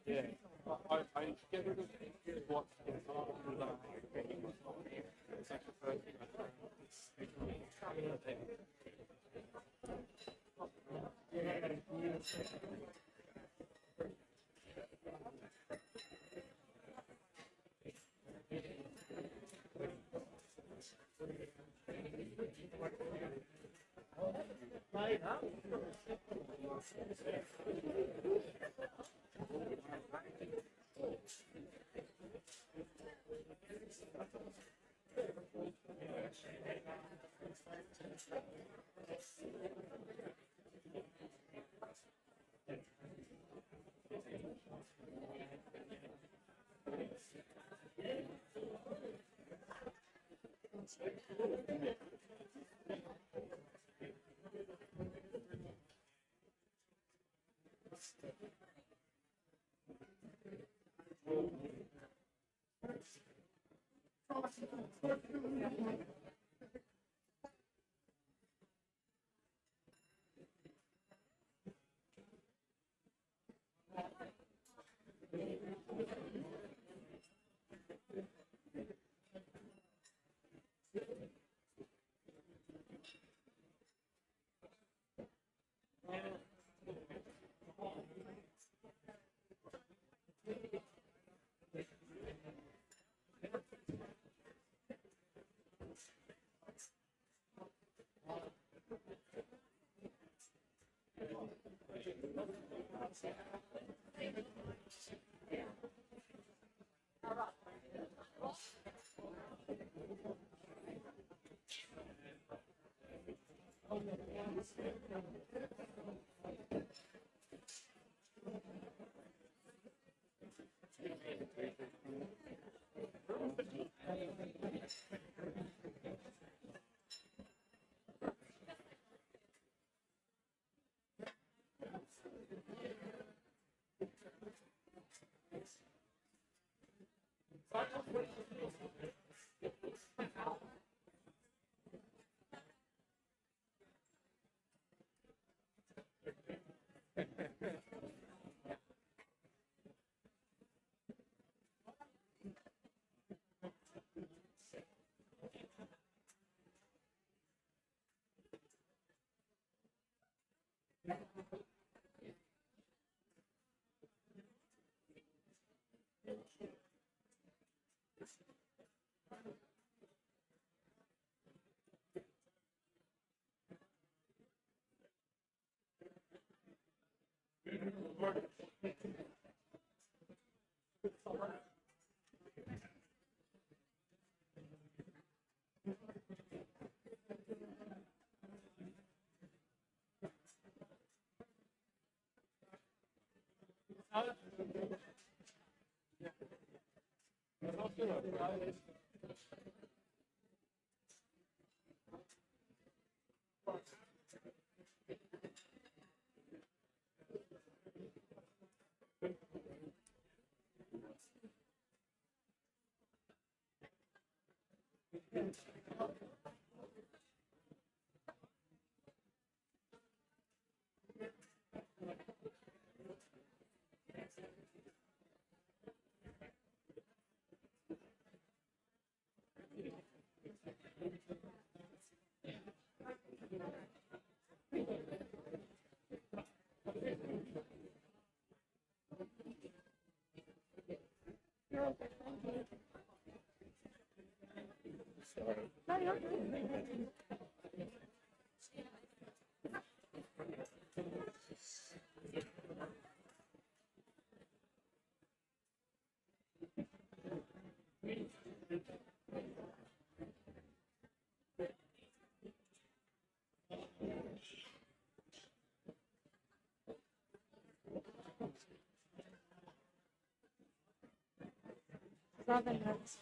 Yeah, I get rid of what it's like the first thing Rather nice.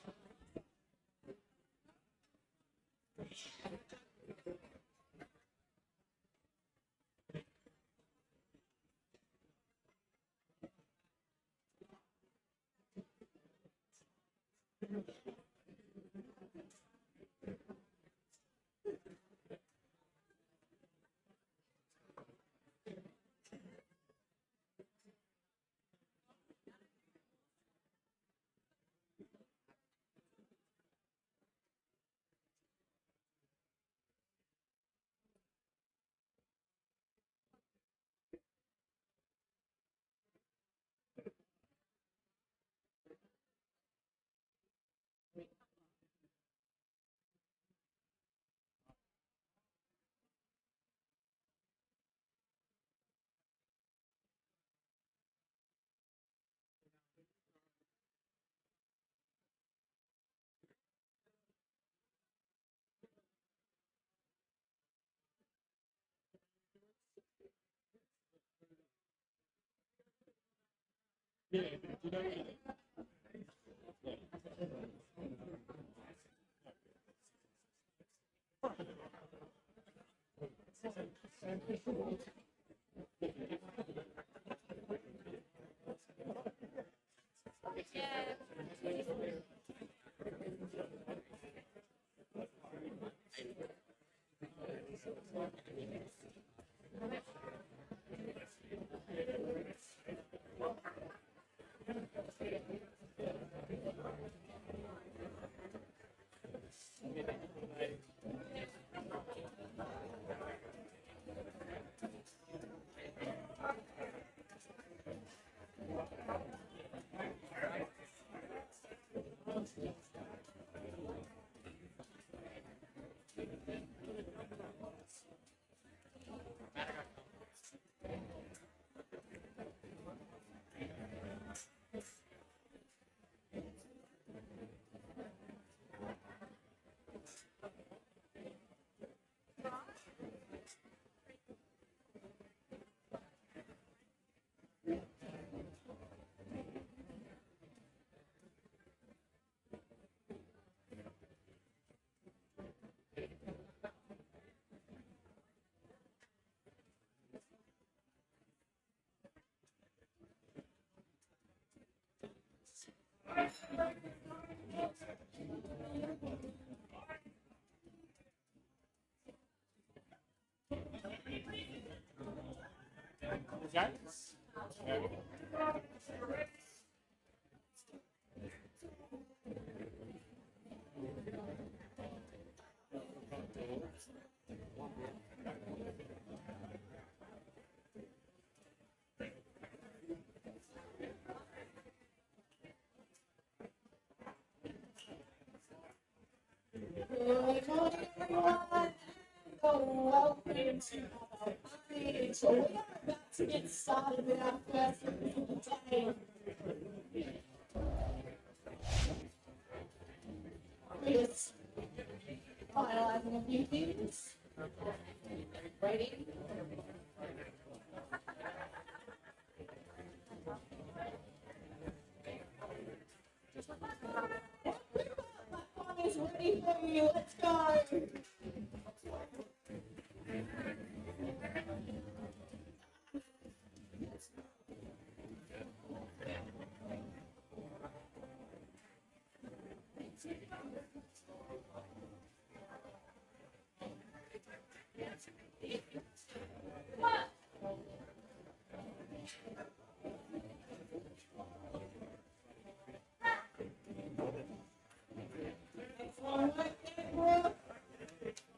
So we are about to get started with our first of the day. We're just finalizing a few things. Ready? Platform is ready for you. Let's go.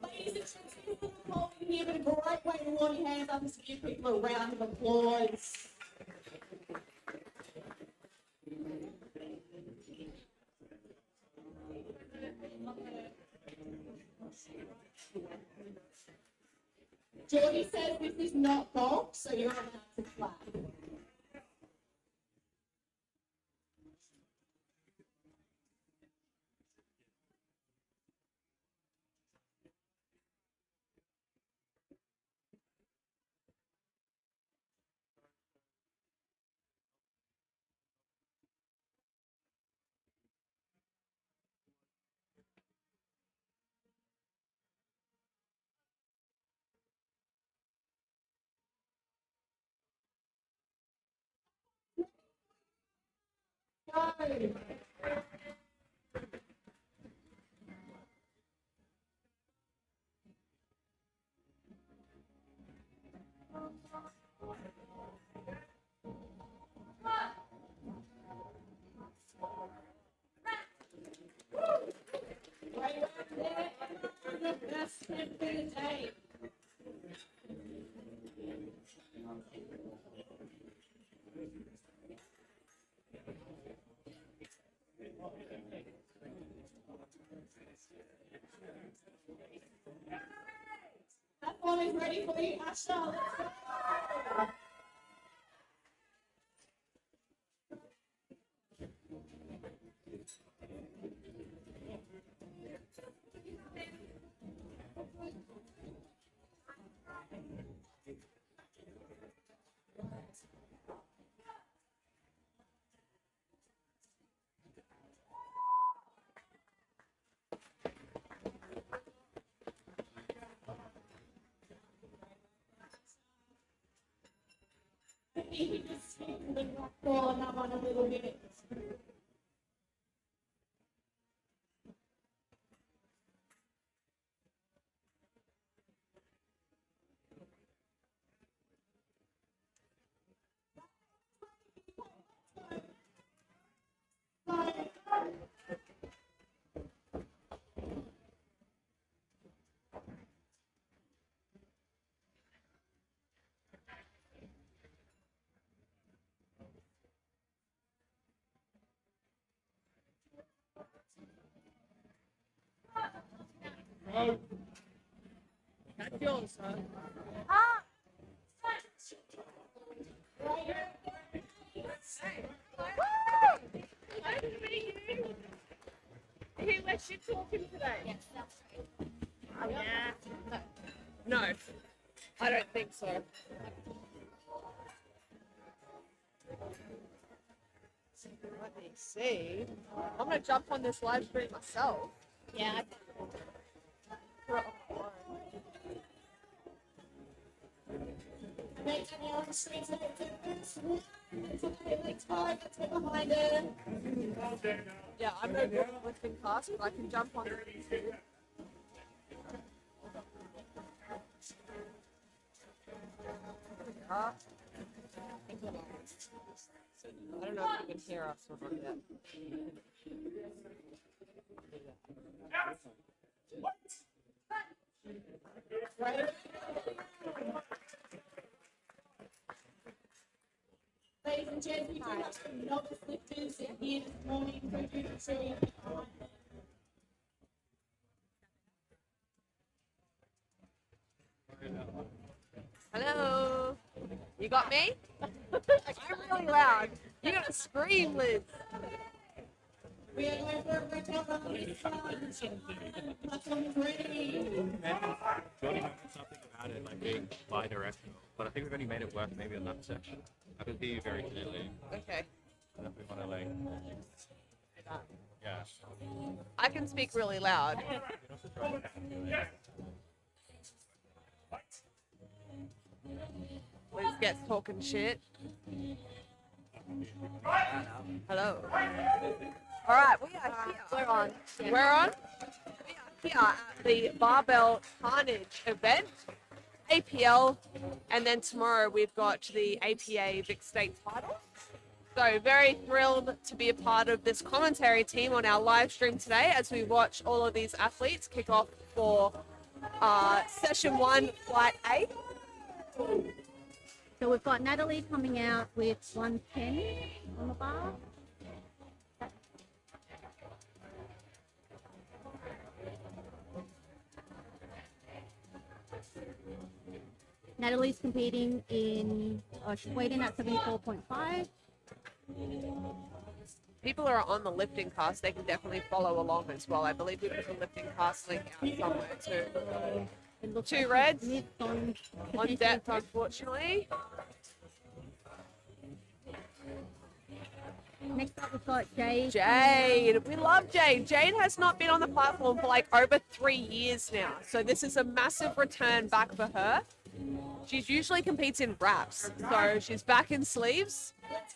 Ladies and gentlemen, holding here, but a great way to warm your hands up is to give people a round of applause. Geordie says this is not box, so you're allowed to clap. Go. Right there, the best step for the day. That one is ready for you, Asha. Let's go. Maybe just take the rock ball now on a little bit. That's yours, huh? Who was you talking today? Yes, that's right. Yeah. No, I don't think so. Let me see. I'm gonna jump on this live stream myself. Yeah. Make any on the streets of let's go, let's get behind it. Yeah, I'm no good at lifting class, but I can jump on it too. I don't know if you can hear us or not yet. Right? Ladies and gents, we do have some novice lifters in here this morning, so do show you behind them. Hello. You got me? I'm really loud. You gotta scream, Liz. We are going for a workout on this side. Platform is ready. Jordy mentioned something about it like being bi-directional, but I think we've only made it work maybe on that section. I can hear you very clearly. Okay. I don't know if we want to like. that. Yeah. I can speak really loud. Liz gets talking shit. Hello. All right, we are here. We're on. We're on. We are here at the Barbell Carnage event, APL, and then tomorrow we've got the APA Vic State title. So very thrilled to be a part of this commentary team on our live stream today as we watch all of these athletes kick off for session 1, flight A. So we've got Natalie coming out with 110 on the bar. Natalie's competing in, she's weighed in at 74.5. People are on the lifting cast, they can definitely follow along as well. I believe we put the lifting cast link out somewhere too. It looks Two like reds she's missed on on depth, unfortunately. Next up, we've got Jade. Jade, we love Jade. Jade has not been on the platform for like over 3 years now. So this is a massive return back for her. She usually competes in wraps. So she's back in sleeves. Let's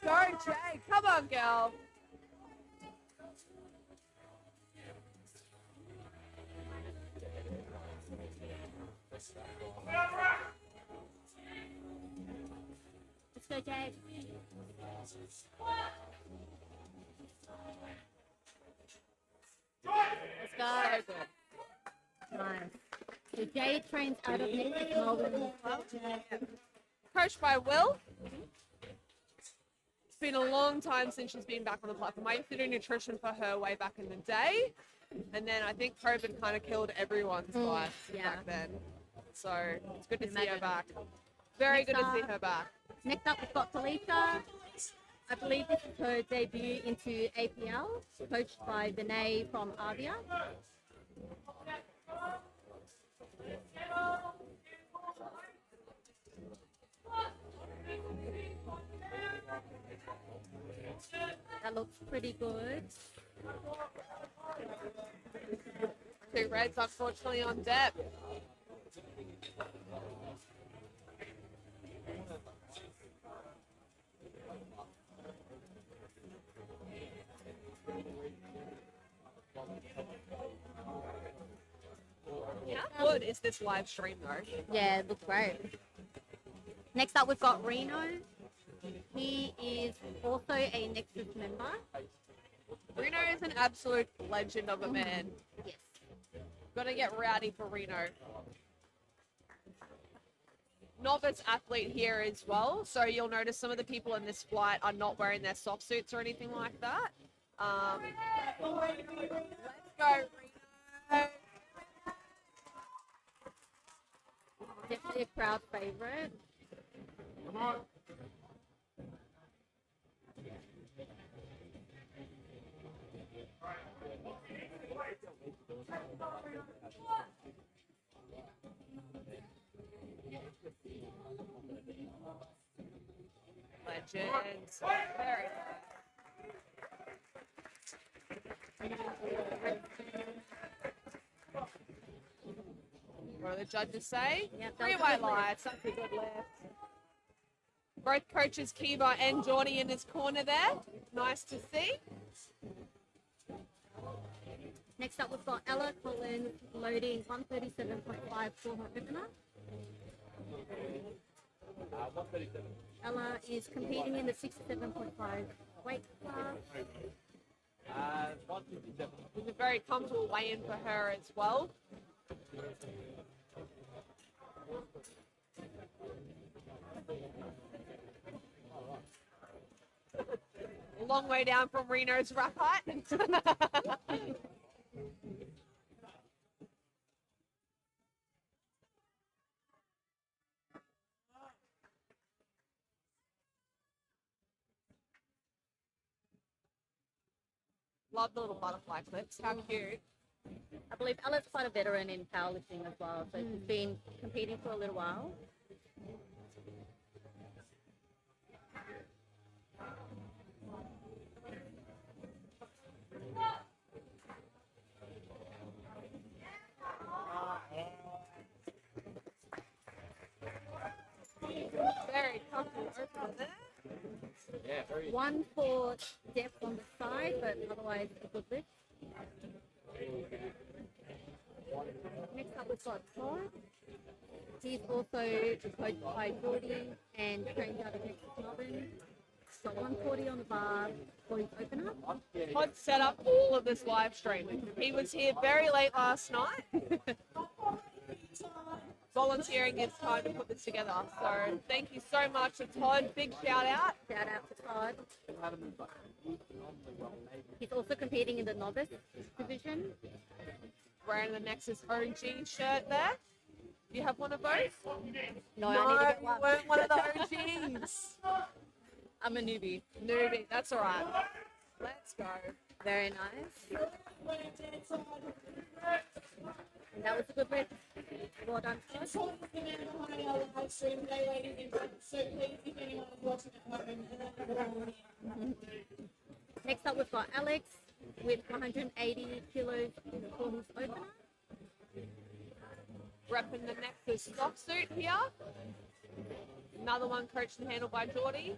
go, Jade. Come on, girl. Let's go, Jade. Let's go. Nice. So Jade trains out of Nexus Melbourne as well. Coached by Will. It's been a long time since she's been back on the platform. I used to do nutrition for her way back in the day. And then I think COVID kind of killed everyone's life back then. So it's good to see her back. Very good to see her back. Next up, we've got Felicia. I believe this is her debut into APL, coached by Vinay from Avia. That looks pretty good. Two reds, unfortunately, on depth. How good is this live stream, though? Yeah, it looks great. Next up, we've got Reno. He is also a Nexus member. Reno is an absolute legend of a man. Yes. Gotta get rowdy for Reno. Novice athlete here as well, so you'll notice some of the people in this flight are not wearing their soft suits or anything like that. Let's go, Reno. Definitely a crowd favorite. Come on. Legends. Very what do the judges say? Yep, 3 that's a white good lift. lights. That's a good lift. Both coaches, Kiba and Jordy, in his corner there. Nice to see. Next up, we've got Ella Collins loading 137.5 for her opener. Ella is competing in the 67.5 weight class. It was a very comfortable weigh-in for her as well. A long way down from Reno's wrap height. Love the little butterfly clips. How cute. I believe Ella's quite a veteran in powerlifting as well, so she's been competing for a little while. one for depth on the side, but otherwise a good lift. Next up, we've got Todd. He's also coached by Geordie and trained out of Nexus Melbourne. Got 140 on the bar for his opener. Todd set up all of this live stream. He was here very late last night, volunteering his time to put this together. So thank you so much to Todd. Big shout out. Shout out to Todd. He's also competing in the novice division. Wearing the Nexus OG shirt there. Do you have one of those? No, I need to get you one. weren't one of the OGs. I'm a newbie. Newbie, that's all right. Let's go. Very nice. And that was a good lift. Well done, Todd. So please, if anyone is watching at home, Next up, we've got Alex with 180 kilos for his opener. Repping the Nexus stock suit here. Another one coached and handled by Geordie.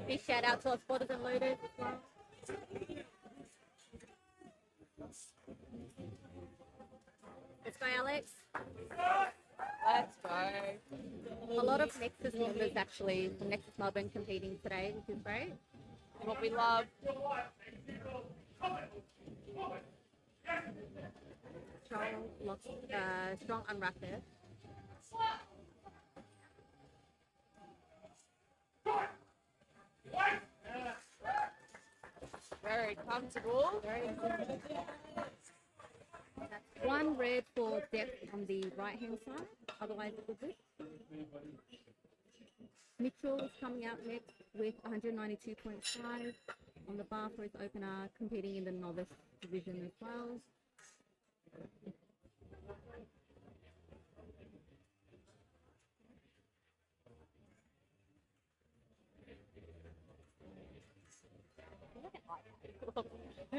Big shout out to our spotters and loaders as well. Let's go, Alex. Let's go. A lot of Nexus members actually from Nexus Melbourne competing today, which is great. What we love. Strong unwrapped. Very comfortable. That's one red for depth on the right hand side, otherwise it will be. Mitchell is coming out next with 192.5 on the bar for his opener, competing in the novice division as well.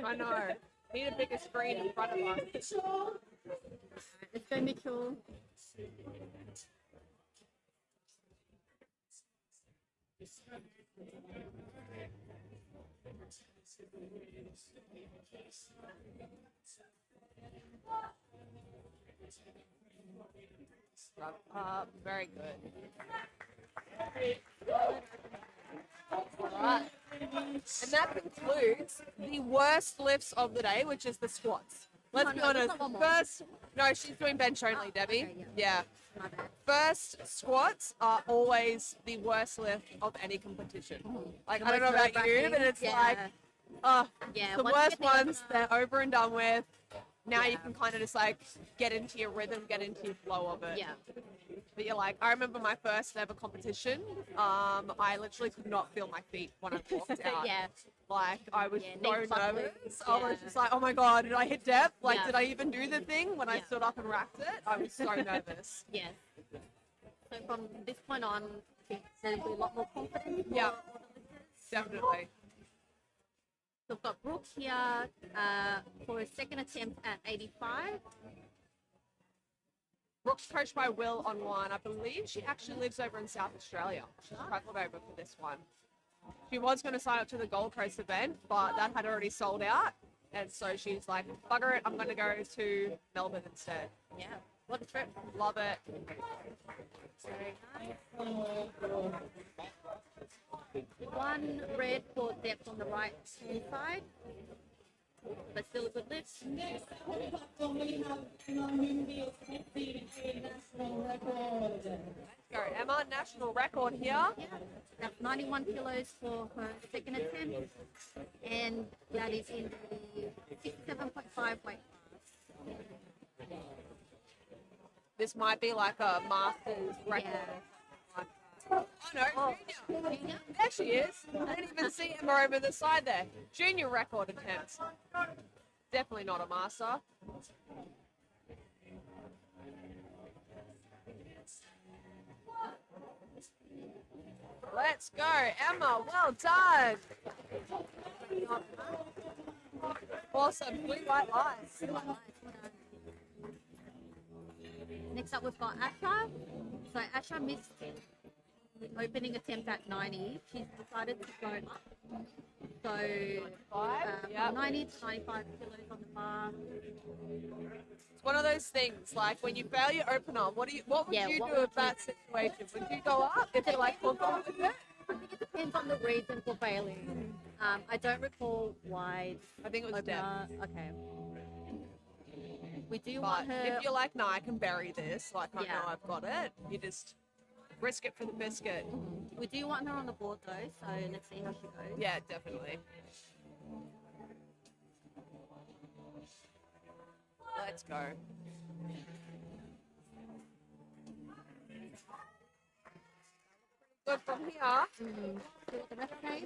I know. Need a bigger screen in front of us. Let's go, Mitchell. Very good. Alright. And that concludes the worst lifts of the day, which is the squats. Let's be honest. First, no, she's doing bench only, Debbie. Okay, Yeah. My bad. First squats are always the worst lift of any competition. Like, I don't know most about you, but it's Yeah. like, oh, Yeah, the once you worst get the ones, opener- they're over and done with. Now you Yeah. can kind of just like get into your rhythm, get into your flow of it. Yeah. But you're like, I remember my first ever competition. I literally could not feel my feet when I walked out. Yeah. Like, I was Yeah, so knees buckling. nervous. I was Yeah. just like, oh my God, did I hit depth? Like, Yeah. did I even do the thing when I Yeah. stood up and racked it? I was so nervous. Yes. So from this point on, I think there'll be a lot more confidence. for Yeah. all the lifters. Definitely. So we've got Brooke here for a second attempt at 85. Brooke's coached by Will on one. I believe she actually lives over in South Australia. She's travelled over for this one. She was going to sign up to the Gold Coast event, but that had already sold out. And so she's like, bugger it, I'm going to go to Melbourne instead. Yeah. What a trip. Love it. Very nice. One red for depth on the right hand side. But still a good lift. next up, we have Emma Moonby attempting a national record. Go, Emma, national record here. Yeah. That's 91 kilos for her second attempt. And that is in the 67.5 weight class. This might be like a master's record. Oh no, junior. There she is. I didn't even see Emma over the side there. Junior record attempts. Definitely not a master. Let's go, Emma. Well done. Awesome. Blue white lights. Next up, we've got Asha. So Asha missed the opening attempt at 90. She's decided to go up. So from 90 to 95 kilos on the bar. It's one of those things, like when you fail your opener, what would you do with that situation? Would you go up if you're like confident with it? I think it depends on the reason for failing. I don't recall why. I think it was death. Okay. We do But want her. if you're like, no, I can bury this, like I Yeah. know I've got it, you just risk it for the biscuit. We do want her on the board though, so let's see how she goes. Yeah, definitely. Let's go. Good from here. See what the rest say.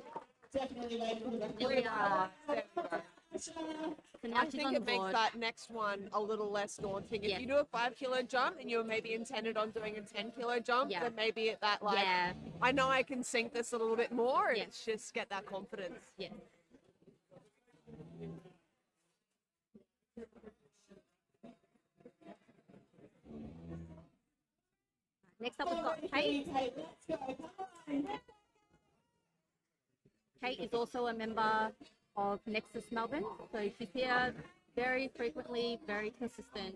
Definitely waiting for the rest There we are. There we go. So now I she's think on the it makes board. that next one a little less daunting. If Yeah. you do a 5 kilo jump and you were maybe intended on doing a 10 kilo jump, Yeah. then maybe at that like, Yeah. I know I can sink this a little bit more. Yeah. It's just get that confidence. Yeah. Next up, we've got Kate. Let's go. Come on. Kate is also a member of Nexus Melbourne, so she's here very frequently, very consistent.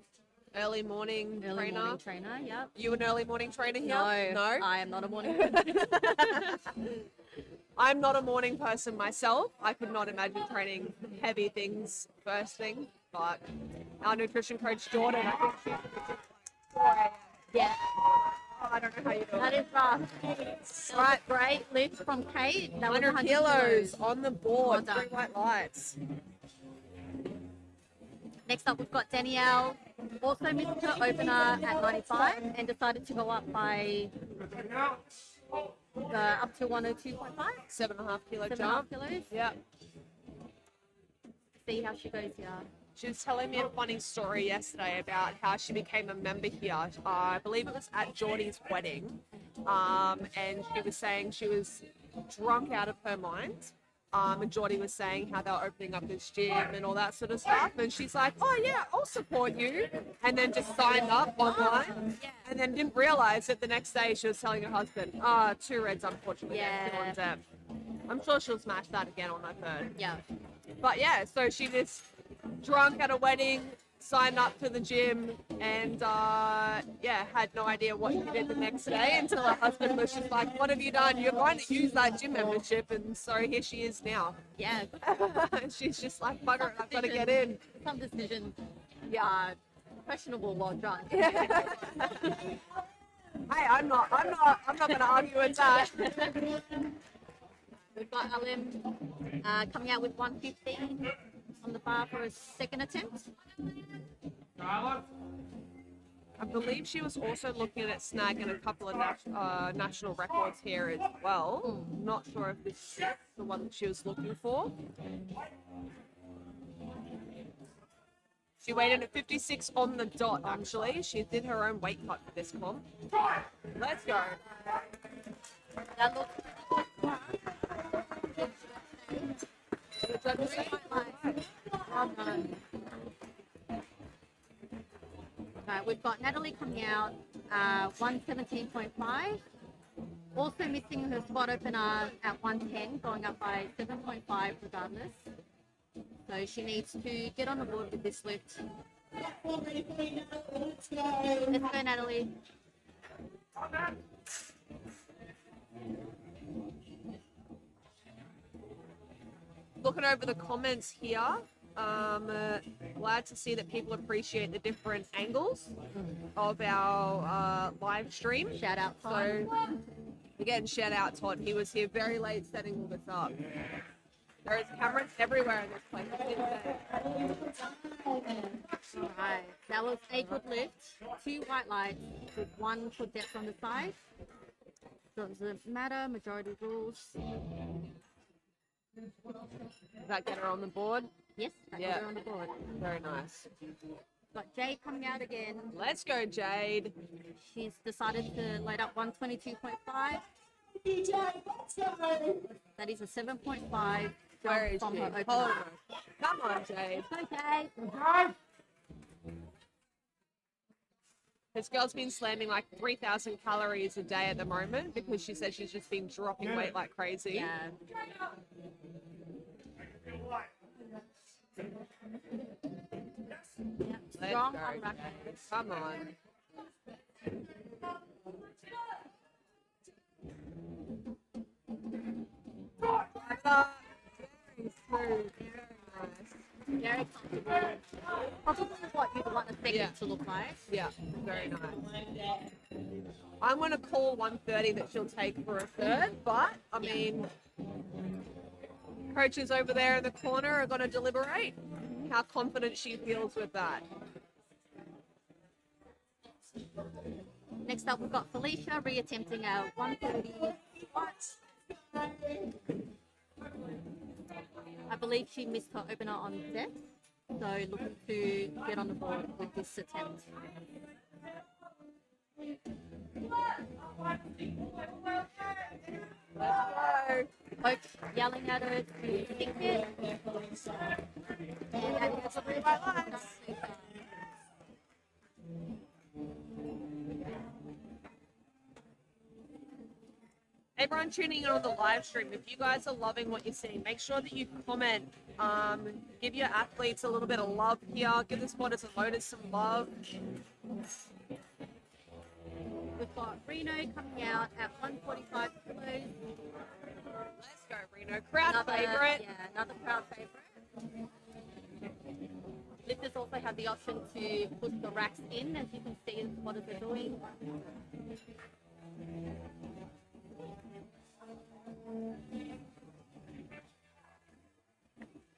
Early morning Early trainer. morning trainer, yep. You an early morning trainer here? No, I am not a morning person. I'm not a morning person myself. I could not imagine training heavy things first thing. But our nutrition coach Jordan, I think she's 4 a.m. Yeah, I don't know how you do that it. is rough. That was a great lift from Kate. That was 100 kilos on the board, Well 3 done. white lights. Next up, we've got Danielle. Also missed her opener at 95 and decided to go up by up to 102.5. 7.5 kilo 7.5 jump. kilos. Yeah. See how she goes here. She was telling me a funny story yesterday about how she became a member here. I believe it was at Geordie's wedding. And she was saying she was drunk out of her mind. And Geordie was saying how they were opening up this gym and all that sort of stuff. And she's like, oh yeah, I'll support you. And then just signed up online. And then didn't realize that the next day she was telling her husband, 2 reds, unfortunately. Yeah. Still on debt. I'm sure she'll smash that again on her third. Yeah. But yeah, so she just drunk at a wedding, signed up to the gym, and had no idea what she did the next day until her husband was just like, what have you done? You're going to use that gym membership. And so here she is now. Yeah. She's just like, bugger it, I've got to get in. Some decisions Yeah. are questionable while drunk. Hey, I'm not going to argue with that. We've got Alim coming out with 115 on the bar for a second attempt. I believe she was also looking at snagging a couple of national records here as well. Not sure if this is the one that she was looking for. She weighed in at 56 on the dot, actually. She did her own weight cut for this comp. Let's go. That looks Right, we've got Natalie coming out 117.5. Also missing her spot opener at 110, going up by 7.5 regardless. So she needs to get on the board with this lift. Ready for you, let's go. Let's go, Natalie. Looking over the comments here, glad to see that people appreciate the different angles of our live stream. Shout out, So, Tom. again, shout out Todd. He was here very late setting all this up. There's cameras everywhere in this place. Right, that was a good lift. 2 white lights with 1 for depth on the side. Doesn't matter, majority rules. Does that get her on the board? Yes, that Yeah. got her on the board. Very nice. Got Jade coming out again. Let's go, Jade. She's decided to load up 122.5. DJ, let's go. That is a 7.5 Where jump is from she? her opener. Hold on. Come on, Jade. Okay. This girl's been slamming like 3,000 calories a day at the moment because she said she's just been dropping weight like crazy. Yeah. Yep. Let's Strong go. on rack. Come on. Very smooth, very nice. Very comfortable. Probably what you'd want a second Yeah. to look like. Yeah, very nice. I'm going to call 130 that she'll take for a third, but I mean, coaches over there in the corner are going to deliberate how confident she feels with that. Next up, we've got Felicia reattempting our 130 squats. I believe she missed her opener on depth, so looking to get on the board with this attempt. Coach yelling at her to stick it. And that is a really right line. Everyone tuning in on the live stream, if you guys are loving what you're seeing, make sure that you comment. Give your athletes a little bit of love here. Give the spotters and loaders some love. We've got Reno coming out at 145 kilos. Let's go, Reno. Crowd favorite. Yeah, another crowd favorite. Lifters also have the option to push the racks in, as you can see the spotters are doing.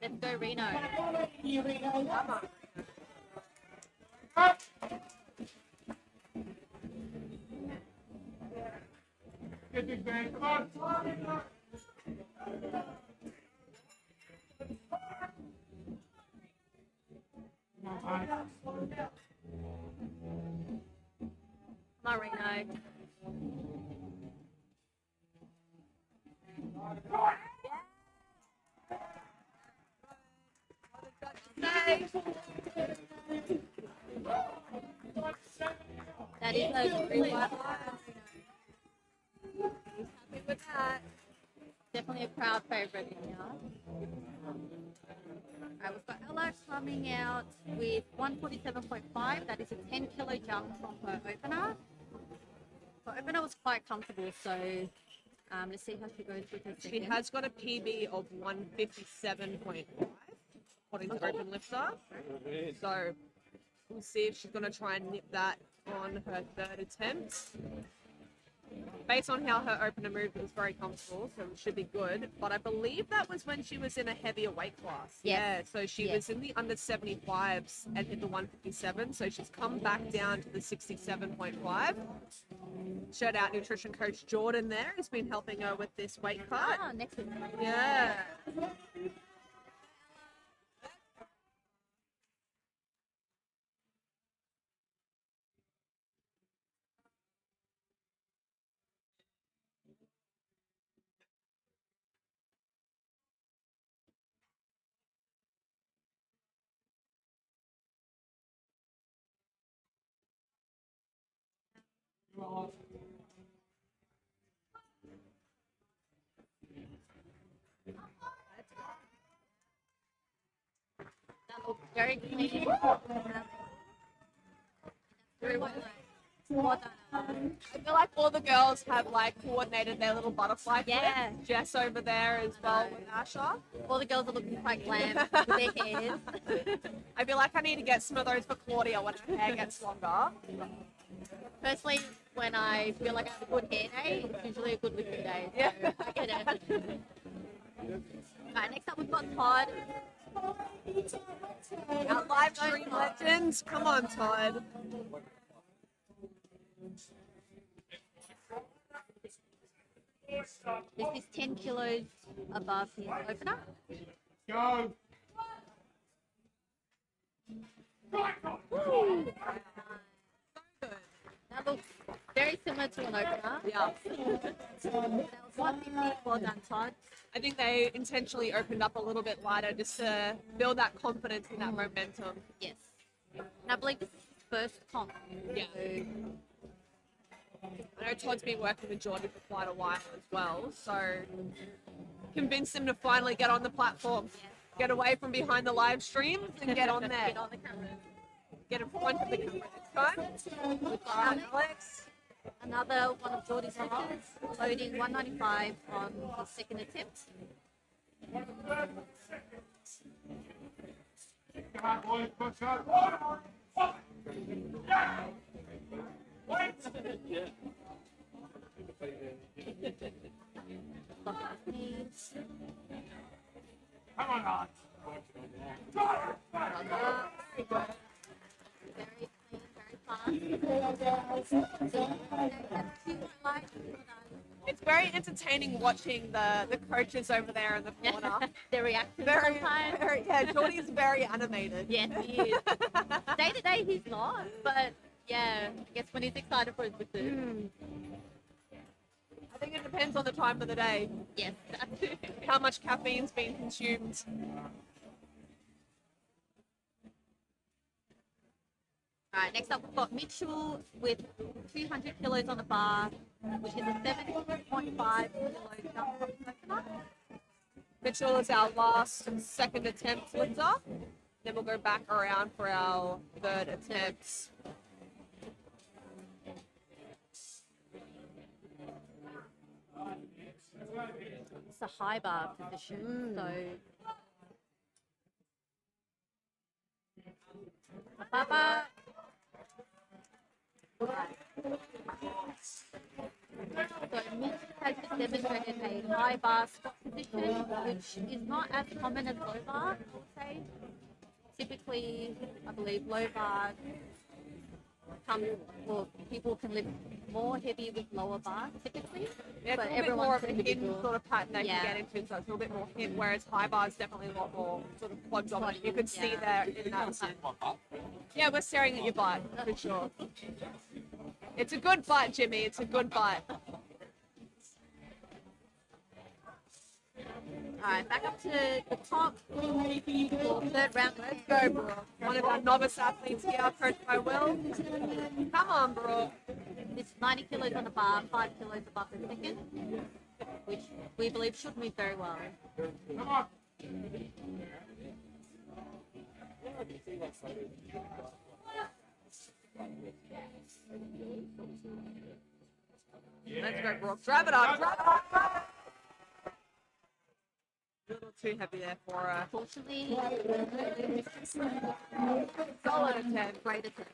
Let's go, Reno. Come on, Reno. That is a really wide line. Happy with that. Definitely a crowd favorite in here. Alright, we've got Ella coming out with 147.5. That is a 10 kilo jump from her opener. Her opener was quite comfortable, so let's see how she goes with her second. She has got a PB of 157.5, according to Open Lifter. So we'll see if she's going to try and nip that on her third attempt. Based on how her opener moved, it was very comfortable, so it should be good. But I believe that was when she was in a heavier weight class. Yes. Yeah, so she was in the under 75s and hit the 157. So she's come back down to the 67.5. Shout out nutrition coach Jordan there, who's been helping her with this weight cut. Ah, Nexus. Yeah. That looks very clean. Very well done. Well done. I feel like all the girls have like coordinated their little butterfly flip. Yeah. Jess over there as well with Asha. All the girls are looking quite glam with their hairs. I feel like I need to get some of those for Claudia when her hair gets longer. Personally, when I feel like I have a good hair day, it's usually a good lifting day. So Yeah. I get it. Alright, next up we've got Todd. Our live stream legends. Come on, Todd. This is 10 kilos above his opener. Go! That looks very similar to an opener. Yeah. That was 150. Well done, Todd. I think they intentionally opened up a little bit lighter just to build that confidence and that momentum. Yes. And I believe this is his first comp. Yeah. So, I know Todd's been working with Jordan for quite a while as well, so convince him to finally get on the platform, get away from behind the live streams and get on there. Get on the camera. Get in front of the camera this time. We've got Alex, another one of Jordy's lifters, loading 195 on his second attempt. Come on, boys, push up. Lock his knees. Come on, on. Very clean, very fast. It's very entertaining watching the coaches over there in the corner. They're reacting Very, sometimes. yeah, Jordy is very animated. Yes, he is. Day to day, he's not, but yeah, I guess when he's excited for his victory. I think it depends on the time of the day, Yes, how much caffeine's being consumed. All right, next up we've got Mitchell with 200 kilos on the bar, which is a 7.5 kilo jump from coconut. Mitchell is our last second attempt lifter. Then we'll go back around for our third attempt. It's a high bar position, so Baba. So Mitch has just demonstrated a high bar squat position, which is not as common as low bar, I would say. Typically, I believe low bar comes, well, people can lift more heavy with lower bar typically. Yeah, but it's a little bit more of an individual. in sort of pattern they Yeah. can get into, so it's a little bit more hit, whereas high bar is definitely a lot more sort of quad dominant. You can see there in that sense. Yeah, we're staring at your butt, for sure. It's a good butt, Jimmy, it's a good butt. Alright, back up to the top for third round. Let's go, bro. One of our novice athletes here, coached by Will. Come on, bro. It's 90 kilos on the bar, 5 kilos above the second, which we believe should move very well. Come on. Let's go, Brooke. Drive it up, drive it up, drive it up. A little too heavy there for her. Unfortunately, Solid attempt. great attempt.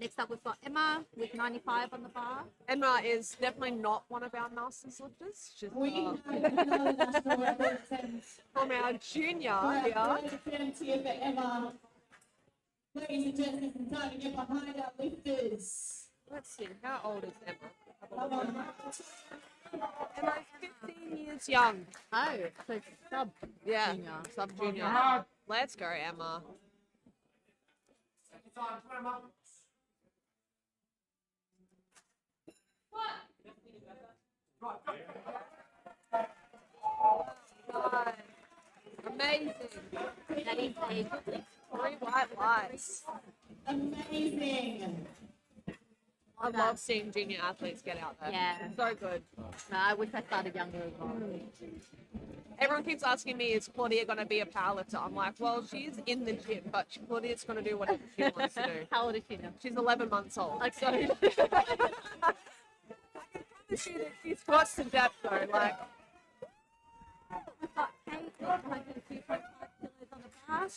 Next up, we've got Emma with 95 on the bar. Emma is definitely not one of our masters lifters. She's from our junior here. Here for Emma. Ladies and gentlemen, it's time to get behind our lifters. Let's see, how old is Emma? Come on. Emma's 15 years young. Oh, so sub Yeah, junior. sub junior. Let's go, Emma. God. Amazing. That is a good lift. 3 white lights. Amazing. I love seeing junior athletes get out there. Yeah. So good. No, I wish I started younger as well. Everyone keeps asking me, is Claudia going to be a powerlifter? I'm like, well, she's in the gym, but Claudia's going to do whatever she wants to do. How old is she now? She's 11 months old. Okay. So I can promise you that she squats to death, though. Like, We've got Kate with 102.5 kilos on the bar.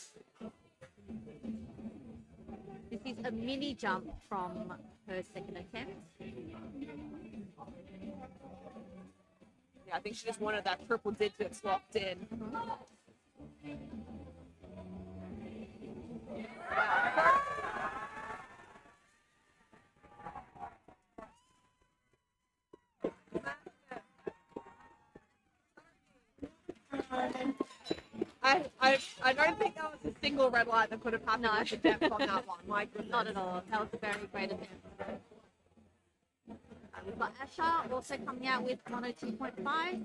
This is a mini jump from her second attempt. yeah, I think she just wanted that triple digits locked in. I don't think that was a single red light that could have happened No. with the depth on that one. My goodness. Not at all. That was a very great attempt. We've got Asha also coming out with 102.5.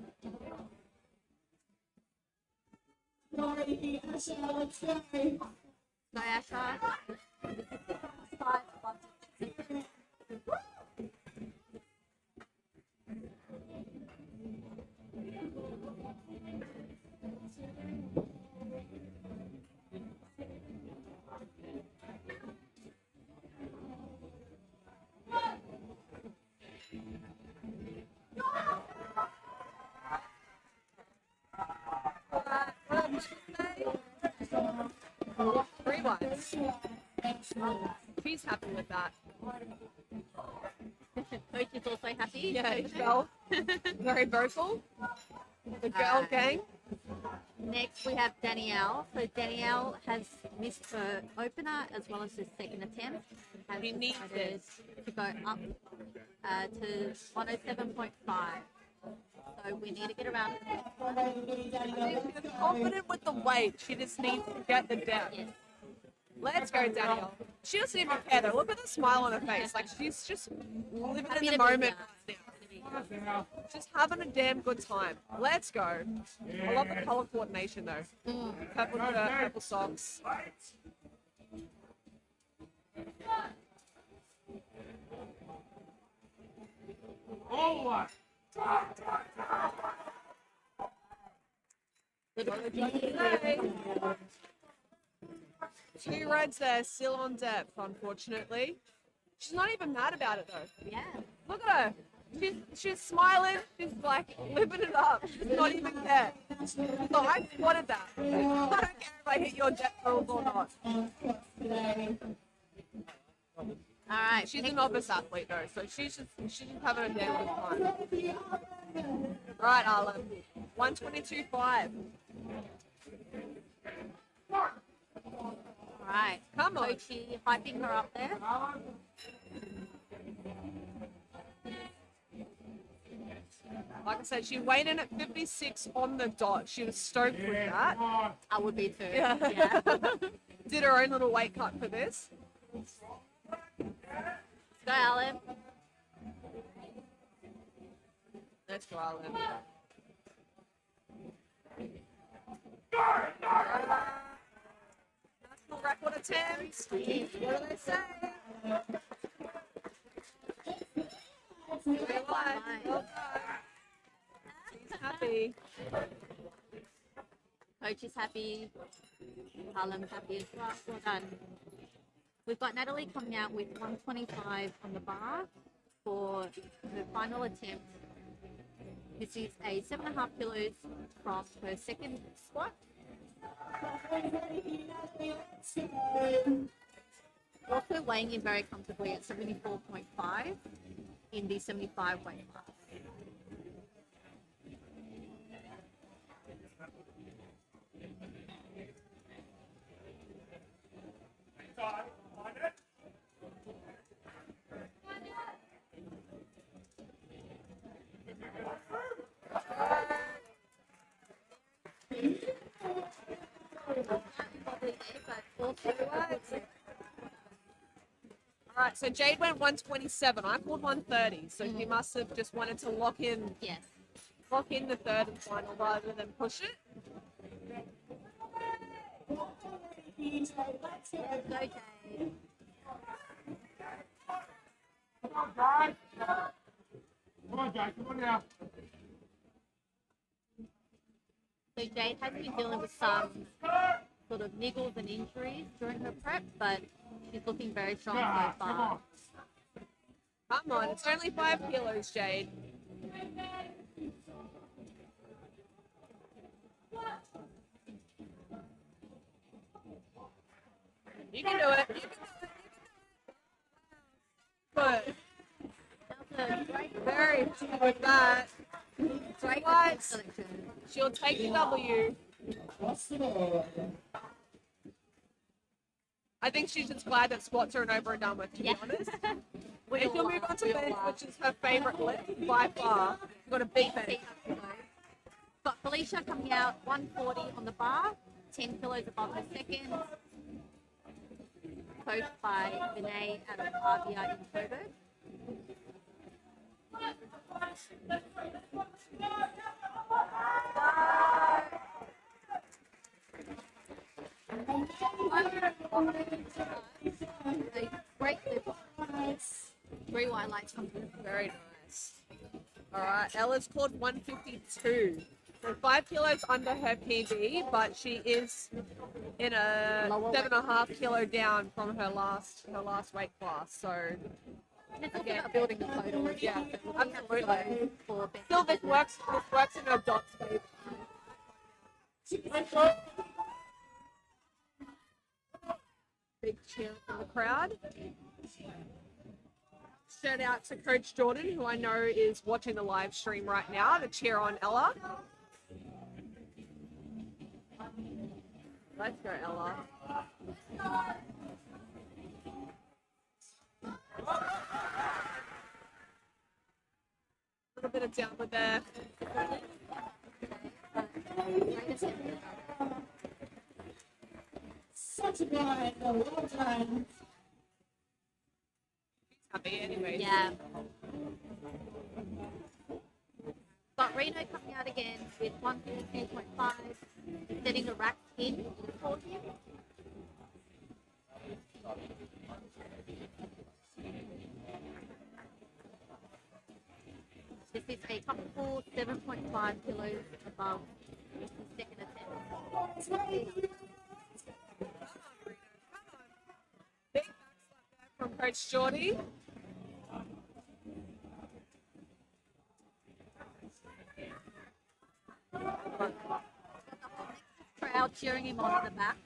Alrighty, Asha, let's go. Go, Asha. This is 5 above the section. Three ones. She's happy with that. Coach is also happy. Yeah, Ishbel. Very vocal. The girl gang. Next, we have Danielle. So Danielle has missed her opener as well as her second attempt. Has She needs decided to go up to 107.5. So we need to get around. She's confident with the weight. She just needs to get the depth. Yes. Let's go, Danielle. She doesn't even care though. Look at the smile on her face. Like she's just living Happy in the to be moment here. right now. Just having a damn good time. Let's go. I love the color coordination though. Purple shirt, purple socks. All one. Two reds there, still on depth, unfortunately. She's not even mad about it though. Yeah. Look at her. She's smiling. She's like living it up. She does not even care. So I spotted that. I don't care if I hit your jet curls or not. All right. She's a novice athlete though, so she's just having a damn good time. All right, Arlen. 122.5. All right. Come on. Coachy hyping her up there. Like I said, she weighed in at 56 on the dot. She was stoked with that. I would be too. Yeah. Yeah. Did her own little weight cut for this. Go, Alan. Let's go, Arlen. National record attempt. What do they say? Well done. She's happy. Coach is happy. Harlem's happy as well. Well done. We've got Natalie coming out with 125 on the bar for her final attempt. This is a 7.5 kilos from her second squat. Also weighing in very comfortably at 74.5 in the 75 weight class. All right, so Jade went 127. I called 130, so she must have just wanted to lock in Yes. the third and final rather than push it. Go, Jade. Come on, guys. Come on, guys. Come on now. So Jade has been dealing with some sort of niggles and injuries during her prep, but she's looking very strong so Come far. on. Come on, it's only 5 kilos, Jade. You can do it. You can do it. Good. That was a great, Very happy with that. great What? selection. She'll take the W. I think she's just glad that squats are over and done with, to be Yeah. honest. We If all you'll are. move on to We all bench, are. which is her favourite lift by far, you've got to beat bench. Got Felicia coming out 140 on the bar, 10 kilos above her second. Coached by Vinay out of Avia in Coburg. Great lift. 3 white lights from Very nice. All right, Ella's called 152. So 5 kilos under her PB, but she is in a Lower 7.5 kilo down from her last weight class. So It's also about building the total. yeah, absolutely. Go for best Still, this works in her dot space. Big cheer from the crowd. Shout out to Coach Jordan, who I know is watching the live stream right now to cheer on Ella. Let's go, Ella. A little bit of downward there. Such a grind, well done. Happy anyway. Yeah. Got Reno coming out again with 152.5, setting the rack in for him. This is a comfortable 7.5 kilos above the second attempt. Big back slap there from Coach Geordie. Crowd cheering him on in the back.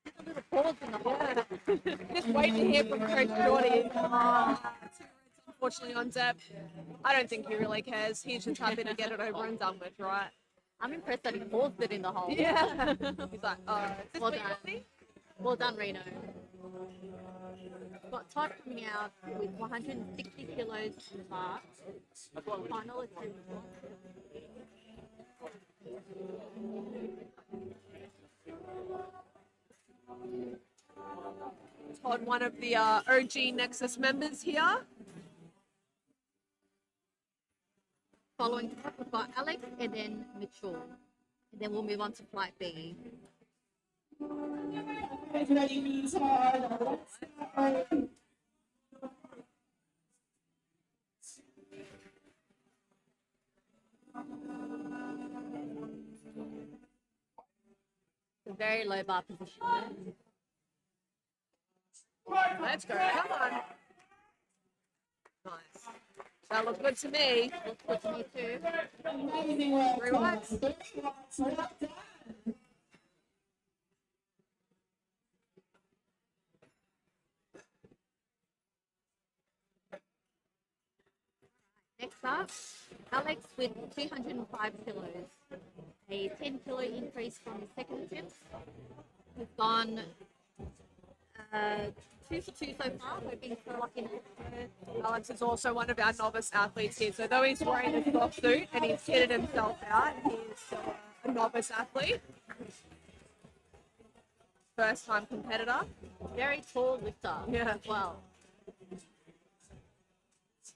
Just a little pause in the whole. Just wait to hear from Coach Geordie. Unfortunately on Zep. I don't think he really cares. He's just happy to get it over and done with, right? I'm impressed that he paused it in the hole. Yeah. He's like, oh, is this Well what done. you see? Well done, Reno. Got Todd coming out with 160 kilos in the bar. Final is 2. Todd, one of the OG Nexus members here. Following Todd, we've got Alex and then Mitchell. And then we'll move on to flight B. Get ready, knees hard. Let's go. A very low bar position. Let's go. Come on. Nice. That looks good to me. Looks good to me too. Amazing work. Three whites. 3 whites. Well done. Next up, Alex with 205 kilos. A 10 kilo increase from the second attempt. We've gone 2 for 2 so far. We've been so lucky. Alex is also one of our novice athletes here. So though he's wearing a soft suit and he's kitted himself out, he is still a novice athlete. First time competitor. Very tall lifter Yeah. as well. It's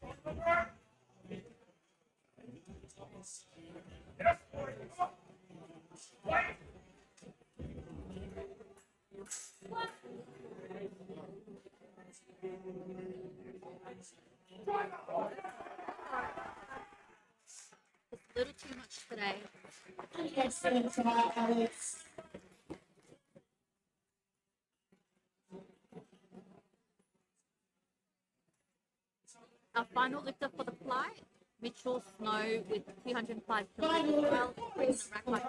a little too much today. Excellent tonight, Alex. Our final lifter for the flight, Mitchell Snow with 205 kilos as well. Bringing the rack like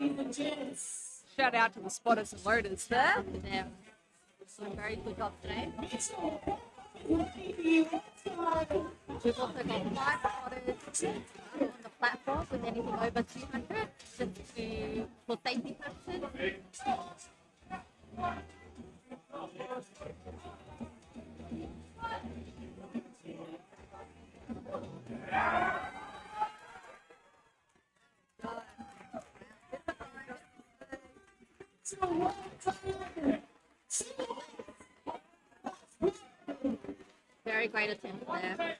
Ladies and gents. Shout out to the spotters and loaders there. there. So very good job today. Ladies, let's go. We've also got 5 spotters on the platform with anything over 200 just for safety purposes. very great attempt there.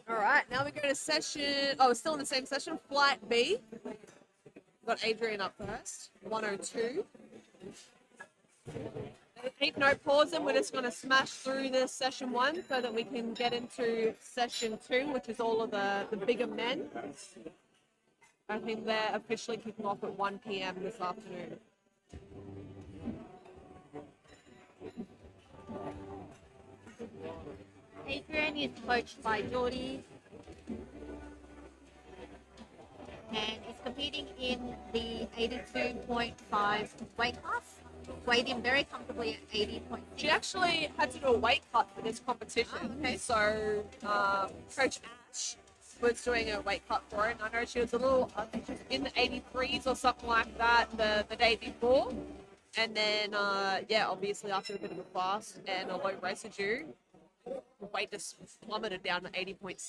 All right, now we go to session. Oh, we're still in the same session. Flight B. Got Adrian up first. 102. Keep no pausing. We're just going to smash through this session 1 so that we can get into session 2, which is all of the bigger men. I think they're officially kicking off at 1 p.m. this afternoon. Adrian is coached by Geordie and is competing in the 82.5 weight class. Weighed in very comfortably at 80.6. She actually had to do a weight cut for this competition. Oh, okay. So Coach Ash was doing a weight cut for it. And I know she was a little, I think she was in the 83s or something like that the day before. And then, yeah, obviously after a bit of a fast and a low residue, the weight just plummeted down to 80.6.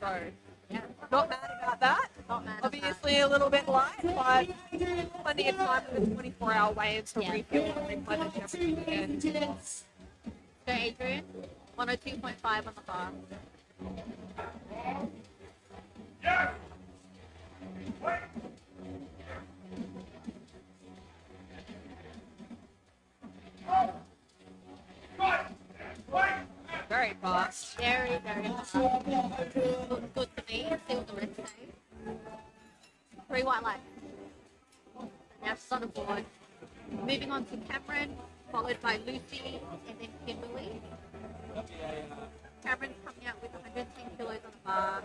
So, Yeah, not mad about that. not mad at Obviously a little bit light, but plenty of time for the 24-hour weigh-in to Yeah. refuel and replenish everything again. that. So Adrian, 102.5 on the bar. Very fast. Very, very fast. Looks good to me. See what the rest say. 3 white lights. Now she's on the board. Moving on to Cameron, followed by Lucy, and then Kimberly. Cameron's coming out with 110 kilos on the bar.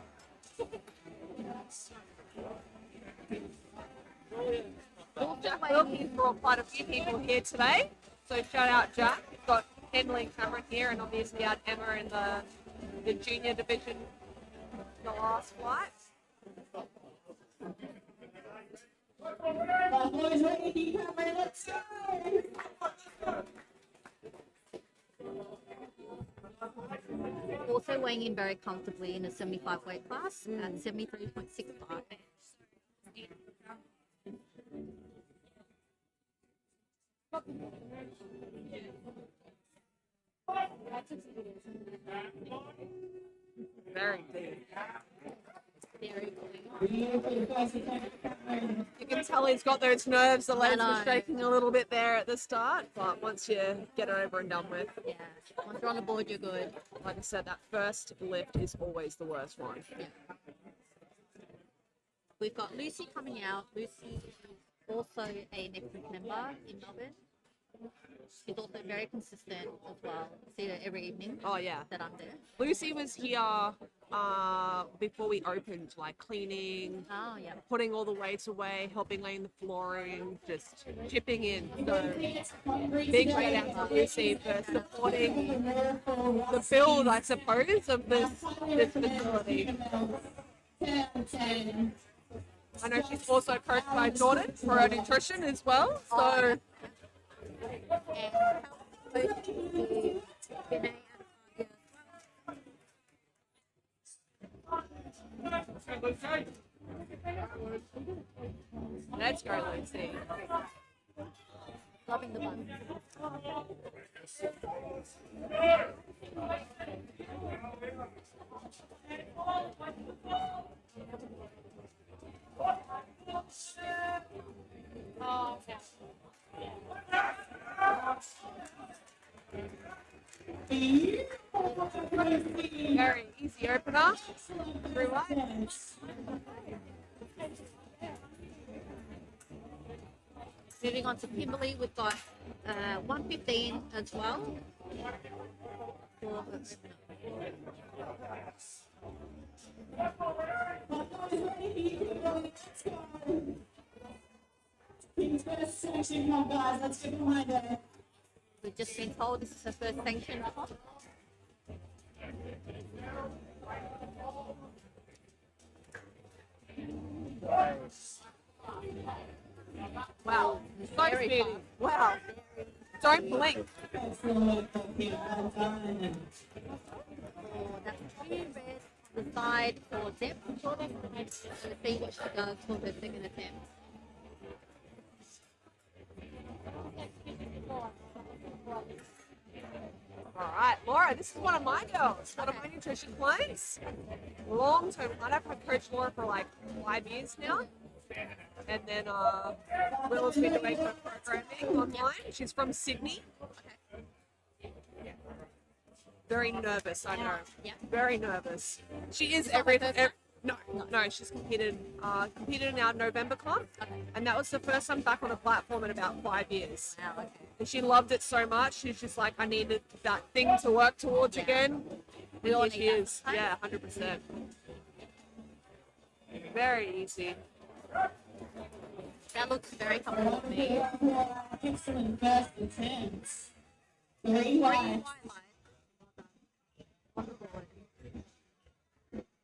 Jack Wilkins brought quite a few people here today. So shout out Jack. We've got Emily and Cameron here, and obviously had Emma in the junior division the last flight. Boys ready, keep coming, let's go! Also weighing in very comfortably in a 75 weight class at 73.65. Very deep. Very good. You can tell he's got those nerves. The legs I were know. shaking a little bit there at the start, but once you get it over and done with, Yeah. Once you're on the board, you're good. like I said, that first lift is always the worst one. Yeah. We've got Lucy coming out. Lucy is also a Nexus member in Melbourne. She's also very consistent as well. See her every evening Oh yeah. that I'm there. Lucy was here before we opened, like cleaning, Oh, yeah. putting all the weights away, helping laying the flooring, just chipping in. So big shout out to Lucy for supporting the build, I suppose, of this facility. 10. I know she's also coached by Jordan for her nutrition as well. So And both with Vinay and Nadia. let's go, Lucy. Loving the bun. Very easy opener. Through line. Moving on to Kimberly, we've got 115 as well. King's best section, come on, guys, let's get behind it. We've just been told this is her first sanctioned comp. Wow. So Very speedy. fast. Wow. Don't blink. Excellent, okay, well done. Oh, that's two red on the side for Zip. Let's see what she does for her second attempt. All right, Laura, this is one of my girls, one of my nutrition clients. Long-term client. I've had Coach Laura for like 5 years now. And then Will's been doing her programming online. She's from Sydney. Very nervous, I know. Yeah. Very nervous. She is It's not her everything. first time? No, she's competed in our November comp, Okay. and that was the first time back on a platform in about 5 years. Wow, okay. And she loved it so much. She's just like, I needed that thing to work towards again. We all And here need she that is. sometimes. Yeah, 100%. Very easy. That looks very comfortable to me. Excellent first attempts. Three Green white. on the board.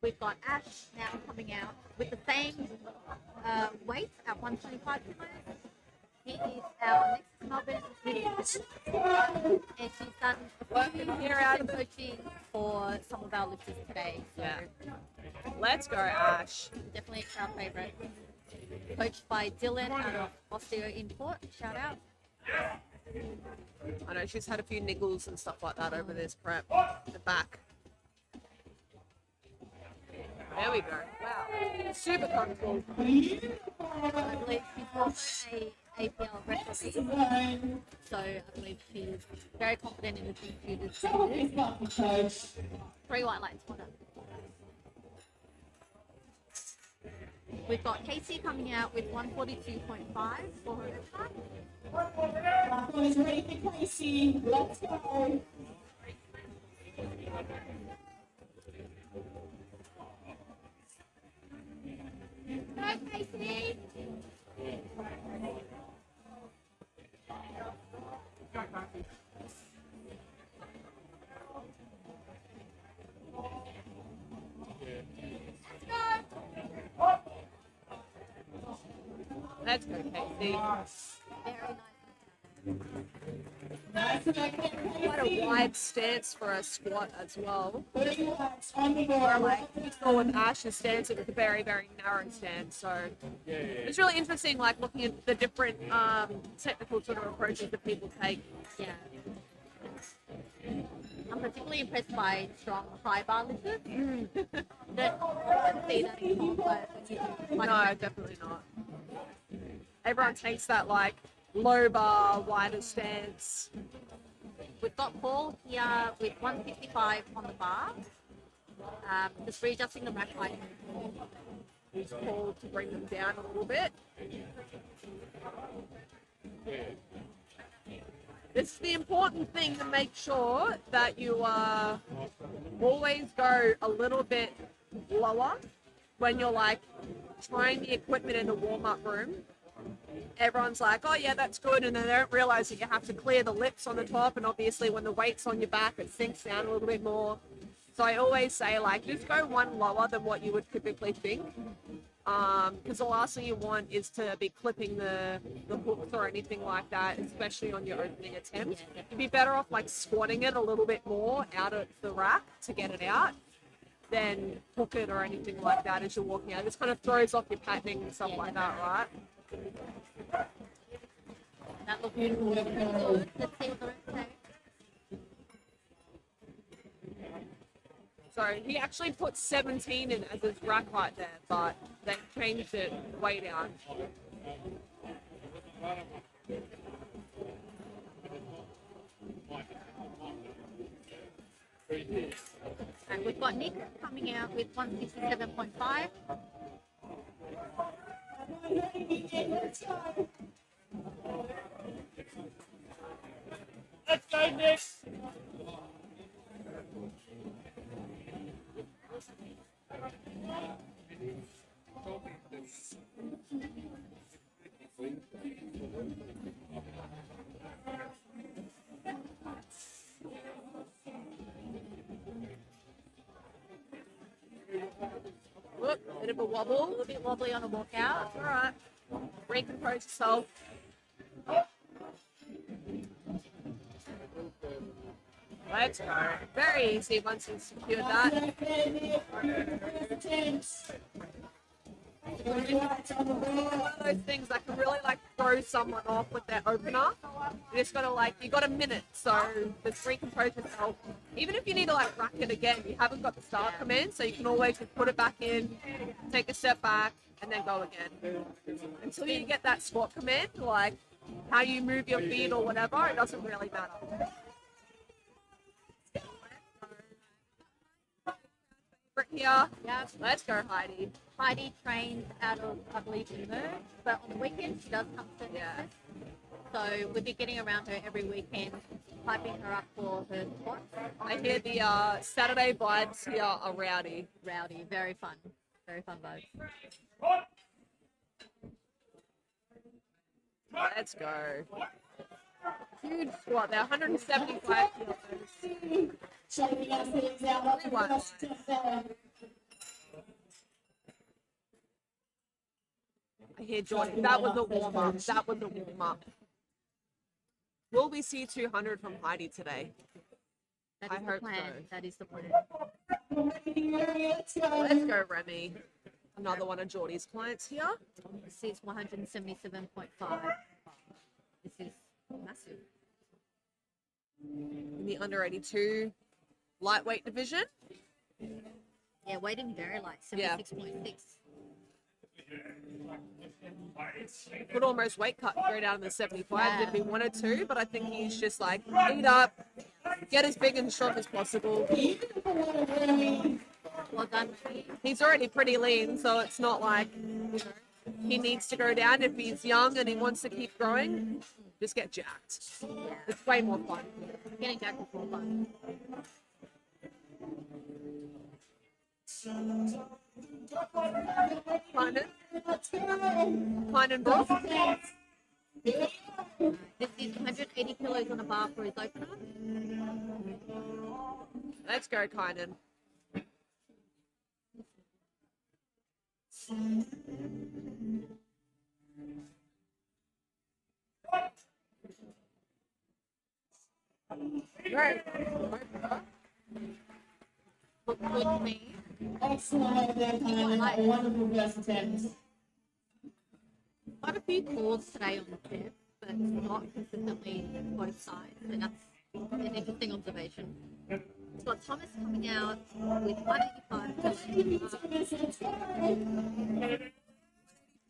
We've got Ash now coming out with the same weight at 125 kilos. He is our next Melbourne competitor, and she's done a few Here out of coaching for some of our lifters today. So Yeah. Let's go, Ash. definitely a crowd favourite. Coached by Dylan out of Osteo Import. Shout out. I know she's had a few niggles and stuff like that over this prep. The back. There we go. Wow. Super comfortable. I believe she's also a APL referee, so I believe she's very confident in the things she does. It's not the coach. 3 white lights, well done. We've got Casey coming out with 142.5 for her time. Platform is ready for Casey. Let's go. Go Casey! Let's go, Casey. Very Nice to make it, Quite a wide stance for a squat as well. Three whites on the Where board. like you saw with Ash's stance, it was a very, very narrow stance. So it's really interesting, like looking at the different technical sort of approaches that people take. Yeah. I'm particularly impressed by strong high bar lifters. Don't often see that in comp, but No, definitely not. Everyone takes that like low bar, wider stance. we've got Paul here with 155 on the bar. Just readjusting the rack height. Who's called to bring them down a little bit. This is the important thing, to make sure that you always go a little bit lower when you're like trying the equipment in the warm-up room. Everyone's like, oh yeah, that's good, and then they don't realize that you have to clear the lips on the top, and obviously when the weight's on your back it sinks down a little bit more. So I always say, like, just go one lower than what you would typically think, because the last thing you want is to be clipping the hooks or anything like that, especially on your opening attempt. You'd be better off like squatting it a little bit more out of the rack to get it out than hook it or anything like that as you're walking out. It just kind of throws off your patterning and stuff like that, right? That looks pretty good. Let's see what the rest say. So he actually put 17 in as his rack height there, but they changed it way down. And we've got Nick coming out with 167.5. Let's go. Let's go, Nick. Whoop, bit of a wobble. A little bit wobbly on a walkout. All right. Recompose yourself. Let's go. Very easy once you've secured that. Three whites on the board. One of those things that can really like throw someone off with their opener. You just gotta you got a minute, so just recompose yourself. Even if you need to rack it again, you haven't got the start command, so you can always just put it back in, take a step back, and then go again. Until you get that squat command, how you move your feet or whatever, it doesn't really matter. Here, Yeah. let's go, Heidi. Heidi trains out of, I believe, Merge, but on the weekends she does come to Nexus. So we'll be getting around her every weekend, hyping her up for her squats. I hear the Saturday vibes here are rowdy. Rowdy, very fun vibes. Let's go. Huge squat there, 175 kilos. Shaking ourselves out like Really the first step. I hear Jordan. That was a warm up. That was a warm up. Will we see 200 from Heidi today? That I is the hope plan. so. That is the plan. Let's go. Let's go, Remy. Another one of Geordie's clients here. This is 177.5. This is massive. In the under 82 lightweight division. Yeah, weighted very light, Yeah. 76.6. Could almost weight cut and go down to the 75 if he wanted to, but I think he's just eat up, get as big and strong as possible. Well done, Remy. He's already pretty lean, so it's not he needs to go down. If he's young and he wants to keep growing, just get jacked. Yeah, It's way more fun. getting jacked is more fun. Klein and Brook. This is 180 kilos on a bar for his opener. Let's go, Kynan. Right. Look good to me. Excellent, then, wonderful first attempt. Quite a few calls today on the tip, but not consistently both sides, and that's an interesting observation. It's got Thomas coming out with 185 kilos.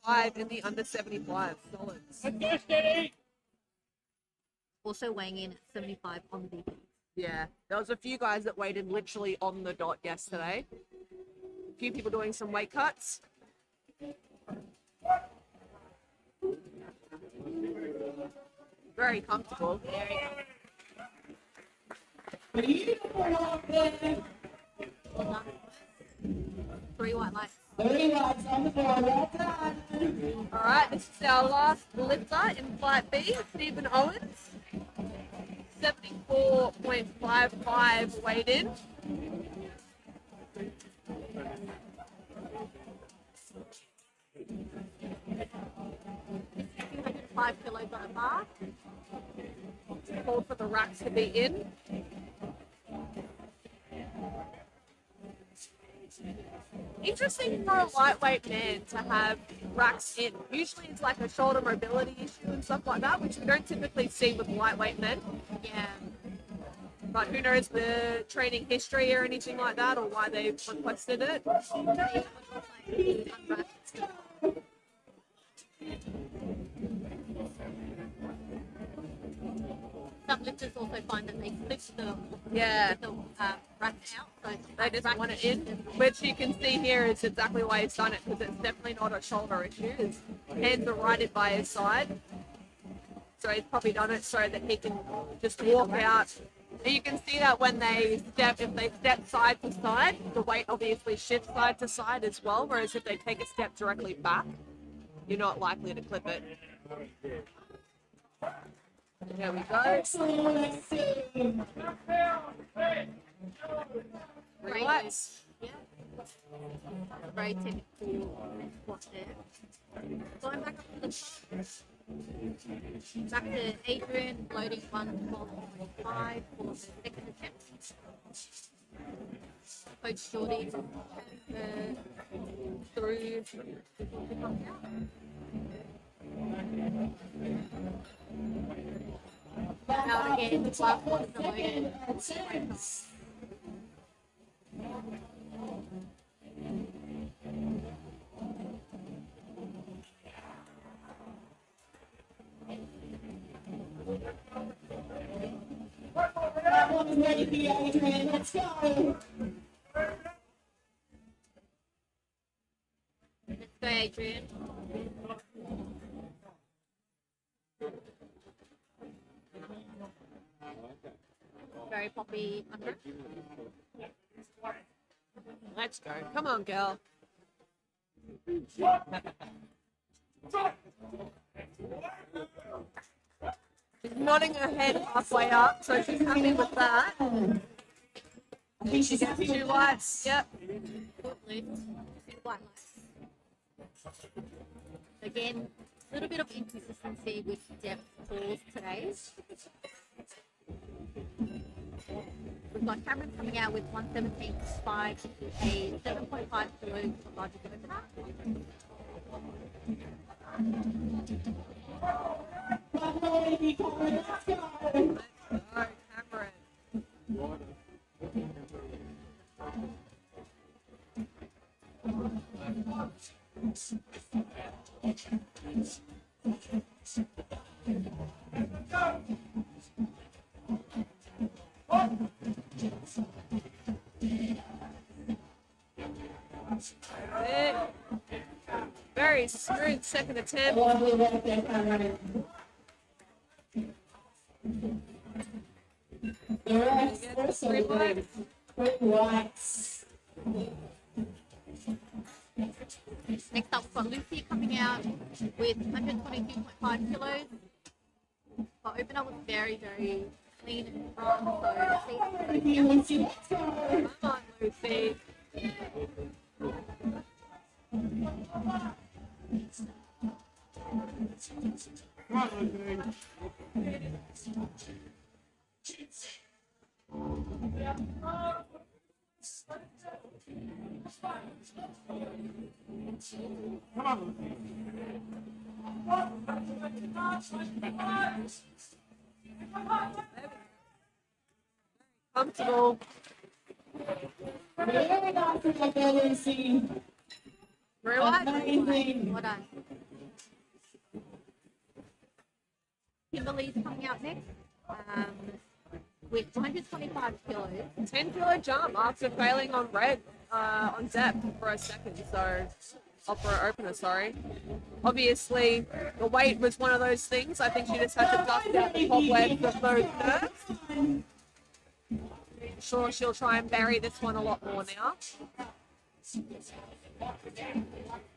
5 in the under 75. Solids. Also weighing in at 75 on the BP. Yeah. There was a few guys that waited literally on the dot yesterday. A few people doing some weight cuts. Very comfortable. Beautiful up there. Well done. 3 white lights. 30 lights on the board. Well done. All right, this is our last lifter in Flight B, Stephen Owens. 74.55 weighed in. $5 kilos on a bar. Called for the racks to be in. Interesting for a lightweight man to have racks in. Usually it's like a shoulder mobility issue and stuff like that, which we don't typically see with lightweight men. Yeah. But who knows the training history or anything like that, or why they've requested it. Some lifters also find that they lift the Yeah. rack out, so They just want it in, which you can see here is exactly why he's done it, because it's definitely not a shoulder issue. His hands are right in by his side. So he's probably done it so that he can just walk out. And you can see that when they step, if they step side to side, the weight obviously shifts side to side as well, whereas if they take a step directly back, you're not likely to clip it. There we go. Excellent. Relax. yeah. Very technical squat there. Going back up to the top. Back to Adrian, loading 112.5 for the second attempt. Coach Jordy through to come out. Out again, last one is the loaded. That one is ready for you, Adrian. Let's go. Let's go, Adrian. Very poppy under. Let's go. Come on, girl. She's nodding her head halfway up, so she's happy with that. I think she's happy Two with that. lights. Yep. Foot lift. Two white lights. Again, a little bit of inconsistency with depth pulls today. We've got Cameron coming out with 117.5, a 7.5 kilo larger opener. That one ready for you, Colin. Let's go. Go, Cameron. It. Very smooth second attempt. Lovely work there, Cameron. The rest also Three good. Quick lights. Next up, we've got Lucy coming out with 122.5 kilos. The opener was very, very clean and strong, so let's see how it Ready goes for you, here. Lucy. Let's go. Come on, Lucy. Come on, Lucy. Come on, Lucy. Comfortable. Very nice work there, Lucy. Very wide. Amazing. Well done. Kimberly's coming out next with 125 kilos. 10-kilo jump after failing on red, on depth for a second, so, for an opener, sorry. Obviously, the weight was one of those things. I think she just had to dust out the cobwebs of those nerves. Sure, she'll try and bury this one a lot more now.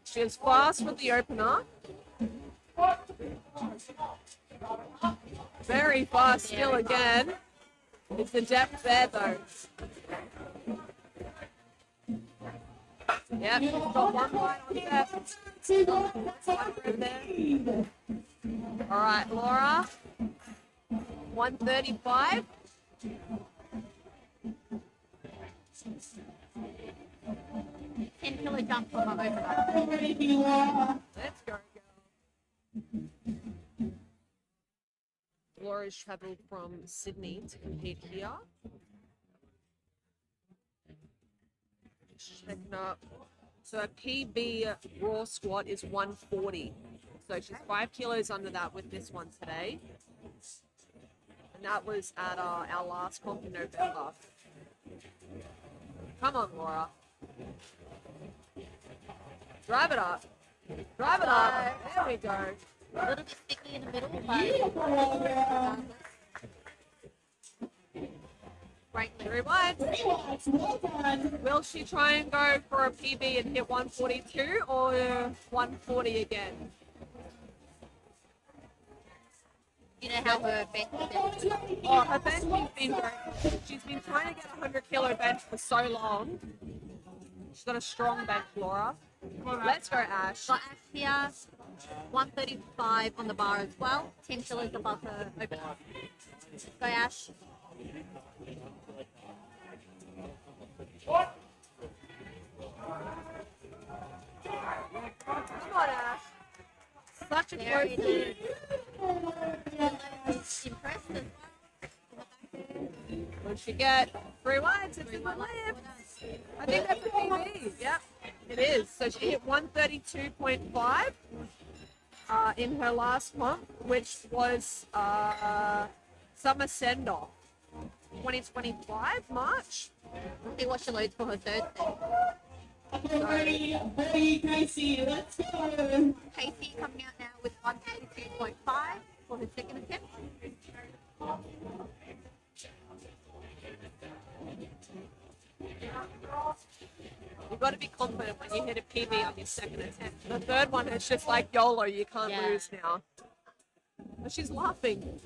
She is fast with the opener. Very fast still again. It's the depth there though. Yep, she's got one line on depth. One through there. Alright, Laura. 135. Ten kilo jump from my opener. Ready for you, Laura. Let's go, girl. Laura's travelled from Sydney to compete here. Just checking up. So a PB raw squat is 140. So she's 5 kilos under that with this one today. And that was at our last comp in November. Come on, Laura. Drive it up. Drive it up. There we go. A little bit sticky in the middle, but Beautiful, Laura. great lift. Rewind. Pretty lights. Well done. Will she try and go for a PB and hit 142 or 140 again? You know how her bench is. Oh, her bench has been very good. She's been trying to get a 100-kilo bench for so long. She's got a strong bench, Laura. Let's go, Ash. Got Ash here, 135 on the bar as well, 10 kilos above her opener. Go Ash. Come on, Ash. Such There it is. 2.4. Impressed as well. What'd she get? 3 whites and 2 Well left. done. I think that's a PB. Yep, it is. So she hit 132.5 in her last month, which was summer send off 2025 March. We'll see what she loads for her third set. Okay, Betty, Casey, let's go. Casey coming out now with 132.5 for her second attempt. You've got to be confident when you hit a PB on your second attempt. The third one is just like YOLO, you can't Yeah. lose now. But she's laughing.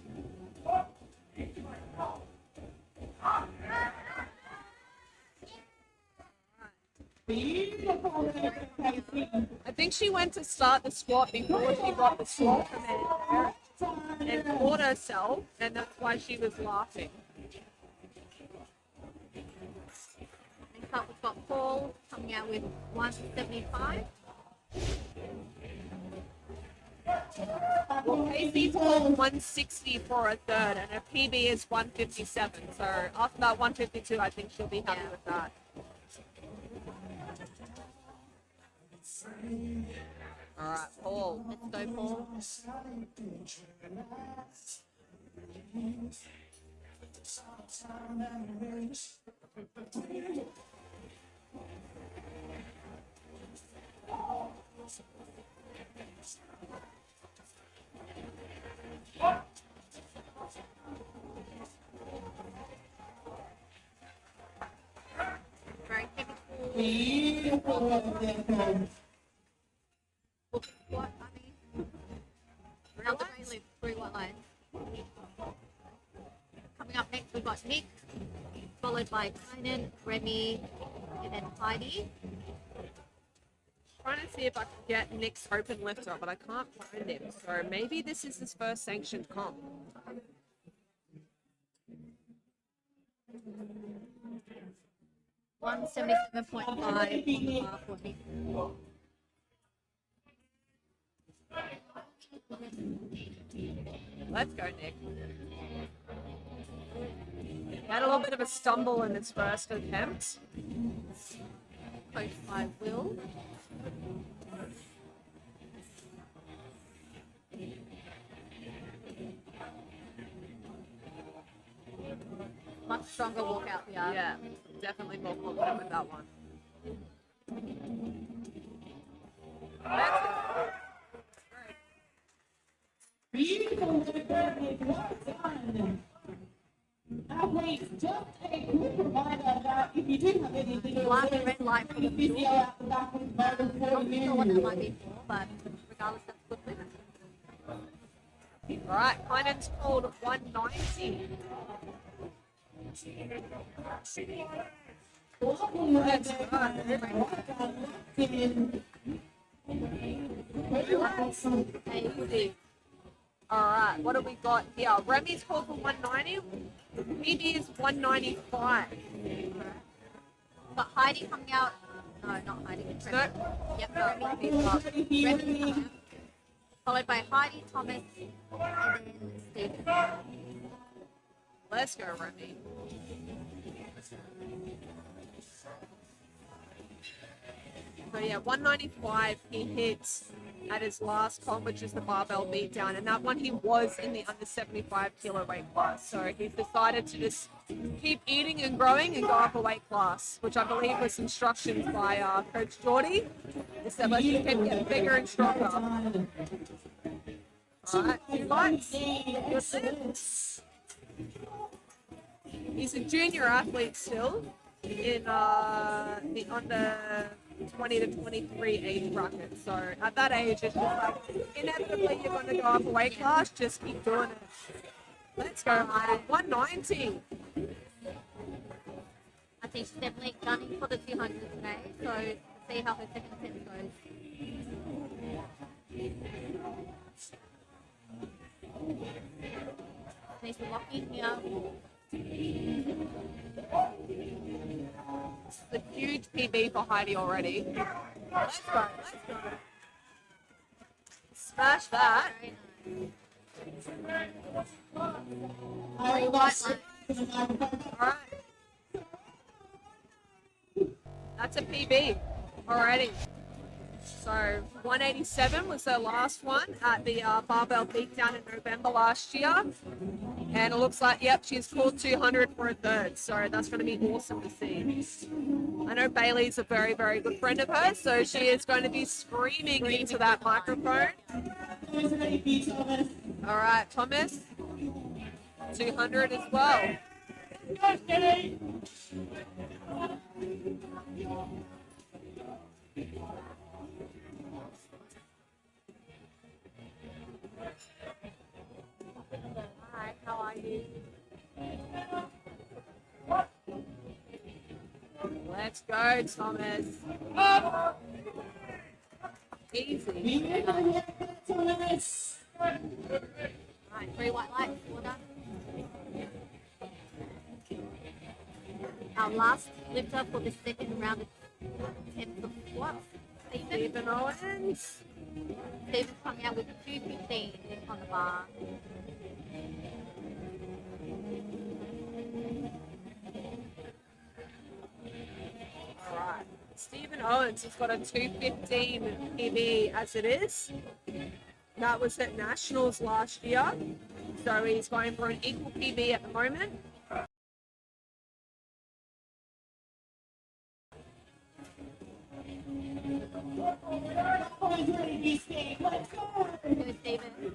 Beautiful, Casey. I think she went to start the squat before she got the squat command there and caught herself, and that's why she was laughing. Next up, we've got Paul coming out with 175. Well, Casey's on 160 for a third, and her PB is 157. So after that 152, I think she'll be happy Yeah. with that. All right, Paul. Let's go, Paul. Very typical. Beautiful. What, honey? Another green loop, 3 white lines. Coming up next, we've got Nick, followed by Kynan, Remy, and then Heidi. Trying to see if I can get Nick's open lifter, but I can't find him. So maybe this is his first sanctioned comp. 177.5 for Nick. Let's go, Nick. Had a little bit of a stumble in his first attempt. Coached by Will. Much stronger walkout here. Yeah, definitely more confident with that one. That's it. Beautiful, Nick. Well done. Athletes, just a quick reminder that if you do have anything to Last red light from the physio middle. out the back with more than Not 40 sure what that minutes. might be for, but regardless, that's good lift. All right, Kynan's called 190. Let's go. All right, what do we got here? Remy's called for 190. PB is 195. But Heidi coming out. No, not Heidi. It's No, Remy. Yep, Remy. he's up. Remy coming out. Followed by Heidi, Thomas, and then Stephen. Let's go, Remy. So yeah, 195 he hit at his last comp, which is the barbell beatdown, and that one he was in the under 75 kilo weight class. So he's decided to just keep eating and growing and go up a weight class, which I believe was instructions by Coach Geordie. He said let's just keep getting bigger and stronger. All right, 2 lights. Good lift. He's a junior athlete still in the under 20 to 23 age bracket. So at that age, it's just like inevitably you're going to go up a weight class. Just keep doing it. Let's go, Heidi. 190. I think she's definitely gunning for the 200 today, so we'll see how her second attempt goes. Needs to lock in here. It's a huge PB for Heidi already. Let's go. Let's go. Smash that. I watch Alright. That's a PB already. So 187 was her last one at the Barbell Beatdown in November last year. And it looks like, yep, she's called 200 for a third. So that's going to be awesome to see. I know Bailey's a very, very good friend of hers. So she is going to be screaming into that microphone. All right, Thomas. 200 as well. Hi, how are you? Let's go, Thomas. Easy. Alright, 3 white lights, well done. Our last lifter for the second round of 10 of squats. Stephen Owens. Stephen's coming out with 215 on the bar. Alright. Stephen Owens has got a 215 PB as it is. That was at Nationals last year. So he's going for an equal PB at the moment. Go, Stephen.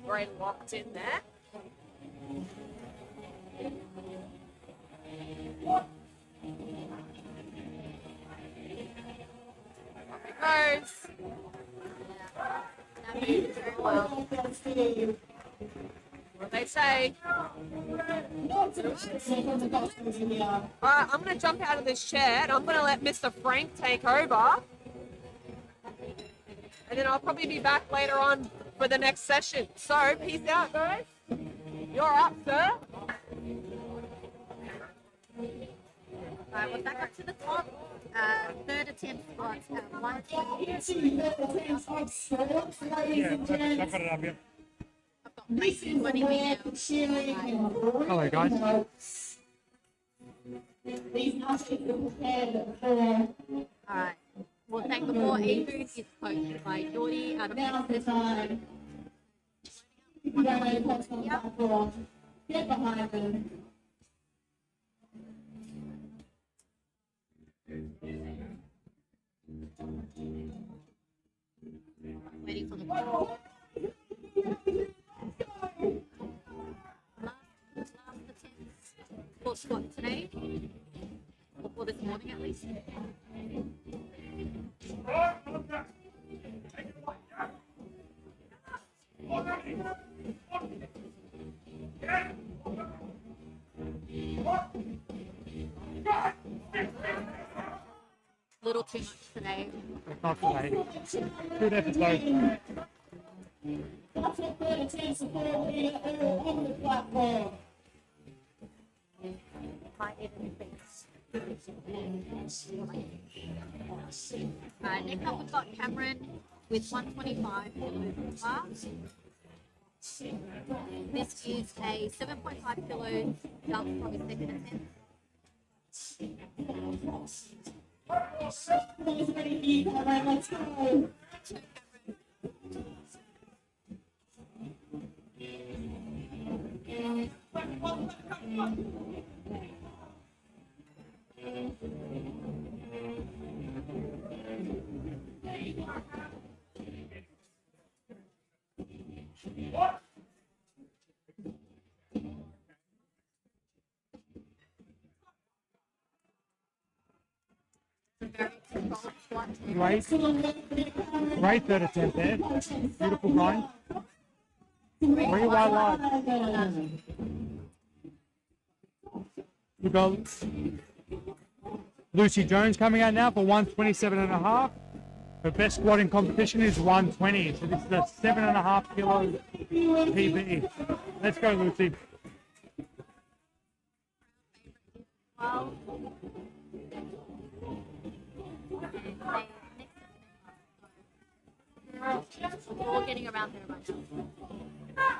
Very locked in there. Up it goes. That moves very well. What they say. Alright, I'm going to jump out of this chair and I'm going to let Mr. Frank take over. And then I'll probably be back later on for the next session. So, peace out, guys. You're up, sir. Alright, we're back up to the top. Third attempt squats at 1 I've got it up here. This is What do you mean? Hello, guys. These athletes are prepared for Alright. We'll thank the 4 A booth is coached by Geordie out of now the Nexus. time. You don't want to post on the platform. Get behind them. Waiting for the call. Last attempt for squat today. Or for this morning at least. Little too much today. Not today. Good episode. That's what third attempt support on the platform. Next up we've got Cameron with 125 for the bar. This is a 7.5 kilos jump from his second attempt. Everybody's ready for you, Cameron. Let's go. Very controlled squat. Great third attempt there. Beautiful grind. 3 white lights. We've got Lucy Jones coming out now for 127.5. Her best squat in competition is 120. So this is a 7.5 kilo PB. Let's go, Lucy. Well, we're all getting around there right now.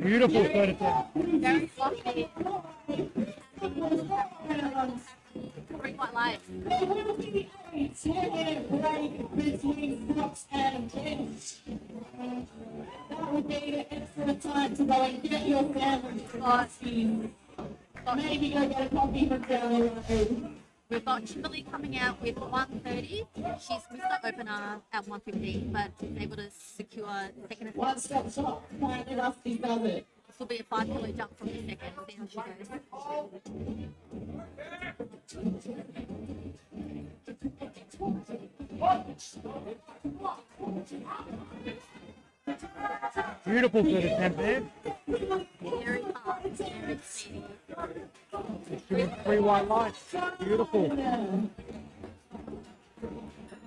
Beautiful third attempt. Very fluffy. Bring white light. 10-minute break between squats and bench. That would be the extra time to go and get your sandwich. Maybe go get a coffee from down the road. We've got Kimberly coming out with 130. She's missed the opener at 115, but is able to secure second and One stop shop. Apparently Rusty does it. this will be a 5 kilo jump from the second. See how she goes. Beautiful third attempt there. Very fast, very speedy. Three white lights. Beautiful.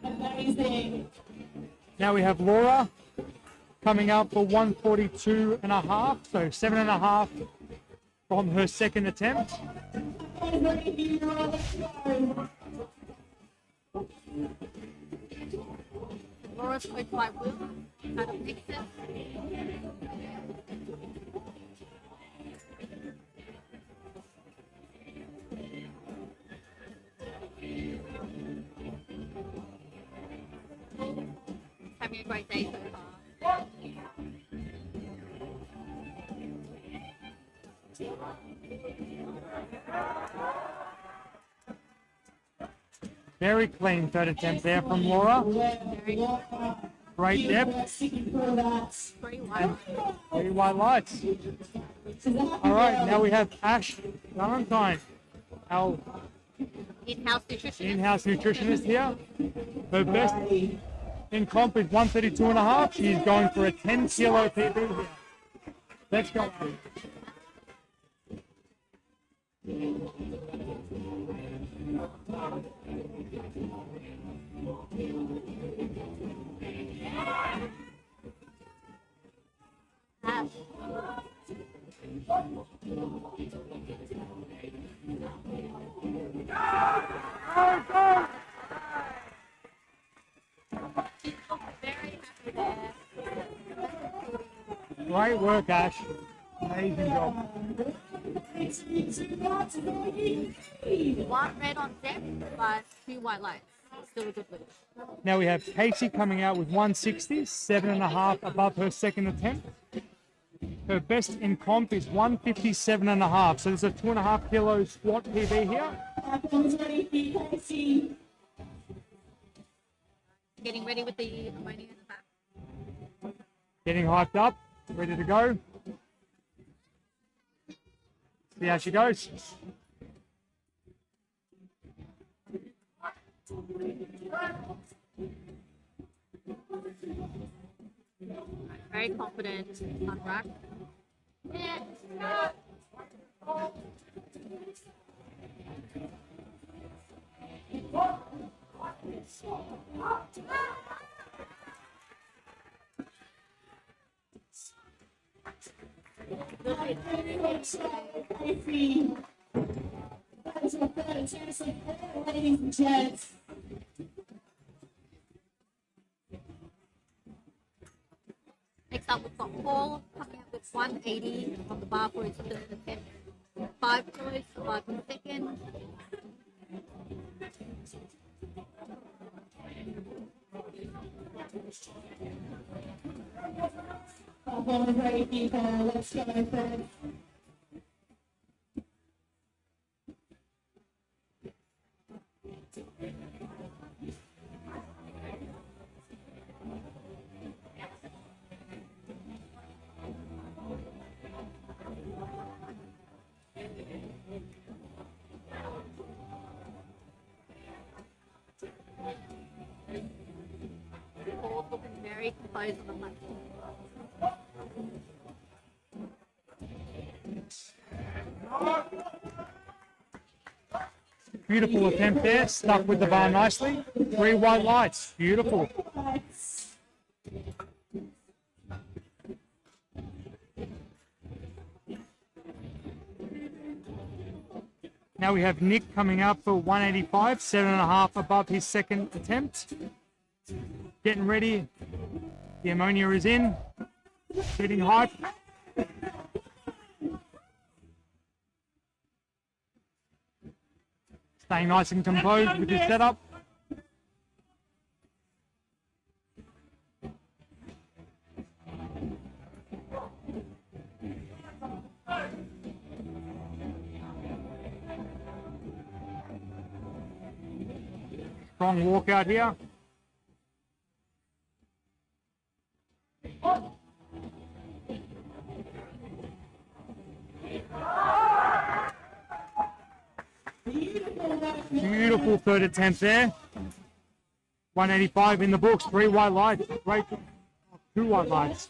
Amazing. Now we have Laura coming out for 142.5, so 7.5 from her second attempt. Laura's coached by Will, out of Nexus. Having a great day so far. Very clean third attempt there from Laura. Great depth. Pretty wild. Three white lights. All right, now we have Ash Valentine, our In-house nutritionist. in-house nutritionist here. Her best in comp is 132.5. She's going for a 10 kilo PB here. Let's go. Ash. Very happy there. Great work, Ash. Amazing job. One red on deck, but 2 white lights. Still a good look. Now we have Casey coming out with 160, 7.5 above her second attempt. Her best in comp is 157.5. So there's a 2.5 kilo squat PB here. Getting ready with the ammonia in the back. Getting hyped up, ready to go. See how she goes. Very confident on rack. Ladies and gents. Next up, we've got Paul coming out with 180 on the bar for his third attempt. 5 kilos, 5 in the second. Come on, ready people, let's go first. pose on the platform. Beautiful attempt there, stuck with the bar nicely. 3 white lights, beautiful. Now we have Nick coming out for 185, 7.5 above his second attempt. Getting ready. The ammonia is in. Getting hype. Staying nice and composed with his setup. Strong walkout here. Beautiful third attempt there. 185 in the books, 3 white lights. Great, 2 white lights.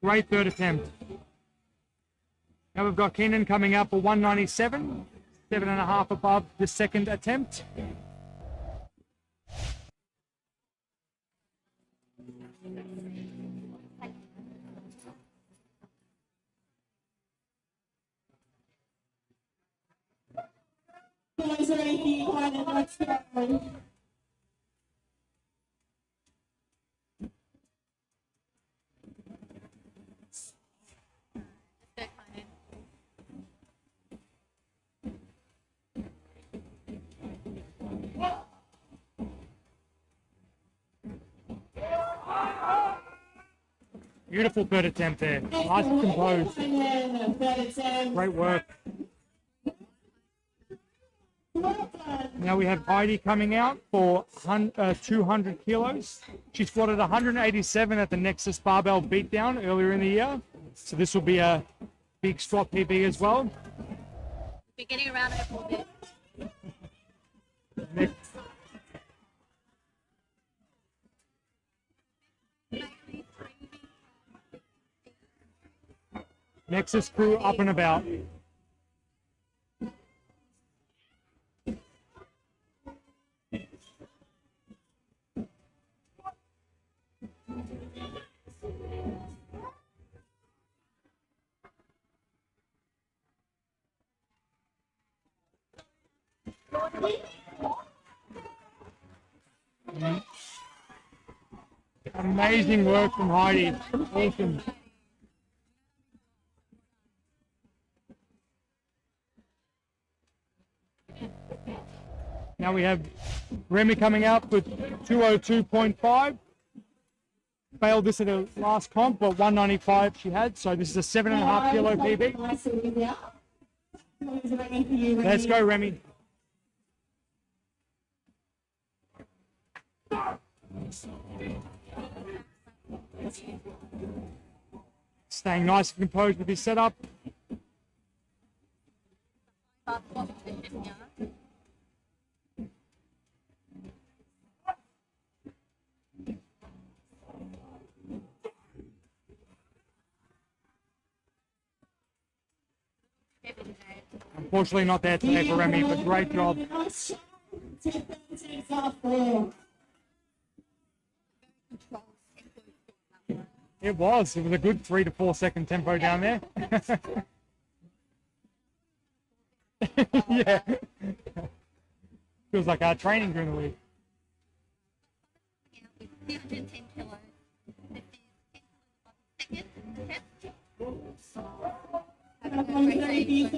Great third attempt. Now we've got Keenan coming out for 197, 7.5 above the second attempt. Boys are ready, and let's go. Beautiful third attempt there. Nice and composed. Great work. Now we have Heidi coming out for 200 kilos. She squatted 187 at the Nexus barbell beatdown earlier in the year. So this will be a big squat PB as well. We're getting around it a little bit. Next. Nexus crew up and about. Amazing work from Heidi. Awesome. Now we have Remy coming out with 202.5. Failed this at her last comp, but 195 she had. So this is a 7.5 kilo PB. Let's go, Remy. Staying nice and composed with his setup. Unfortunately not there today for Remy, but great job. It was a good 3 to 4 second tempo down there. Yeah. Feels like our training during the week. 310 kilos. 15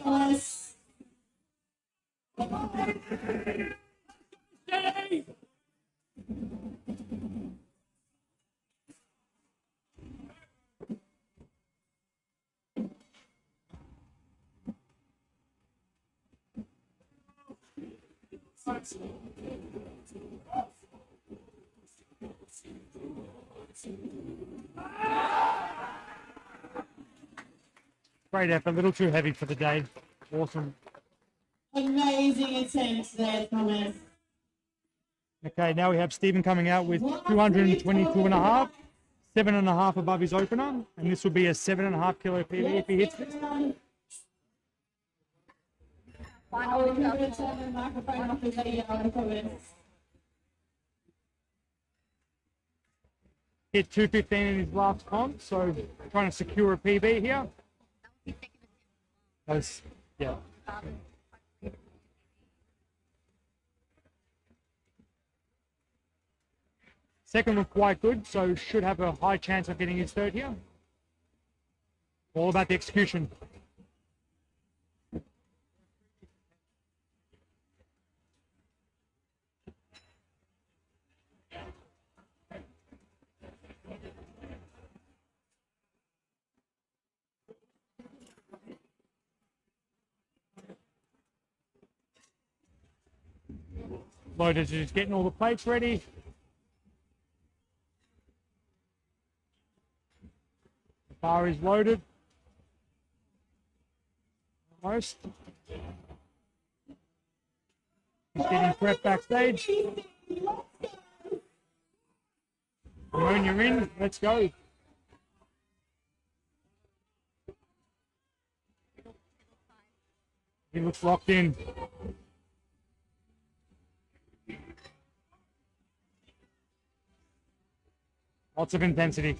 Great effort, a little too heavy for the day. Awesome. Amazing attempt there, Thomas. Okay, now we have Stephen coming out with 222 and a half, 7.5 above his opener, and this will be a 7.5 kilo PB if he hits this. I will give it to the microphone off the video afterwards. Hit 215 in his last comp, so trying to secure a PB here. Those, yeah. Second looked quite good, so should have a high chance of getting his third here. All about the execution. Loaders is just getting all the plates ready. The bar is loaded. Almost. He's getting prepped backstage. Ramon, you're in. Let's go. He looks locked in. Lots of intensity.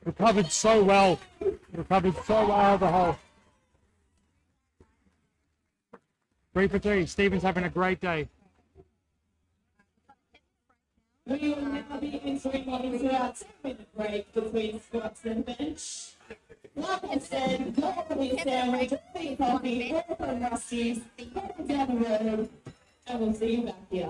Recovered so well. Recovered so well the whole. 3 for 3. Stephen's having a great day. We will now be entering into our 10-minute break between squats and bench. Like I said, not only sandwich, tea, coffee, or from Rusty's, down the road, and we'll see you back here.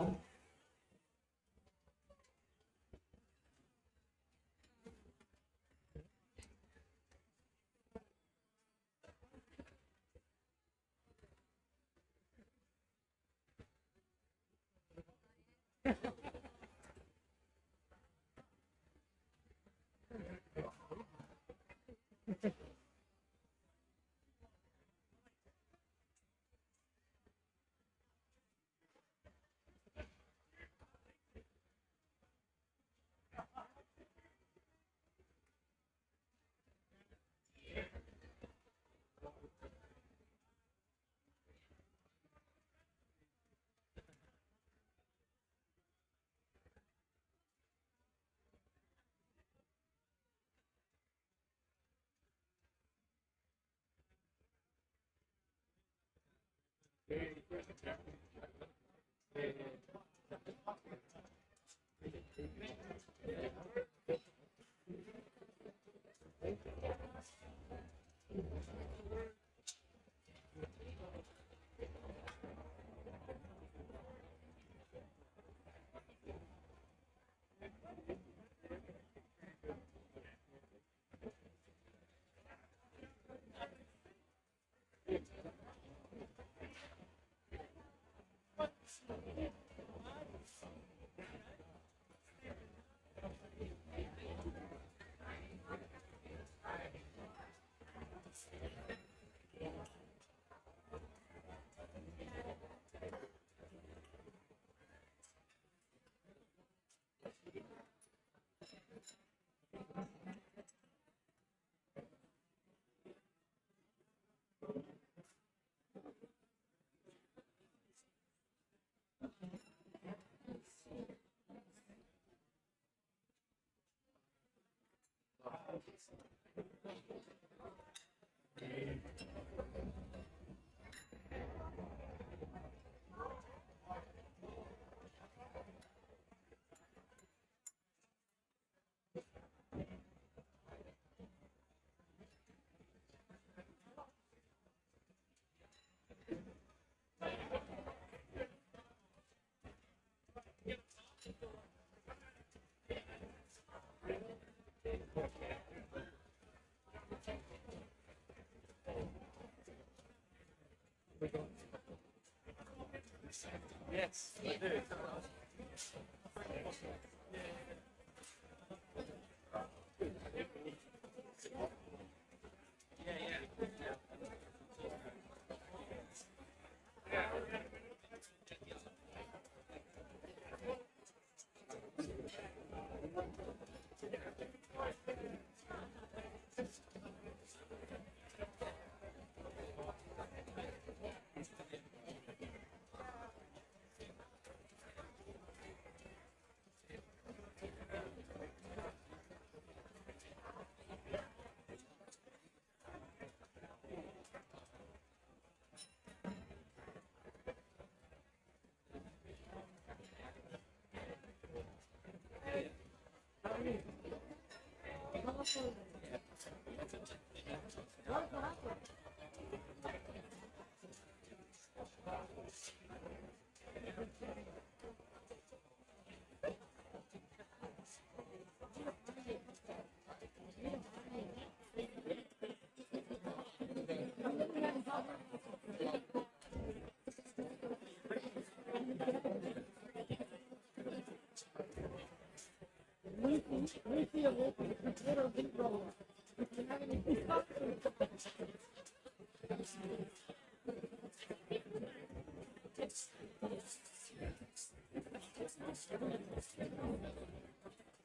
Yes, I do.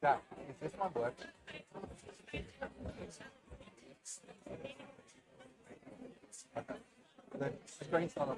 Yeah, is this one work? The screen's not on.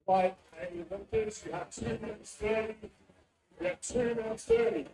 Like, you look this, you have 2 minutes 30, you have 2 minutes 30.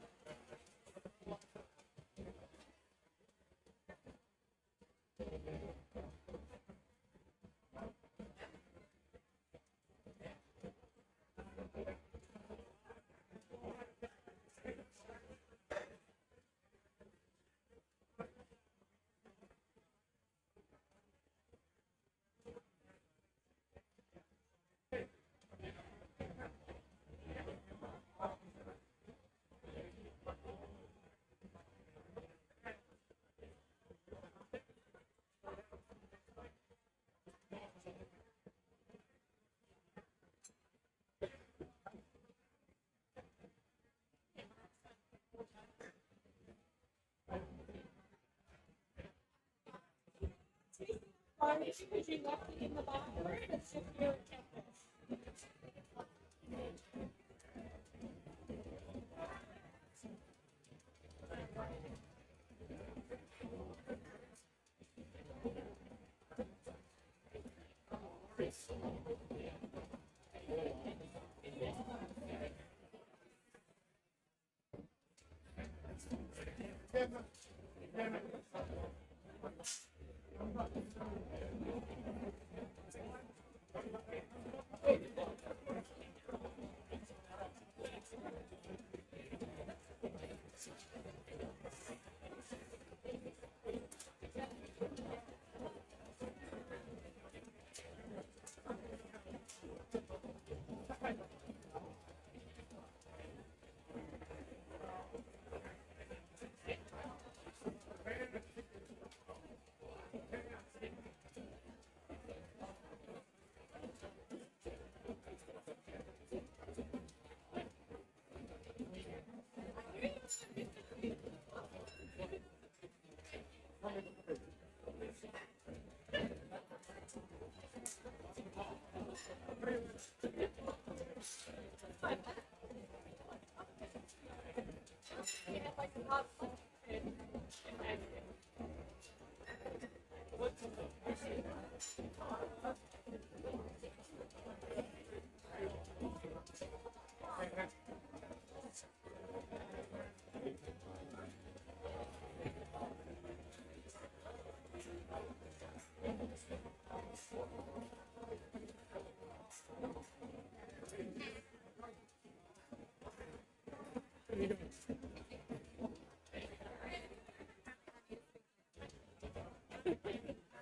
because you left it in the bathroom. It's just your temper.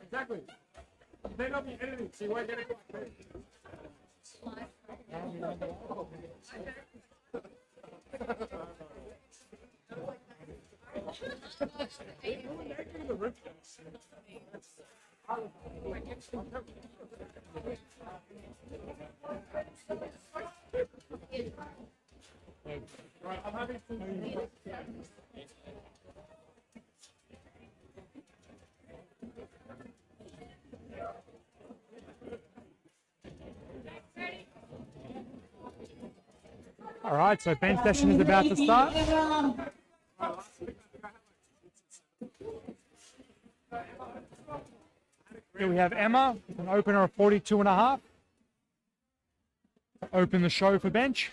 Exactly. You may not be editing, so you won't get it quite Right, I'm having to. All right, so bench session is about to start. Here we have Emma with an opener of 42.5. Open the show for bench.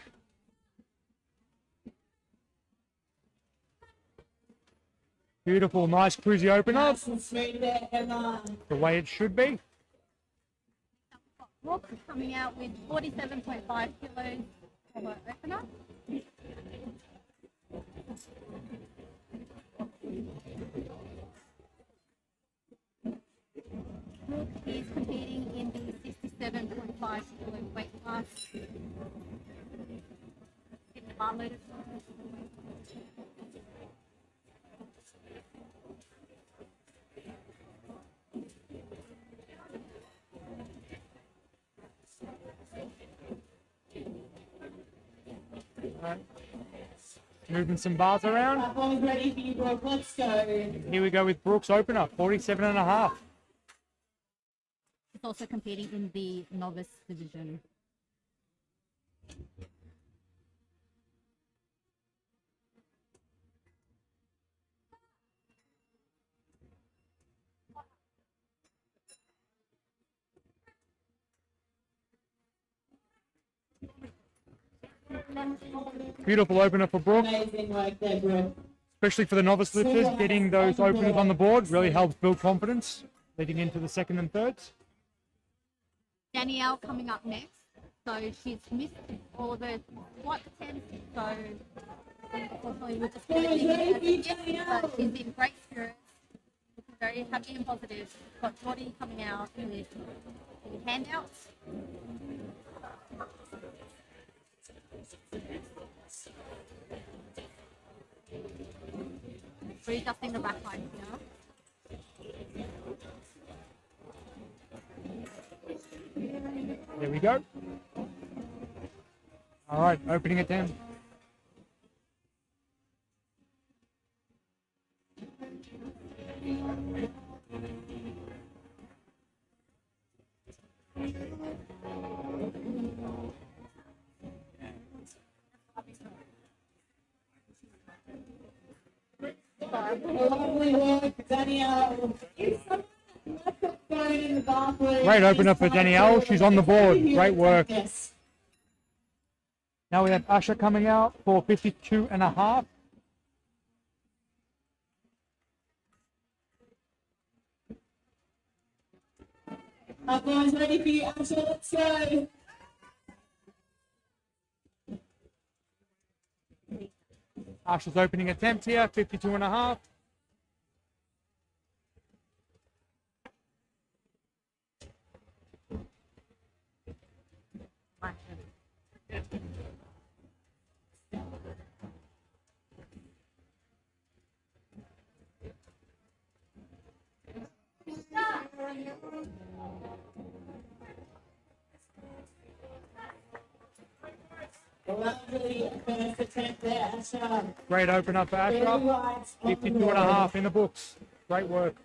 Beautiful, nice cruisy opener. Nice and smooth there, Emma. The way it should be. Brooke coming out with 47.5 kilos for her opener. Brooke is competing in the 67.5 kilo weight class. In the bar loaded. Moving some bars around. Platform's ready for you, Brooke. Let's go. Here we go with Brooks opener, 47.5. She's also competing in the novice division. Beautiful opener for Brooke, Amazing work there, Brooke. especially for the novice lifters. Getting those openers on the board really helps build confidence leading into the second and thirds. Danielle coming up next. So she's missed all the squat attempts. So unfortunately we're just going to leave it as a gift, but she's in great spirits. Looking very happy and positive. Got Jordy coming out with the handouts. Readjusting the back line here. There we go. All right, opening it down. Lovely work, Danielle. If someone left a phone in the bathroom, Great opener for Danielle. She's on the board. Great work. Yes. Now we have Asha coming out for 52.5. Everyone's ready for you, Asha. Let's go. Asha's opening attempt here, 52.5. Lovely first attempt there, Asha. Great opener for Very Asha. wide. 52.5 in the books. Great work.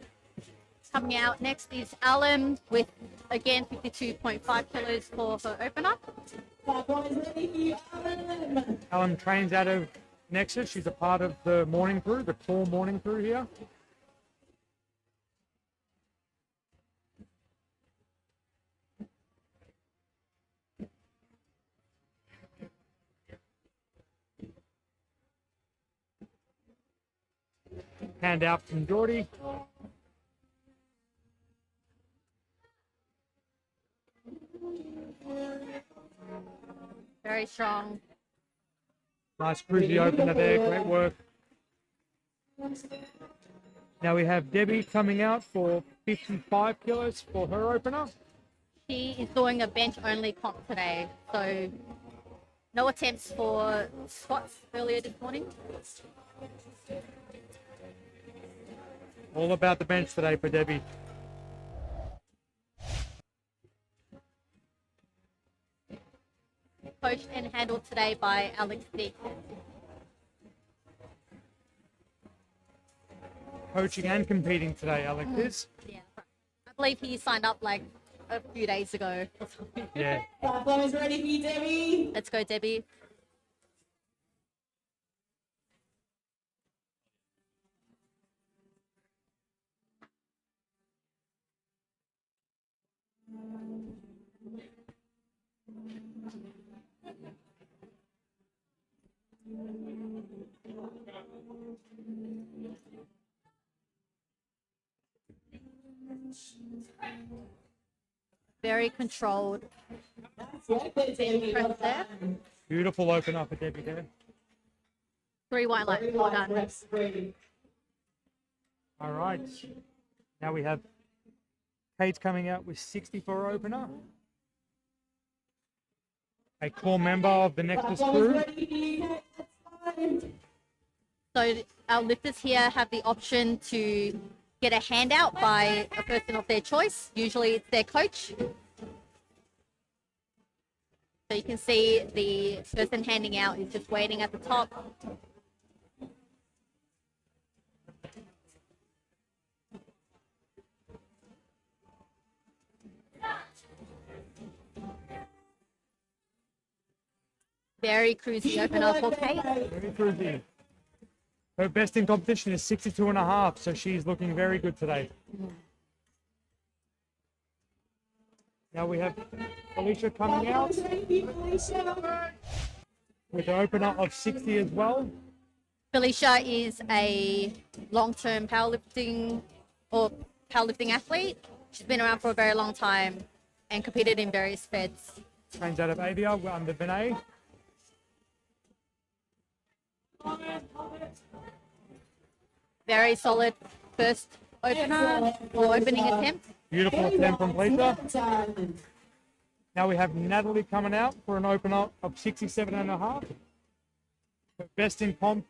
Coming out next is Alan with, again, 52.5 kilos for her opener. Everyone's ready for you, Alan. Alan trains out of Nexus. She's a part of the morning crew, the core morning crew here. Hand out from Geordie. Very strong. Nice cruisy opener there. Great work. Now we have Debbie coming out for 55 kilos for her opener. She is doing a bench only comp today, so no attempts for squats earlier this morning. All about the bench today for Debbie. Coached and handled today by Alex D. Coaching and competing today, Alex is. Yeah, I believe he signed up like a few days ago or something. Yeah. Everyone's ready for you, Debbie. Let's go, Debbie. Very controlled. Work there, Debbie. Well Press there. done. Beautiful opener for Debbie there. 3 white lights. Very Well wide done. reps, ready. All right. Now we have Kate coming out with 60 for her opener. A core member of the Nexus Everyone's crew. ready for you, Kate. Let's go. So our lifters here have the option to get a handout by a person of their choice. Usually it's their coach. So you can see the person handing out is just waiting at the top. Very cruisy opener for Kate. Very cruisy. Her best in competition is 62.5, so she's looking very good today. Now we have Alicia coming out Everyone's ready for you, Alicia. with an opener of 60 as well. Felicia is a long-term powerlifting athlete. She's been around for a very long time and competed in various feds. Trains out of Avia under Vinay. Very solid first opener or opening attempt. Beautiful attempt from Lisa. Well done. Now we have Natalie coming out for an opener of 67.5. Her best in comp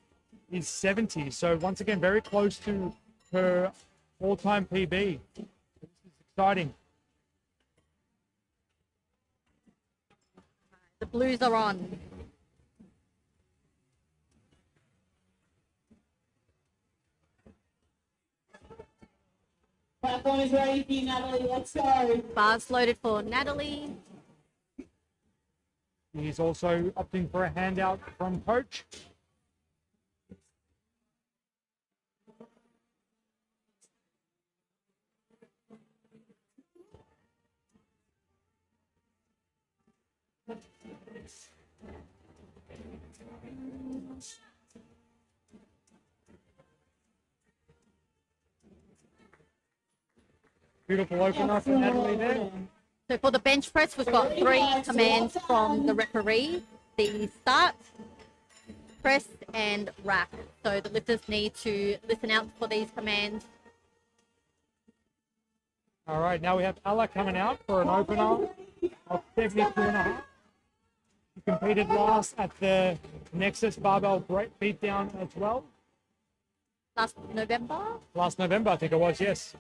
is 70. So once again, very close to her all-time PB. This is exciting. The blues are on. Everyone's ready for you, Natalie. Let's go. Bars loaded for Natalie. He's also opting for a handout from coach. Beautiful opener for Natalie there. So for the bench press, we've got 3 commands from the referee: the start, press, and rack. So the lifters need to listen out for these commands. All right, now we have Ella coming out for an opener of 72.5. She competed last at the Nexus Barbell Beatdown as well. Last November. Last November, I think it was, yes.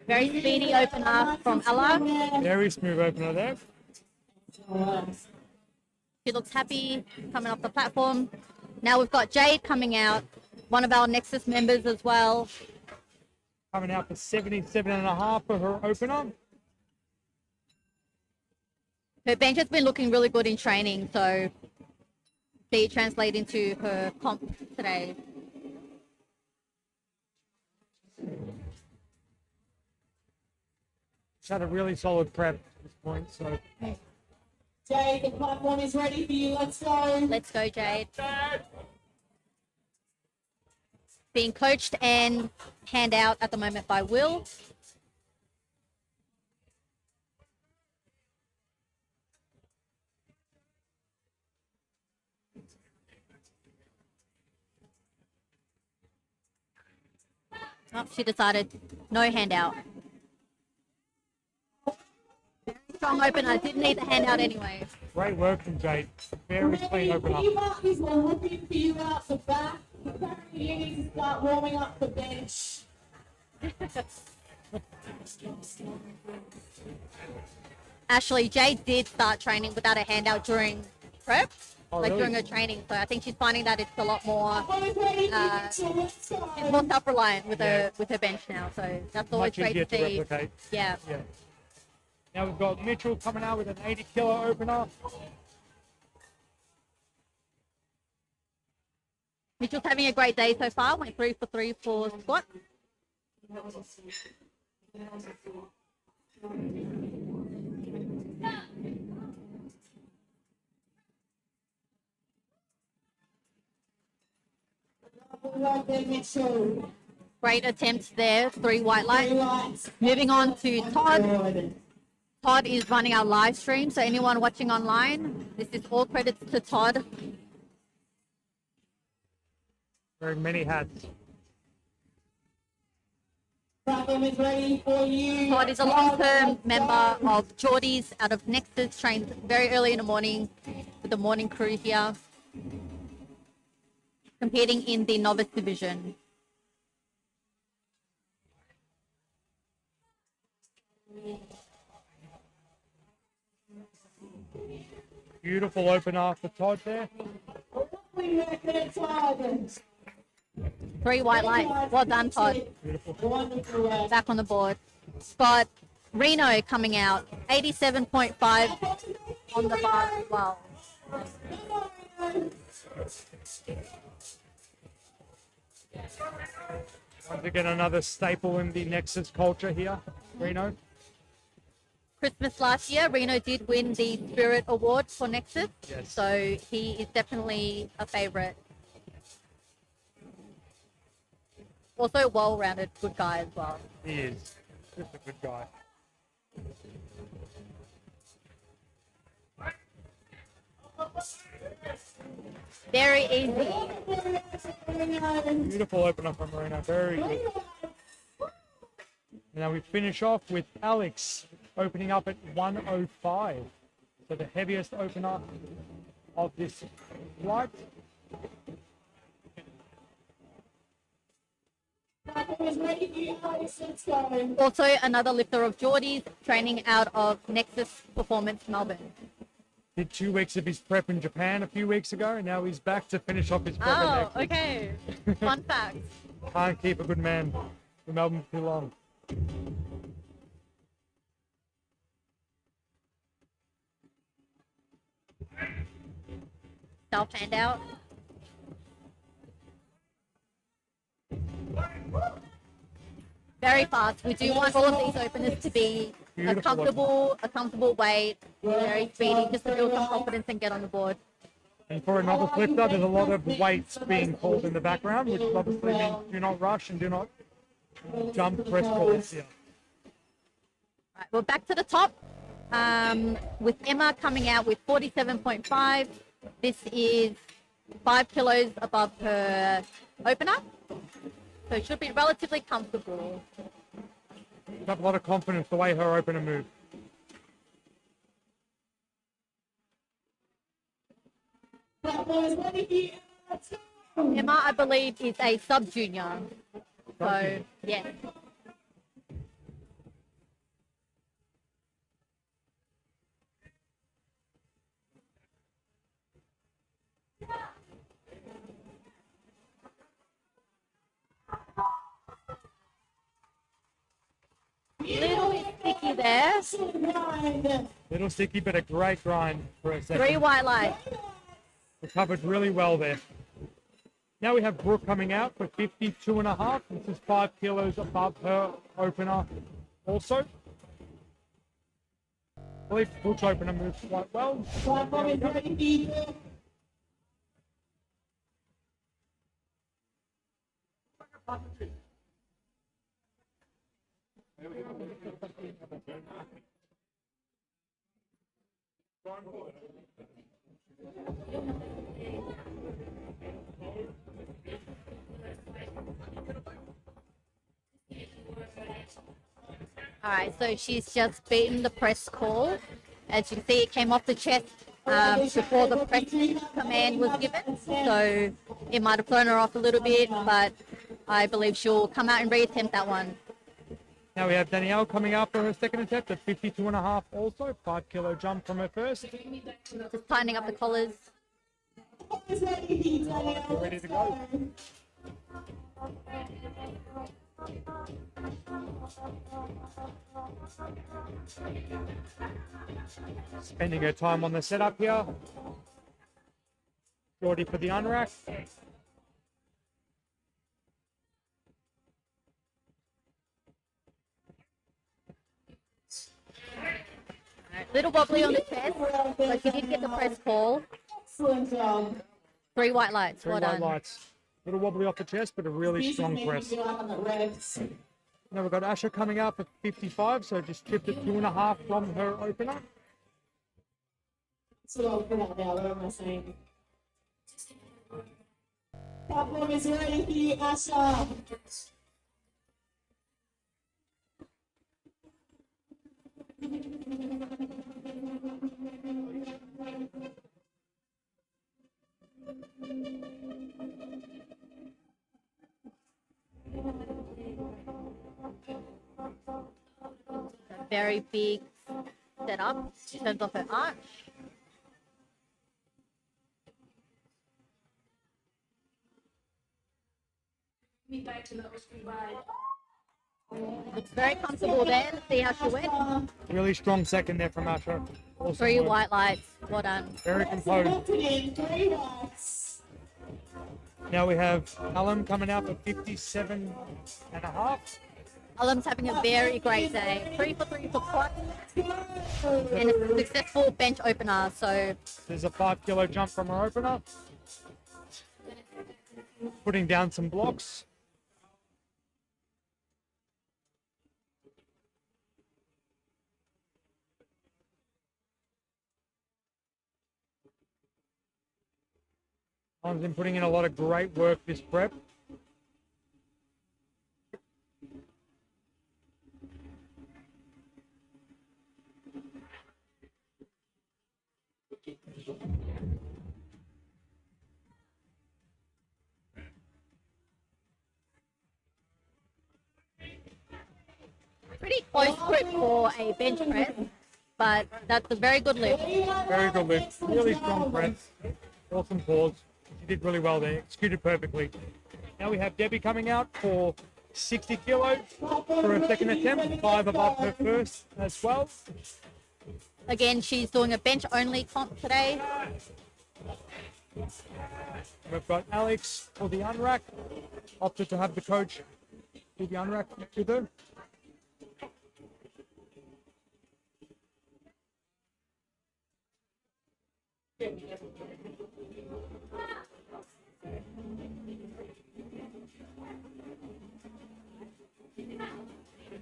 Very speedy opener from Ella. Very smooth opener there. She looks happy coming off the platform. Now we've got Jade coming out, one of our Nexus members as well. Coming out for 77.5 for her opener. Her bench has been looking really good in training, so see it translate into her comp today. She's had a really solid prep at this point, so Jade, the platform is ready for you. Let's go. Let's go, Jade. Being coached and hand out at the moment by Will. Oh, she decided no handout. Very strong opener. Didn't need the handout anyway. great work from Jade. Very clean opener. Eva is looking for you out the back. Apparently you need to start warming up the bench. Actually, Jade did start training without a handout during prep, Oh, like really? during her training. So I think she's finding that it's a lot more, Everybody's ready for you, let's go. she's more self-reliant with Yeah. her bench now. So that's always Much great easier to to see. replicate. Yeah. Yeah. Now we've got Mitchell coming out with an 80-kilo opener. Mitchell's having a great day so far. Went 3 for 3 for squat. Right there, Mitchell. Great attempts there. 3 white Three lights. lights. Moving on to Todd. Good. Todd is running our live stream. So anyone watching online, this is all credits to Todd. Wearing many hats. Platform is ready for you. Todd is a long-term member of Geordie's out of Nexus, trains very early in the morning with the morning crew here, competing in the novice division. Beautiful opener for Todd there. We work there, Todd. 3 white lights. Well done, Todd. Beautiful. Wonderful work. Back on the board. Got Reno coming out, 87.5 on the bar as well. Once again, another staple in the Nexus culture here, Reno. Christmas last year, Reno did win the Spirit Award for Nexus, Yes. so he is definitely a favorite. Also a well-rounded good guy as well. He is. Just a good guy. Very easy. Beautiful opener from Reno. Very good. Now we finish off with Alex opening up at 105. So the heaviest opener of this flight. Platform is ready for you, Alex. Let's go. Also another lifter of Geordie's, training out of Nexus Performance Melbourne. Did 2 weeks of his prep in Japan a few weeks ago, and now he's back to finish off his prep. Oh, at Nexus. okay. Fun fact. Can't keep a good man in Melbourne for too long. Self handout. Very fast. We do want all of these openers to be a comfortable weight, very speedy, just to build some confidence and get on the board. And for a novice lifter, there's a lot of weights being pulled in the background, which obviously means do not rush and do not jump press calls here. Right, well, back to the top with Emma coming out with 47.5. This is 5 kilos above her opener, so it should be relatively comfortable. Got a lot of confidence the way her opener moved. Platform is ready for you. Let's go. Emma, I believe, is a sub-junior, so yeah. Little bit sticky there. Grind. Little sticky, but a great grind for a second. 3 white lights. Recovered really well there. Now we have Brooke coming out for 52.5. This is 5 kilos above her opener also. I believe Brooke's opener moves quite well. Platform is ready for you. All right, so she's just beaten the press call. As you can see, it came off the chest before the press command was given. So it might have thrown her off a little bit, but I believe she'll come out and reattempt that one. Now we have Danielle coming out for her second attempt at 52.5 also. 5 kilo jump from her first. Just tightening up the collars. Is ready for you, Danielle. Ready to go. Spending her time on the setup here. Geordie for the unrack. Little wobbly on the chest, but she did get the press call. Excellent job. 3 white lights. Three Well white done. lights. Little wobbly off the chest, but a really strong press. Now we've got Asha coming out for 55, so just chipped at 2.5 from her opener. So what am I saying? Platform is ready for you, Asha. A very big setup in terms of her arch. Looks very comfortable there. Let's see how she went. Really strong second there from Asha. Awesome 3 work. white lights. Well done. Very composed. In 3 whites. Now we have Alan coming out for 57.5. Alum's having a very great day. 3 for 3 for squat. And a successful bench opener. So There's a 5 kilo jump from her opener. Putting down some blocks. Alan's been putting in a lot of great work this prep. hope for a bench press, but that's a very good lift. Very good lift. Really strong press. Awesome pause. She did really well there. Executed perfectly. Now we have Debbie coming out for 60 kilos for her second attempt. 5 above her first as well. Again, she's doing a bench only comp today. We've got Alex for the unrack. Opted to have the coach do the unrack with her.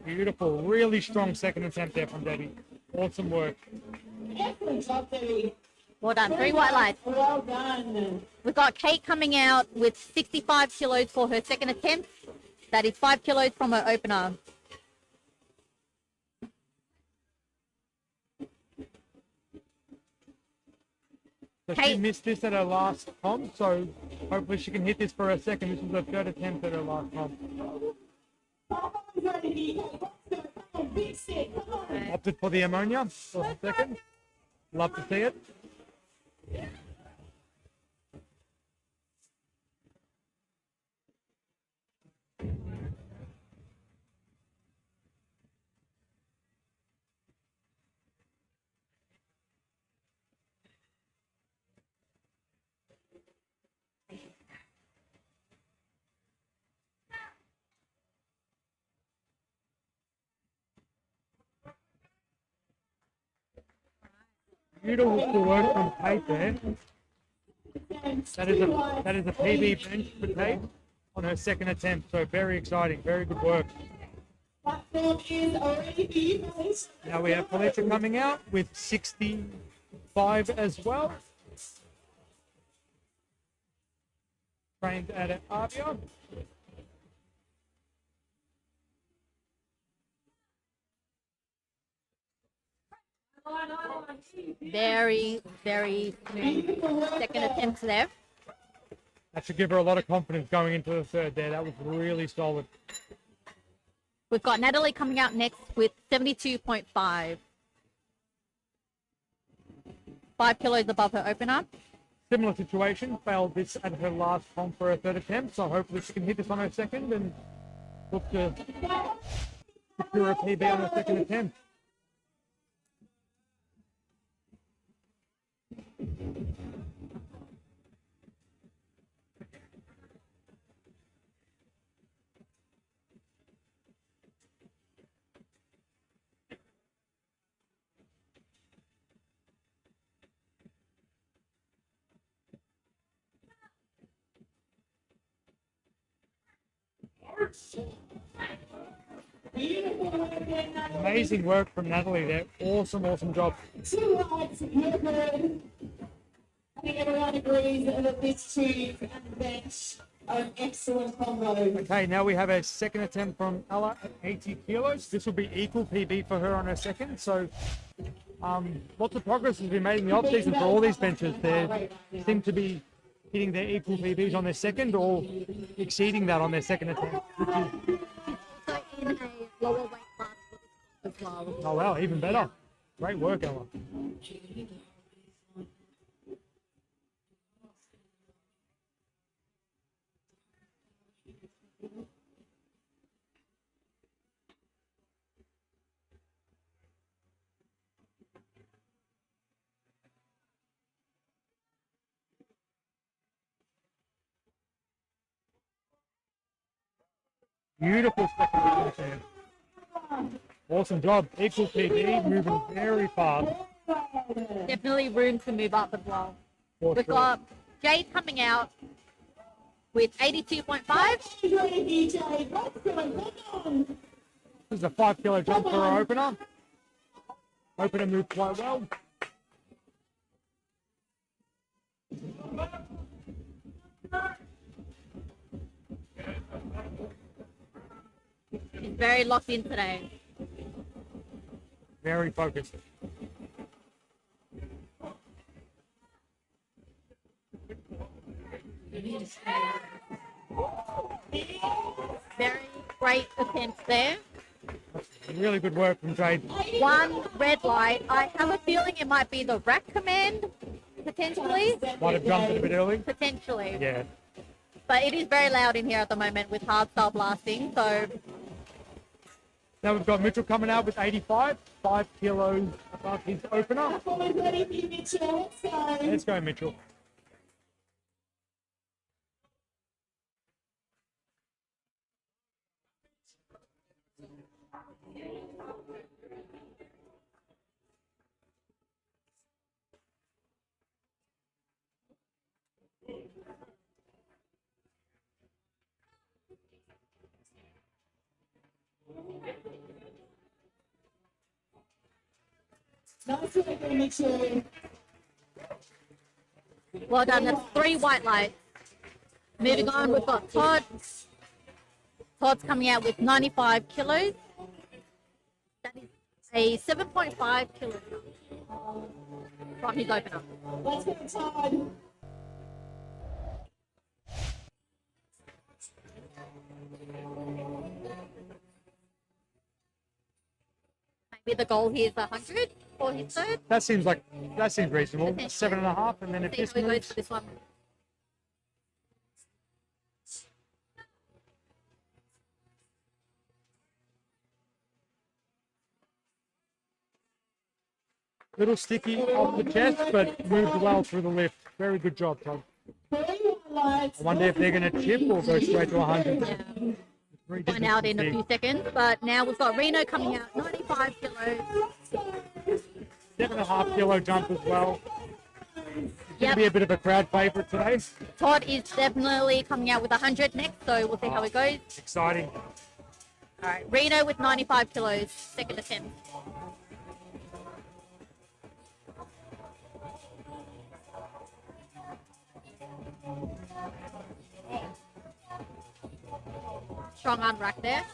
Beautiful, really strong second attempt there from Debbie. Awesome work. Excellent job, Debbie. Well done, 3 white lights. Well done. We've got Kate coming out with 65 kilos for her second attempt. That is 5 kilos from her opener. So she Kate. missed this at her last comp, so hopefully she can hit this for her second. This was her third attempt at her last comp. Opted for the ammonia for the second. Love to see it. Beautiful work from Kate there. That is a PB bench for Kate on her second attempt. So very exciting, very good work. Platform is already finished. Now we have Felicia coming out with 65 as well. Trained at Avia. Very, very smooth second attempt there. That should give her a lot of confidence going into the third there. That was really solid. We've got Natalie coming out next with 72.5. 5 kilos above her opener. Similar situation, failed this at her last comp for her third attempt, so hopefully she can hit this on her second and look to secure a PB on her second attempt. Amazing work from Natalie there. Awesome, awesome job. 2 lights, you're good. I think everyone agrees that this tube and bench are an excellent combo. Okay, now we have a second attempt from Ella at 80 kilos. This will be equal PB for her on her second. So lots of progress has been made in the off-season for all these benches. They seem to be hitting their equal PBs on their second or exceeding that on their second attempt, which is, Also in a lower weight class as well. oh wow, even better. Great work, Ella. Beautiful second attempt there. Awesome job. Equal PB, moving very fast. Definitely room to move up as well. For We've sure. got Jade coming out with 82.5. DJ, what's going on? This is a 5 kilo jump for our opener. Opener moved quite well. She's very locked in today. Very focused. Very great attempts there. Really good work from Jade. One red light. I have a feeling it might be the rack command, potentially. Might have jumped it a bit early. Potentially. Yeah. But it is very loud in here at the moment with hardstyle blasting, so Now we've got Mitchell coming out with 85, 5 kilos above his opener. Ready for you, Mitchell. Let's go. Let's go, Mitchell. Nice work, Mitchell. well done. That's 3 white lights. Moving on, we've got Todd. Todd's coming out with 95 kilos. That is a 7.5 kilos from his opener. Let's go, Todd. Maybe the goal here is 100 for his third. That seems reasonable. 7.5, and then if See this how he goes moves, for this one. little sticky off the chest, but moved well through the lift. Very good job, Todd. I wonder if they're going to chip or go straight to 100. Yeah. Find out in a few seconds. But now we've got Reno coming out, 95 kilos. 7.5 kilo jump as well. Going to Yep. be a bit of a crowd favourite today. Todd is definitely coming out with 100 next, so we'll see how it goes. Exciting. All right, Reno with 95 kilos, second attempt. Strong arm rack there.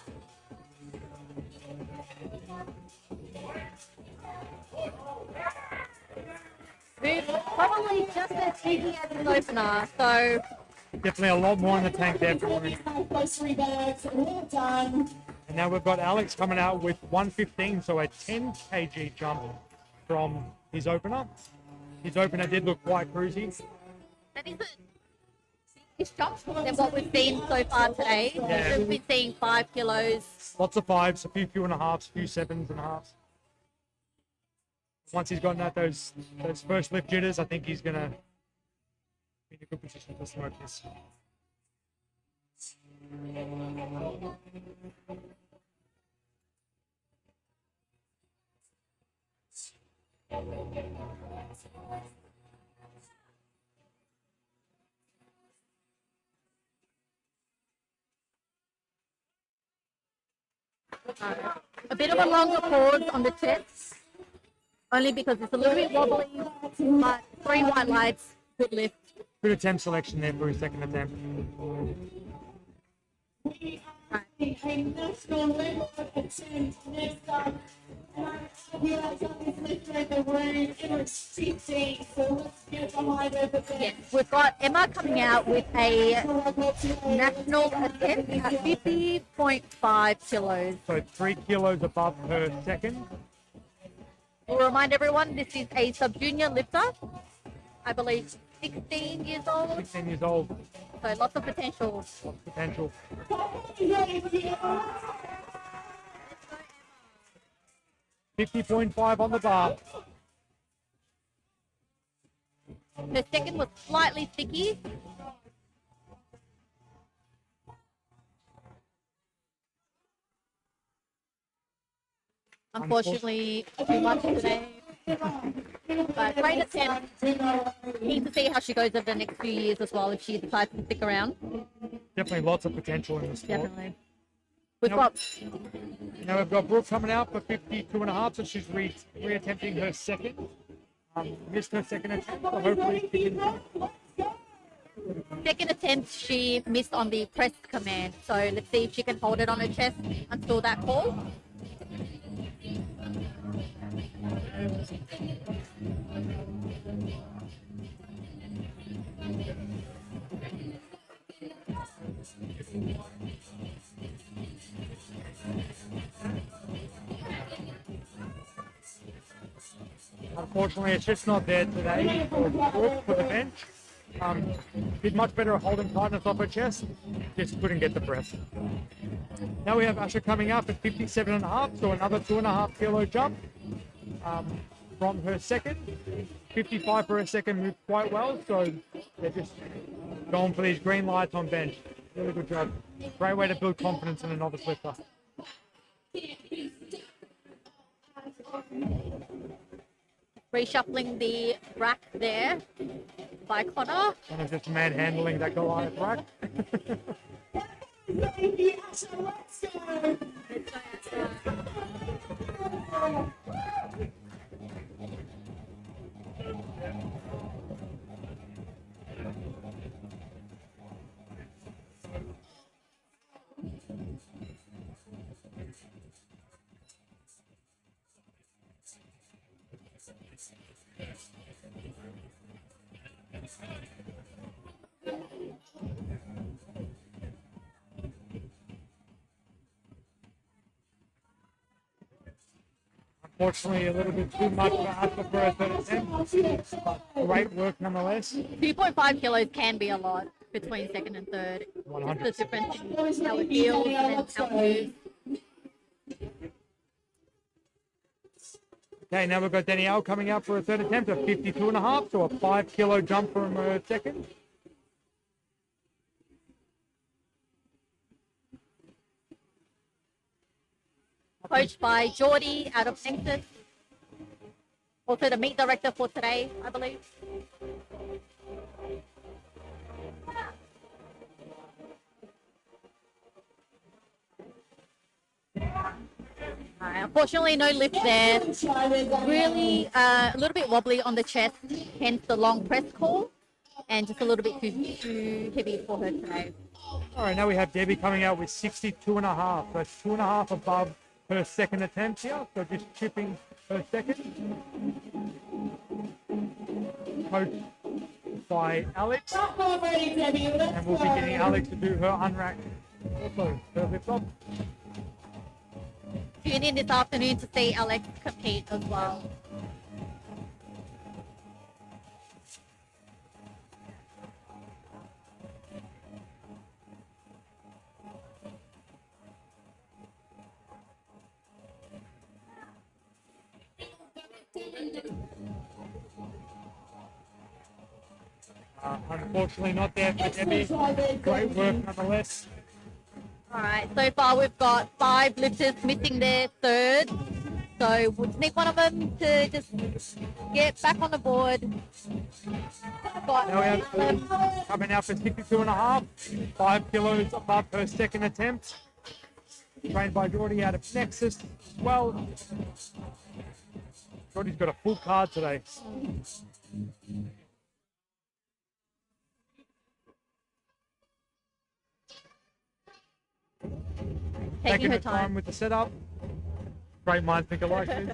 Move probably just as easy as his opener, so Definitely a lot more in the tank there for him. Close 3 bags. Well done. And now we've got Alex coming out with 115, so a 10 kg jump from his opener. His opener did look quite cruisy. that is a jump than what we've seen so far today. Yeah. We've been seeing 5 kilos. Lots of 5s, a few and a halves, a few 7s and a halves. Once he's gotten out those first lift jitters, I think he's going to be in a good position to smoke this. A bit of a longer pause on the chest, only because it's a little bit wobbly, but 3 white lights, good lift. Good attempt selection there for his second attempt. We are a national level attempt next up. We are done this lift in the room. It was 15, so let's get behind over there. Yes, we've got Emma coming out with a national attempt at 50.5 kilos. So 3 kilos above her second. We'll remind everyone this is a sub-junior lifter, I believe 16 years old, 16 years old. so lots of potential. Potential. Ready for you. 50.5 on the bar. Her second was slightly sticky. Unfortunately, too much today. But great attempt. Keen to see how she goes over the next few years as well if she decides to stick around. Definitely lots of potential in the sport. Definitely. We've Now- got Now we've got Brooke coming out for 52.5, so she's re-attempting her second. Missed her second attempt, so hopefully she can... second attempt she missed on the press command. So let's see if she can hold it on her chest until that call. Unfortunately, it's just not there today for the bench. Did much better at holding tightness off her chest, just couldn't get the press. Now we have Asha coming up at 57.5, so another 2.5 kilo jump from her second. 55 for her second moved quite well, so they're just going for these green lights on bench. Really good job. Great way to build confidence in a novice lifter. Reshuffling the rack there by Connor. Kind of just manhandling that Goliath rack. Baby, Asha, let's go. Unfortunately, a little bit too much for Asha for her third attempt, but great work nonetheless. 2.5 kilos can be a lot between second and third. Just 100%. the difference in how it feels and how it moves. Okay, now we've got Danielle coming out for a third attempt at 52.5, so a 5 kilo jump from her second. Coached by Geordie out of Nexus. Also the meet director for today, I believe. Unfortunately, no lift there. Really a little bit wobbly on the chest, hence the long press call, and just a little bit too heavy for her today. All right, now we have Debbie coming out with 62.5, so 2.5 above her second attempt here, so just chipping her second. Coached by Alex, and we'll be getting Alex to do her unrack also, her lift up. Tune in this afternoon to see Alex compete as well. Unfortunately, not there for Debbie. Great work nonetheless. All right, so far we've got 5 lifters missing their third. So we'll just need one of them to just get back on the board. Now we have Sue coming out for 62.5, 5 kilos above her second attempt. Trained by Geordie out of Nexus as well. Geordie's got a full card today. Taking her her time time. with the setup. Great minds think alike. Liz.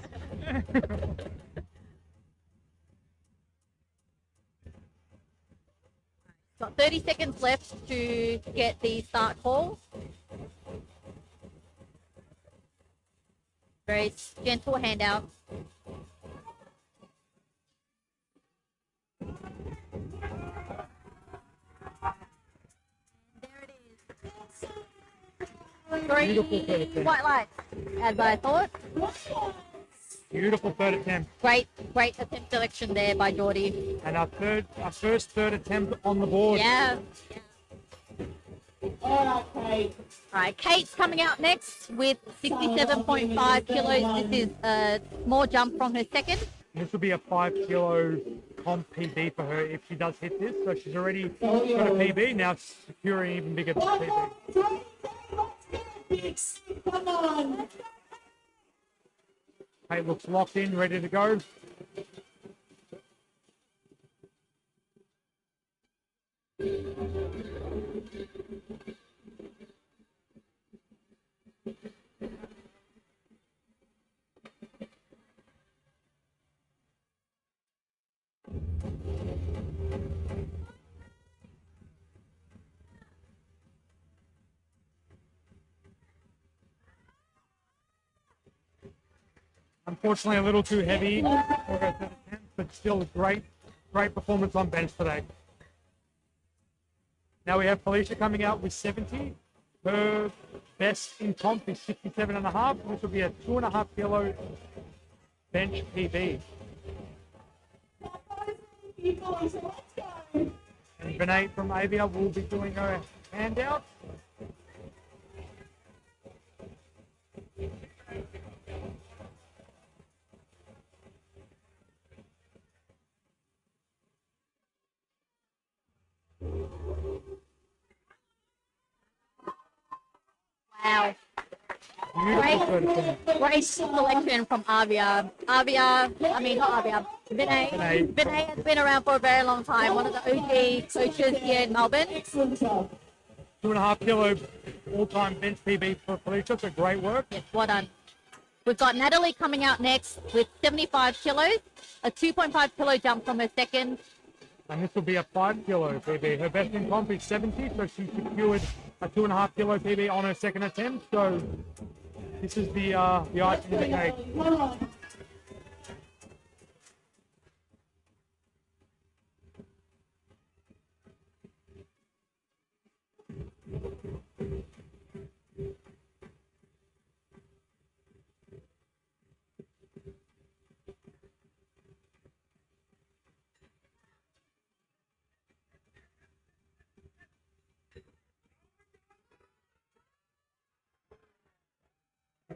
Got 30 seconds left to get the start call. Very gentle handout. Beautiful third attempt. White light, as I thought. Beautiful third attempt. Great attempt selection there by Geordie. And our first third attempt on the board. Yeah. All right, Kate. All right, Kate's coming out next with 67.5 kilos. This is a small jump from her second. This will be a 5 kilo comp PB for her if she does hit this. So she's already got a PB, now securing even bigger PB. Come on. Kate looks locked in, ready to go. Unfortunately, a little too heavy for her third but still a great performance on bench today. Now we have Felicia coming out with 70. Her best in comp is 67.5, which will be a 2.5 kilo bench PB. And Vinay from Avia will be doing her handout. Wow. Beautiful. Great selection from Avia. Not Avia. Vinay has been around for a very long time. One of the OG coaches here in Melbourne. Excellent job. 2.5 kilo all-time bench PB for Felicia. So great work. Yes, well done. We've got Natalie coming out next with 75 kilos, a 2.5 kilo jump from her second. And this will be a 5 kilo PB. Her best in comp is 70, so she secured a 2.5 kilo PB on her second attempt. So this is the icing on the cake. Well done.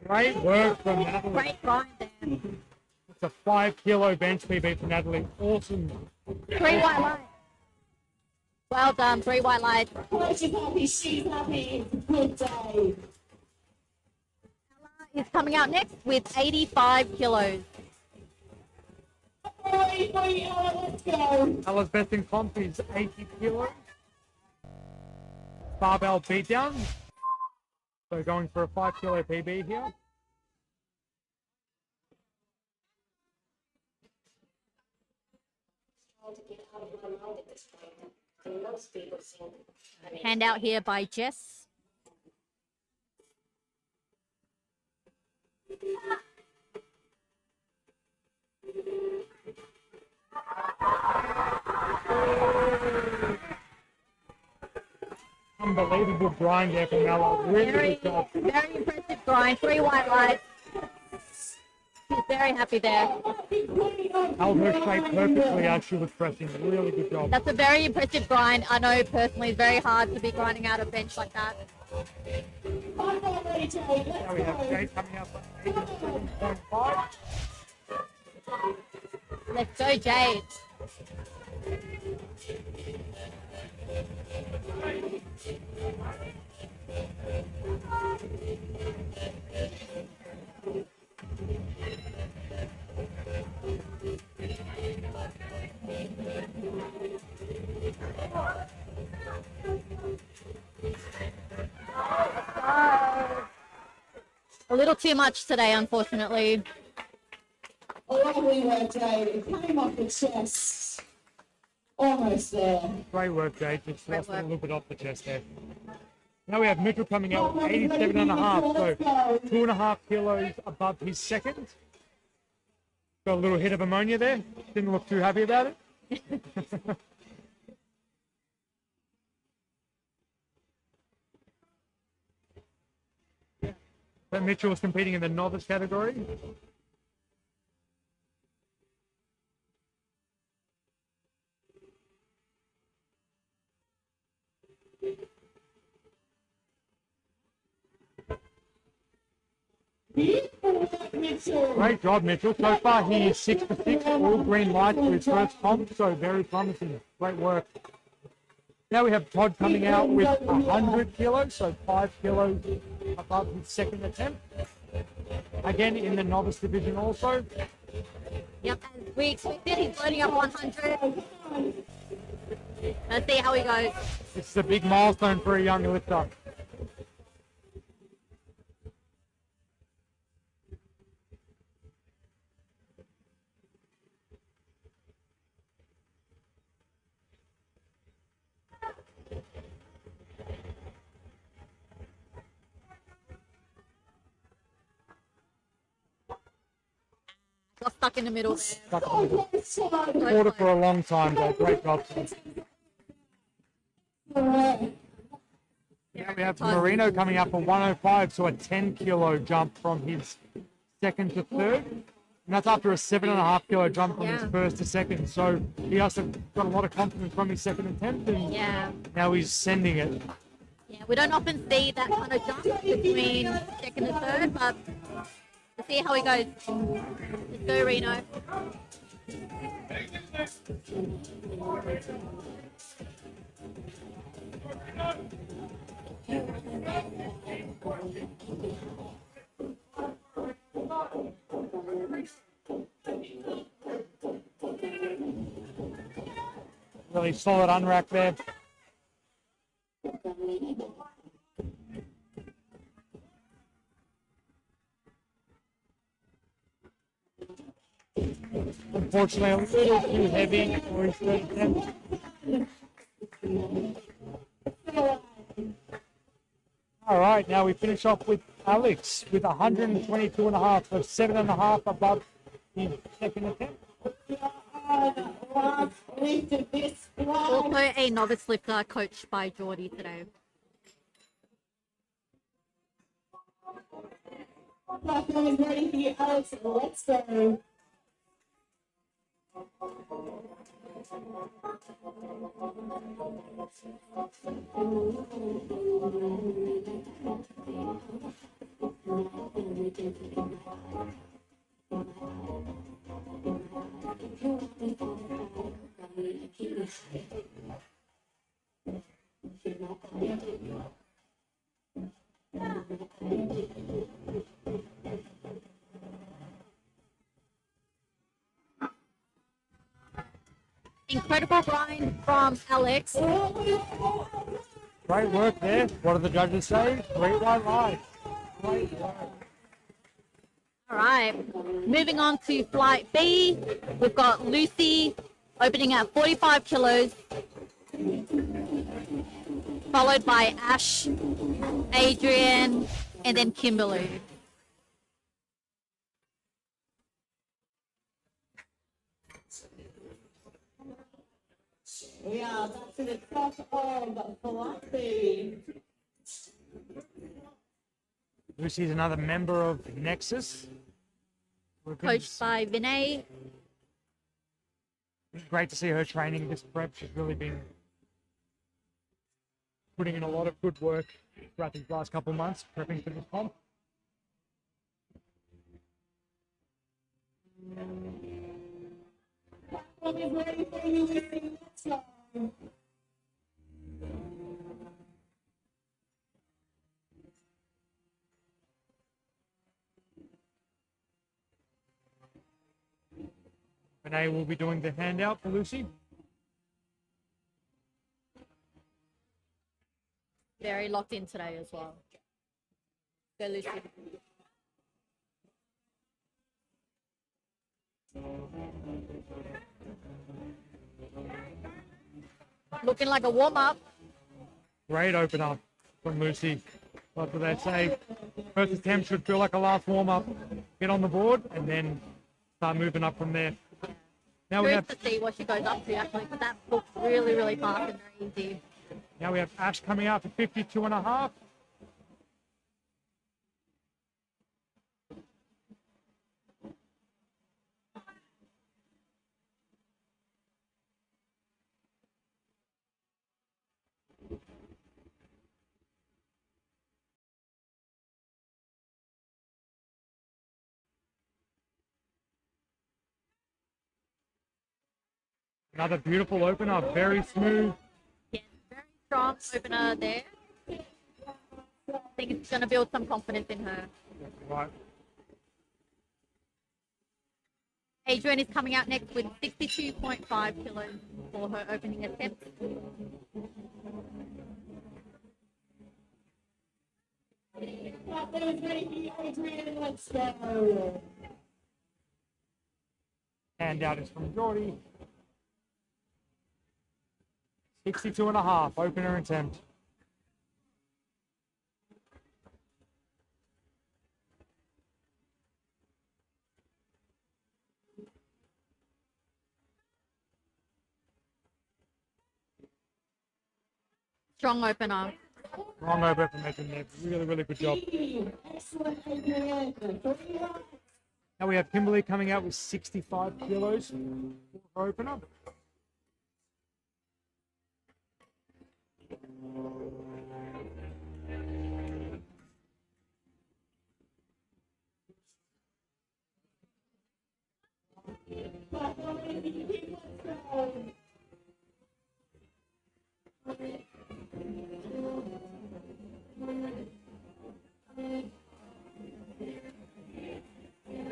Great work from Natalie. Great grind there. It's a 5 kilo bench PB for Natalie. Awesome. 3 white lights. Well done, 3 white lights. She's happy, she's happy. It's a good day. Is coming out next with 85 kilos. Let's go. Ella's best in comp is 80 kilos. Barbell beatdown. So going for a 5 kilo PB here. Handout here by Jess. Unbelievable grind there from Ella. Really good job. Very impressive grind. 3 white lights. She's very happy there. Held her shape perfectly as she was pressing. Really good job. That's a very impressive grind. I know personally it's very hard to be grinding out a bench like that. Now we have Jade coming up at 87.5. Let's go, Jade. A little too much today, unfortunately. Lovely work, Jade. It came off the chest. Almost there. Great work, Jade. Just Great lost a work. little bit off the chest there. Now we have Mitchell coming out with 87.5, so 2.5 kilos above his second. Got a little hit of ammonia there. Didn't look too happy about it. But Mitchell was competing in the novice category. Great job, Mitchell. So far, he is 6 for 6, all green lights for his first comp, so very promising. Great work. Now we have Todd coming out with 100 kilos, so 5 kilos above his second attempt. Again, in the novice division also. Yep, as we expected, he's loading up 100. Let's see how he goes. This is a big milestone for a young lifter. Got stuck in the middle there. Stuck in the middle. Yes, sir. Fought it for a long time, though. Great job. Correct. Now we have Marino coming up for 105, so a 10-kilo jump from his second to third. And that's after a 7.5-kilo jump from his Yeah. first to second. So he also got a lot of confidence from his second attempt, and Yeah. now he's sending it. Yeah, we don't often see that kind of jump between second and third, but let's see how he goes. Let's go, Reno. Really solid unrack there. Unfortunately, a little too heavy for his third attempt. All right, now we finish off with Alex with 122.5, so 7.5 above his second attempt. Also a novice lifter coached by Geordie today. Platform is ready for you, Alex. Let's go. Incredible grind from Alex. Great work there. What do the judges say? Great white lie. Great work. All right, moving on to flight B. We've got Lucy opening at 45 kilos, followed by Ash, Adrian, and then Kimberly. We are back to the top of Philosophy. Lucy's another member of Nexus. Coached by Vinay. Great to see her training this prep. She's really been putting in a lot of good work throughout these last couple of months, prepping for this comp. Platform is ready for you, Lucy. Let's go. Renee will be doing the handout for Lucy. Very locked in today as well. Go, Lucy. Looking like a warm-up. Great opener from Lucy. What do they say? First attempt should feel like a last warm-up. Get on the board and then start moving up from there. Now we Curious have to see what she goes up to, actually, because that looks really, really fast and very easy. now we have Ash coming out for 52.5. Another beautiful opener, very smooth. Yeah, very strong opener there. I think it's going to build some confidence in her. Right. Adrian is coming out next with 62.5 kilos for her opening attempt. Platform is ready for you, Adrian. Let's go. Handout is from Geordie. 62.5, opener attempt. Strong opener. Wrong over from Edwin there. Really, really good job. Excellent, Adrian. 3 rounds. Now we have Kimberly coming out with 65 kilos for her opener.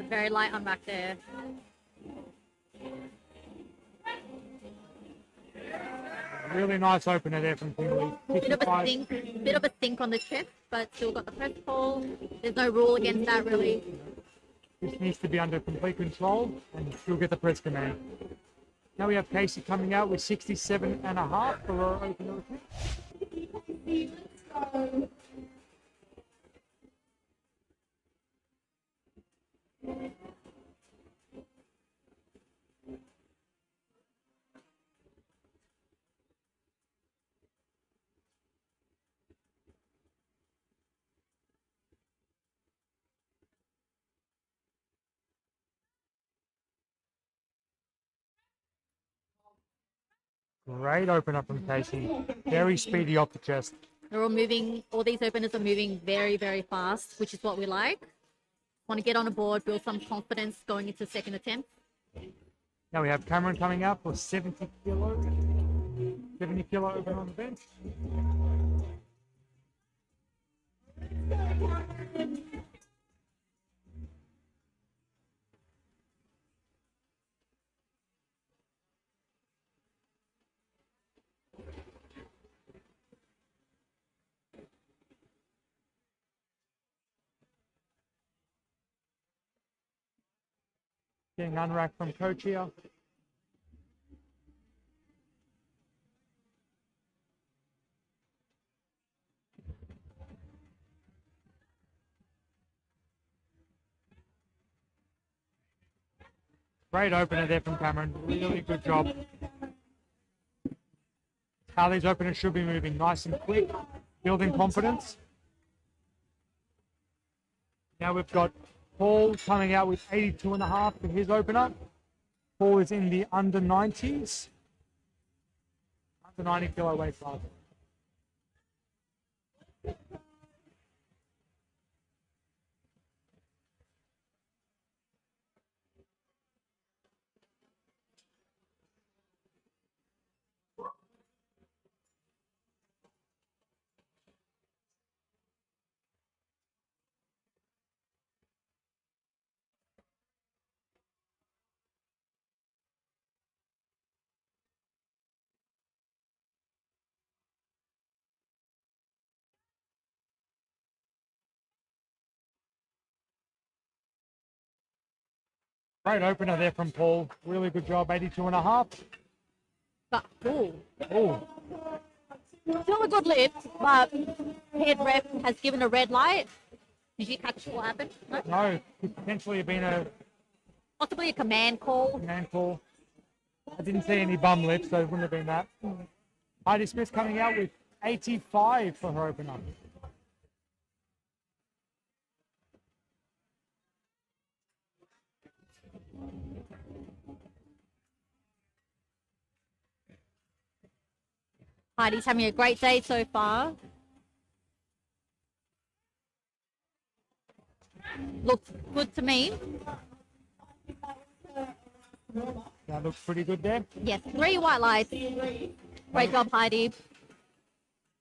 Very light on back there. Really nice opener there from Kimberly. Bit of a 55. sink, bit of a sink on the chest, but still got the press pull. There's no rule against that really. This needs to be under complete control and she'll get the press command. Now we have Casey coming out with 67 and a half for her opener. Let's go. Great opener from Casey. Very speedy off the chest. They're all moving, all these openers are moving very, very fast, which is what we like. Want to get on a board, build some confidence going into second attempt. Now we have Cameron coming out for 70 kilo. 70 kilo opener on the bench. Getting unracked from coach here. Great opener there from Cameron. Really good job. How these openers should be moving, nice and quick, building confidence. Now we've got Paul coming out with 82 and a half for his opener. Paul is in the under 90s. Under 90 kilo weight class. Great opener there from Paul. Really good job, 82 and a half. But, ooh, Oh, still a good lift, but head ref has given a red light. Did you catch what happened? No? no, could potentially have been a Possibly a command call. man call. I didn't see any bum lips, so it wouldn't have been that. Heidi Smith coming out with 85 for her opener. Heidi's having a great day so far. Looks good to me. That looks pretty good there. Yes, 3 white lights. Great job, Heidi.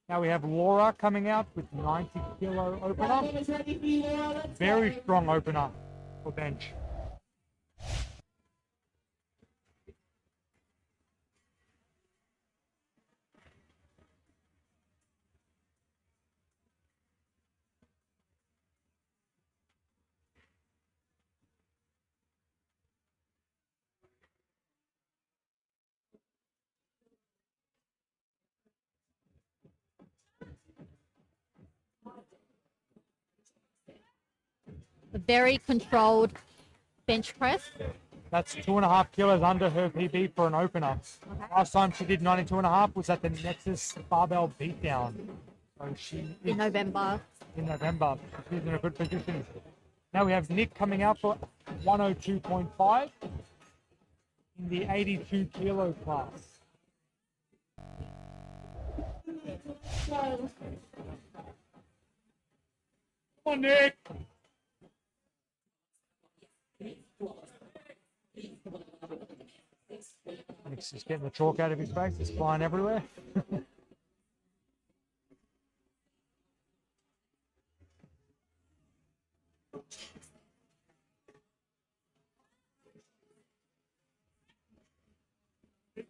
Now we have Laura coming out with 90 kilo opener. Very strong opener for bench. A very controlled bench press. That's 2.5 kilos under her PB for an opener. Last time she did 92.5 was at the Nexus Barbell Beatdown. So she In November. in November. She's in a good position. Now we have Nick coming out for 102.5 in the 82 kilo class. Come on, Nick. Nick's just getting the chalk out of his face. It's flying everywhere.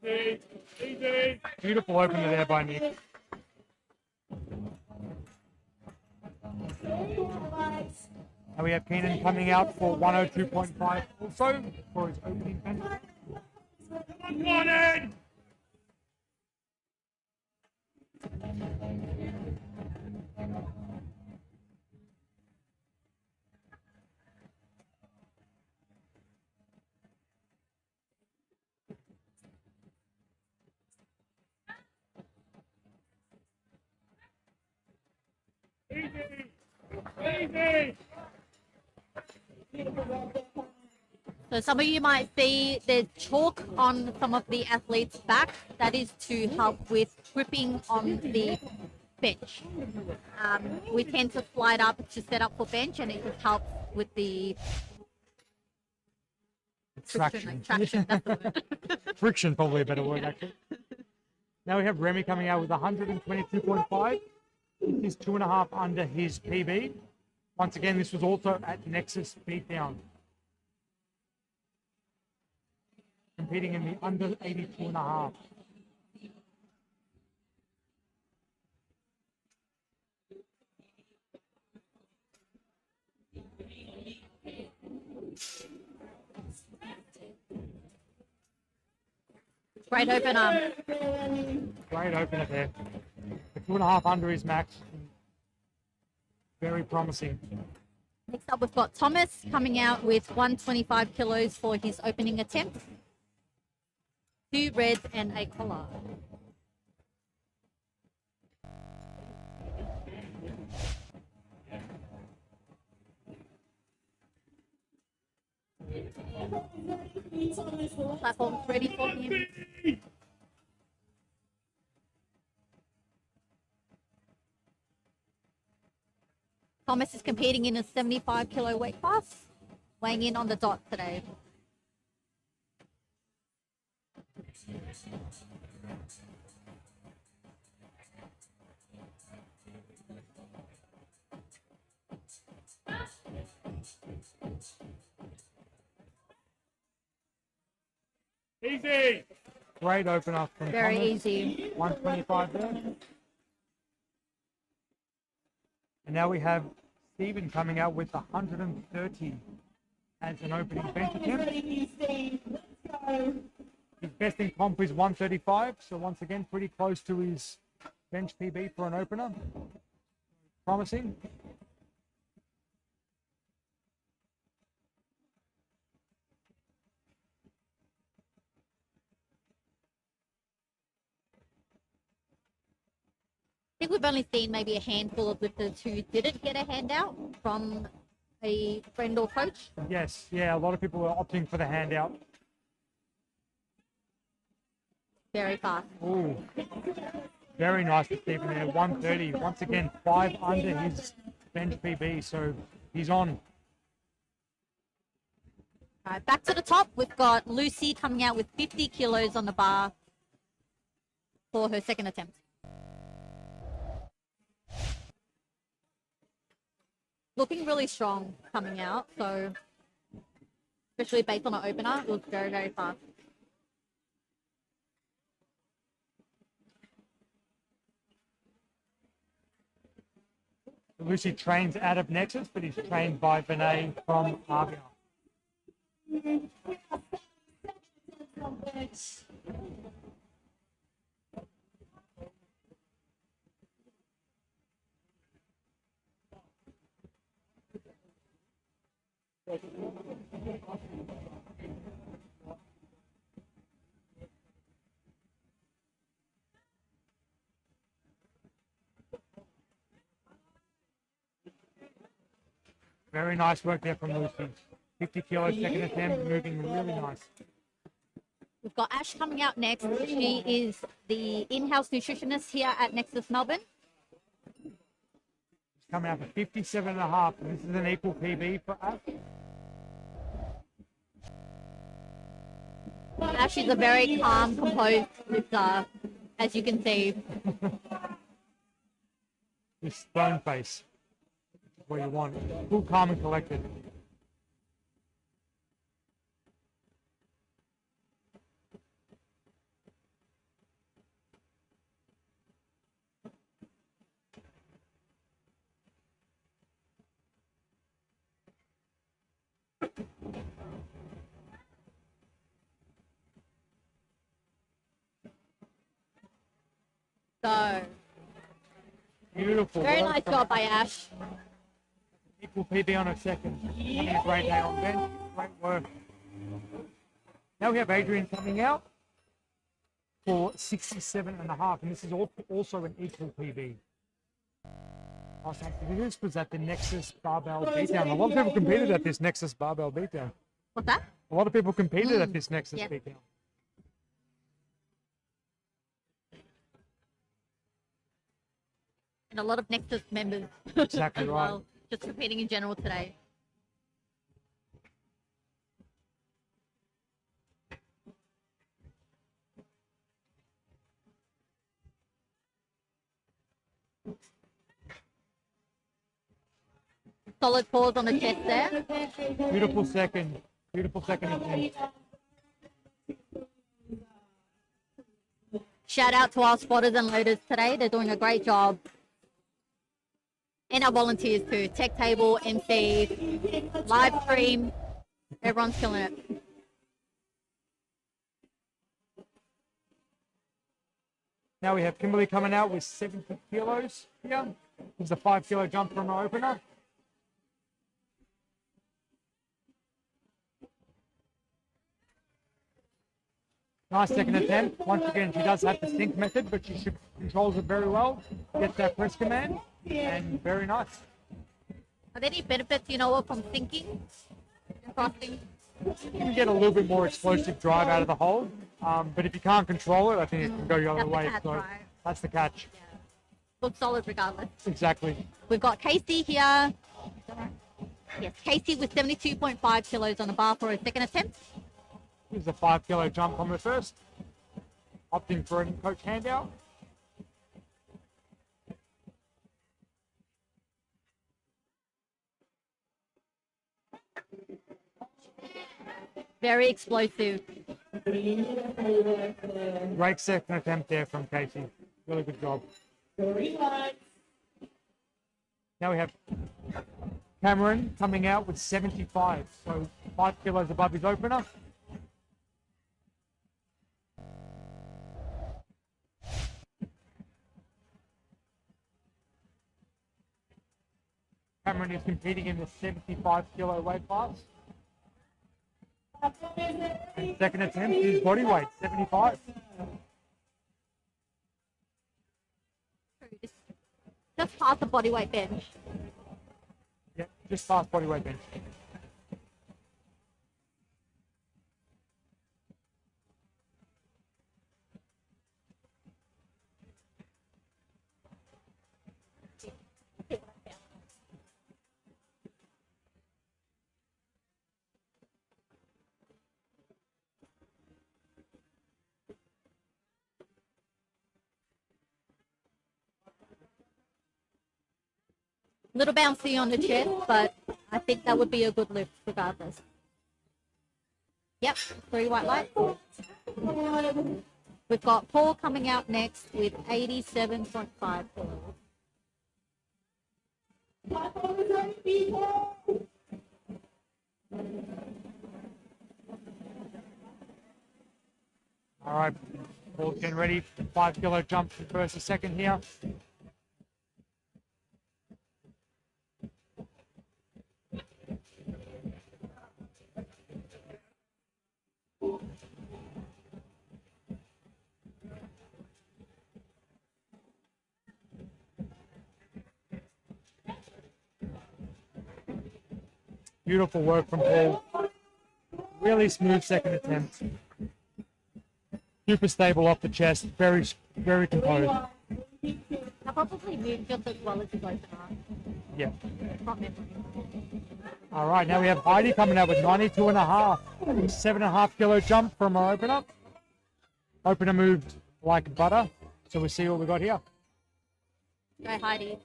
Easy. Easy. Beautiful opener there by Nick. Now we have Keenan coming out for 102.5 also for his opening bench. Come on, Ed. Easy. Easy. So some of you might see there's chalk on some of the athletes' back. That is to help with gripping on the bench. We tend to slide up to set up for bench, and it just helps with the Traction. Traction, that's the word. Friction, probably a better word, actually. Now we have Remy coming out with 122.5. This is 2.5 under his PB. Once again, this was also at Nexus Beatdown. Competing in the under 82.5. Great opener. Great opener there. The 2.5 under his max. Very promising. Next up, we've got Thomas coming out with 125 kilos for his opening attempt. 2 reds and a collar. Platform's ready for him. Thomas is competing in a 75 kilo weight class, weighing in on the dot today. Easy. Great opener from Very Thomas. easy. 125 there. And now we have Stephen coming out with 130 as an opening bench attempt. His best in comp is 135, so once again pretty close to his bench PB for an opener. Promising. I think we've only seen maybe a handful of lifters who didn't get a handout from a friend or coach. Yes, yeah, a lot of people are opting for the handout. Very fast. Ooh, very nice for Stephen there. 130. Once again, 5 under his bench PB, so he's on. All right, back to the top. We've got Lucy coming out with 50 kilos on the bar for her second attempt. Looking really strong coming out, so especially based on an opener, it was very, very fast. Lucy trains out of Nexus, but he's trained by Vinay from Arvia. Very nice work there from Lucy. 50 kilos, second attempt, moving really nice. We've got Ash coming out next. She is the in-house nutritionist here at Nexus Melbourne. She's coming out for 57.5. This is an equal PB for Ash. Ash is a very calm, composed lifter, as you can see. This stone face. What you want. Full calm and collected. So, Beautiful. very Well nice done. job by Ash. Equal PB on her second. Having a great day on bench. Great work. Now we have Adrian coming out for 67.5, and this is also an equal PB. Last time we did this was at the Nexus Barbell Beatdown. A lot of people competed at this Nexus Barbell Beatdown. What's that? A lot of people competed at this Nexus Yep. Beatdown. And a lot of Nexus members Exactly as right. well, just competing in general today. Solid pause on the chest there. Beautiful second. Beautiful second attempt. Shout out to our spotters and loaders today. They're doing a great job. And our volunteers too. Tech table, MC, live stream. Everyone's killing it. Now we have Kimberly coming out with 70 kilos here. There's a 5 kilo jump from her opener. Nice second attempt. Once again, she does have the sync method, but she controls it very well. Gets that press command, and very nice. Are there any benefits you know of from thinking and thrusting? You can get a little bit more explosive drive out of the hold, but if you can't control it, I think it can go the other That's the way. catch, So right? that's the catch. Looks solid regardless. Exactly. We've got Casey here. Yes, Casey with 72.5 kilos on the bar for a second attempt. Here's a 5 kilo jump from her first. Opting for a coach handout. Very explosive. Great second attempt there from Casey. Really good job. Now we have Cameron coming out with 75, so 5 kilos above his opener. Cameron is competing in the 75 kilo weight class. And second attempt is body weight, 75. Just past the bodyweight bench. Yeah, just past body weight bench. Little bouncy on the chest, but I think that would be a good lift regardless. Yep, 3 white lights. We've got Paul coming out next with 87.5 kilos. All right, Paul's getting ready. 5 kilo jump from first to second here. Beautiful work from Paul. Really smooth second attempt. Super stable off the chest. Very, very composed. I probably moved just as well as his opener. Yeah. From memory. All right, now we have Heidi coming out with 92 and a half. 7.5 kilo jump from our opener. Opener moved like butter. So we'll see what we got here. Go Heidi.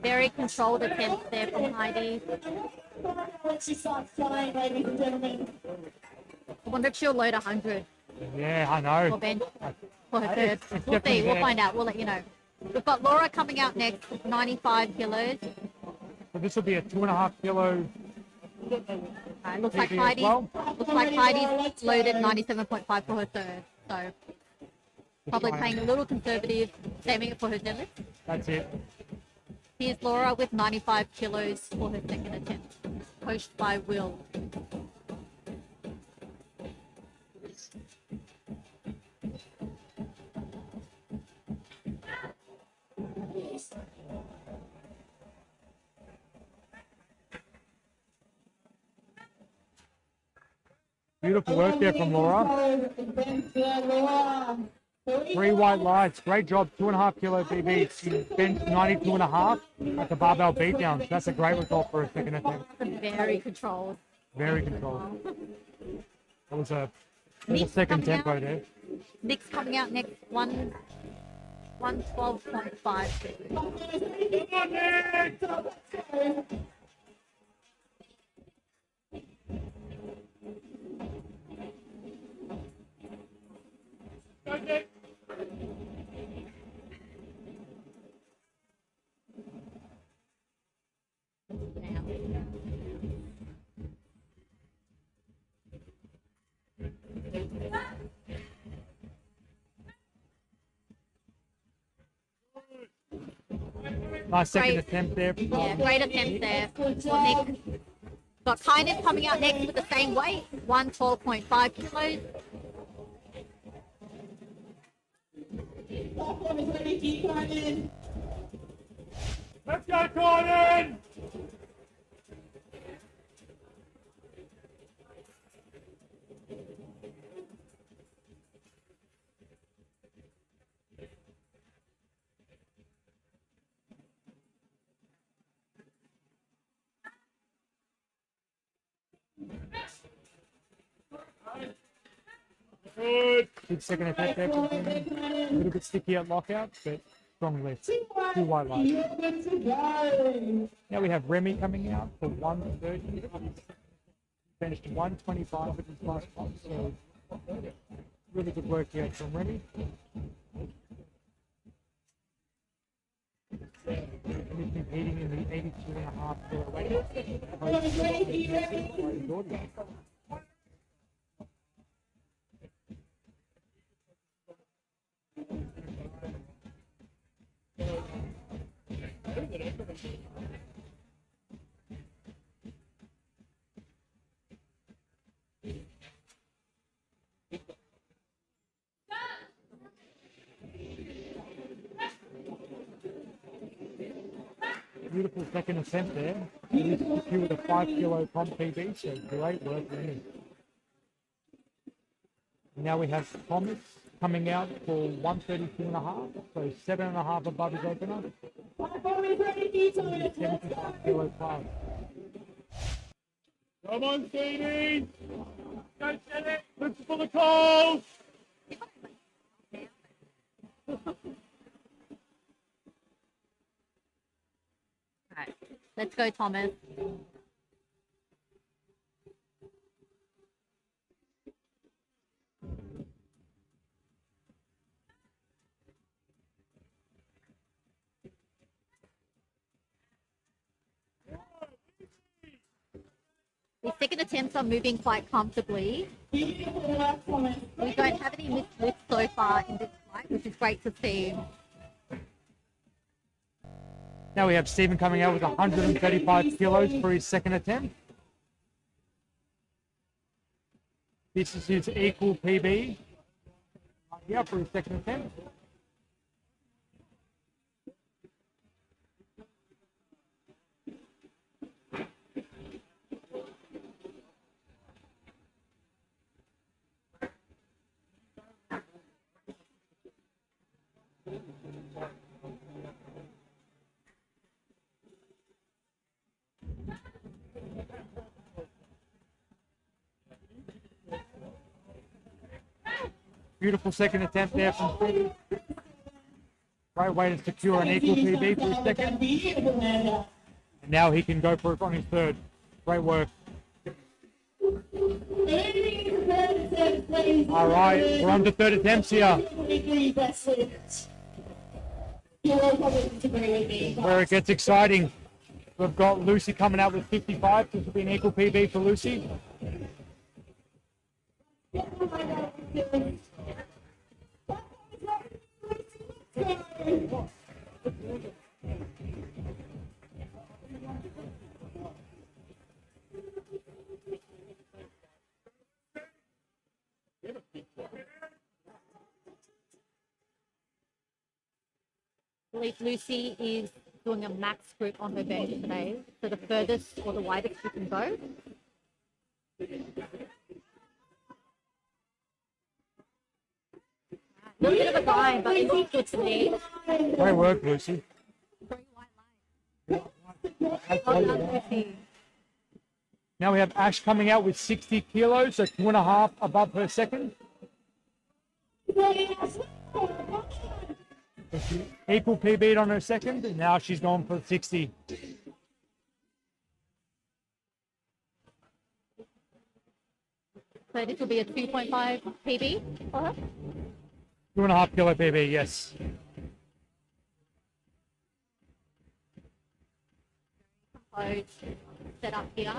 Very controlled attempt there from Heidi. When she starts flying, ladies and gentlemen. I wonder if she'll load 100 Yeah, I or know. bench for her third. It's We'll definitely see. We'll there. find out. We'll let you know. We've got Laura coming out next with 95 kilos. So this will be a 2.5 kilo. Looks like PB as Heidi. well. Looks like Heidi's loaded 97.5 for her third. So probably playing a little conservative, saving it for her deadlift. That's it. Here's Laura with 95 kilos for her second attempt, coached by Will. Beautiful work there from Laura. 3 white lights. Great job. 2.5 kilo PB. She benched 92 and a half at the barbell beatdown. That's a great result for a second attempt. Very controlled. Very controlled. That was a Nick's second coming tempo out. there. Nick's coming out next 112.5. Nice second Great. attempt there. Yeah, great attempt there for Nick. Got Kindness coming out next with the same weight, 112.5 kilos. Platform is ready for you, Conan. Let's go, Gordon! Good second attempt there. A little bit sticky at lockout, but strong lift. 2 white lights. Now we have Remy coming out for 130. Finished 125 at his last one, so really good work here from Remy. And he's competing in the 82.5 kilo weight. Beautiful second attempt there. He's with a 5 kilo comp PB, so great work for him. Now we have Thomas coming out for 132.5, so 7.5 above his opener. Platform is ready for you, Conan. 75 kilo class. Come on, Stevie! Go get it! Look for the calls! Alright, let's go, Thomas. The second attempts are moving quite comfortably. Beautiful work, Thomas. We don't have any missed lifts so far in this fight, which is great to see. Now we have Stephen coming out with 135 kilos for his second attempt. This is his equal PB here for his second attempt. Beautiful second attempt there from Steve. Great way to secure an equal PB for his second. And now he can go for it on his third. Great work. All right, we're on to third attempts here. Where it gets exciting. We've got Lucy coming out with 55. This will be an equal PB for Lucy. I believe Lucy is doing a max group on her bench today, so the furthest or the widest she can go. A little bit of a grind, but it looks good to me. Great work, Lucy. Very white line. Well done, Lucy. Now we have Ash coming out with 60 kilos, so 2.5 above her second. Equal PB on her second, and now she's gone for 60. So this will be a 2.5 PB for her. 2.5 kilo PB, yes. So set up here.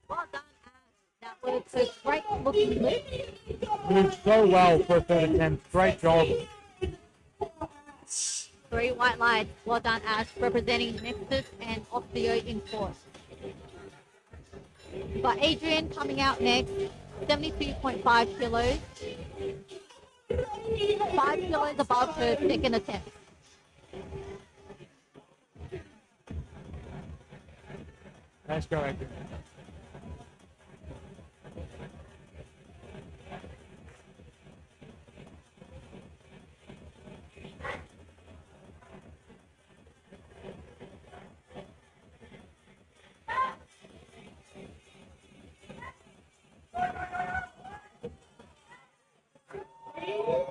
Well done, Ash. That was a great looking lift. Moved so well for a third attempt. Great job. 3 white lines. Well done, Ash, representing Nexus and Osteo in force. But Adrian coming out next, 72.5 kilos. 5 kilos above her second attempt. Nice go, Adrian.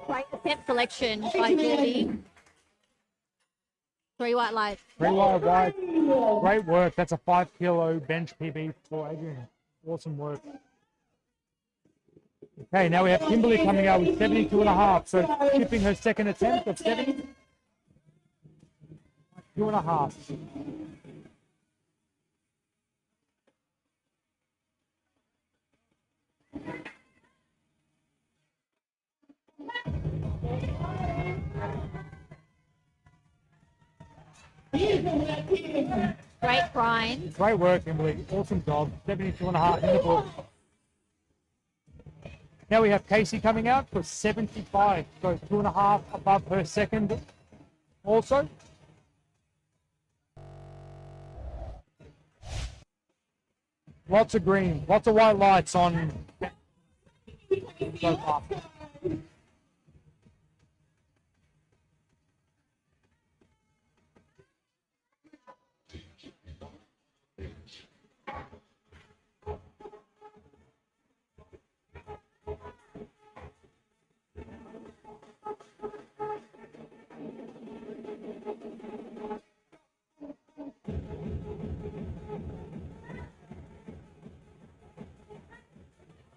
Great attempt selection by Geordie. 3 white lights. 3 wide. Great work. That's a 5 kilo bench PB for Adrian. Awesome work. Okay, now we have Kimberly coming out with 72.5. So chipping her second attempt of 70. 2.5. Great grind. Great work, Kimberly. Awesome job. 72.5 in the book. Now we have Casey coming out for 75. So 2.5 above her second also. Lots of green, lots of white lights on so far.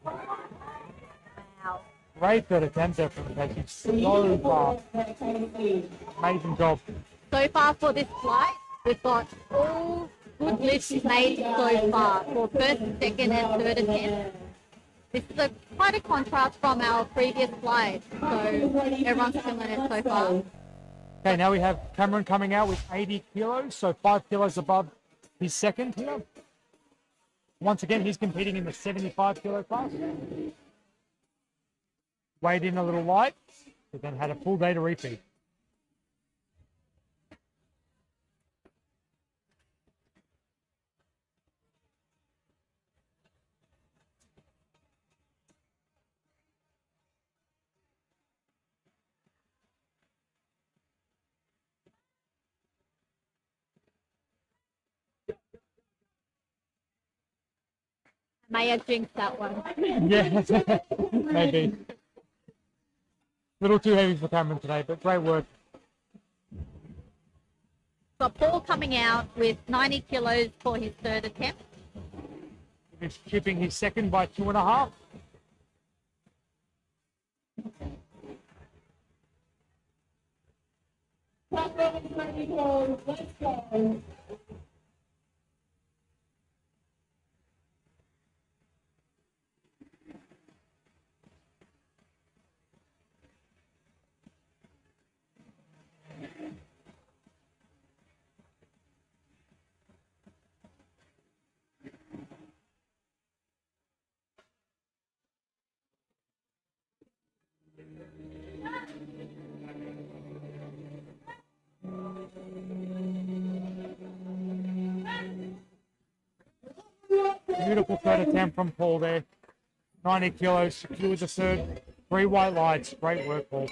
Wow. Great third attempt there from Casey. So far. Amazing job. So far for this flight, we've got all good lifts made so far for first, second, and third attempt. This is quite a contrast from our previous slide, so everyone's feeling it so far. Okay, now we have Cameron coming out with 80 kilos, so 5 kilos above his second here. Once again, he's competing in the 75 kilo class. Weighed in a little light, but then had a full day to refeed. May have jinxed that one. Yeah, maybe. A little too heavy for Cameron today, but great work. Got Paul coming out with 90 kilos for his third attempt. He's chipping his second by 2.5. Let's go. Beautiful third attempt from Paul there. 90 kilos, secured the third. 3 white lights. Great work, Paul.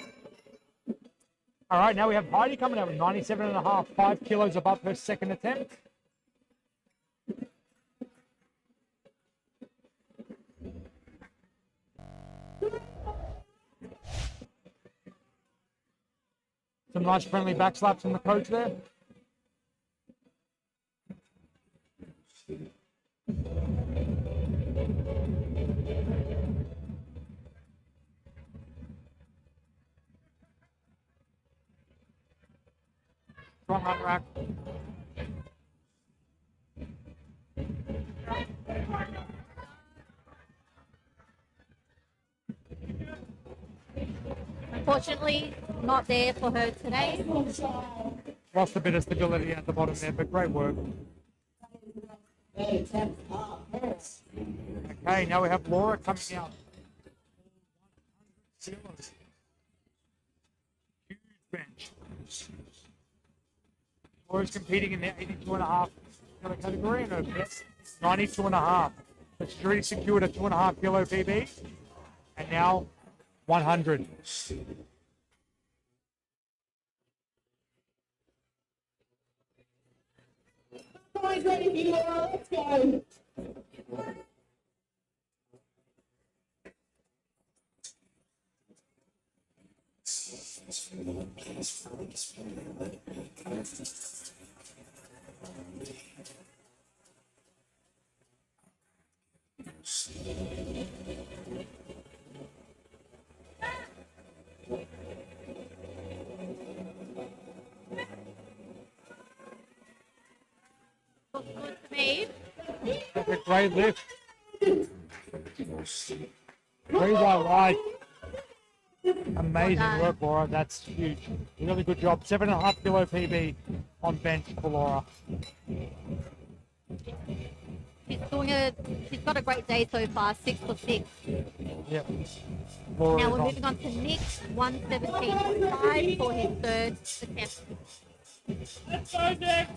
All right, now we have Heidi coming out with 97.5, 5 kilos above her second attempt. Some nice friendly back slaps from the coach there. Strong on rack. Unfortunately, not there for her today. Lost a bit of stability at the bottom there, but great work. Okay, now we have Laura coming out. Huge bench. Laura's competing in the 82.5 kilo category and her best 92.5. But she's already secured a 2.5 kilo PB and now 100. Let's go. Looks good to me. That's a great lift. 3 white lights. Amazing Well done. work, Laura. That's huge. Really good job. 7.5 kilo PB on bench for Laura. She's got a great day so far, 6 for 6. Yep. Laura Now is we're on. moving on to Nick, 117.5 for his third attempt. Let's go, Nick.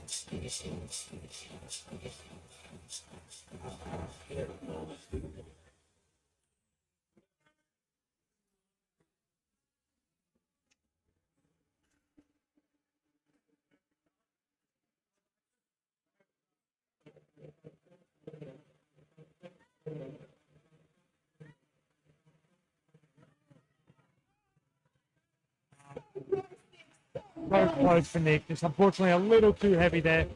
So close for Nick. Just unfortunately a little too heavy there.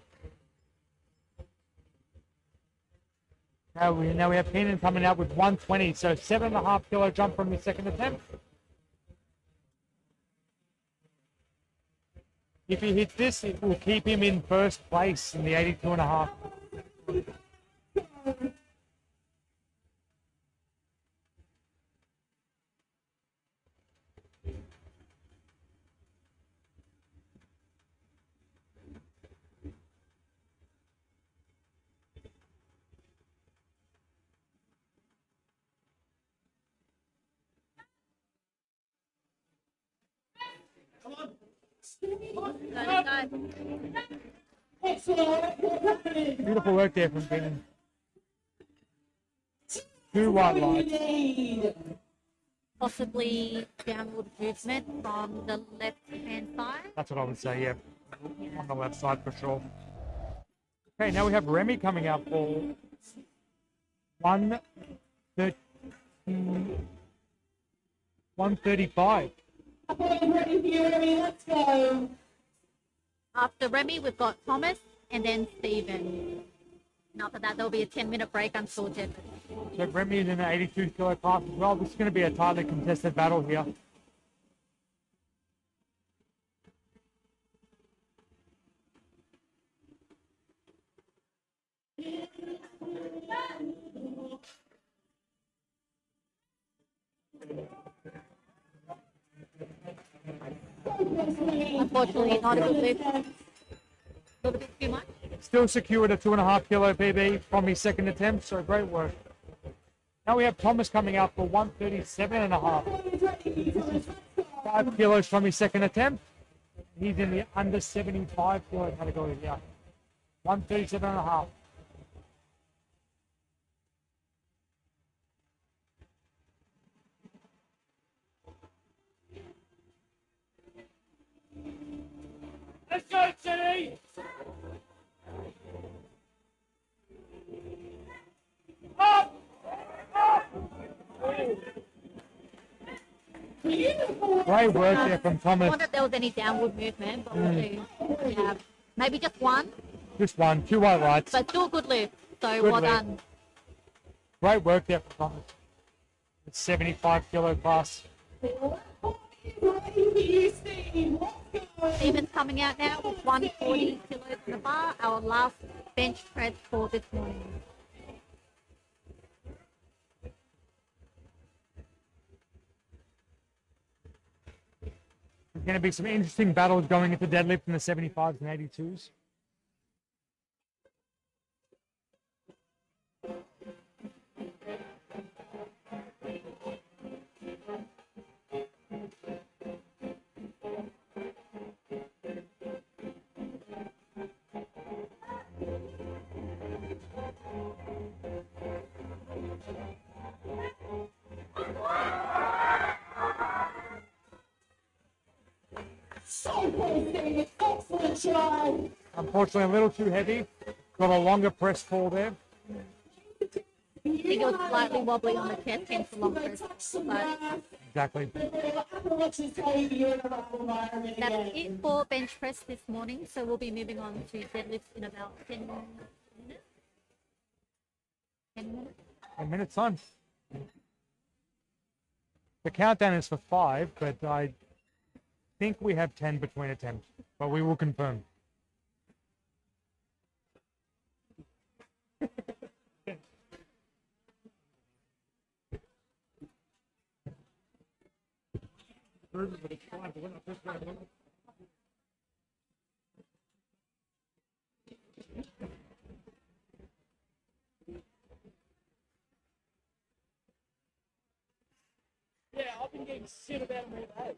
Now we have Keenan coming out with 120, so 7.5 kilo jump from his second attempt. If he hits this, it will keep him in first place in the 82.5. Excellent. Beautiful work there from Keaton. 2 white lights. Possibly downward movement from the left-hand side. That's what I would say, yeah. On the left side for sure. Okay, now we have Remy coming out for 135. Okay, ready for you, Remy. Let's go. After Remy, we've got Thomas and then Stephen. And after that, there'll be a 10-minute break until Deadlift. So Remy is in the 82 kilo class as well. This is going to be a tightly contested battle here. Unfortunately, not a good lift. A little bit too much. Still secured a 2.5 kilo PB from his second attempt, so great work. Now we have Thomas coming out for 137.5. 5 kilos from his second attempt. He's in the under 75 kilo category here. 137.5. Let's go, City! Up! Great work there from I Thomas. wonder if there was any downward movement, but we'll see. Yeah, maybe just one, Just one, 2 white lights. but still a good lift. So Good well lift. done. Great work there from Thomas. It's 75 kilo class. Ready for you, Steve. Let's go. Stephen's coming out now with 140 kilos in the bar, our last bench press for this morning. There's going to be some interesting battles going into deadlift in the 75s and 82s. So close, Steve. Excellent try. Unfortunately, a little too heavy. Got a longer press pull there. I think it was slightly wobbly on the chest, hence the long press. But Exactly. that's it for bench press this morning. So we'll be moving on to deadlifts in about 10 minutes. 10 minutes. 10 minutes on. The countdown is for 5, but I think we have 10 between attempts. But we will confirm. Yeah, I've been getting shit about him all day.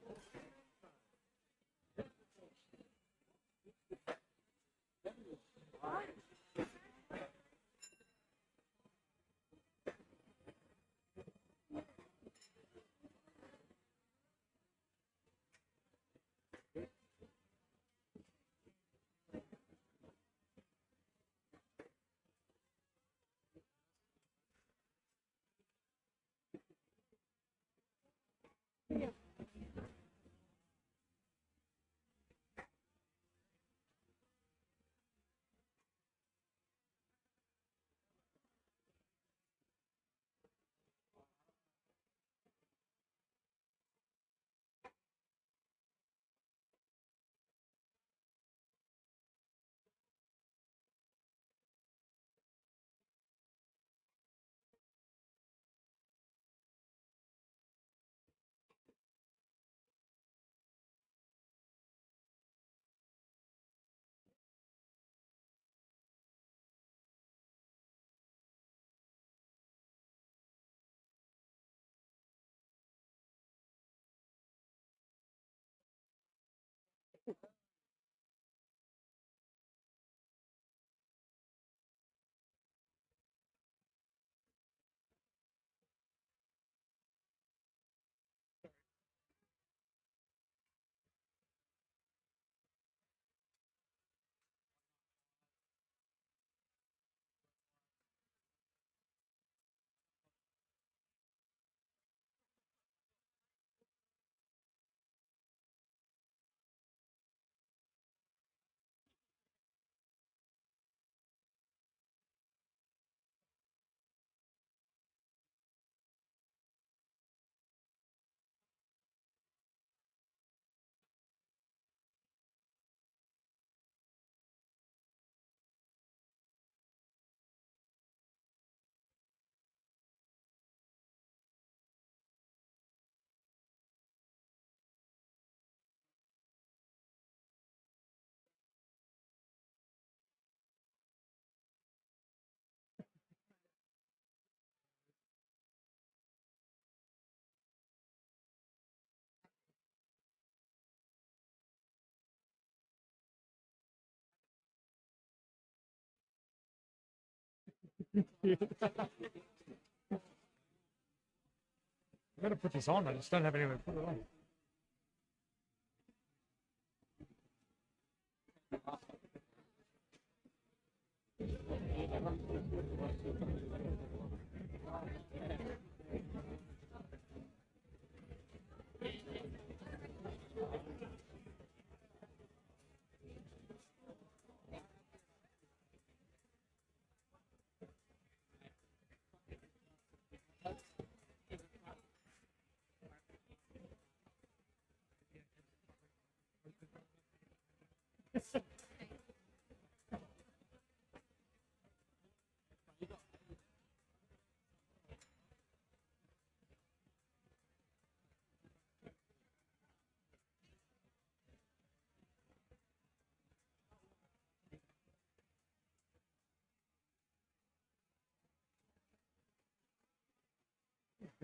I'm gonna put this on. I just don't have anywhere to put it on.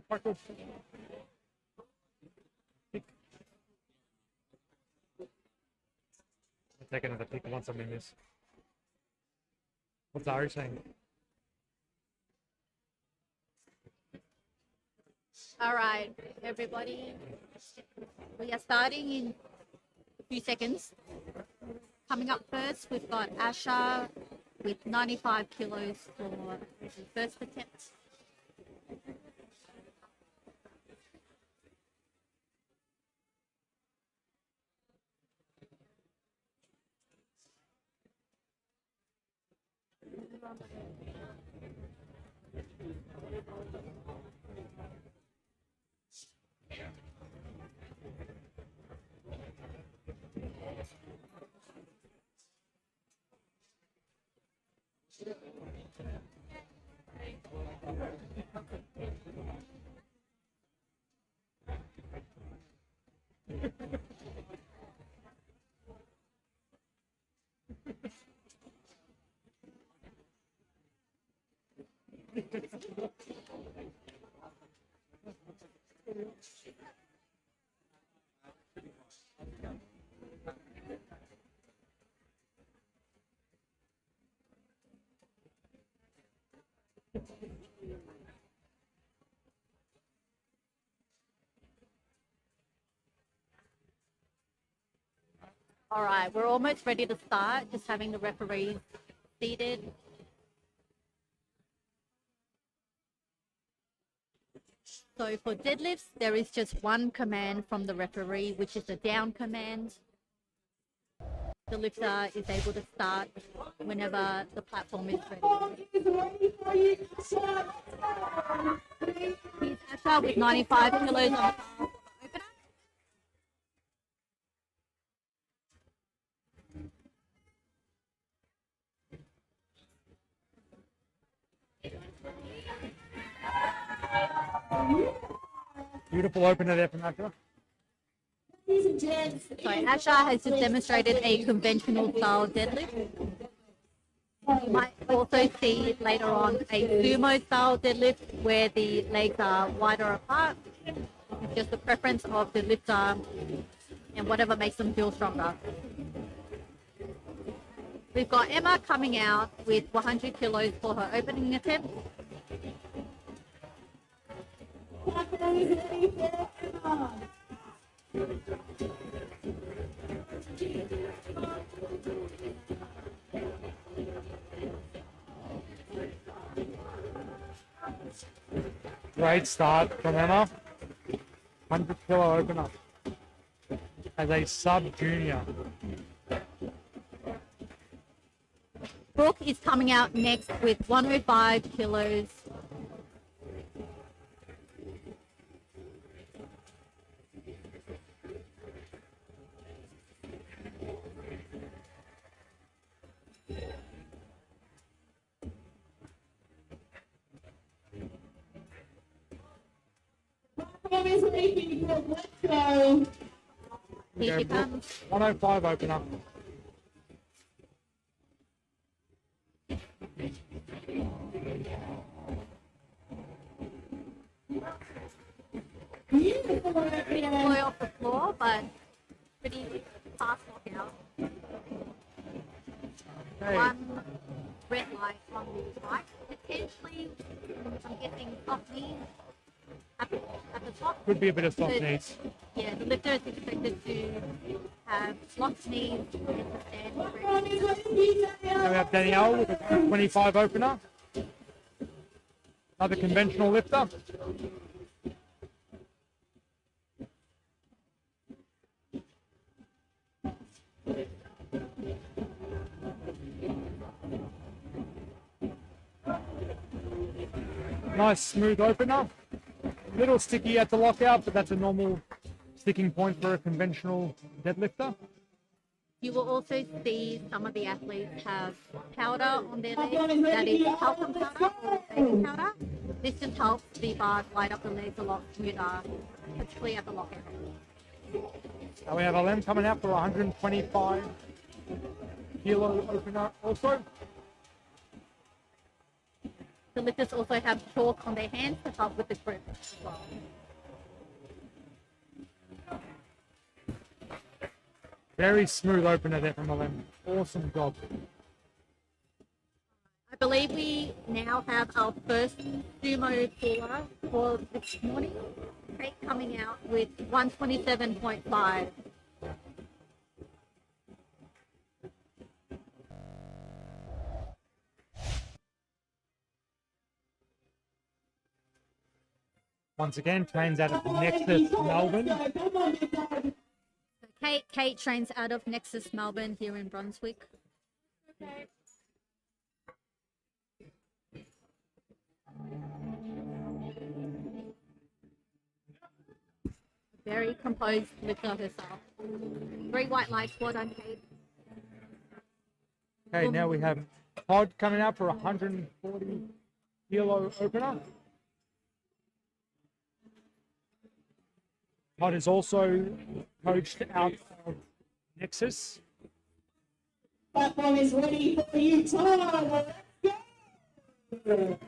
If I could pick. I'll take another pick once I'm in this. What's Ari saying? All right, everybody. We are starting in a few seconds. Coming up first, we've got Asha with 95 kilos for the first attempt. All right, we're almost ready to start. Just having the referees seated. So for deadlifts, there is just one command from the referee, which is the down command. The lifter is able to start whenever the platform is ready. Is ready for you, Asha. Here's Asha with 95 kilos on the bar for the opener. Beautiful opener there from Asha. Ladies and gents, So Asha has just demonstrated a conventional style deadlift. You might also see later on a sumo style deadlift where the legs are wider apart. It's just the preference of the lifter and whatever makes them feel stronger. We've got Emma coming out with 100 kilos for her opening attempt. Catherine is ready for Emma. Great start from Emma. 100 kilo opener. As a sub junior. Brooke is coming out next with 105 kilos. Catherine is ready for let's go. Here she comes. 105 opener. Beautiful Pretty opener. boy off the floor, but pretty fast knockout. Hey. One red light on the right. Potentially, I'm guessing soft knees at the top. Could be a bit of soft So, knees. Yeah, the lifter is expected to have locked knees with the stand correct. Now we have Danielle with a 125 opener. Another conventional lifter. Nice smooth opener. Little sticky at the lockout, but that's a normal sticking point for a conventional deadlifter. You will also see some of the athletes have powder on their legs. That is talcum powder or baking powder. This just helps the bar glide up the legs a lot smoother, particularly at the lockout. Now we have LM coming out for 125 kilo opener also. The lifters also have chalk on their hands to help with the grip as well. Very smooth opener there from LM. Awesome job. I believe we now have our first sumo puller for this morning. Kate coming out with 127.5. Once again, trains out of Nexus, Melbourne. Kate trains out of Nexus Melbourne here in Brunswick. Very composed lifter herself. 3 white lights, well done, Kate. Okay, now we have Todd coming out for 140 kilo opener. Todd is also coached out of Nexus. Platform is ready for you, Todd. Let's go.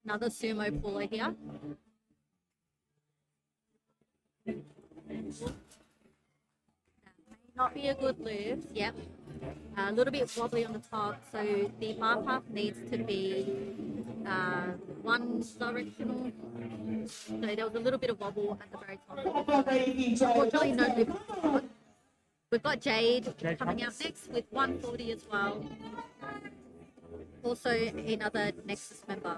Another sumo puller here. That may not be a good lift. Yep. A little bit wobbly on the top, so the bar path needs to be one directional. So there was a little bit of wobble at the very top. Platform ready for you, Todd. Unfortunately, no Let's lift. go. We've got Jade Jade coming comes. out next with 140 as well. Also another Nexus member.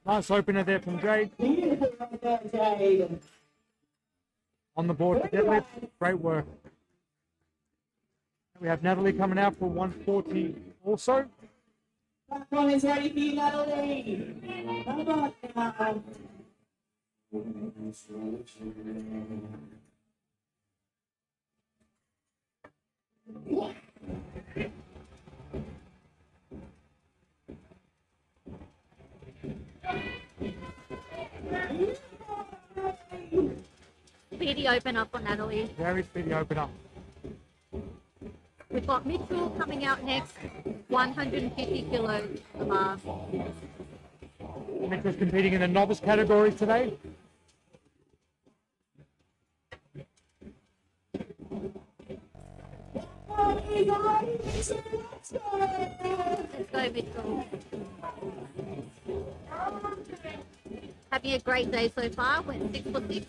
Nice opener there from Jade. Beautiful right there, Jade. On the board for deadlift. Great work. We have Natalie coming out for 140 also. Platform is ready for you, Natalie. Come on now. Speedy opener for Natalie. Very speedy opener. We've got Mitchell coming out next, 150 kilos the bar. Mitchell's competing in the novice category today. Let's go. Let's go, Mitchell. Having a great day so far. Went 6 for 6.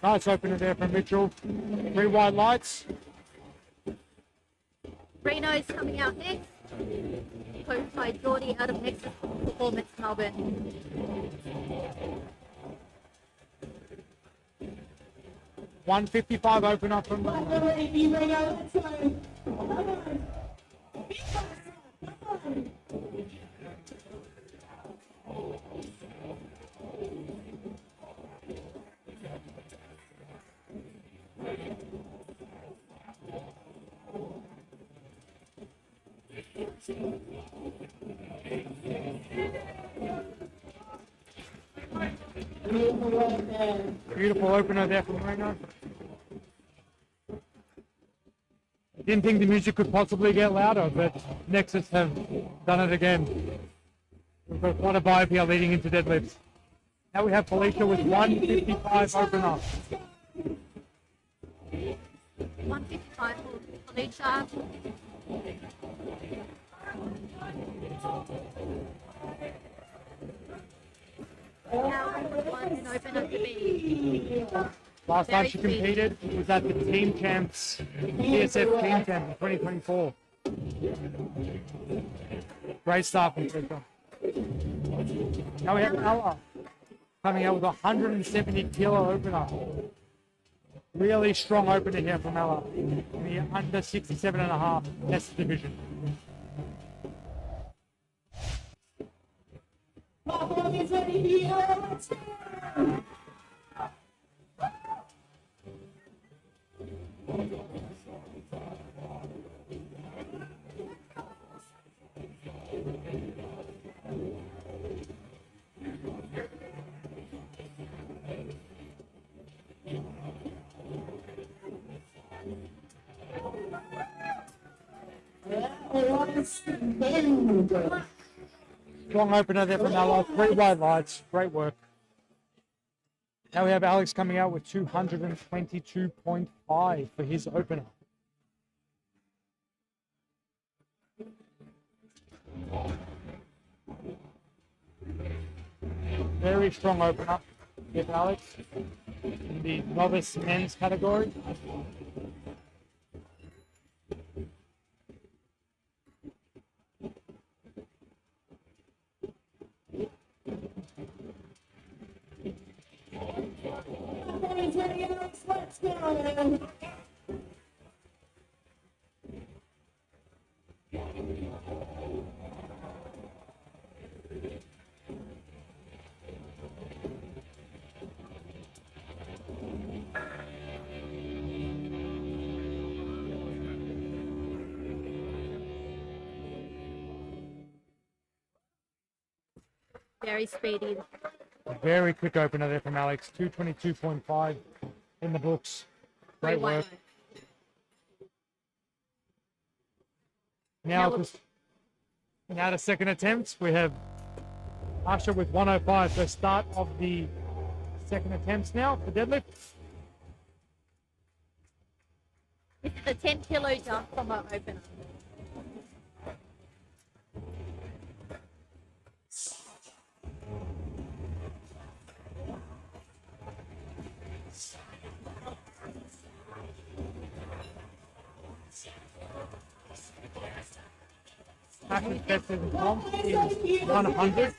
Nice opener there from Mitchell. 3 wide lights. Reno's coming out next. Coached by Geordie out of Nexus Performance Melbourne. $155 opener from Platform ready for you, Reno. Let's go. Come on. Be fast. Come on. Beautiful work there. Beautiful opener there from Reno. Didn't think the music could possibly get louder, but Nexus have done it again. We've got quite a vibe here leading into deadlifts. Now we have Felicia with 155 opener. 155 for Felicia. How would you want an opener to be? Last time Very she sweet. competed was at the Team Champs, PSF Team Champ in 2024. Great start from Felicia. Now we have Ella coming out with a 170 kilo opener. Really strong opener here from Ella in the under 67.5 Nexus division. Pop is ready here. Let's go. Strong opener there from Ella. 3 wide lights. Great work. Now we have Alex coming out with 222.5 for his opener. Very strong opener with Alex in the novice men's category. Is ready, Alex. Let's go. Very speedy. Very quick opener there from Alex. 222.5 in the books. Great work. Now to second attempt. We have Asha with 105. The start of the second attempts now for deadlift. This is a 10 kilo jump from our opener. Asha's best in the comp is 100.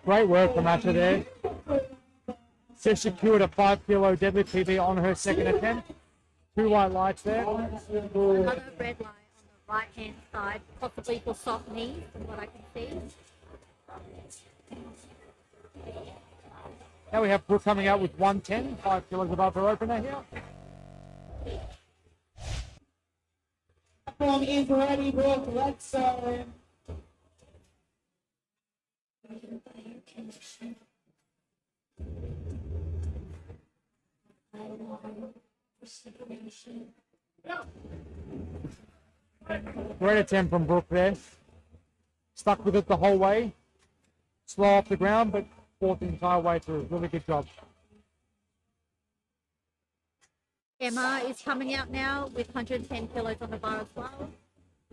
Great work from Asha there. Just secured a 5 kilo deadlift PB on her second attempt. 2 white lights there. Another red light on the right hand side, possibly for soft knees, from what I can see. Now we have Brooke coming out with 110, 5 kilos above her opener here. Platform is ready, Brooke. Let's go. Great attempt from Brooke there. Stuck with it the whole way. Slow off the ground, but fought the entire way through. Really good job. Emma is coming out now with 110 kilos on the bar as well.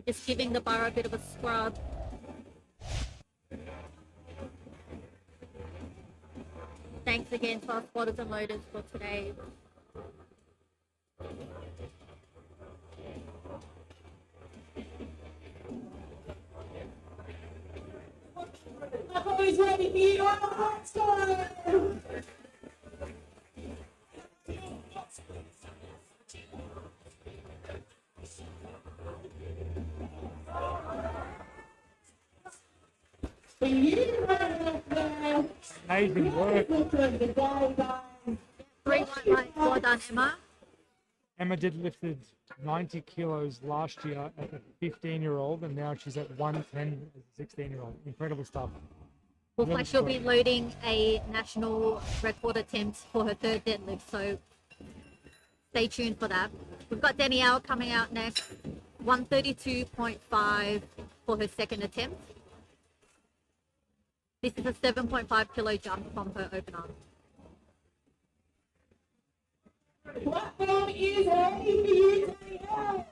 Just giving the bar a bit of a scrub. Thanks again to our spotters and loaders for today. Platform is ready here. Let's go. For you right up there, Amazing work. looking the guy. 3 white lights. Well done, Emma. Emma deadlifted 90 kilos last year as a 15-year-old, and now she's at 110 as a 16-year-old. Incredible stuff. Looks Really like she'll be good. loading a national record attempt for her third deadlift, so stay tuned for that. We've got Danielle coming out next, 132.5 for her second attempt. This is a 7.5 kilo jump from her opener. Platform is ready for you, Danielle.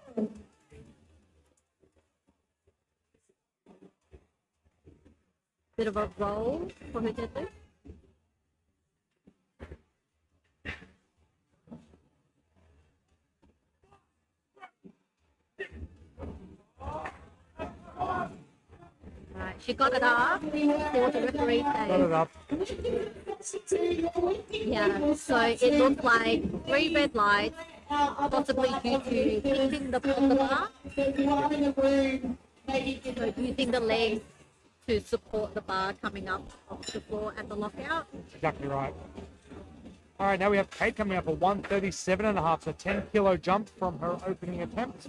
Bit of a roll for her deadlift. Right, she got it up. See what the referee Got it says. up. Yeah, so it looked like 3 red lights, possibly due to hitting the bar, so using the legs to support the bar coming up off the floor at the lockout. Exactly right. All right, now we have Kate coming up at 137.5, so 10-kilo jump from her opening attempt.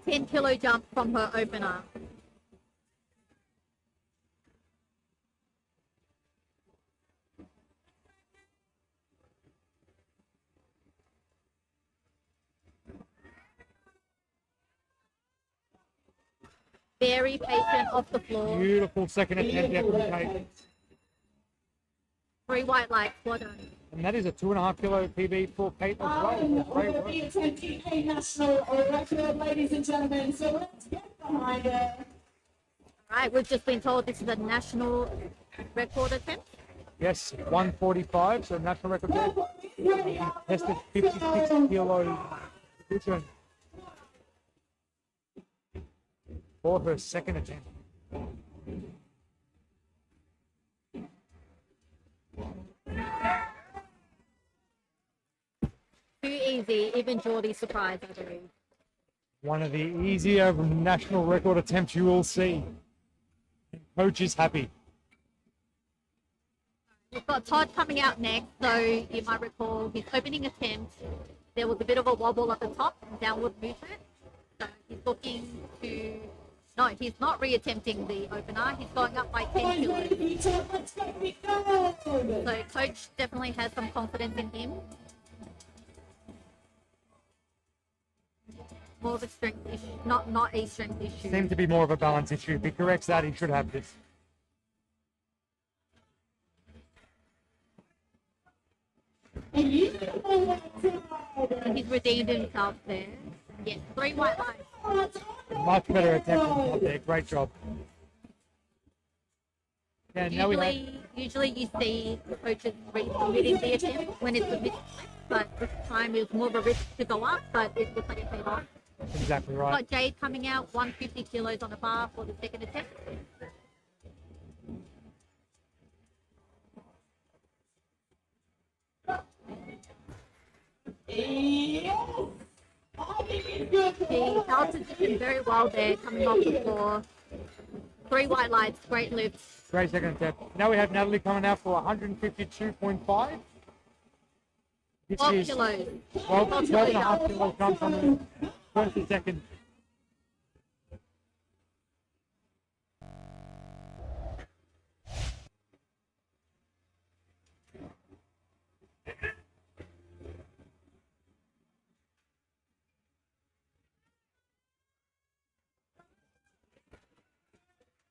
10-kilo jump from her opener. Very patient off the floor. Beautiful second attempt there from Kate. 3 white lights, well done. And that is a 2.5-kilo PB for Kate as well. Great work. Be attempting a national record, ladies and gentlemen. So let's get behind it. All right, we've just been told this is a national record attempt. Yes, 145, so national record there. Tested 56 kilos position for her second attempt. Too easy, even Geordie surprised, I believe. One of the easier national record attempts you will see. And coach is happy. We've got Todd coming out next, so you might recall his opening attempt. There was a bit of a wobble at the top, downward movement. So he's looking to. No, he's not re-attempting the opener. He's going up by 10 kilos. So coach definitely has some confidence in him. More of a strength issue, not a strength issue. Seemed to be more of a balance issue. If he corrects that, he should have this. And And he's redeemed himself there. Yes, 3 white lines. Much better attempt than Todd there. Great job. Yeah, now we have Usually you see the coaches resubmitting the attempt when it's a missed, but this time it was more of a risk to go up, but it looks like it paid off. exactly We've right. got Jade coming out, 150 kilos on the bar for the second attempt. She held position very well there, coming off the floor. 3 white lights, great lifts. Great second attempt. Now we have Natalie coming out for 152.5. This 12 is kilos. 12.5 kilos jump from her first to second.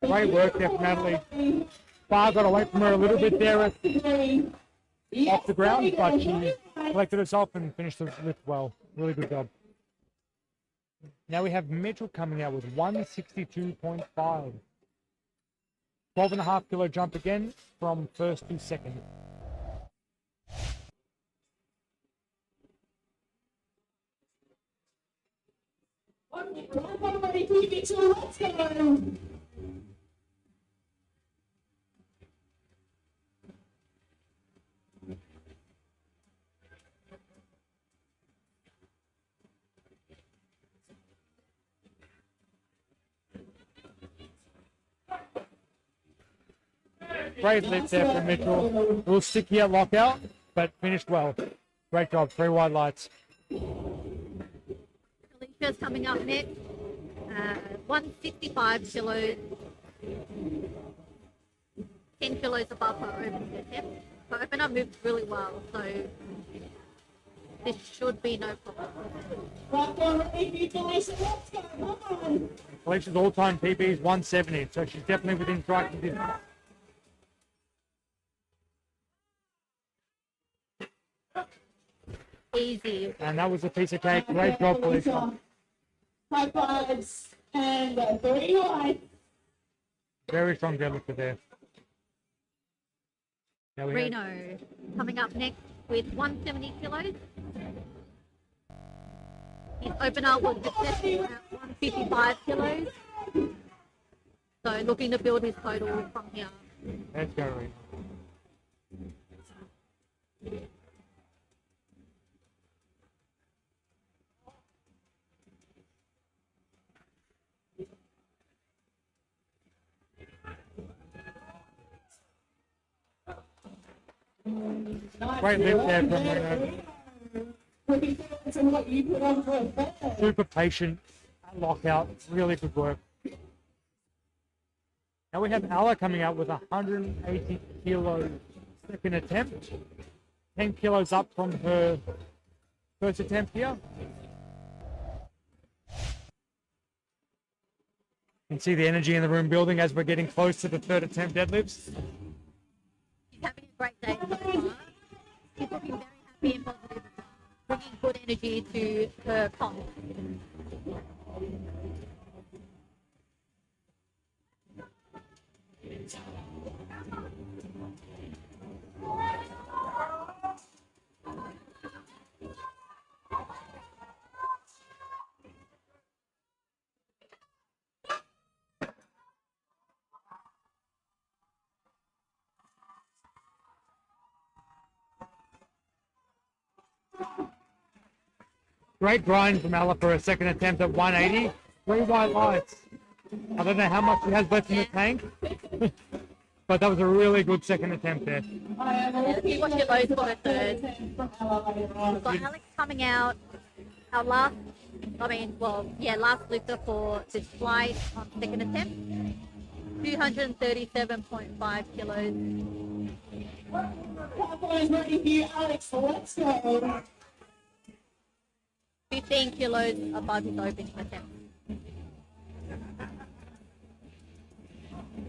Great work there from Natalie. Bar got away from her a little bit there off the ground, but she collected herself and finished the lift well. Really good job. Now we have Mitchell coming out with 162.5. 12.5 kilo jump again from first to second. Let's go. Great lift there from Mitchell. A little sticky at lockout, but finished well. Great job. 3 wide lights. Alicia's coming up next. 165 kilos. 10 kilos above her opening attempt. Her opener moved really well, so this should be no problem. Right there, ready for Felicia. Let's go. Come on. Felicia's all-time PB is 170, so she's definitely within striking distance. Easy. And that was a piece of cake. Great job, Felicia. High fives and 3 lights. Very strong deadlifter there. Now we have Reno coming up next with 170 kilos. His opener was successful at 155 kilos. So looking to build his total from here. Let's go, Reno. Great lift there from Reno. Looking forward to what you put on for a fair. Super patient at lockout. Really good work. Now we have Alla coming out with 180 kilo second attempt. 10 kilos up from her first attempt here. You can see the energy in the room building as we're getting close to the third attempt deadlifts. She's having a great day so far. She's looking very happy and positive, bringing good energy to her comp. Great grind from Ella for a second attempt at 180. 3 white lights. I don't know how much she has left in the tank, but that was a really good second attempt there. Let's see what she loads for her third. We've got Alex coming out. Our last lifter for this flight on second attempt. 237.5 kilos. Popeyes ready for you, Alex. Let's go. 15 kilos above his opening attempt.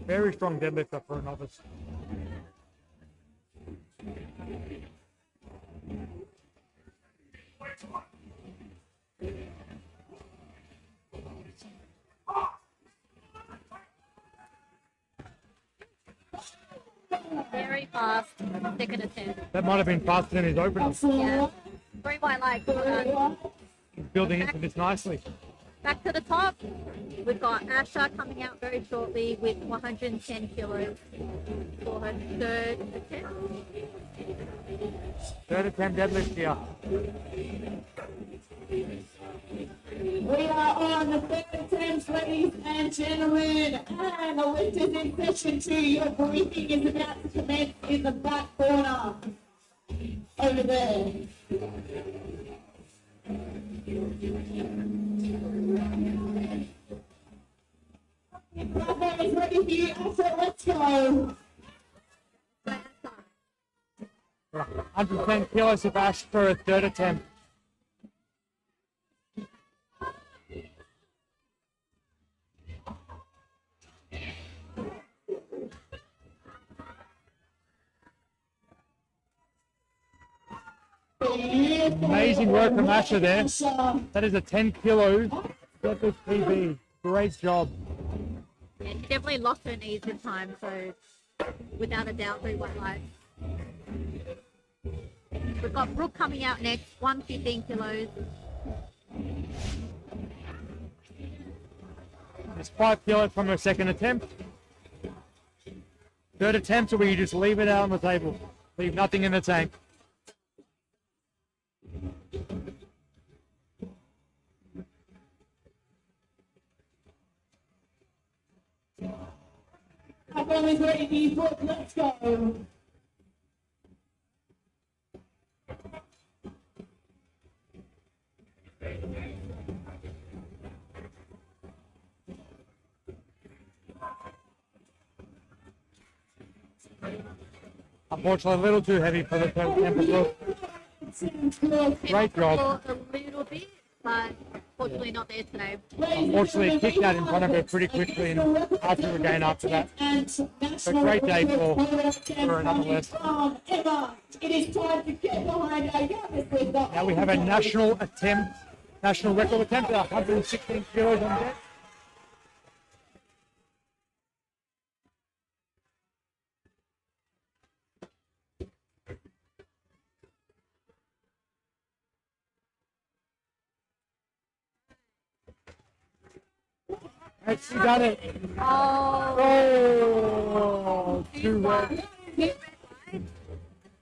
Very strong deadlifter for a novice. Very fast second attempt. That might have been faster than his opener. Yeah. 3 white lights. He's building into this nicely. Back to the top, we've got Asha coming out very shortly with 110 kilos for her third attempt. Third attempt deadlift here. We are on the third attempt, ladies and gentlemen, and the lift is in session 2. Your briefing is about to commence in the back corner over there. Bravo is ready for you, Asha. Let's go. 110 kilos of Ash for a third attempt. Amazing work from Asha there. That is a 10 kilo deadlift PB. Great job. Yeah, she definitely locked her knees this time, so without a doubt, 3 white lights. We've got Brooke coming out next, 115 kilos. It's 5 kilos from her second attempt. Third attempt where you just leave it out on the table. Leave nothing in the tank. Platform is ready for you, book. Let's go. Unfortunately, a little too heavy for the third attempt. Look, great job. A little bit, but fortunately not there today. Unfortunately, kicked that in front of her pretty quickly and hard to regain after that. But great day for another lesson. It is time to get behind our youngest. Now we have a national record attempt at 116 kilos on deck. Has she done it? Oh, too red.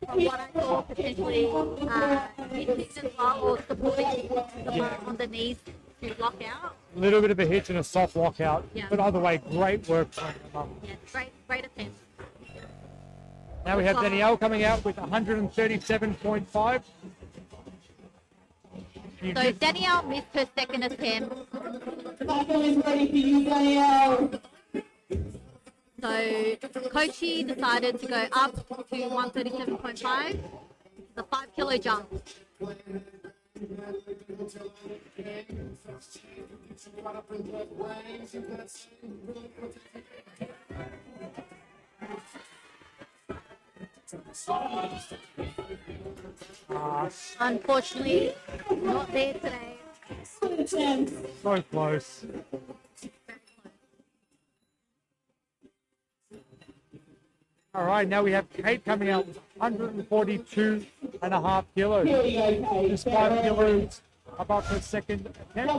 From what I saw, potentially hitting as well or supporting the bar on the knees to lock out. A little bit of a hitch and a soft lockout. Yeah. But either way, great work from her. Yeah, great attempt. Now we have Danielle coming out with 137.5. So Danielle missed her second attempt. Platform is ready for you, Danielle. So Kochi decided to go up to 137.5, the 5 kilo jump. Unfortunately, not there today. So close. All right, now we have Kate coming out with 142.5 kilos. Just 5 kilos above her second attempt.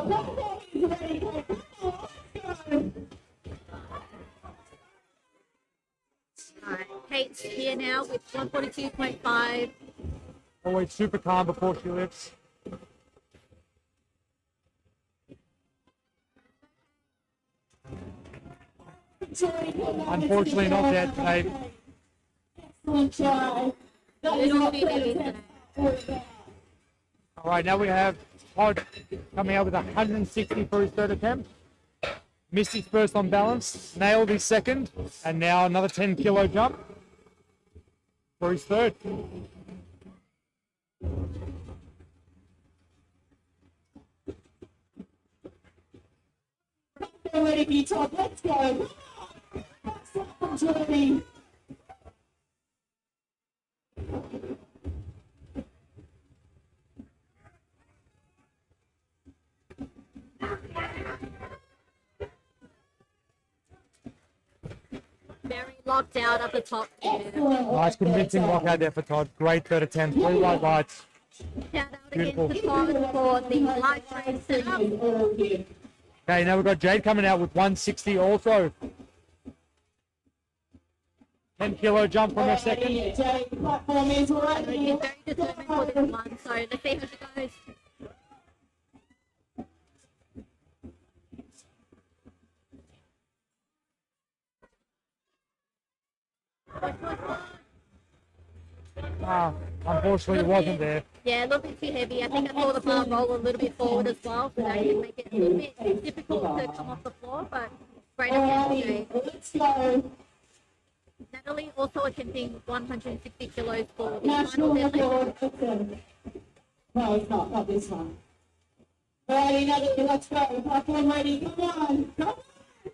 Alright, Kate's here now with 142.5. Always super calm before she lifts. Unfortunately, not there today. Excellent try. Little too heavy today. All right, now we have Todd coming out with 160 for his third attempt. Missed his first on balance, nailed his second, and now another 10 kilo jump for his third. Ready for you, Todd. Let's go. Platform's ready. Very locked out at the top. Nice convincing lockout there for Todd. Great third attempt, 3 white lights. Shout out Beautiful. against the Todd for the light train setup. Okay, now we've got Jade coming out with 160 also. 10 kilo jump from her second. Platform is She's ready. very determined for this one, so let's see how she goes. Unfortunately, it wasn't there. Yeah, a little bit too heavy. I think I saw the bar roll a little bit forward as well, so that can make it a little bit difficult to come off the floor, but great attempt, Jade. Let's go. Natalie also attempting 160 kilos for the National final deadlift. record. No, it's not this one. Ready, Natalie, let's go. Platform ready. Come on. Come on.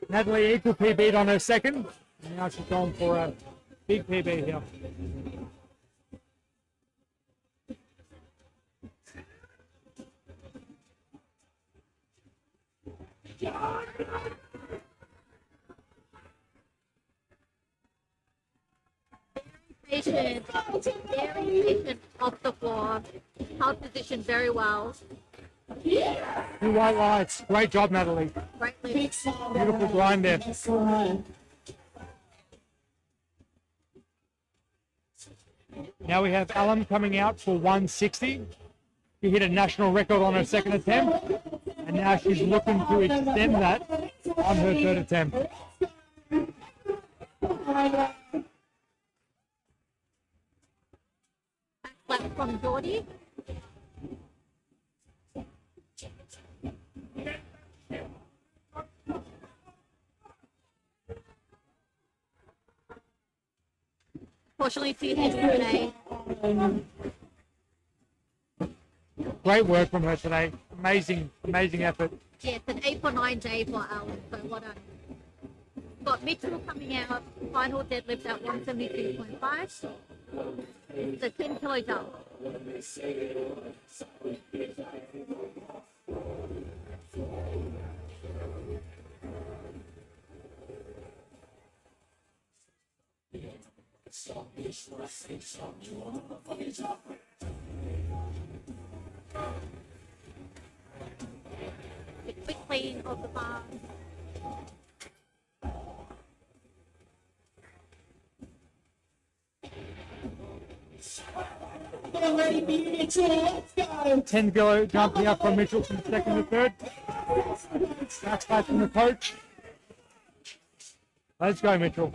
Natalie equal PB'd on her second. And now she's going for a big PB here. Patient, very patient off the floor. Held position very well. 2 white lights. Great job, Natalie. Great lift. Big smile. Beautiful grind there. Excellent. Now we have Alan coming out for 160. She hit a national record on her second attempt, and now she's looking to extend that on her third attempt. Australia. Back flap from Geordie. Fortunately, too heavy today. Great work from her today. Amazing, amazing effort. Yeah, it's an 8.9 day for Alan, so well done. Got Mitchell coming out, final deadlift at 172.5. It's a 10 kilo jump. A quick clean of the bar. Get ready for you, Mitchell. Let's go. 10 kilo jumping up from Mitchell from second to third. Max back from the coach. Let's go, Mitchell.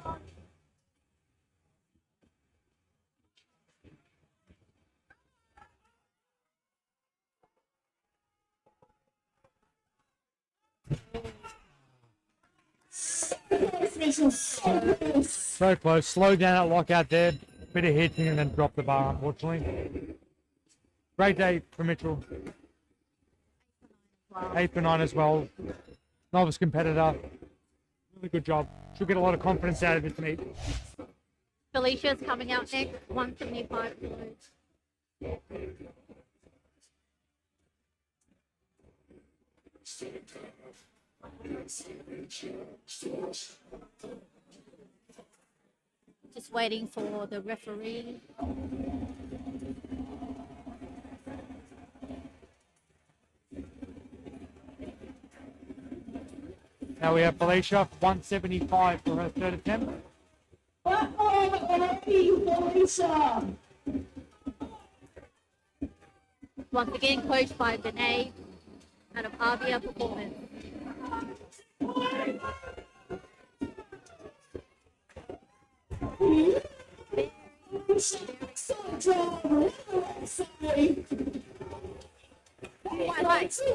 Mitchell, so close. So close. Slow down that lockout there. Bit of hitching and then drop the bar, unfortunately. Great day for Mitchell. 8 for 9 as well. Novice competitor. Really good job. She'll get a lot of confidence out of this meet. Felicia's coming out next, 175 kilos. Just waiting for the referee. Now we have Felicia, 175 for her third attempt. Already, Felicia. Once again coached by Danae out of Avia Performance.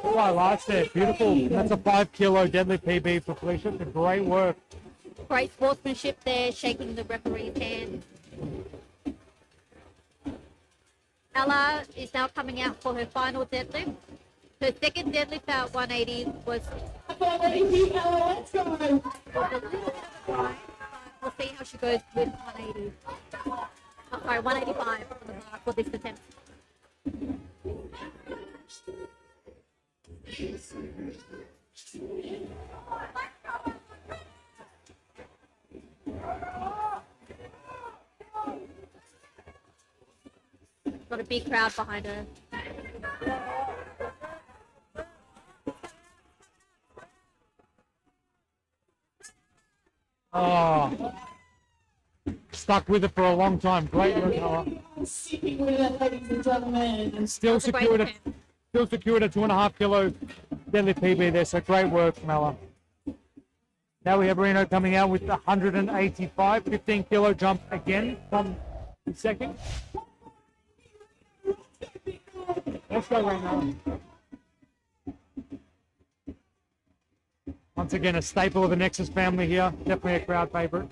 Quite large there, beautiful. That's a 5 kilo deadlift PB for Felicia. It's a great work. Great sportsmanship there, shaking the referee's hand. Ella is now coming out for her final deadlift. Her second deadlift at 180 was Already, let's go. a little bit of a grind, but we'll see how she goes with 180. Oh, sorry, 185 on the bar for this attempt. Got a big crowd behind her. Oh, stuck with it for a long time. Great work, Ella. Sticking with it, ladies and gentlemen. Still That's a great secured attempt. still secured a 2.5 kilo deadlift PB there. So great work from Ella. Now we have Reno coming out with 185, 15 kilo jump again from the second. Let's go, Reno. Once again, a staple of the Nexus family here. Definitely a crowd favorite.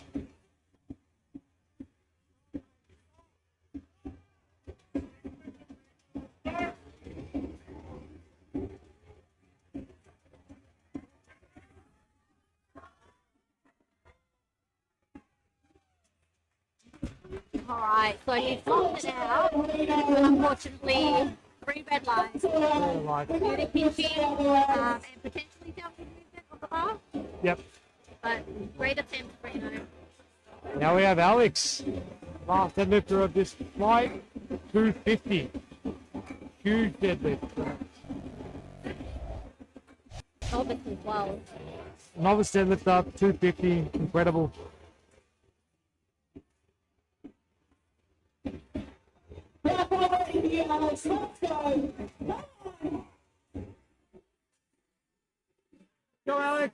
Alright, so he's locked it out. Unfortunately, 3 red lines. Right. Due to pinching and potentially downward movement on the bar. Yep. But great attempt, Reno. Now we have Alex, last deadlifter of this flight, 250. Huge deadlift. Novice as well. Novice deadlift up, 250, incredible. Already, Alex, let's go. Go, Alex.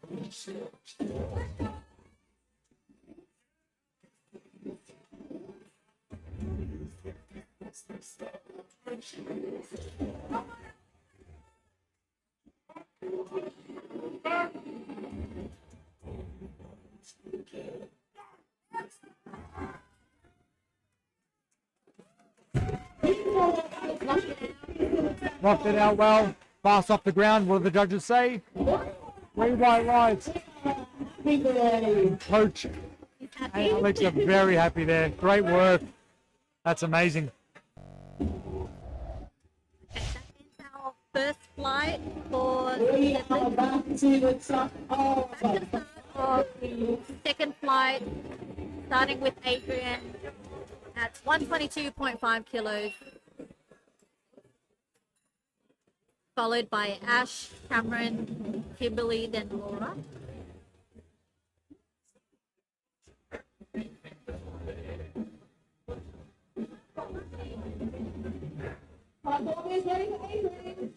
Rocked it out well. Fast off the ground. What do the judges say? 3 white lights. Coach and Alex are very happy there. Great work. That's amazing. That is our first flight for the Back to the top of start of the second flight, starting with Adrian at 122.5 kilos, followed by Ash, Cameron, Kimberly, then Laura. Always ready for Adrian.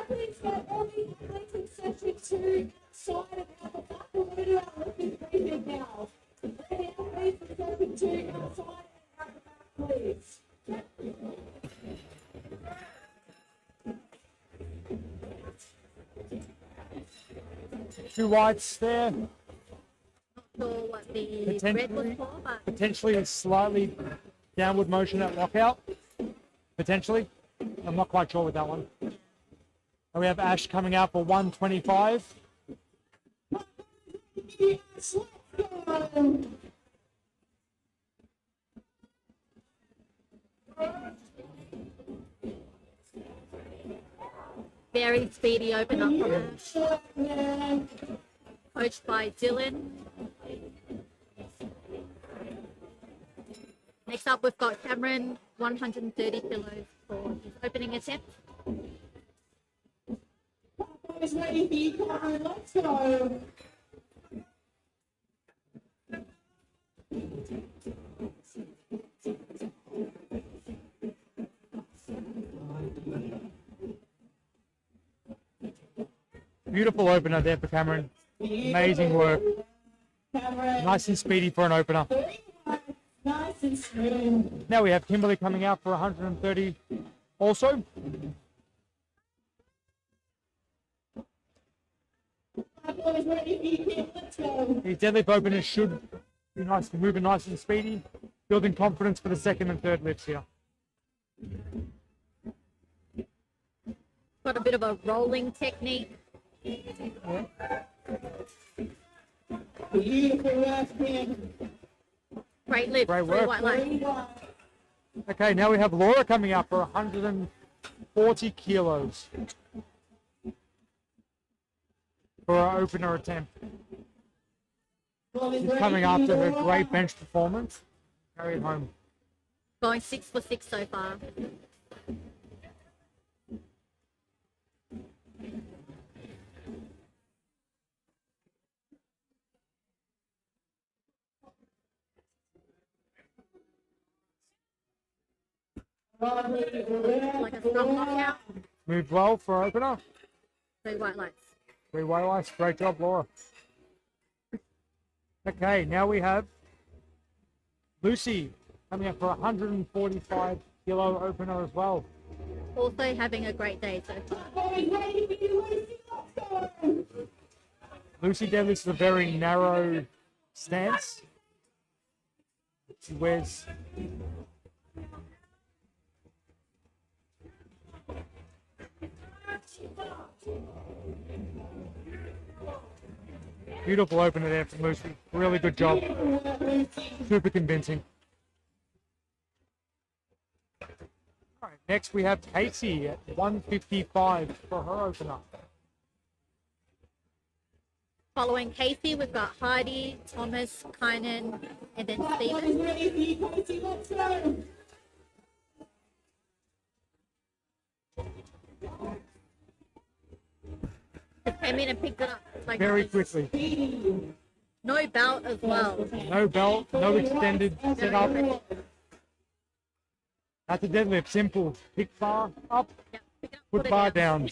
Please get all the athletes in section 2 outside and out the back. We're going to do our lifting briefing now. Let the athletes in section 2 outside and out the back, please. 2 whites there. Not sure what the red was for, but Potentially a slightly downward motion at lockout. Potentially. I'm not quite sure with that one. And we have Ash coming out for 125. Yes, let's go. very speedy open up from Ash, Yeah. coached by Dylan. Next up, we've got Cameron, 130 kilos for his opening attempt. Boys ready for you, Cameron. Let's go. Beautiful opener there for Cameron. Amazing work. Cameron. Nice and speedy for an opener. Nice and smooth. Now we have Kimberly coming out for 130 also. Boys ready for you, Kim. Let's go. These deadlift openers should be nice, moving nice and speedy, building confidence for the second and third lifts here. Got a bit of a rolling technique. Beautiful work, Kim. Great lift, Great three work. white lights. Okay, now we have Laura coming out for 140 kilos for our opener attempt. She's coming after her great bench performance. Carry it home. Going 6 for 6 so far. Like a strong knockout. Moved well for opener. 3 white lights. 3 white lights. Great job, Laura. Okay, now we have Lucy coming up for 145 kilo opener as well. Also having a great day so far. Boys ready for you, Lucy. Let's go. Lucy deadlifts a very narrow stance. She wears beautiful opener there from Lucy. Really good job. Super convincing. All right, next we have Casey at 155 for her opener. Following Casey, we've got Heidi, Thomas, Kynan, and then Boys Stephen. ready for you, Casey. Let's go. Just came in and picked it up. Like Very that was quickly. no belt as well. No belt, no extended setup. That's a deadlift. Simple. Pick bar up, Yeah, pick it up, put it bar down.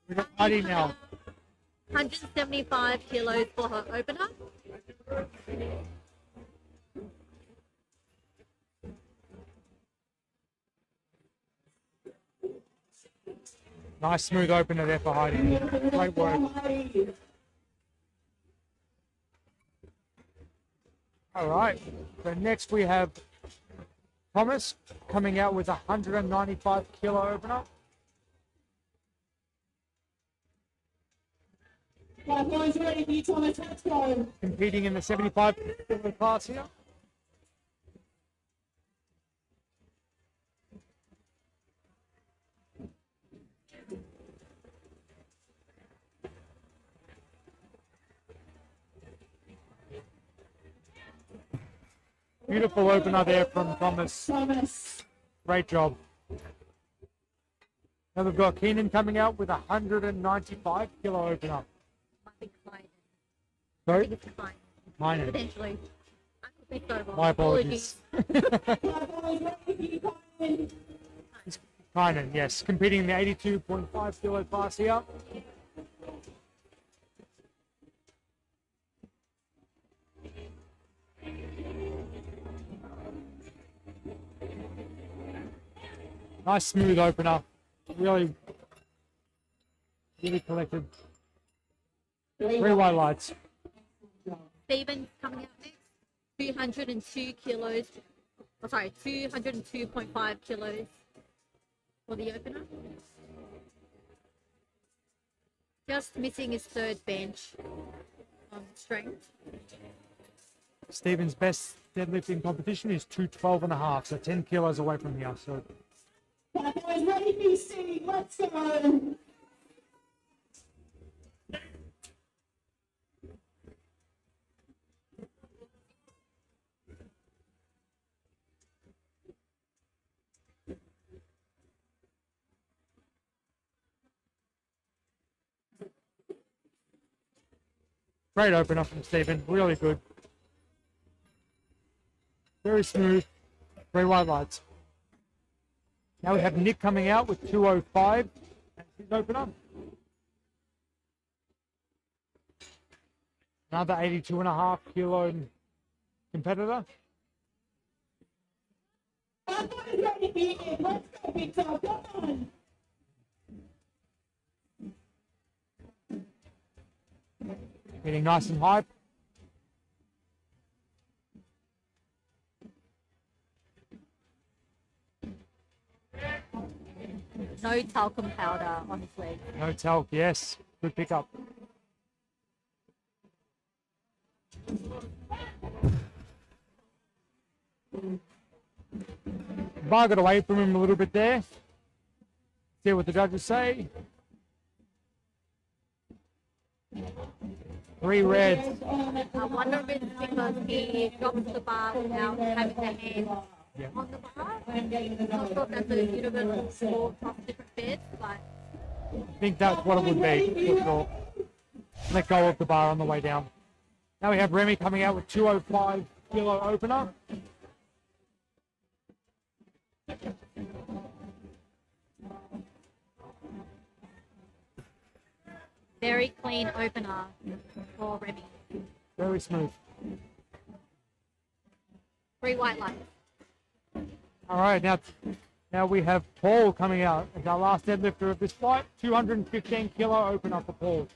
We got Heidi now. 175 kilos for her opener. Nice smooth opener there for Heidi. Great work. All right. So next we have Thomas coming out with a 195 kilo opener. Right, boys, ready for you, Thomas? Let's go. Competing in the 75 kilo class here. Beautiful opener there from Thomas. Thomas. Great job. Now we've got Keenan coming out with a 195 kilo opener. I think Klein. I Sorry? think it's Klein. Mine. Potentially. I could be so wrong. My apologies. Right, boys, ready for you, Colin? Keenan, yes. Competing in the 82.5 kilo class here. Nice smooth opener. Really collected. Three white lights. Stephen's coming out next. 202 kilos. Oh, sorry, 202.5 kilos for the opener. Just missing his third bench on strength. Stephen's best deadlift in competition is 212.5, so 10 kilos away from here. So Right, boys, ready for you, Steve? Let's go. great opener from Stephen. Really good. Very smooth. 3 white lights. Now we have Nick coming out with 205 as his opener. Another 82.5 kilo competitor. Right, boys, ready for you, Nick? Let's go, big dog. Come on. Getting nice and high. No talcum powder on his leg. No talc, yes. Good pickup. Bar got away from him a little bit there. See what the judges say. 3 reds. I wonder if it's because he drops the bar without having the hand Yeah. on the bar. I'm not sure if that's a universal score across different beds, but I think that's what it would be, for sure. Let go of the bar on the way down. Now we have Remy coming out with 205 kilo opener. very clean opener for Remy. Very smooth. 3 white lights. All right, now we have Paul coming out as our last deadlifter of this flight. 215 kilo opener for Paul.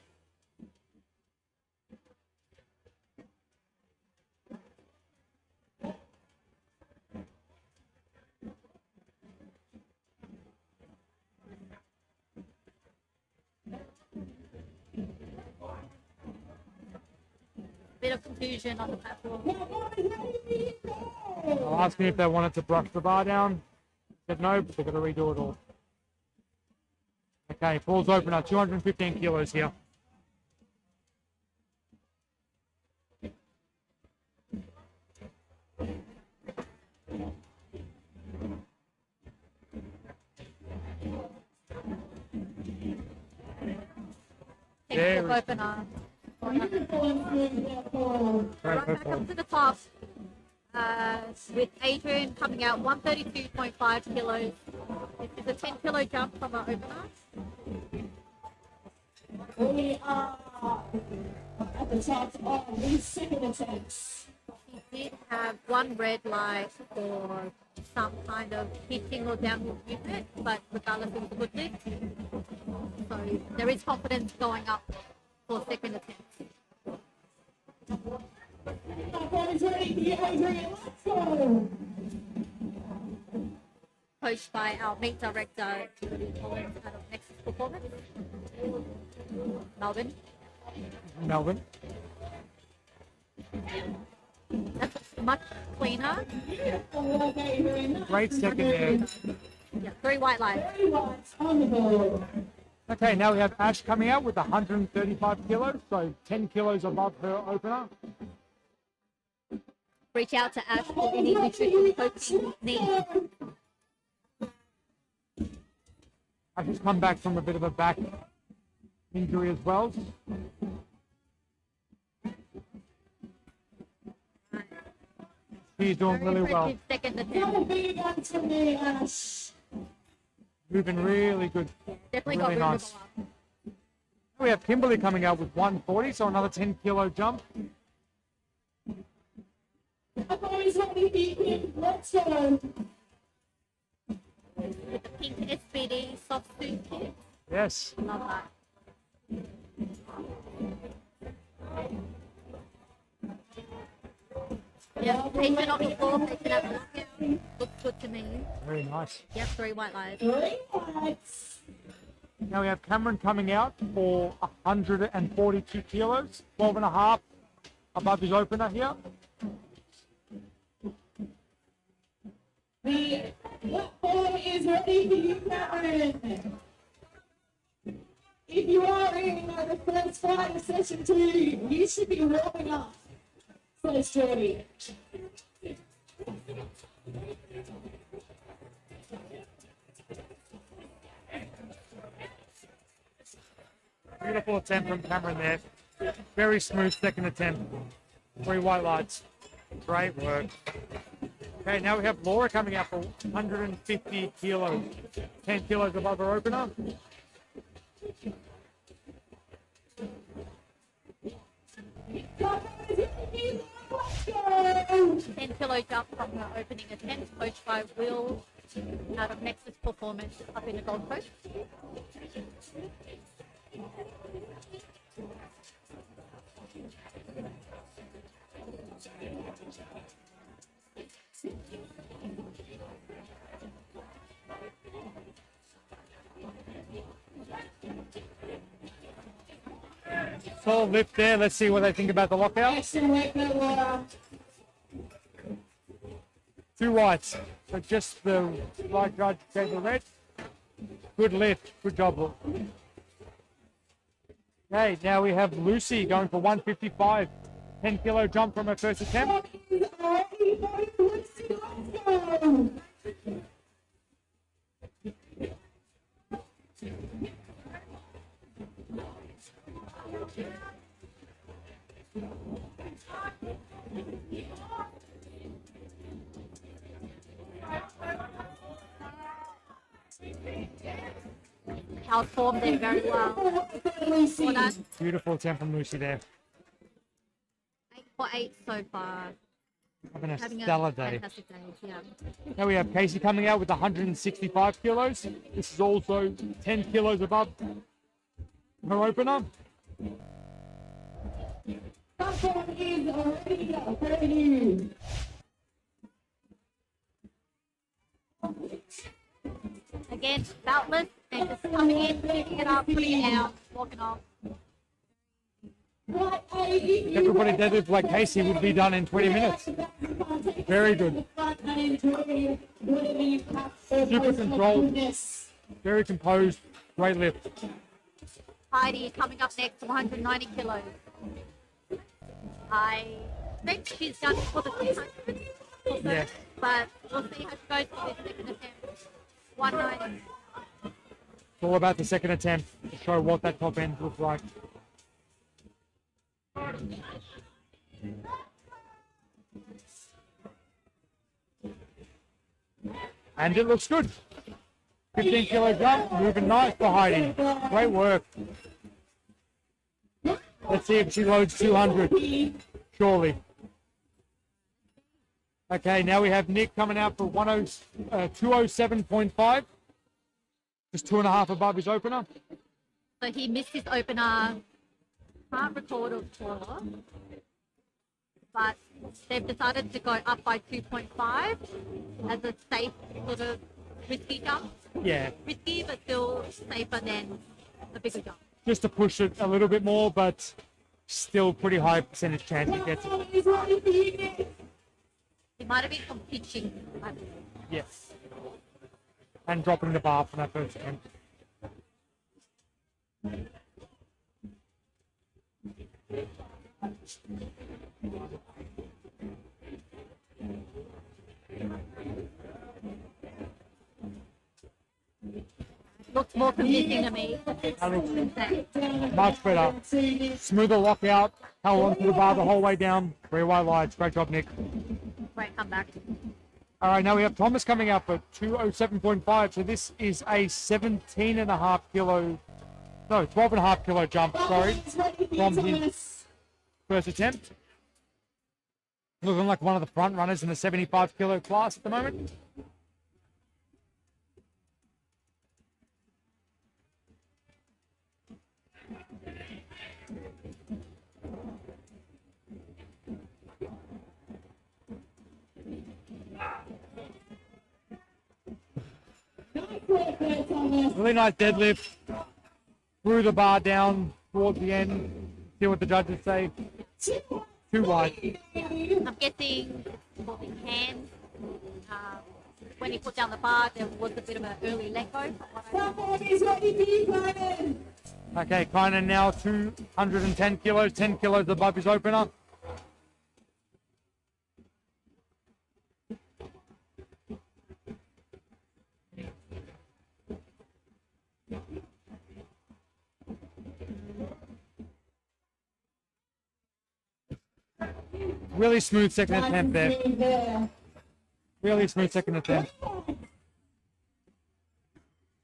Bit of confusion on the platform. I'll ask him if they wanted to brush the bar down. Said no, but they've got to redo it all. Okay, Paul's opener, 215 kilos here. Technical opener. Right back up to the top with Adrian coming out 132.5 kilos. This is a 10 kilo jump from our opener. We are at the top of the second attempts. did have one red light for some kind of hitting or downward movement, but regardless, it was a good lift. So there is confidence going up for second attempt. Everyone's ready for you, Adrian. Let's go. Coached by our meet director, Julie Collins, out of Nexus Performance, Melbourne. Melbourne. That's much cleaner. Oh, Adrian. Great second there. Yeah, 3 white lights. Very lights on the board. Okay, now we have Ash coming out with 135 kilos, so 10 kilos above her opener. Reach out to Ash for any nutrition coaching needs. Ash has come back from a bit of a back injury as well. She's doing really well. Second Not a attempt. big one for me, Ash. Moving really good. Definitely Really got room nice. to go up. We have Kimberly coming out with 140, so another 10 kilo jump. Everyone's ready for you. Let's go. With the pink SBD soft suit kit. Yes. Love that. Yeah, patient on the floor, patient at the lockdown. Looks good to me. Very nice. Yep, 3 white lights. 3 lights. Now we have Cameron coming out for 142 kilos, 12 and a half above his opener here. The platform is ready for you, Cameron. If you are in the first fight of session 2, you should be warming up for this journey. Beautiful attempt from Cameron there. Very smooth second attempt. 3 white lights. Great work. Okay, now we have Laura coming out for 150 kilos. 10 kilos above her opener. Let's go. 10 kilo jump from her opening attempt, coached by Will out of Nexus Performance up in the Gold Coast. Solid lift there. Let's see what they think about the lockout. Excellent work, Laura. 2 whites. So just the right judge gave the red. Good lift. Good job, Luke. Okay, now we have Lucy going for 155. 10 kilo jump from her first attempt. Let's go. Outformed there very well. Lucy. Well done. Beautiful attempt from Lucy there. 8 for 8 so far. Having a Having a stellar day. fantastic day, yeah. Now we have Casey coming out with 165 kilos. This is also 10 kilos above her opener. Platform is already for you. Again, beltless and just coming in, picking it up, putting it out, walking off. Right, Everybody deadlift like Casey would be done in 20 minutes. Very good. Super controlled. Very composed. Great lift. Heidi coming up next, 190 kilos. I think she's done it for the 200 or so, Yeah. but we'll see how she goes for this second attempt. 190. It's all about the second attempt to show what that top end looks like. And it looks good. 15 kilo jump, moving nice for Heidi. Great work. Let's see if she loads 200. Surely. Okay, now we have Nick coming out for 207.5. Just 2.5 above his opener. So he missed his opener. Can't record or score, but they've decided to go up by 2.5 as a safe sort of risky jump. Yeah, Risky, but still safer than the bigger jump. just to push it a little bit more, but still pretty high percentage chance he gets it. He's ready for you, Nick. It might have been from pitching, I believe. Yes. And dropping the bar for that first attempt. Looks more convincing to me. That looks much better. Smoother lockout, held onto the bar the whole way down. Very wide lights. Great job, Nick. Great comeback. All right, now we have Thomas coming out for 207.5. So this is a 17.5 kilo, no, 12.5 kilo jump, sorry, from his first attempt. Looking like one of the front runners in the 75 kilo class at the moment. Really nice deadlift. Threw the bar down towards the end. See what the judges say. Too wide. I'm guessing for the hands, when he put down the bar, there was a bit of an early let go. Someone is ready for you, Kynan. Okay, Kynan now 210 kilos, 10 kilos above his opener. Really smooth second attempt there. Really smooth second attempt.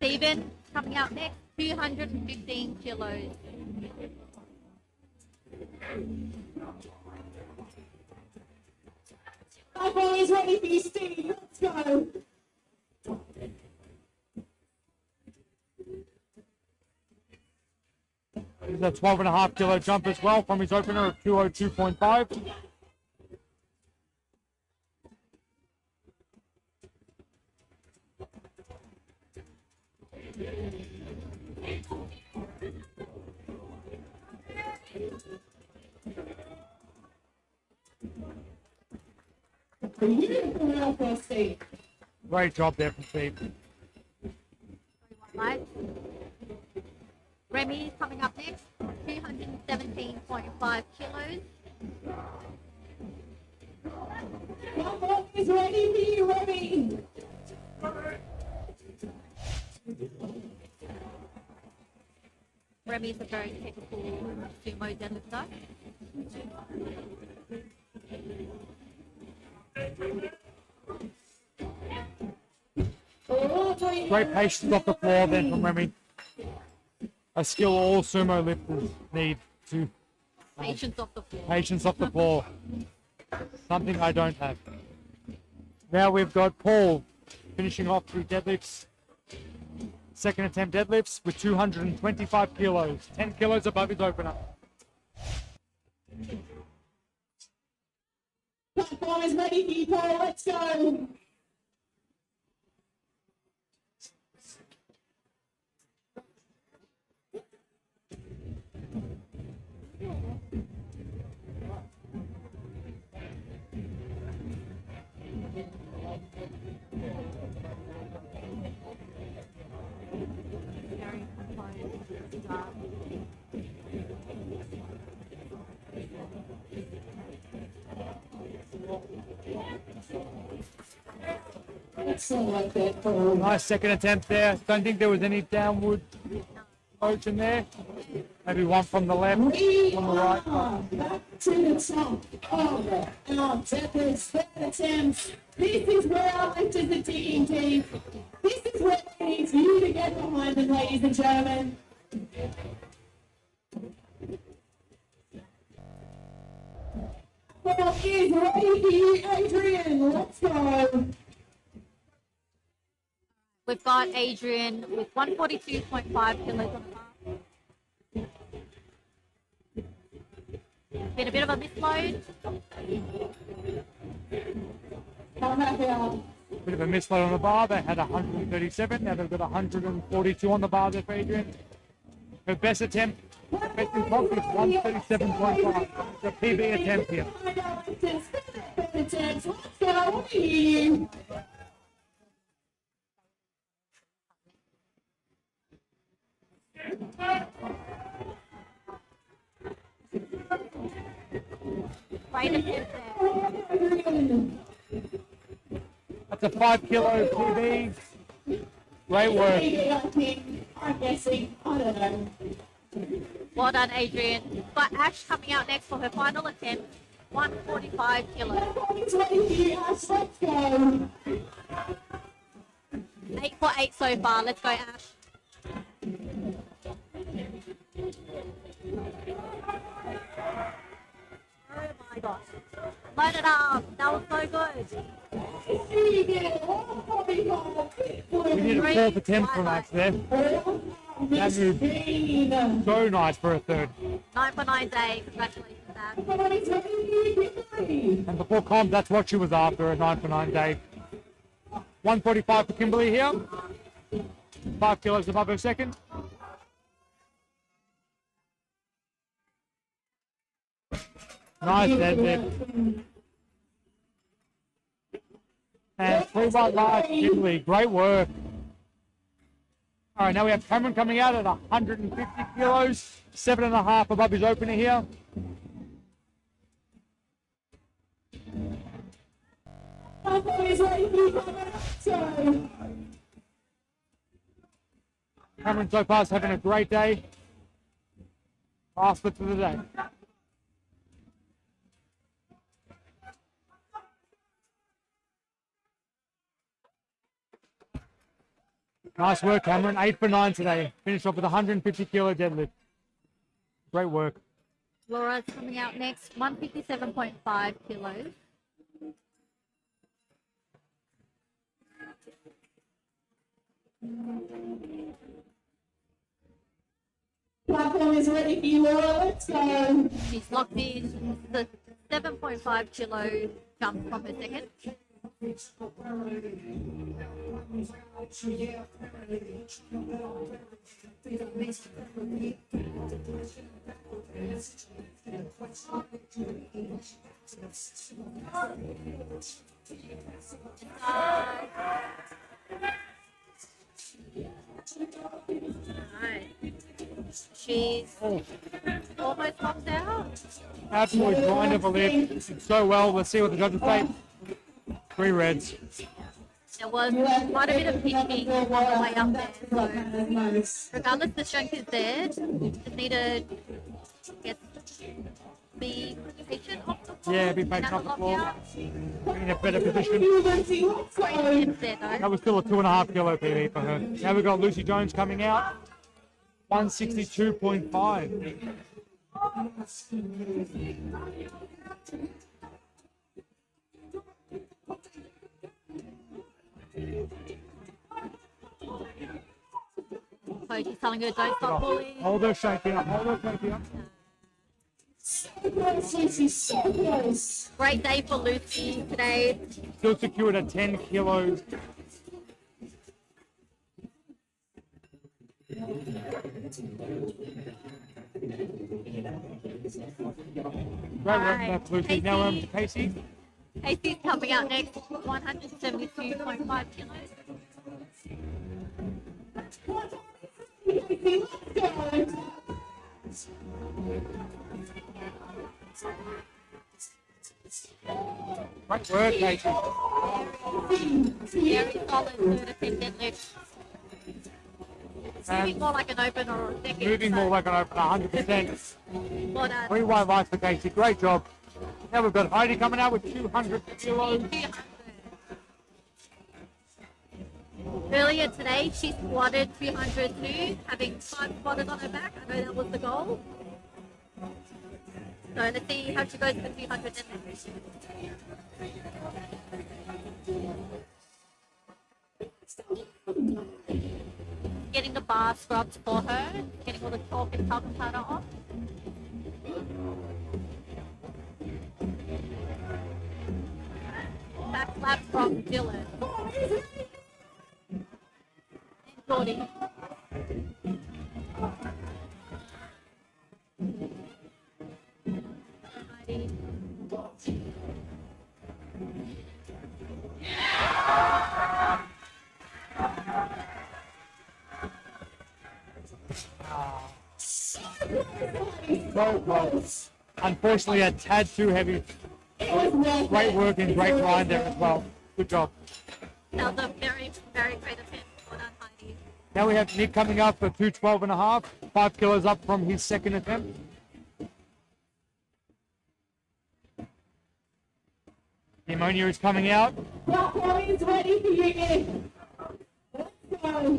Steven coming out next, 215 kilos. Someone is ready for you, Steve. Let's go. He's a 12.5 kilo jump as well from his opener of 202.5. Beautiful round for Steve. Great job there from Steve. Right. Remy coming up next, 217.5 kilos. Someone is ready for you, Remy. Remy is a very capable sumo deadlifter. Great patience off the floor then from Remy. A skill all sumo lifters need to. Patience off the floor. Patience off the floor. Something I don't have. Now we've got Paul finishing off the deadlifts. Second attempt deadlifts with 225 kilos. 10 kilos above his opener. Platform is ready for you, Paul. Let's go. Excellent like that, Paul. Nice second attempt there. Don't think there was any downward motion there. Maybe one from the left, We from the right. are back to the top of our deadlift third attempts. This is where our lifters are digging deep. This is where we need you to get behind them, ladies and gentlemen. Well, is ready for you, Adrian. Let's go. We've got Adrian with 142.5 kilos on the bar. Been a bit of a misload. Come back out. Bit of a misload on the bar. They had 137. Now they've got 142 on the bar there for Adrian. Her best attempt, best in comp is 137.5. It's a PB attempt here. Let's go. You. Great attempt there. That's a 5 kilo PB. Great work. I'm guessing. I don't know. Well done, Adrian. We've got Ash coming out next for her final attempt. 145 kilos. It's ready for you, Ash. Let's go. 8 for 8 so far. Let's go, Ash. Oh my gosh. Load it up. That was so good. We need a fourth attempt from Max there. That moved so nice for a third. 9 for 9 day. Congratulations, Ash. And before comp, that's what she was after, a 9 for 9 day. 145 for Kimberly here. 5 kilos above her second. Nice deadlift. And 3-1 last, Kimberly. Great work. All right, now we have Cameron coming out at 150 kilos. 7.5 above his opener here. Cameron so far is having a great day. Last split for the day. Nice work, Cameron. 8 for 9 today. Finished off with 150 kilo deadlift. Great work. Laura's coming out next. 157.5 kilos. Platform is ready for you, Laura. Let's go. She's locked in. The 7.5 kilo jump from her second. She's almost locked out. Absolutely blind of a lift. So well. Let's see what the judges say. 3 reds. There was quite a bit of pitching on the way up there, so regardless the strength is there, just need to be patient off the floor. Yeah, be patient off the floor. In a better position. Great attempts there though. That was still a 2.5 kilo PB for her. Now we've got Lucy Jones coming out. 162.5. Coach is telling her don't stop pulling. Hold her shape here. Hold her shape here. So close. Great day for Lucy today. Still secured at 10 kilos. Great work, that's Lucy. Now we're on to Casey. Casey's coming out next. 172.5 kilos. Great work, Casey. Very solid third attempt deadlift. It's moving more like an open or a second. Moving more like an open, 100%. Well done. 3 wide lights for Casey. Great job. Now we've got Heidi coming out with 200 kilos. 200. Earlier today, she squatted 200 too, having 5 squatters on her back. I know that was the goal. So let's see how she goes for 200 deadlift. Getting the bar scrubbed for her, getting all the chalk and talcum powder off. Back slap from Dylan. And Jordy. Heidi. So close. Unfortunately, a tad too heavy. Great work and great grind there as well. Good job. That was a very, very great attempt. Well done, Heidi. Now we have Nick coming up for 212.5, 5 kilos up from his second attempt. The ammonia is coming out. Platform is ready for you, Nick. Let's go.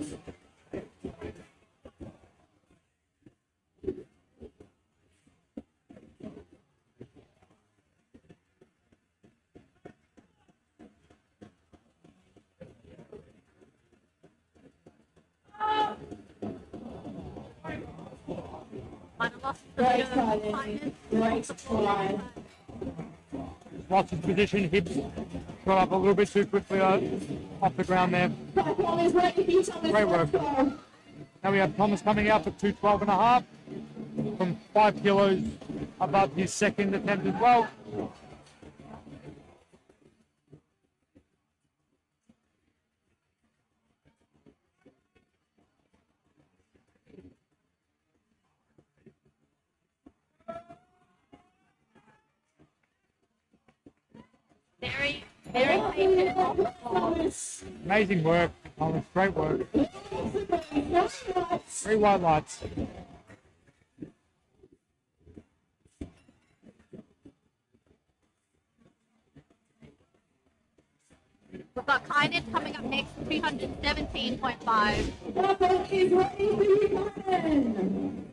Might have lost Great the try, great try. Lots of position, hips got up a little bit too quickly off the ground there. Platform is ready for you, Thomas. Great work. Let's go. Now we have Thomas coming out for 212.5 from 5 kilos above his second attempt as well. very, very patient on the floor. Amazing work, Thomas. Great work. 3 white lights. We've got Kindness coming up next, 317.5. Platform is ready for you, Martin.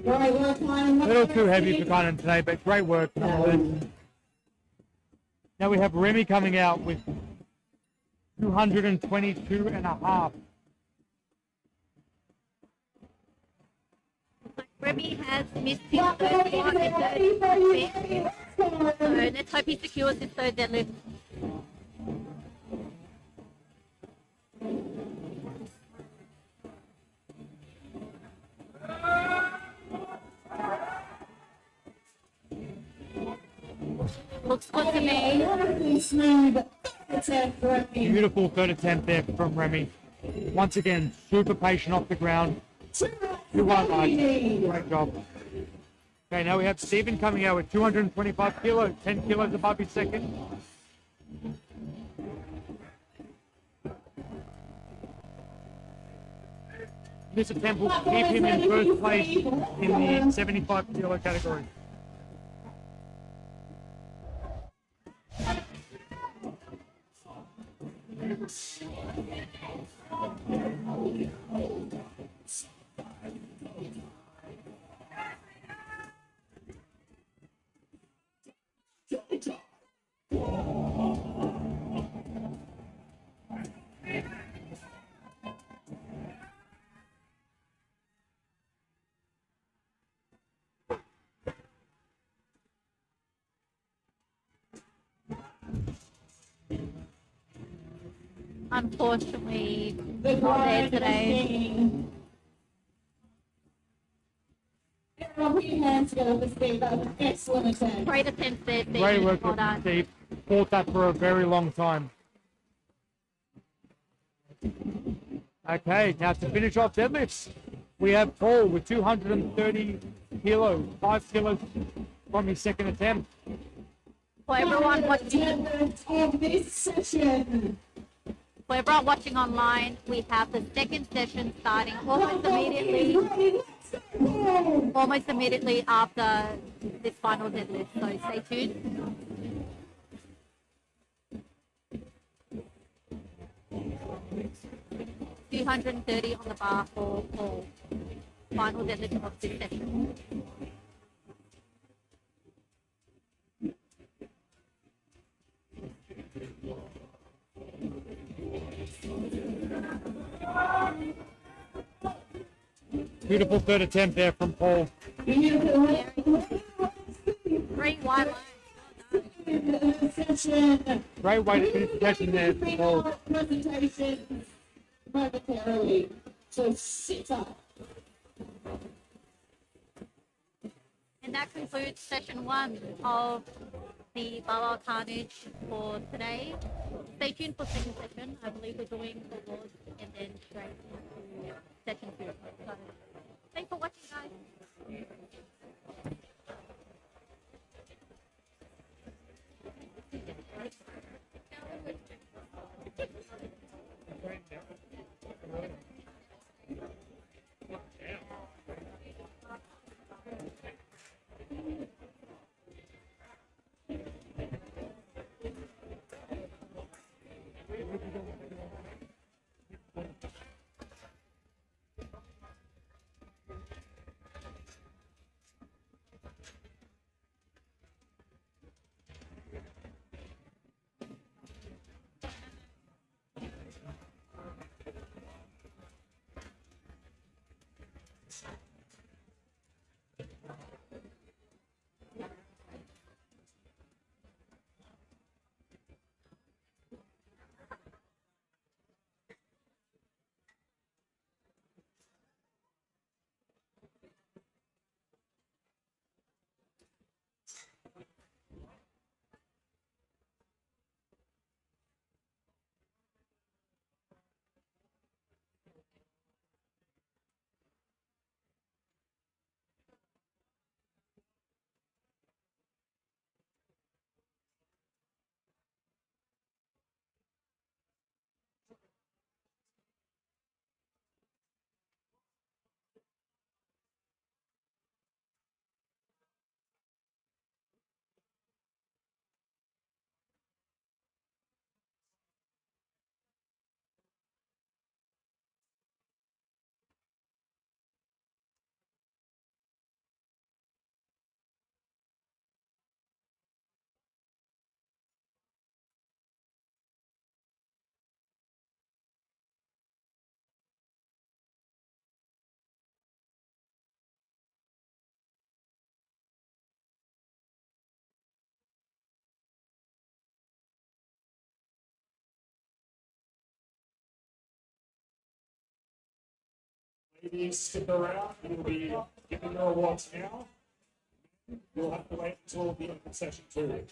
Great work, Martin. A little too heavy for Conan today, but great work. Now we have Remy coming out with 222.5. Remy has missed his third Platform squat is and ready third for you. bench. Let's So go. let's hope he secures his third deadlift. Looks good to me. Wonderfully smooth attempt, Remy. Beautiful third attempt there from Remy. Once again, super patient off the ground. 2 white lights. Great job. Okay, now we have Stephen coming out with 225 kilos, 10 kilos above his second. This attempt will keep him in first place in the 75 kilo category. Unfortunately, The not there grind today. machine. Everyone put your hands together for Steve. That was an excellent attempt. Great attempt there, Steve. Great work Well from done. Steve. Fought that for a very long time. Okay, now to finish off deadlifts, we have Paul with 230 kilos, 5 kilos from his second attempt. For everyone watching, Deadlift of this session. for everyone watching online, we have the second session starting almost immediately after this final deadlift. So stay tuned. 230 on the bar for final deadlift of this session. Beautiful third attempt there from Paul. Great white line. Session. Great way to finish the session there from Paul. Presentation momentarily. So sit up. And that concludes session 1 of the Barbell Carnage for today. Stay tuned for second session. I believe we're doing awards and then straight into session 2. So thanks for watching, guys. Ladies, stick around. We'll be giving your awards now. You'll have to wait until the end of session 2.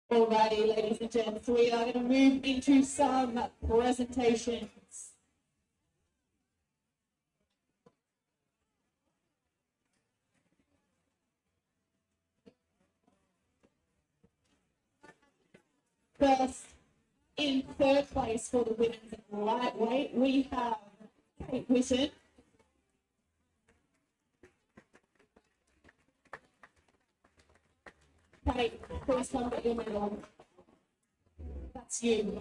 Alrighty, ladies and gents, we are going to move into some presentations. First, in third place for the women's lightweight, we have Kate Whitten. Kate, please come get your medal. That's you.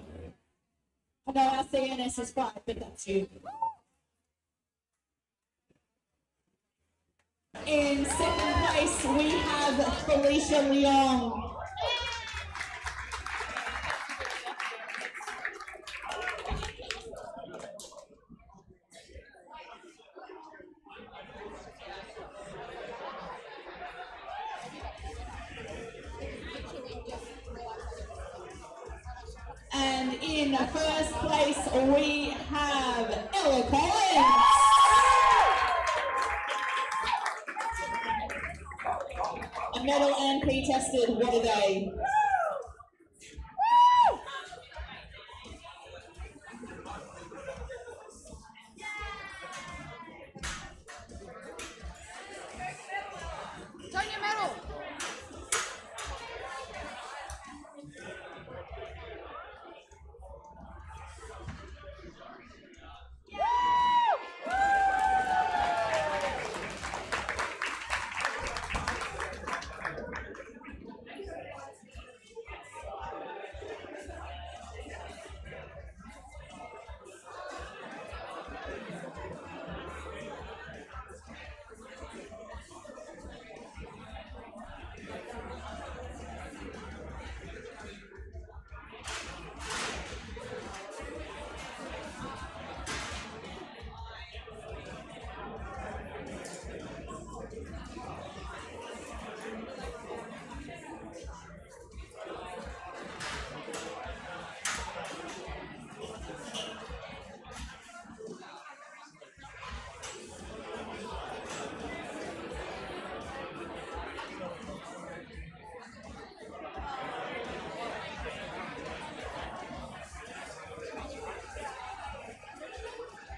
I know our CNS is 5, but that's you. In second place, we have Felicia Leong. And in first place, we have Ella Collins. A medal and pre-tested, what a day. Turn your medal.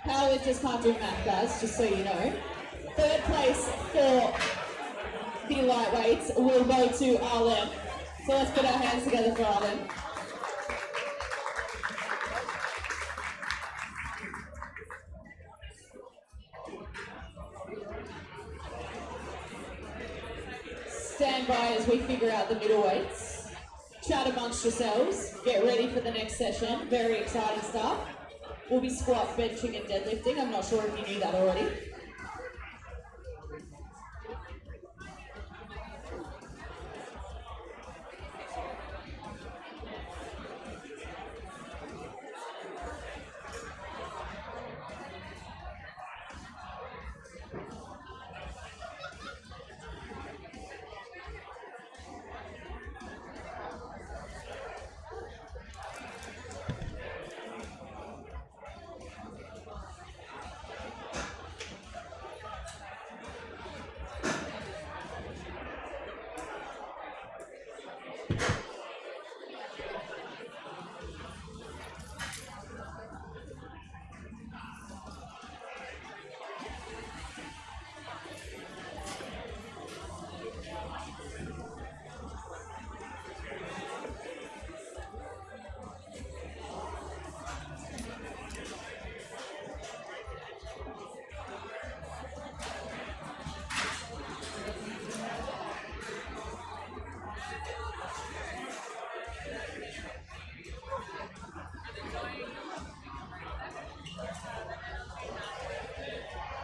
Howard just can't do math, guys, just so you know. Third place for the lightweights will go to Arlen. So let's put our hands together for Arlen. Stand by as we figure out the middleweights. Chat amongst yourselves. Get ready for the next session. Very exciting stuff. We'll be squat, benching, and deadlifting. I'm not sure if you knew that already.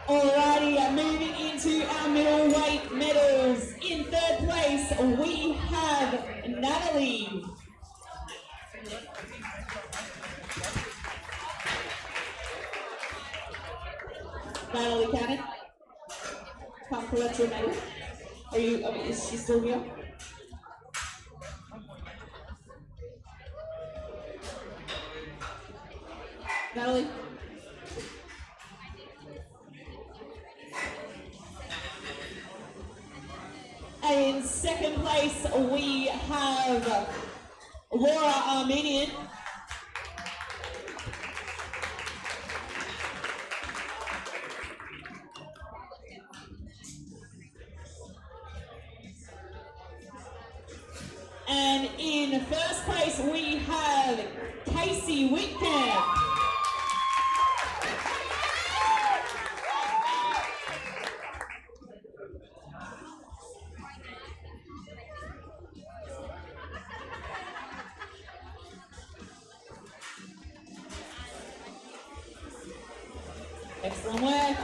Alrighty, moving into our middleweight medals. In third place, we have Natalie. Natalie Cannon, come collect your medal. Is she still here? Natalie? In second place, we have Laura Armenian. And in first place, we have Casey Whitcomb. Excellent work.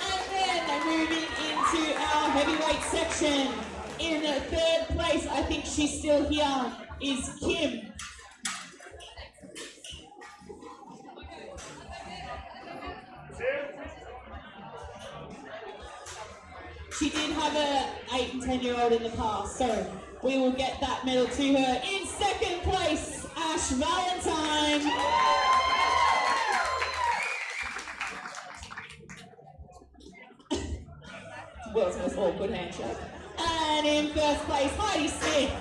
And then moving into our heavyweight section. In third place, I think she's still here, is Kim. She did have a 8 and 10-year-old in the past, so we will get that medal to her. In second place, Ash Valentine. World's most awkward handshake. And in first place, Heidi Smith.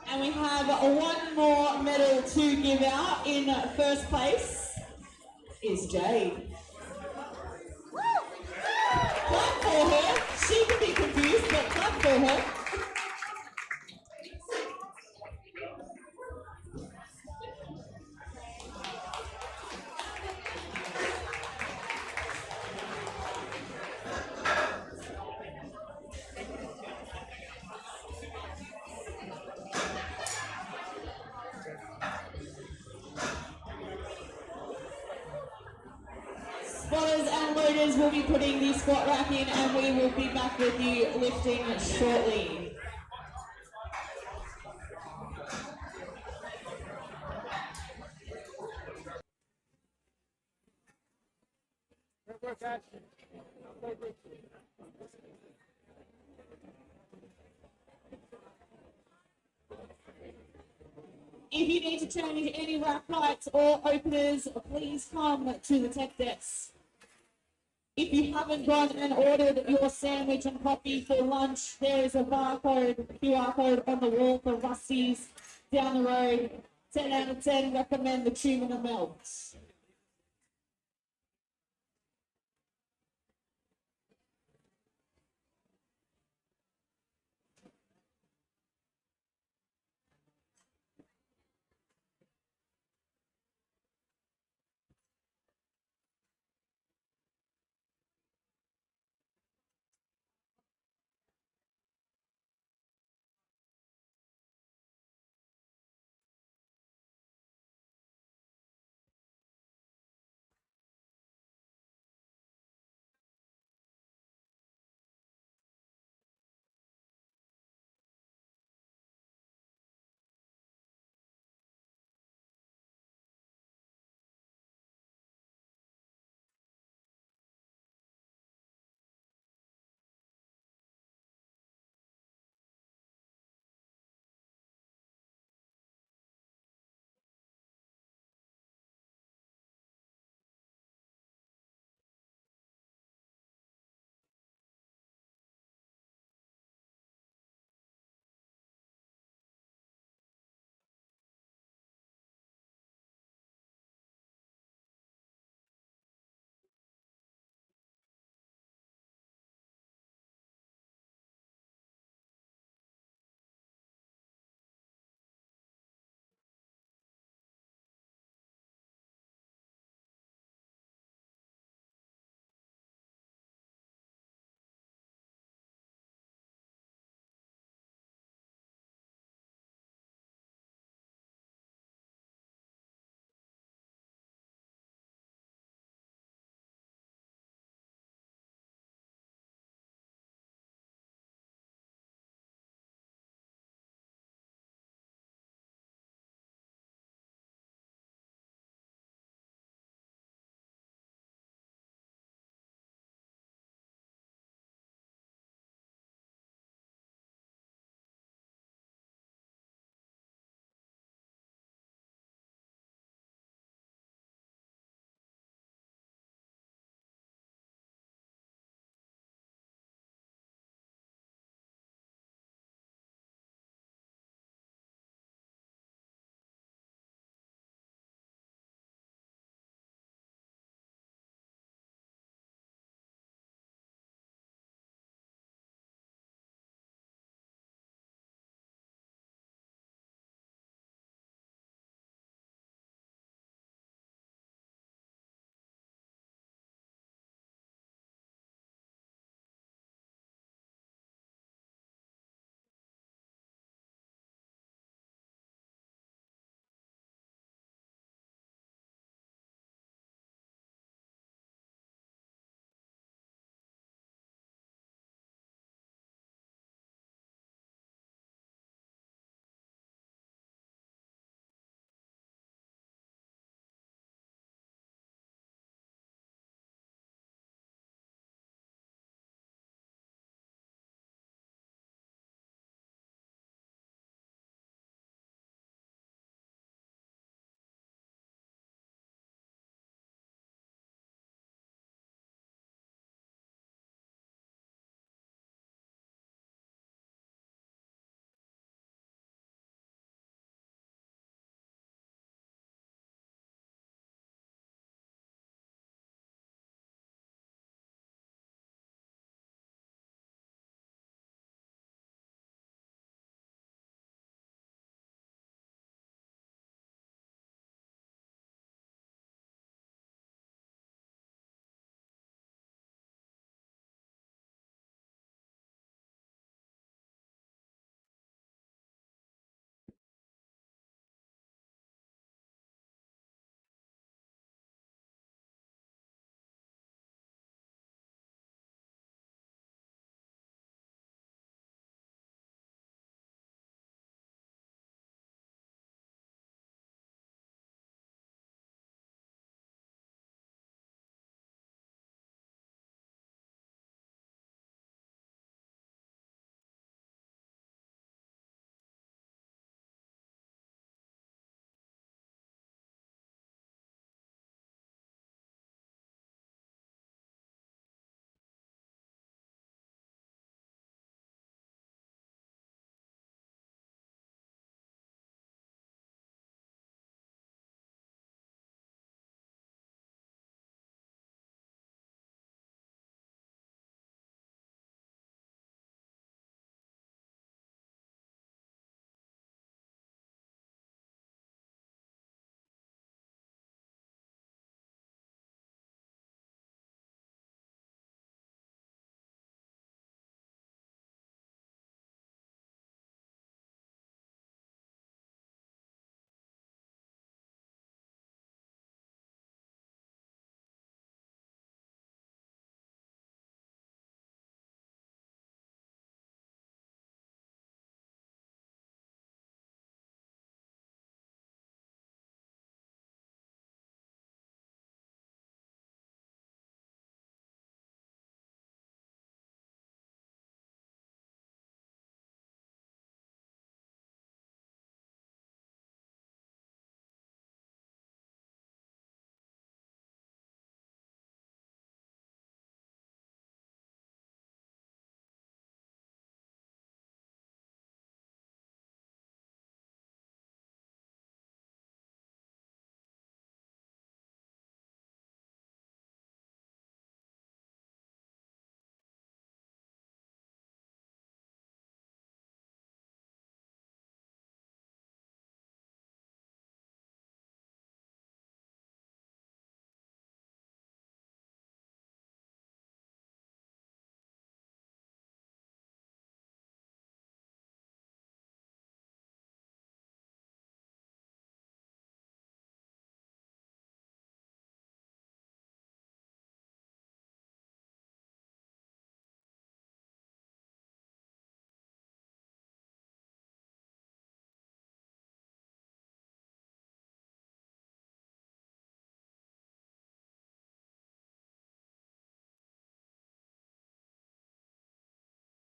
And we have one more medal to give out. In first place is Jade. Clap for her. She can be confused, but clap for her. Spotters and loaders will be putting the squat rack in, and we will be back with you lifting shortly. If you need to change any rack lights or openers, please come to the tech desk. If you haven't gone and ordered your sandwich and coffee for lunch, there is a QR code on the wall for Rusty's down the road. 10 out of 10, recommend the tuna melts.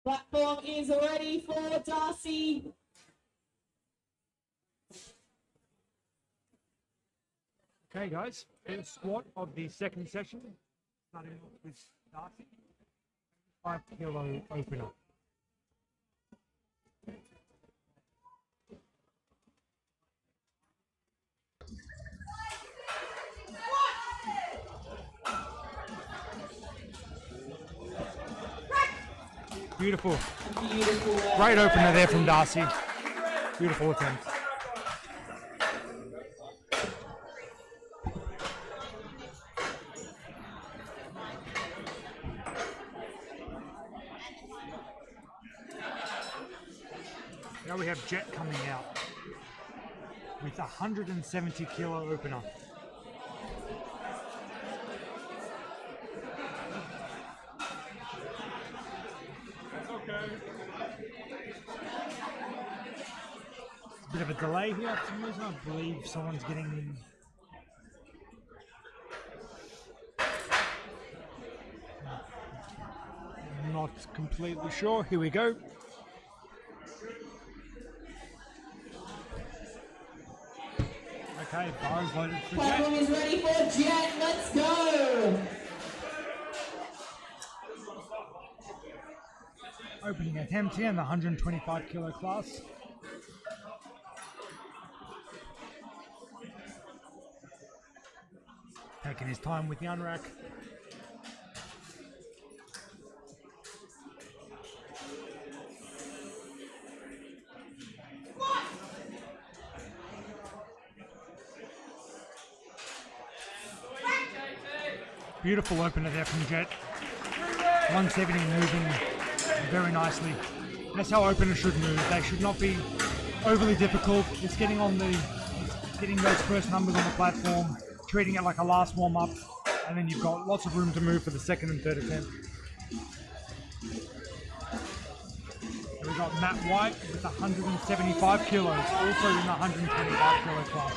Platform is ready for Darcy. Okay, guys, first squat of the second session, starting off with Darcy, 5 kilo opener. Beautiful. Great opener there from Darcy. Beautiful attempt. Now we have Jet coming out with 170 kilo opener. Bit of a delay here for some reason. I believe someone's getting not completely sure. Here we go. Okay, bar is loaded for Jet. Platform is ready for Jet. Let's go. Opening attempt here in the 125 kilo class. Taking his time with the unrack. Beautiful opener there from Jet. 170 moving very nicely. That's how openers should move. They should not be overly difficult. It's getting those first numbers on the platform, treating it like a last warm-up, and then you've got lots of room to move for the second and third attempt. And we've got Matt White with 175 kilos, also in the 125 kilo class.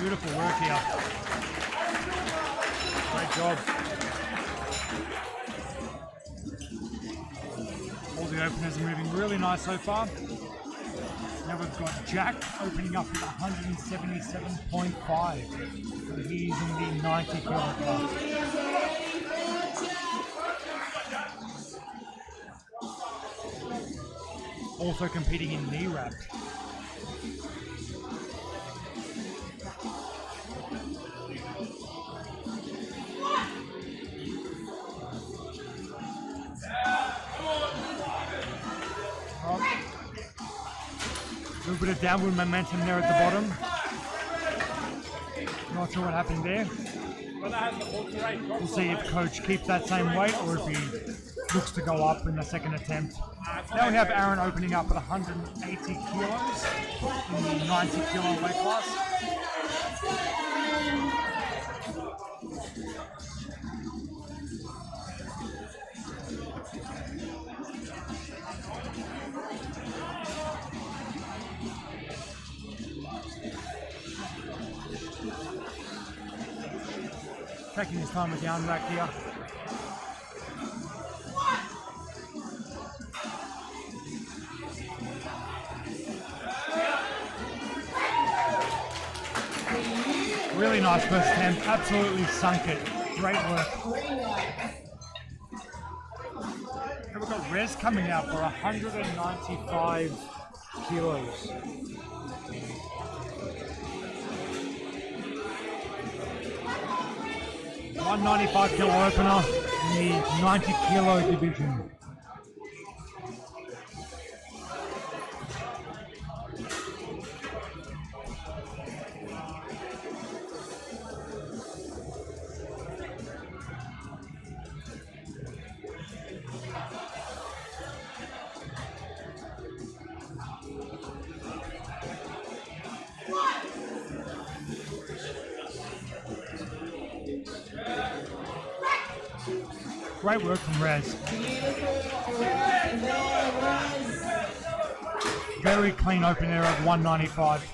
Beautiful work here. Great job. All the openers are moving really nice so far. Now we've got Jack opening up at 177.5. So he's in the 90 kilo class. Also competing in knee wrap. A little bit of downward momentum there at the bottom. Not sure what happened there. We'll see if coach keeps that same weight or if he looks to go up in the second attempt. Now we have Aaron opening up at 180 kilos in the 90 kilo weight class. Taking his time with the unrack here. Really nice first attempt, absolutely sunk it. Great work. And we've got Rez coming out for 195 kilos. $195 kilo opener in the 90 kilo division. Great work from Raz. Very clean open there at 195.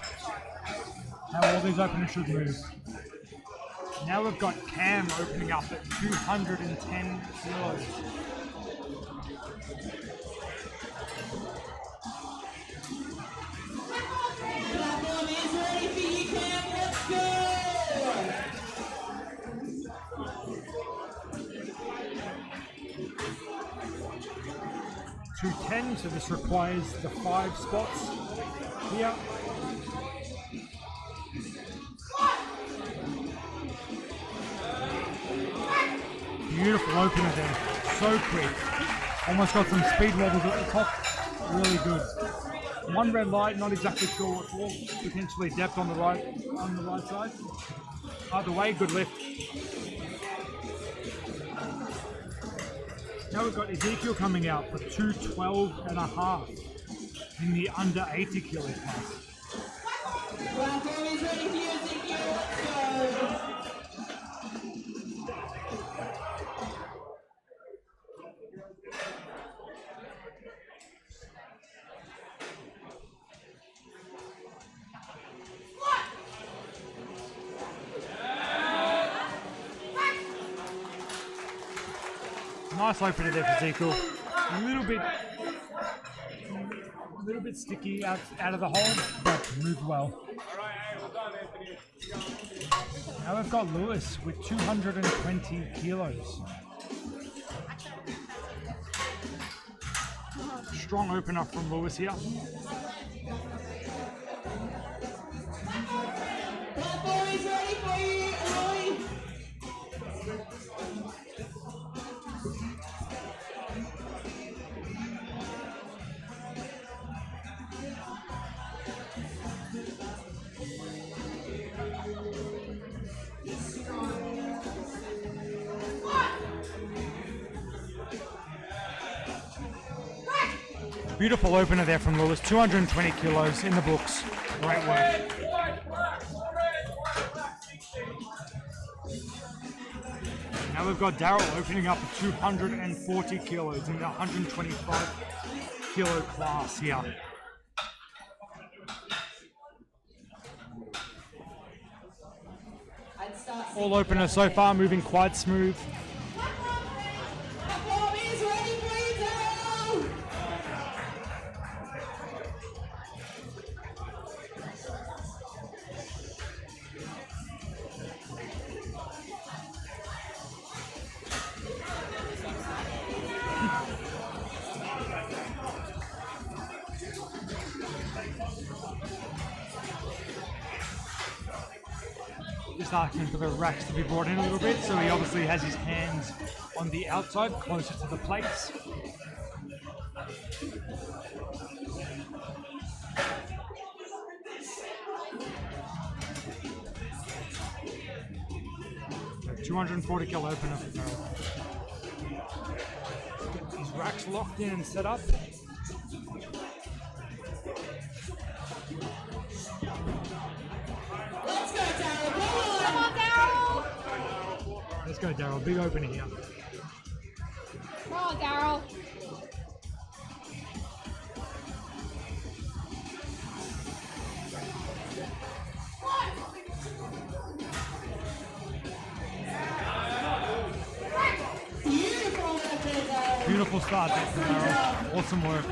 How all these openers should move. Now we've got Cam opening up at 210 kilos. Platform is ready for you, Cam. Let's go. 210, so this requires the 5 spots here. Beautiful opener there, so quick. Almost got some speed wobbles at the top, really good. One red light, not exactly sure what for, potentially depth on the right side. Either way, good lift. Now we've got Ezekiel coming out for 212.5 in the under 80 kilo class. Platform is ready for you, Ezekiel. Let's go. Nice opener there for Ezekiel. A little bit sticky out of the hole, but moved well. Now we've got Lewis with 220 kilos. Strong opener from Lewis here. Platform is ready for you, Roy. Beautiful opener there from Lewis, 220 kilos in the books. Great work. Now we've got Daryl opening up at 240 kilos in the 125 kilo class here. All openers so far moving quite smooth. Platform is ready for you, Daryl. Just asking for the racks to be brought in a little bit, so he obviously has his hands on the outside, closer to the plates. So 240 kilo opener for Daryl. Get these racks locked in and set up. Let's go, Daryl. Come on, Daryl! Let's go, Daryl. Big opener here. Come on, Daryl! Beautiful effort, Daryl. Beautiful start there for Daryl. Awesome work.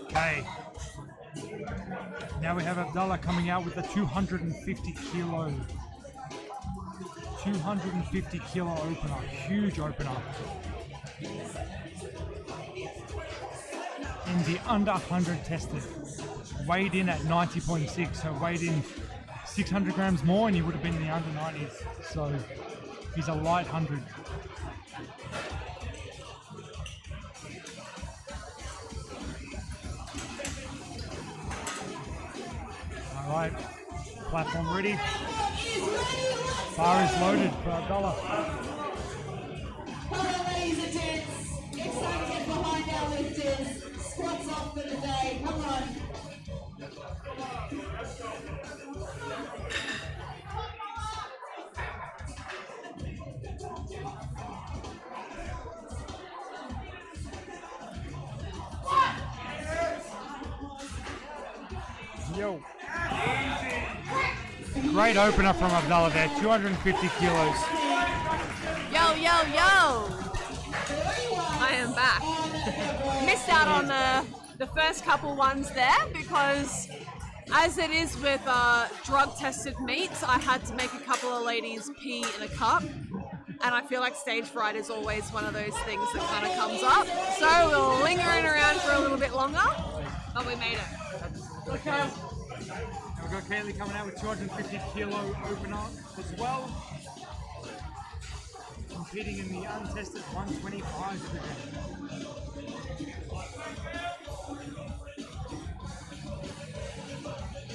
Okay. Now we have Abdullah coming out with a 250 kilo. 250 kilo opener. Huge opener. In the under 100 tested. Weighed in at 90.6, so weighed in 600 grams more and he would have been in the under 90s. So he's a light 100. All right, platform ready. Bar is loaded for Abdullah. Come on, ladies and gents. It's time to get behind our lifters. Squats off for the day. Come on. Yo. Great opener from Abdullah there, 250 kilos. Yo, yo, yo! I am back. Missed out on the first couple ones there because, as it is with drug-tested meats, I had to make a couple of ladies pee in a cup. And I feel like stage fright is always one of those things that kind of comes up. So we're lingering around for a little bit longer, but we made it. Okay. We've got Kaylee coming out with 250 kilo opener as well. Competing in the untested 125 division.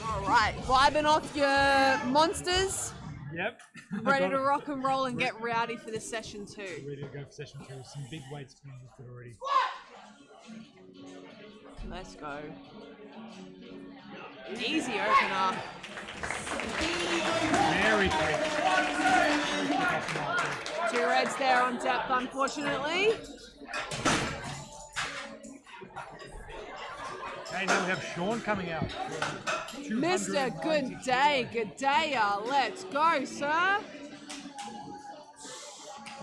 All right, vibing off your monsters. Yep. Ready to rock and roll and get rowdy for this session too. Ready to go for session 2. Some big weights being lifted already. Let's go. Easy opener. Very quick. 2 reds there on depth, unfortunately. Okay, now we have Sean coming out. Mr. Good day, let's go, sir.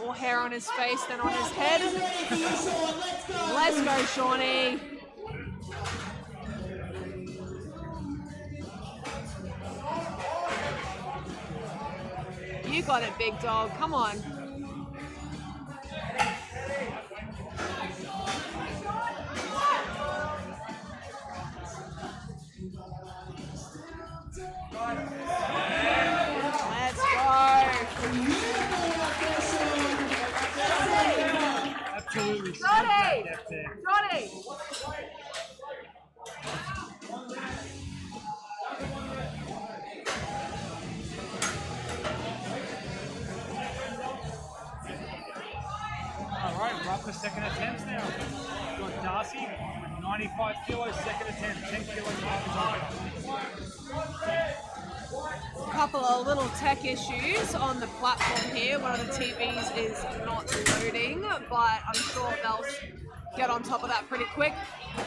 More hair on his face than on his head. Let's go, Shawnee. You got it, big dog. Come on. Let's go. Absolutely. Johnny! Depth there. Johnny! Alright, we're up for second attempts now. We've got Darcy, 95 kilos, second attempt, 10 kilos A couple of little tech issues on the platform here. One of the TVs is not loading, but I'm sure they'll get on top of that pretty quick.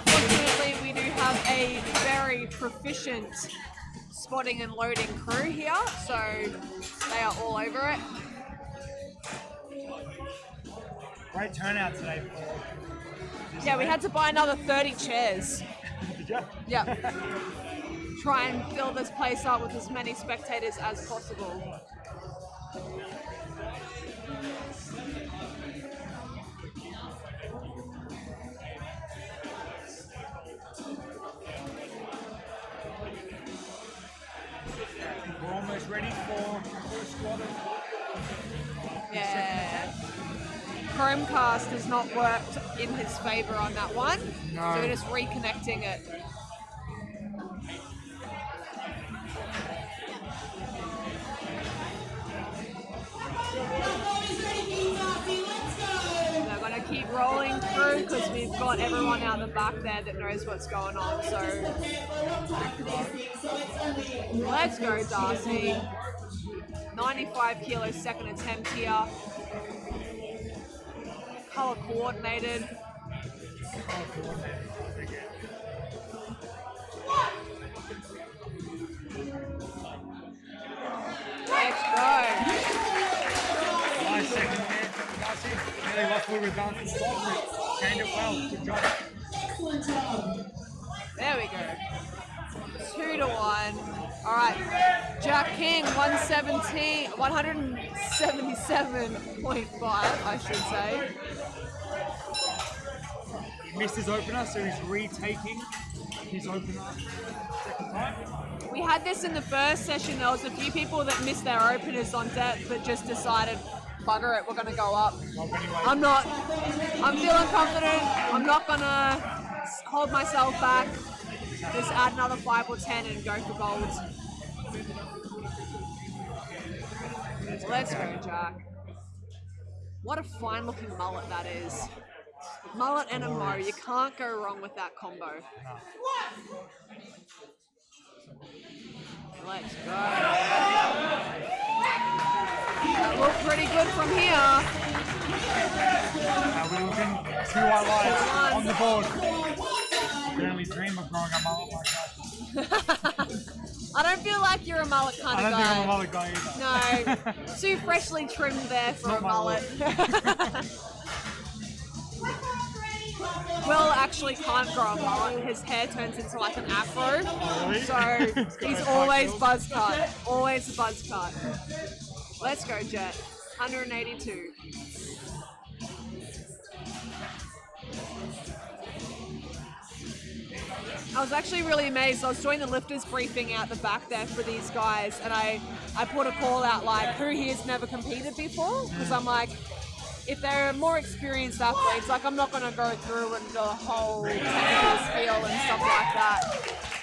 Fortunately, we do have a very proficient spotting and loading crew here, so they are all over it. Great turnout today. Yeah, we had to buy another 30 chairs. Did you? Yep. Try and fill this place up with as many spectators as possible. We're almost ready for squat. Yeah. Chromecast has not worked in his favor on that one. No. So we're just reconnecting it. They're going to keep rolling through because we've got everyone out the back there that knows what's going on. So let's go, Darcy. 95 kilos, second attempt here. Color coordinated. Let's go. Nice second there, Darcy. Really lost a little bit of balance in the spot, but gained it well. Good job. Excellent job. There we go. 2-1. All right. Jack King, 177.5, I should say. He missed his opener, so he's retaking his opener second time. We had this in the first session. There was a few people that missed their openers on depth, but just decided, bugger it, we're going to go up. I'm feeling confident. I'm not going to hold myself back. Just add another 5 or 10 and go for gold. Let's go, Jack. What a fine looking mullet that is. Mullet and a mo. You can't go wrong with that combo. Let's go. That looked pretty good from here. We're looking 2 highlights on the board. I can only dream of growing a mullet like that. I don't feel like you're a mullet kind I of don't guy. think I'm a mullet guy either. No, too freshly trimmed there for a Not my mullet. Will actually can't grow a mullet. His hair turns into like an afro. really? So It's got he's like always high buzz cut. Always a buzz cut. Let's go, Jet. 182. I was actually really amazed. I was doing the lifters briefing out the back there for these guys, and I put a call out like, who here's never competed before? Because I'm like, if they're more experienced athletes, like I'm not going to go through and do a whole technical spiel and stuff like that.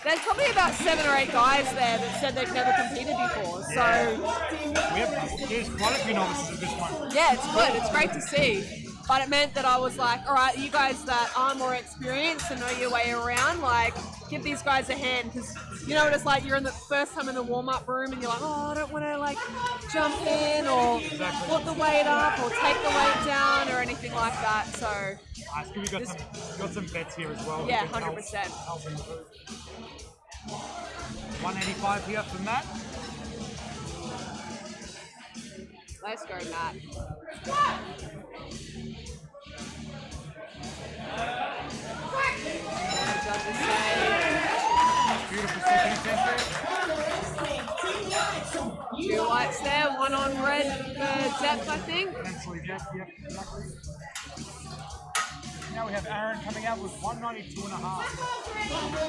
There's probably about 7 or 8 guys there that said they've never competed before. So There's quite a few novices at this point. yeah, it's good. It's great to see. But it meant that I was like, all right, you guys that are more experienced and know your way around, like, give these guys a hand. Because you know what it's like, you're in the first time in the warm-up room and you're like, oh, I don't want to, like, jump in or put the weight up or take the weight down or anything like that. So, Nice. We've got some bets here as well. yeah, We can help 100%. improve. 185 here for Matt. Let's go, Matt. Beautiful second attempt Two lights there, one on red for depth, I think. there. Potentially depth, yep. Exactly. Now we have Aaron coming out with 192.5.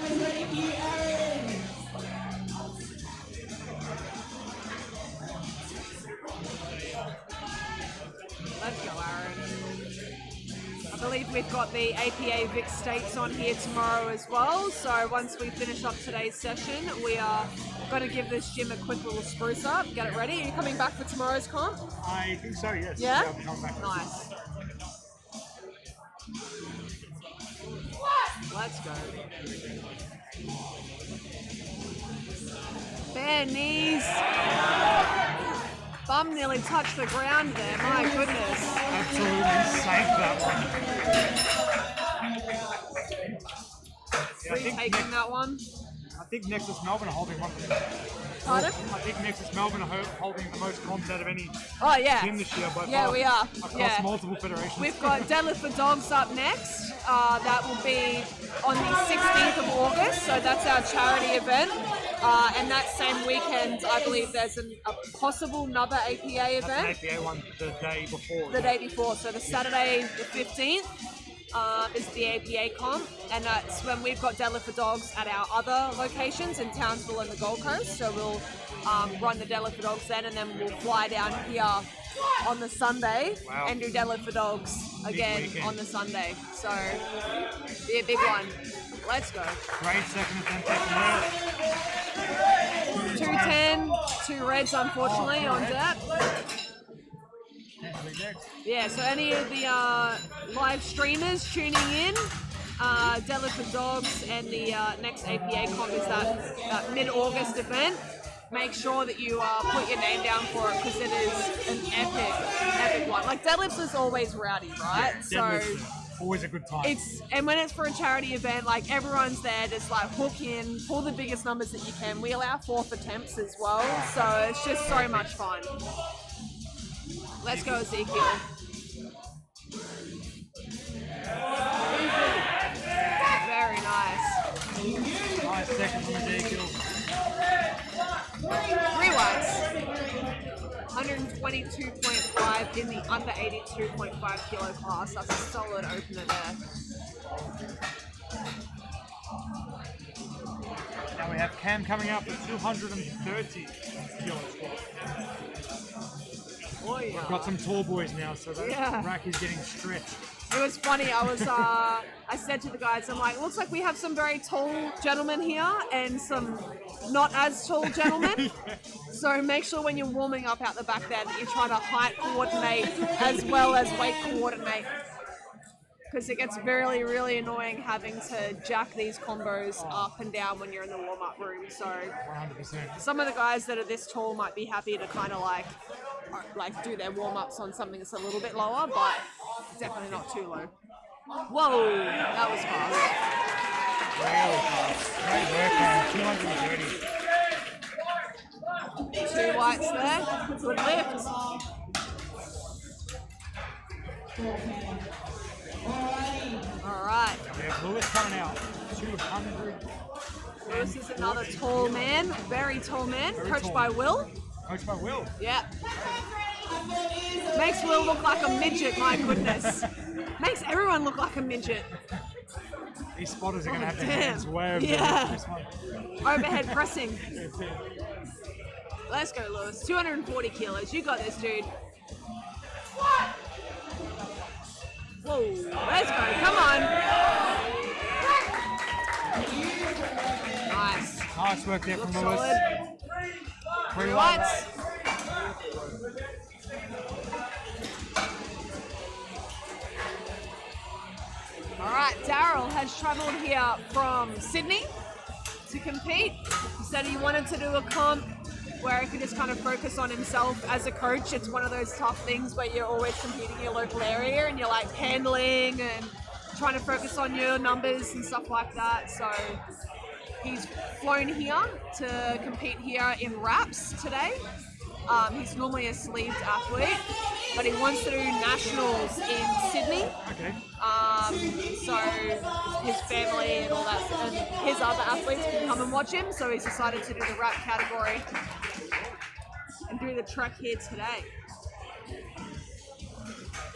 Let's go, Aaron. I believe we've got the APA Vic States on here tomorrow as well. So once we finish up today's session, we are going to give this gym a quick little spruce up. Get it ready. Are you coming back for tomorrow's comp? I think so, yes. Yeah? I'll be coming back. Nice. Let's go. Bare knees. Bum nearly touched the ground there. My goodness. Absolutely safe that one. Retaking that one. I think Nexus Melbourne are holding one of them. Pardon? I think Nexus Melbourne are holding the most comps out of any Oh, yeah. team this year by Yeah, far, we are. across Yeah. multiple federations. We've got Deadlift for Dogs up next. That will be on the 16th of August, so that's our charity event. And that same weekend, I believe there's a possible another APA event. That's an APA one the day before. The day before, so the Saturday the 15th is the APA comp, and that's when we've got Deadlift for Dogs at our other locations in Townsville and the Gold Coast. So we'll run the Deadlift for Dogs then, and then we'll fly down here on the Sunday and do Deadlift for Dogs again weekend. on the Sunday. So be a big one. Let's go. Great second attempt taken there. 210, 2 reds unfortunately on depth. Yeah, so any of the live streamers tuning in, Deadlift for Dogs and the next APA comp is that mid-August event. Make sure that you put your name down for it because it is an epic one. Like Deadlifts is always rowdy, right? Deadlifts are always a good time. And when it's for a charity event, like everyone's there, just like hook in, pull the biggest numbers that you can. We allow 4th attempts as well, so it's just so much fun. Let's go, Ezekiel. Very nice. Nice second from Ezekiel. 3 whites. 122.5 in the under 82.5 kilo class. That's a solid opener there. Now we have Cam coming out for 230 kilo squat. Oh yeah. We've got some tall boys now, so that rack is getting stretched. It was funny. I said to the guys, I'm like, it looks like we have some very tall gentlemen here and some not as tall gentlemen. So make sure when you're warming up out the back there that you're trying to height coordinate as well as weight coordinate. Because it gets really, really annoying having to jack these combos up and down when you're in the warm-up room. So 100%. some of the guys that are this tall might be happy to kind of like do their warm-ups on something that's a little bit lower, but definitely not too low. Whoa, that was fast. Really fast. Great work, man. 230. lights there. Good lift. All right. We have Lewis coming out. 200. This is another tall man, very tall man, coached tall. by Will. Coached by Will. Yeah. Makes Will look like a midget, my goodness. Makes everyone look like a midget. These spotters are going to have their Damn. hands way over Yeah. this one. Overhead pressing. Let's go, Lewis. 240 kilos. You got this, dude. Whoa. Let's go. Come on. Nice. Nice work there Looks from Lewis. solid. Pretty Lights. All right, Daryl has travelled here from Sydney to compete. He said he wanted to do a comp where he could just kind of focus on himself as a coach. It's one of those tough things where you're always competing in your local area and you're like handling and trying to focus on your numbers and stuff like that. So he's flown here to compete here in wraps today. He's normally a sleeved athlete, but he wants to do nationals in Sydney. Okay. So his family and all that, and his other athletes can come and watch him. So he's decided to do the wrap category and do the trek here today.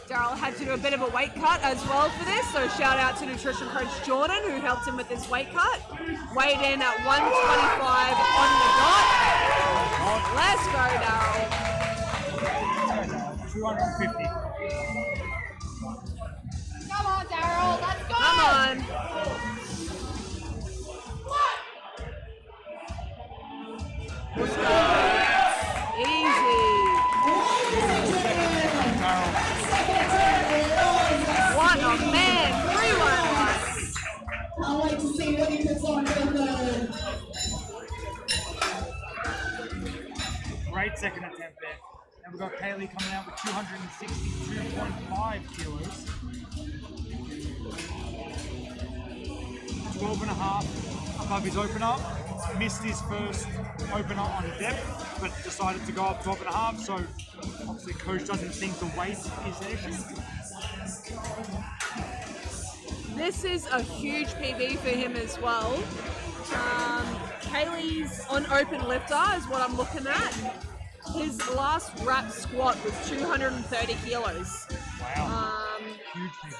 Daryl had to do a bit of a weight cut as well for this, so shout out to nutrition coach Jordan who helped him with this weight cut. Weighed in at 125 on the dot. Let's go, Daryl. 250. Come on, Daryl, let's go! Come on. Let's go. Easy. What a man. 3-1. Can't wait to see what he puts on for the third. Great second attempt there. And we've got Kaylee coming out with 262.5 kilos. 12.5 above his opener. Missed his first opener on depth, but decided to go up 12.5. So obviously coach doesn't think the weight is an issue. This is a huge PB for him as well. Kaylee's on open lifter is what I'm looking at. His last wrap squat was 230 kilos. Wow. Huge PB.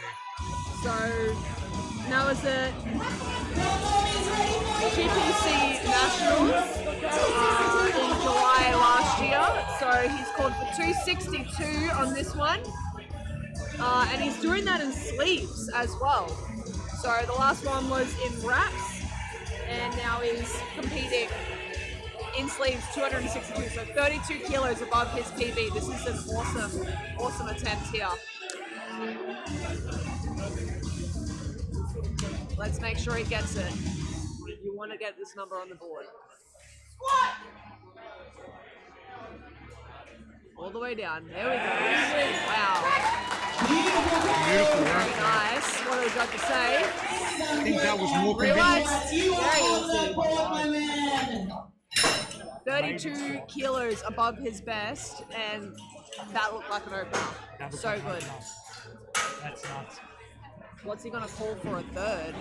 So now is it GPC Nationals in July last year. So he's called for 262 on this one. And he's doing that in sleeves as well. So the last one was in wraps, and now he's competing in sleeves 262, so 32 kilos above his PB. This is an awesome attempt here. Let's make sure he gets it. You want to get this number on the board. All the way down. There we go. Wow. Beautiful Very work. nice. What have we got to say? I think that was more Relax. convincing. 32 kilos above his best, and that looked like an opener. That was So good. That's nuts. What's he gonna call for a third?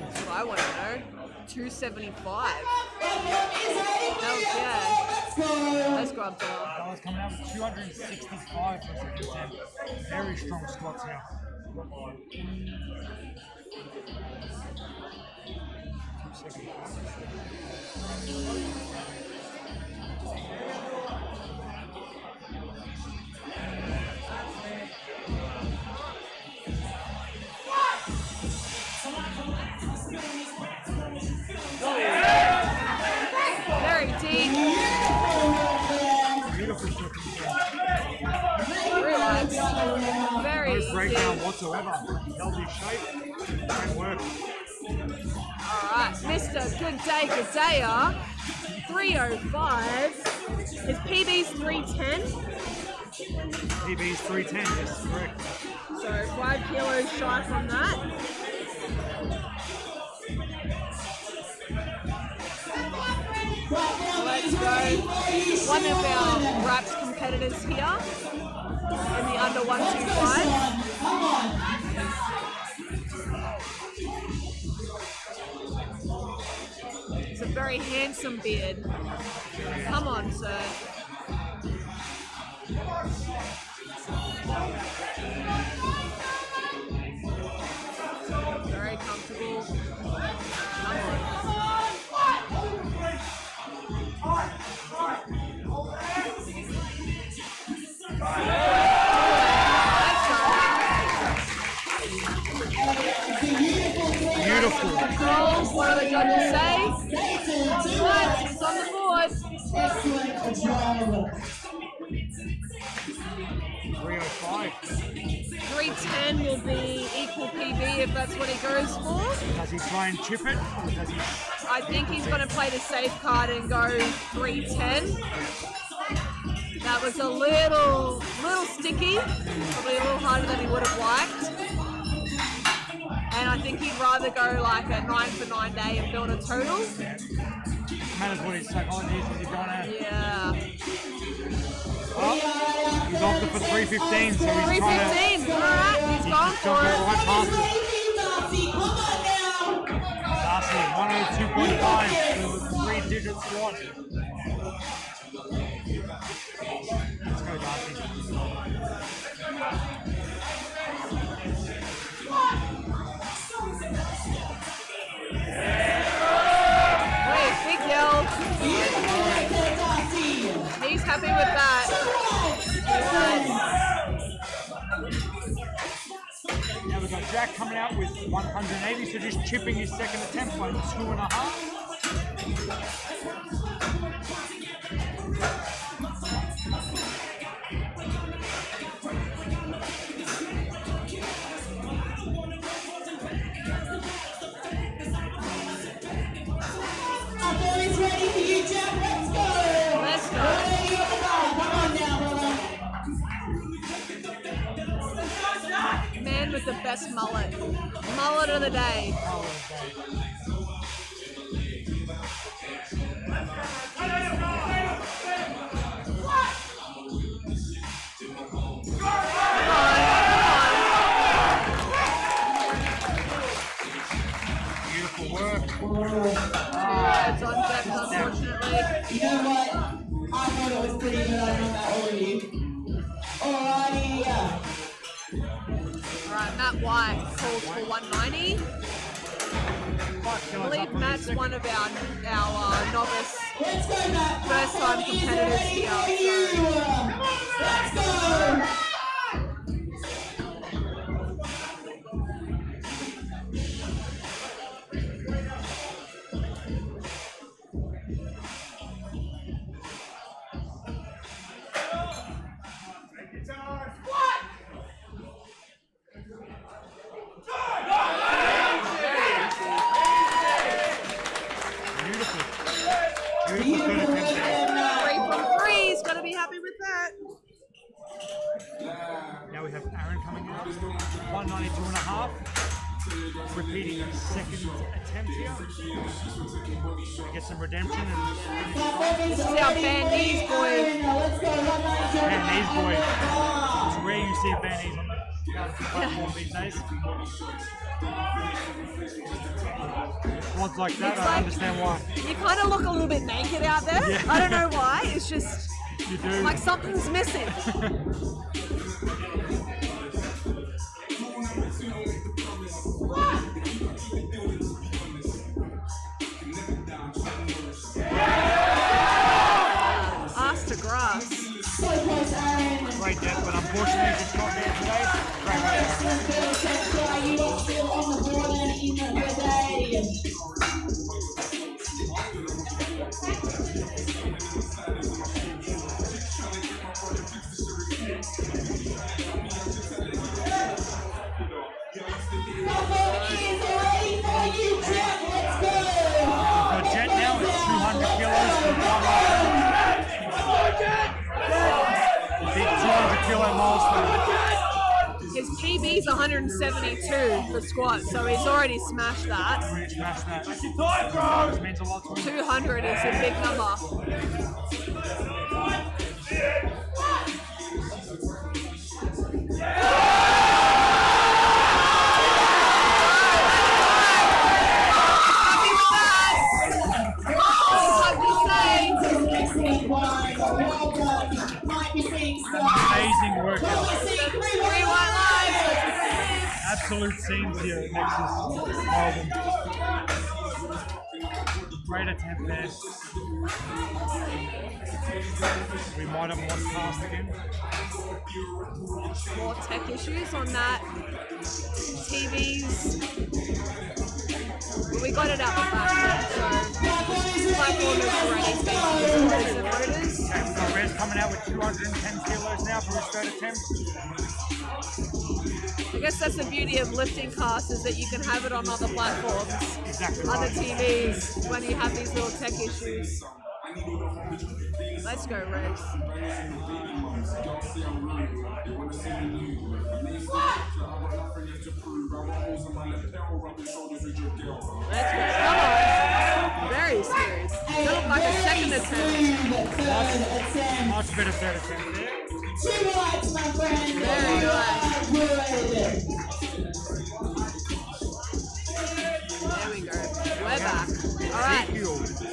That's what I want to know. 275. Hell yeah. Let's go, Abdullah. That was coming out with 265 for a second attempt. Very strong squats here. 275. Very deep. Beautiful stripping. Relax. Very No easy. breakdown whatsoever. Held his shape. Great work. Alright, Mr. Good Day Goodaya, 305. His PB's 310, PB's 310, yes, correct. so 5 kilos shy from that. Let's go. one of our wrapped competitors here in the under 125. Come on. It's a very handsome beard. Come on, sir. Very comfortable. Come on. Beautiful. Controls, what do the judges say? Right, it's on the board. Excellent job. 305. 310 will be equal PB if that's what he goes for. Does he try and chip it, or does he? I think he's going to play the safe card and go 310. That was a little sticky, probably a little harder than he would have liked. And I think he'd rather go like a 9 for 9 day and build a total. Matters what his psychology is. Is he going to? Yeah. Oh, he's opted for 315, so he's trying to. 315. All right, he's gone He's for got it. the right past it. Come on now. Darcy, 102.5 for the 3-digit squat. Let's go, Darcy. Wait, big yell. He's happy with that. Now we've got Jack coming out with 180, so just chipping his second attempt by 2.5. Our ball is ready for you, Jack. Let's go. Let's go. Come on now, brother. Man with the best mullet. Mullet of the day. Beautiful work. Yeah, it's on Jack, unfortunately. You know what? I thought it was pretty good. I know that already. Alrighty. Alright, Matt White calls for 190. I believe Matt's one of our novice Let's go, Matt. first time competitors here. Let's go. Beautiful third attempt there. 3 from 3, he's got to be happy with that. Now we have Aaron coming out, 192.5. Repeating his second attempt here. Get some redemption and This is our Bandese boys. Let's go. Bandese boy. It's rare you see a Bandese on the platform these days. Odds like that, It's I like- understand why. You kind of look a little bit naked out there. Yeah. I don't know why. It's just You do. like something's missing. Ass to grass. So close, Aaron. Great depth, but unfortunately it's not there today. Great work, Aaron. You are still on the board and in the day. For Jet now, it's 200 kilos for big 200 kilo milestone. His PB's 115. 272 for squat, so he's already smashed that. Already smashed that. Which means a lot to him. 200 is a big number. Amazing workout. Absolute scenes here at Nexus Melbourne. Great attempt there. We might have lost past again. More tech issues on that. TVs. But we got it out the back, so platform is already taking motors. Okay, we've got Rez coming out with 210 kilos now for his third attempt. I guess that's the beauty of lifting cast is that you can have it on other platforms, Exactly other right. TVs, when you have these little tech issues. Let's go, Rez. Let's go. Come on. Very smooth. That looked like a second attempt. Much better third attempt there. 2 lights, my friend. Very good. There we go. We're back. All right.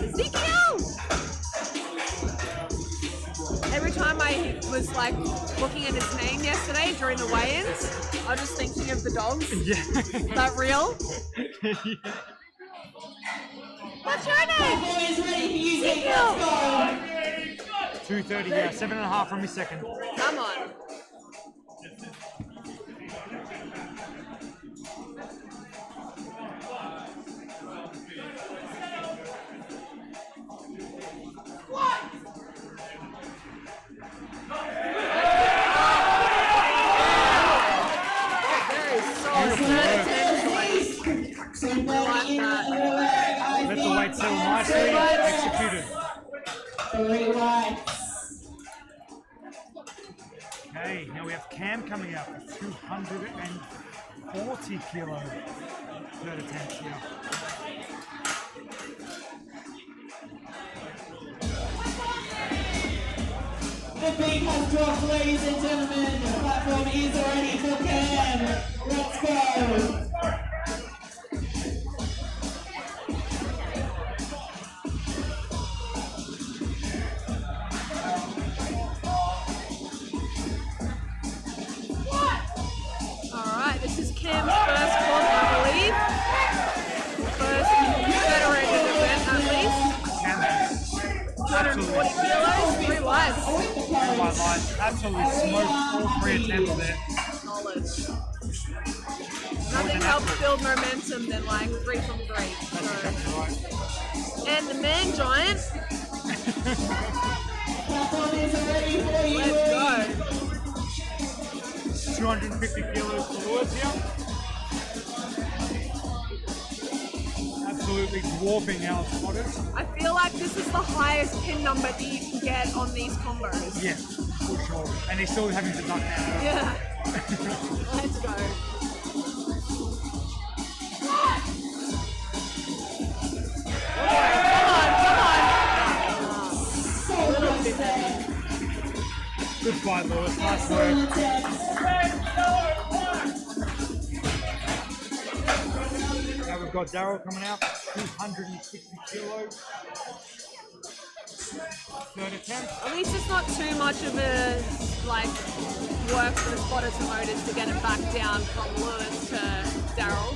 Ezekiel! Every time I was like looking at his name yesterday during the weigh-ins, I was just thinking of the dogs. Yeah. Is that real? What's your name? Boys ready for you, Ezekiel! let's go. 230, yeah, 7.5 from his second. Come on. Very solid third attempt choice. I like that. Let the weight settle nicely, executed. 3 lights. Okay, now we have Cam coming out with 240 kilo third attempt here. The beat has dropped, ladies and gentlemen. The platform is ready for Cam. Let's go. Alright, this is Cam's first one, I believe. First federated event at least. Cam 240 kilos, 3 lights. my life, absolutely smoked all 3 attempts there. Solid. Nothing helps build momentum than like 3 from 3. That's exactly right. And the man giant. Platform is ready for you. Let's go. 250 kilos for Lewis here. Absolutely dwarfing our spotters. I feel like this is the highest pin number that you can get on these combos. Yeah, for sure. And he's still having to duck now. Yeah. Let's go. Good fight, Lewis. Nice work. Now we've got Daryl coming out, 260 kilos. Third attempt. At least it's not too much of a like work for the spotters and motors to get it back down from Lewis to Daryl.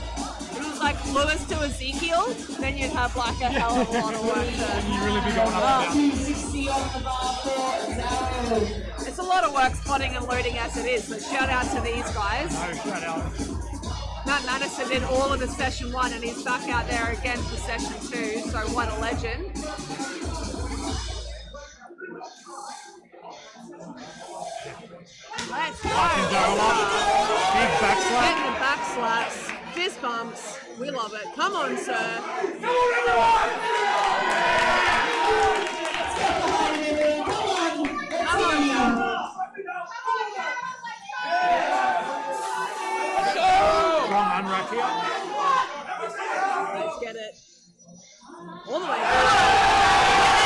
If it was like Lewis to Ezekiel, then you'd have like a hell of a lot of work And to. you really be going up and down. 260 on the bar for Daryl. It's a lot of work spotting and loading as it is, so shout out to these guys. No, shout out. Matt Madison did all of the session 1 and he's back out there again for session 2, so what a legend. Let's go! Fucking Daryl up. Big back slap. Getting the back slaps, fist bumps, we love it. Come on, sir. Come on, sir. All the way down.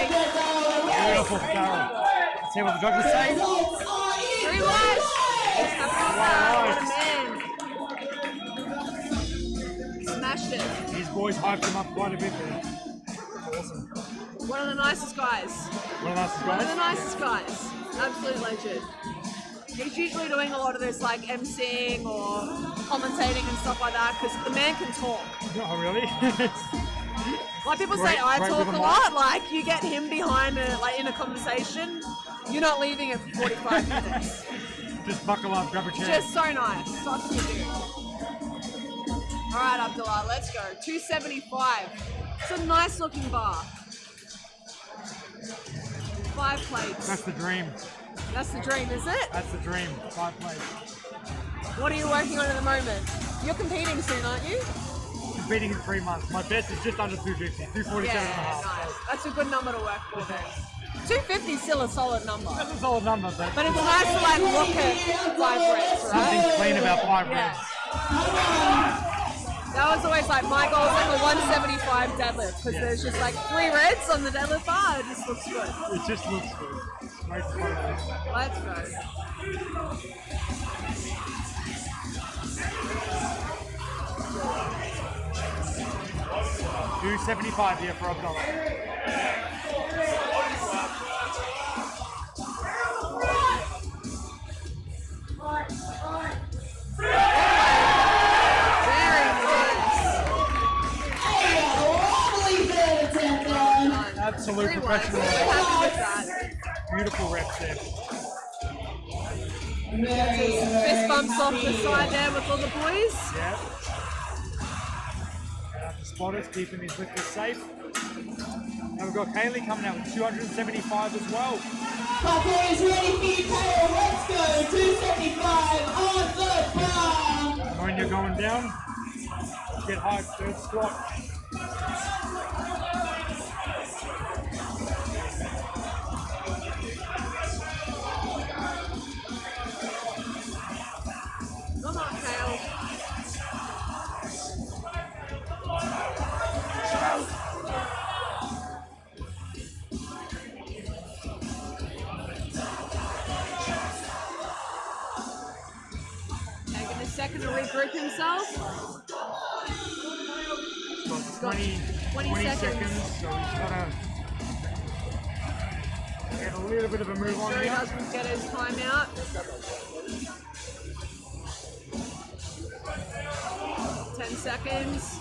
Beautiful, Carol. Let's see what the judges say. 3 whites. What a man. Smashed it. These boys hyped him up quite a bit there. Awesome. One of the nicest guys. One of the nicest One of guys. the nicest guys. Absolute legend. He's usually doing a lot of this like emceeing or commentating and stuff like that because the man can talk. Oh, really? Like people Great- say I great talk with a a lot, like you get him behind like in a conversation, you're not leaving it for 45 minutes. Just buckle up, grab a chair. Just so nice. Such a dude. Alright Abdullah, let's go. 275. It's a nice looking bar. 5 plates. That's the dream. That's the dream, is it? That's the dream. 5 plates. What are you working on at the moment? You're competing soon, aren't you? Competing in 3 months. My best is just under 250. 247 and a half. nice. That's a good number to work for then. 250 is still a solid number. That's a solid number, but But it's nice to like look at 5 reps, something right? clean about 5 Yeah. reps. That was always like my goal was like a 175 deadlift because there's just like 3 reds on the deadlift bar. It just looks good. It just looks good. Great fun. Let's go. $275 here for Abdullah. Very nice. Absolute 3 whites. professional. Very happy with that. Beautiful reps there. Fist bumps off the side there with all the boys. Yeah. The spotters keeping his lifters safe. Now we've got Kaylee coming out with 275 as well. My boys ready for you, Kale. Let's go. 275 on the bar. And when you're going down, get hyped, third squat. Come on, Kale. Taking a second to regroup himself. Got 20 seconds. seconds, so he's got to get a little bit of a move on Sure he here. doesn't get his time out. 10 seconds.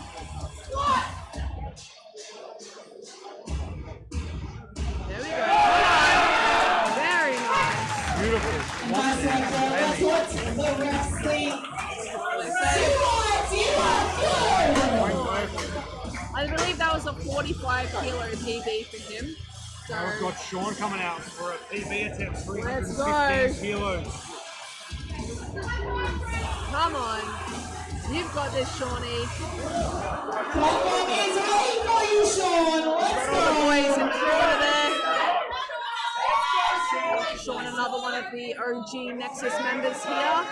There we go. Very nice. Beautiful. Nice one, Kale. That's what the refs think. 2 whites, you are good. I believe that was a 45 kilo PB for him. So Now we've got Sean coming out for a PB attempt, Let's 315 kilos. come on. You've got this, Shawnee. Clock is ready for you, Sean. Let's All the go. boys in Florida there. Sean, another one of the OG Nexus members here.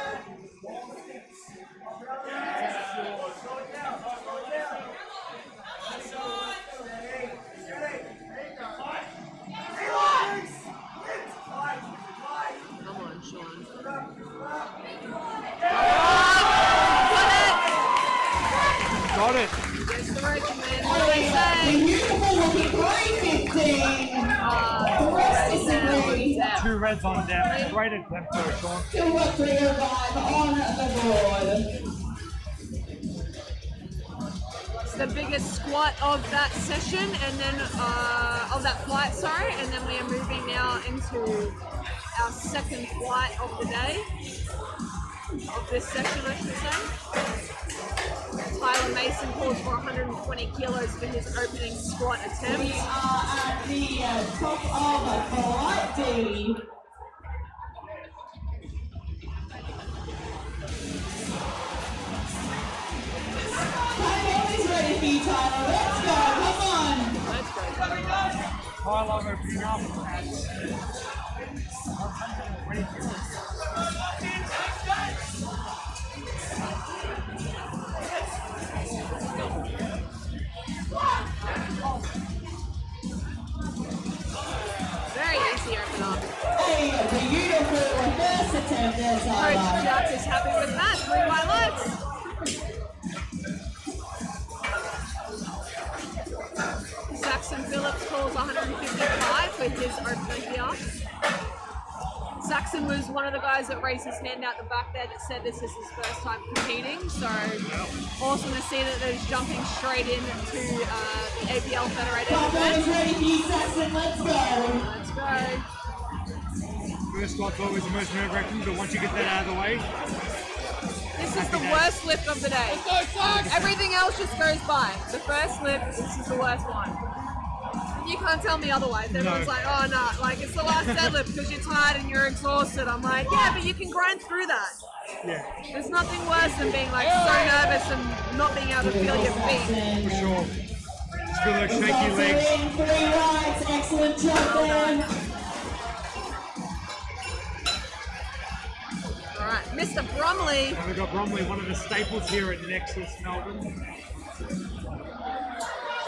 Come on, Sean. Got it. Gets the rope, man. What do they say? Beautiful looking 315. The rest disagree. 2 reds on down. Great attempt there, Sean. 2-3-5 on the board. It's the biggest squat of that session, and then of that flight, sorry, and then we are moving now into our second flight of the day, of this session, I should say. Tyler Mason calls for 120 kilos for his opening squat attempt. We are at the top of flight D. Tyler is ready for you, Tyler. Let's go. Come on. Let's go. Tyler opening up at 120 kilos. Jackson was one of the guys that raised his hand out the back there that said this is his first time competing. So awesome to see that he's jumping straight into the APL Federated event. Ready, Keith Jackson, let's go. Let's go. First squat's always the most nerve-wracking, but once you get that out of the way, This is the worst lift of the day. Everything else just goes by. The first lift, this is the worst one. You can't tell me otherwise. Everyone's like, oh no, like it's the last deadlift because you're tired and you're exhausted. I'm like, yeah, but you can grind through that. yeah, There's nothing worse than being like so nervous and not being able to feel your feet. for sure. Just feel those shaky legs. Three rights, excellent job there. All right, Mr. Bromley. And we've got Bromley, one of the staples here at Nexus, Melbourne.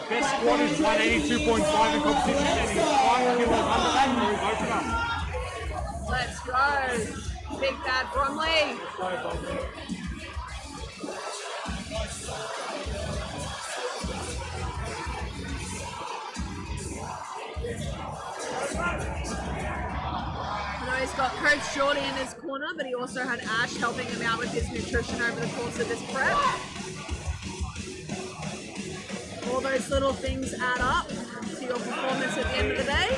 Best squat is 182.5 in competition, and he's 5 kilos under that, or he's open up. Let's go. Big Bad Bromley. So Bromley. I know he's got Coach Geordie in his corner, but he also had Ash helping him out with his nutrition over the course of this prep. All those little things add up to your performance at the end of the day.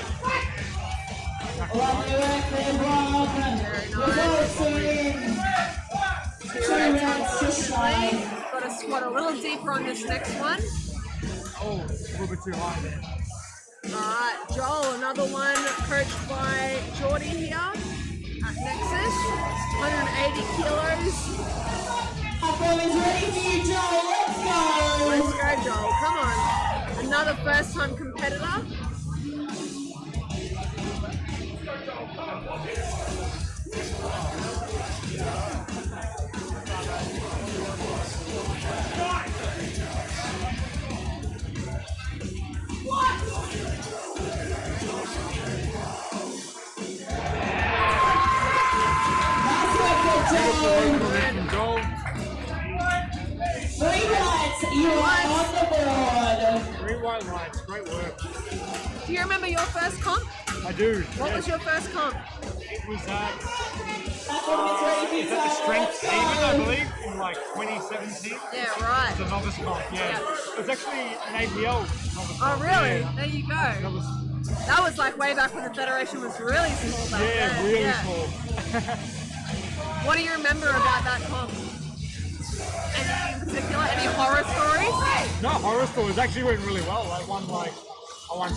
Very nice. 2 reps unfortunately. Got to squat a little deeper on this next one. Oh, a little bit too high there. Alright, Joel, another one coached by Geordie here at Nexus. 180 kilos. Everyone's ready for you, Joel. Let's go. Let's go, Joel. Come on. Another first-time competitor. Joel. 3 rights, you are on the board. 3 white lights, great work. Do you remember your first comp? I do. What was your first comp? It was at, Everyone's ready for you, is that the Joel. strength Haven, I believe, in like 2017. Yeah, right. It's a novice comp, yeah. It was actually an APL novice Oh, comp. really? Yeah. There you That go. was, That was like way back when the Federation was really small back yeah, then. really Yeah. small. What do you remember about that comp? Anything in particular? Any horror stories? No, horror stories actually went really well. I won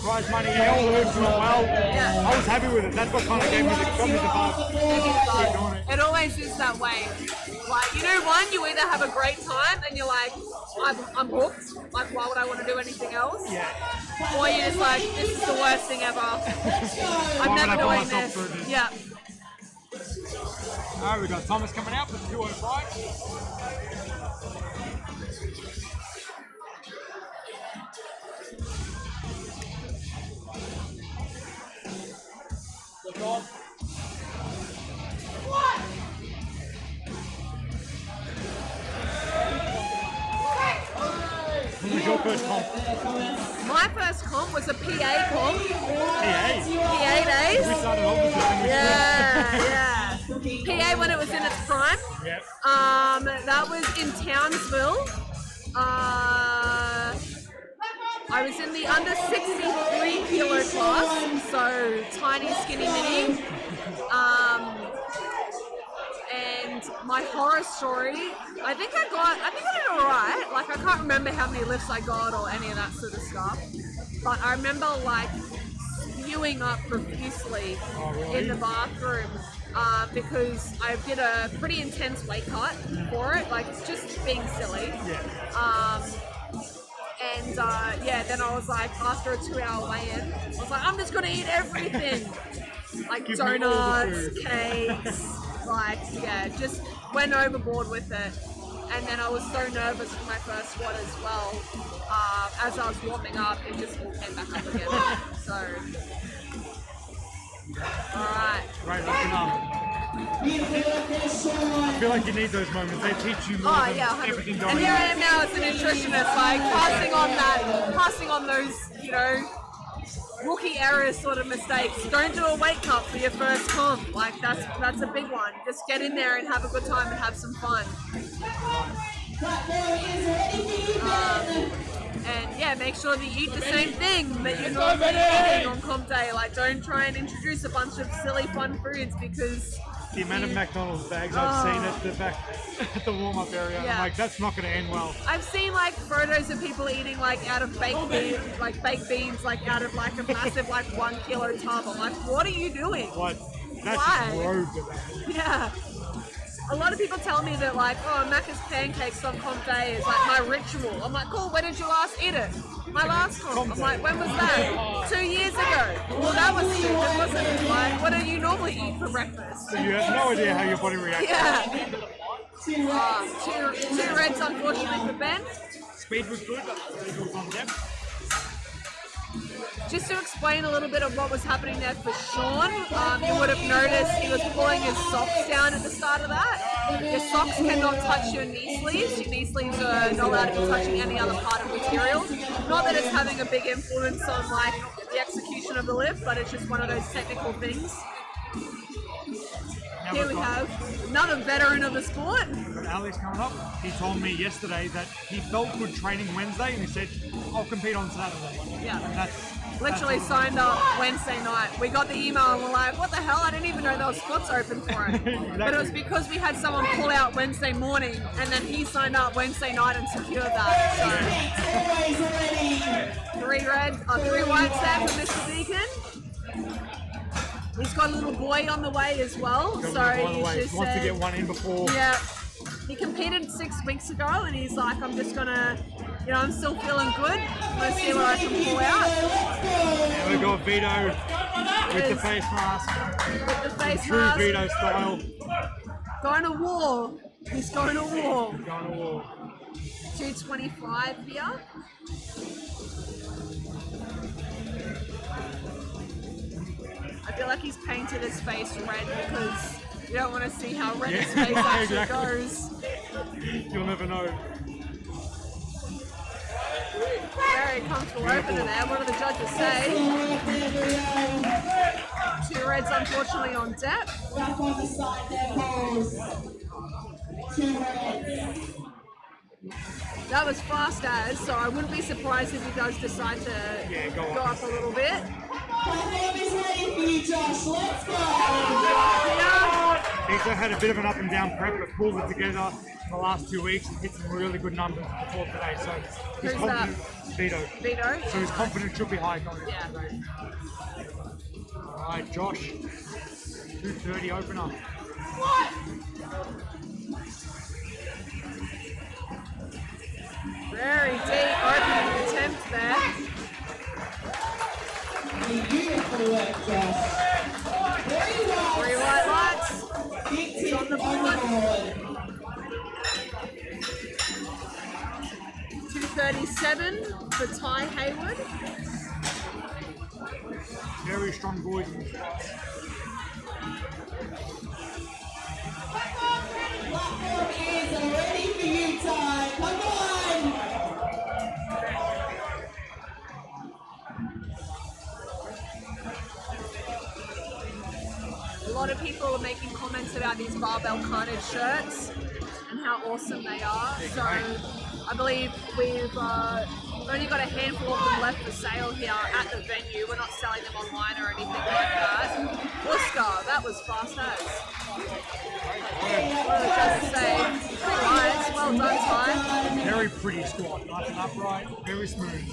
prize money, all herbs went well. Yeah. I was happy with it. That's what kind of got me the buzz. Keep doing it. It always is that way. Like, you know, you either have a great time and you're like, I'm hooked. Like, why would I want to do anything else? Yeah. Or you're just like, this is the worst thing ever. I'm Why would I never put doing myself this. through this? Yeah. Alright, we got Thomas coming out for the 205. Look on. What was your first comp? My first comp was a PA comp. PA. PA days. We started off with it. Yeah, yeah. PA when it was in its prime. Yep. That was in Townsville. I was in the under 63 kilo class, so tiny, skinny mini. And my horror story, I think I did alright. Like, I can't remember how many lifts I got or any of that sort of stuff. But I remember like spewing up profusely in the bathroom because I did a pretty intense weight cut for it, like just being silly. Then I was like, after a 2-hour weigh-in, I was like, I'm just gonna eat everything. Like Give me all the donuts, food. cakes, like, yeah, just went overboard with it. And then I was so nervous for my first squat as well. As I was warming up, it just all came back up again. So, alright. Right, looking up. I feel like you need those moments. They teach you more Oh than yeah, 100%. everything And going here I on. am now as a nutritionist, like passing on those, rookie error sort of mistakes. Don't do a weight cut for your first comp. Like that's a big one. Just get in there and have a good time and have some fun. And yeah, make sure that you eat the same thing that you're normally eating on comp day. Like, don't try and introduce a bunch of silly fun foods because The amount of McDonald's bags I've seen at the back at the warm-up area, Yeah. I'm like, that's not going to end well. I've seen like photos of people eating like out of baked beans, like out of like a massive like 1 kilo tub. I'm like, what are you doing? Like, that's Why? gross. Yeah. A lot of people tell me that like, oh, Macca's pancakes on comp day is like my ritual. I'm like, cool, when did you last eat it? My last comp. I'm like, when was that? 2 years ago. Well, that was stupid, wasn't it? Like, what do you normally eat for breakfast? So you have no idea how your body reacts. Yeah. Two reds, unfortunately, for Ben. Speed was good, but speed was on depth. Just to explain a little bit of what was happening there for Sean, you would have noticed he was pulling his socks down at the start of that. Your socks cannot touch your knee sleeves. Your knee sleeves are not allowed to be touching any other part of material. Not that it's having a big influence on like the execution of the lift, but it's just one of those technical things. Here we have another veteran of the sport. Alex coming up. He told me yesterday that he felt good training Wednesday, and he said, "I'll compete on Saturday." Yeah. And that's Literally signed up Wednesday night. We got the email and we're like, what the hell? I didn't even know there was spots open for it. But it was because we had someone pull out Wednesday morning and then he signed up Wednesday night and secured that. So 3 whites there for Mr. Deacon. He's got a little boy on the way as well. By So the he way, just wants to said, get one in before. yeah. He competed 6 weeks ago and he's like, I'm just gonna, I'm still feeling good. Let's see what I can pull out. Yeah, we got Vito with the face mask. With the face True mask. Vito style. Going to war. He's going to war. Going to war. 225 here. I feel like he's painted his face red because you don't want to see how red his face actually exactly. goes. You'll never know. Very comfortable opener there. What do the judges say? 2 reds, unfortunately, on depth. Back on the side there, pose. 2 reds. That was fast as, so I wouldn't be surprised if he does decide to go go up a little bit. Platform is ready for you, Josh. Let's go. Vito had a bit of an up and down prep, but pulled it together the last 2 weeks and hit some really good numbers before today. So he's Who's confident. Vito. Vito? So his confidence should be high going into Yeah. today. Alright, Josh. 230 opener. Very deep opening attempt there. Beautiful work, Josh. Very well. 3 white lights. Big He's on the on board. the board. 237 for Ty Hayward. Very strong boys in this class. Platform is ready for you, Ty. Come on. A lot of people are making comments about these Barbell Carnage shirts and how awesome they are. So I believe we've only got a handful of them left for sale here at the venue. We're not selling them online or anything like that. Worcester, that was fast as. What do the judges say? 3 lights, well done, Ty. Very pretty squat, nice and upright, very smooth.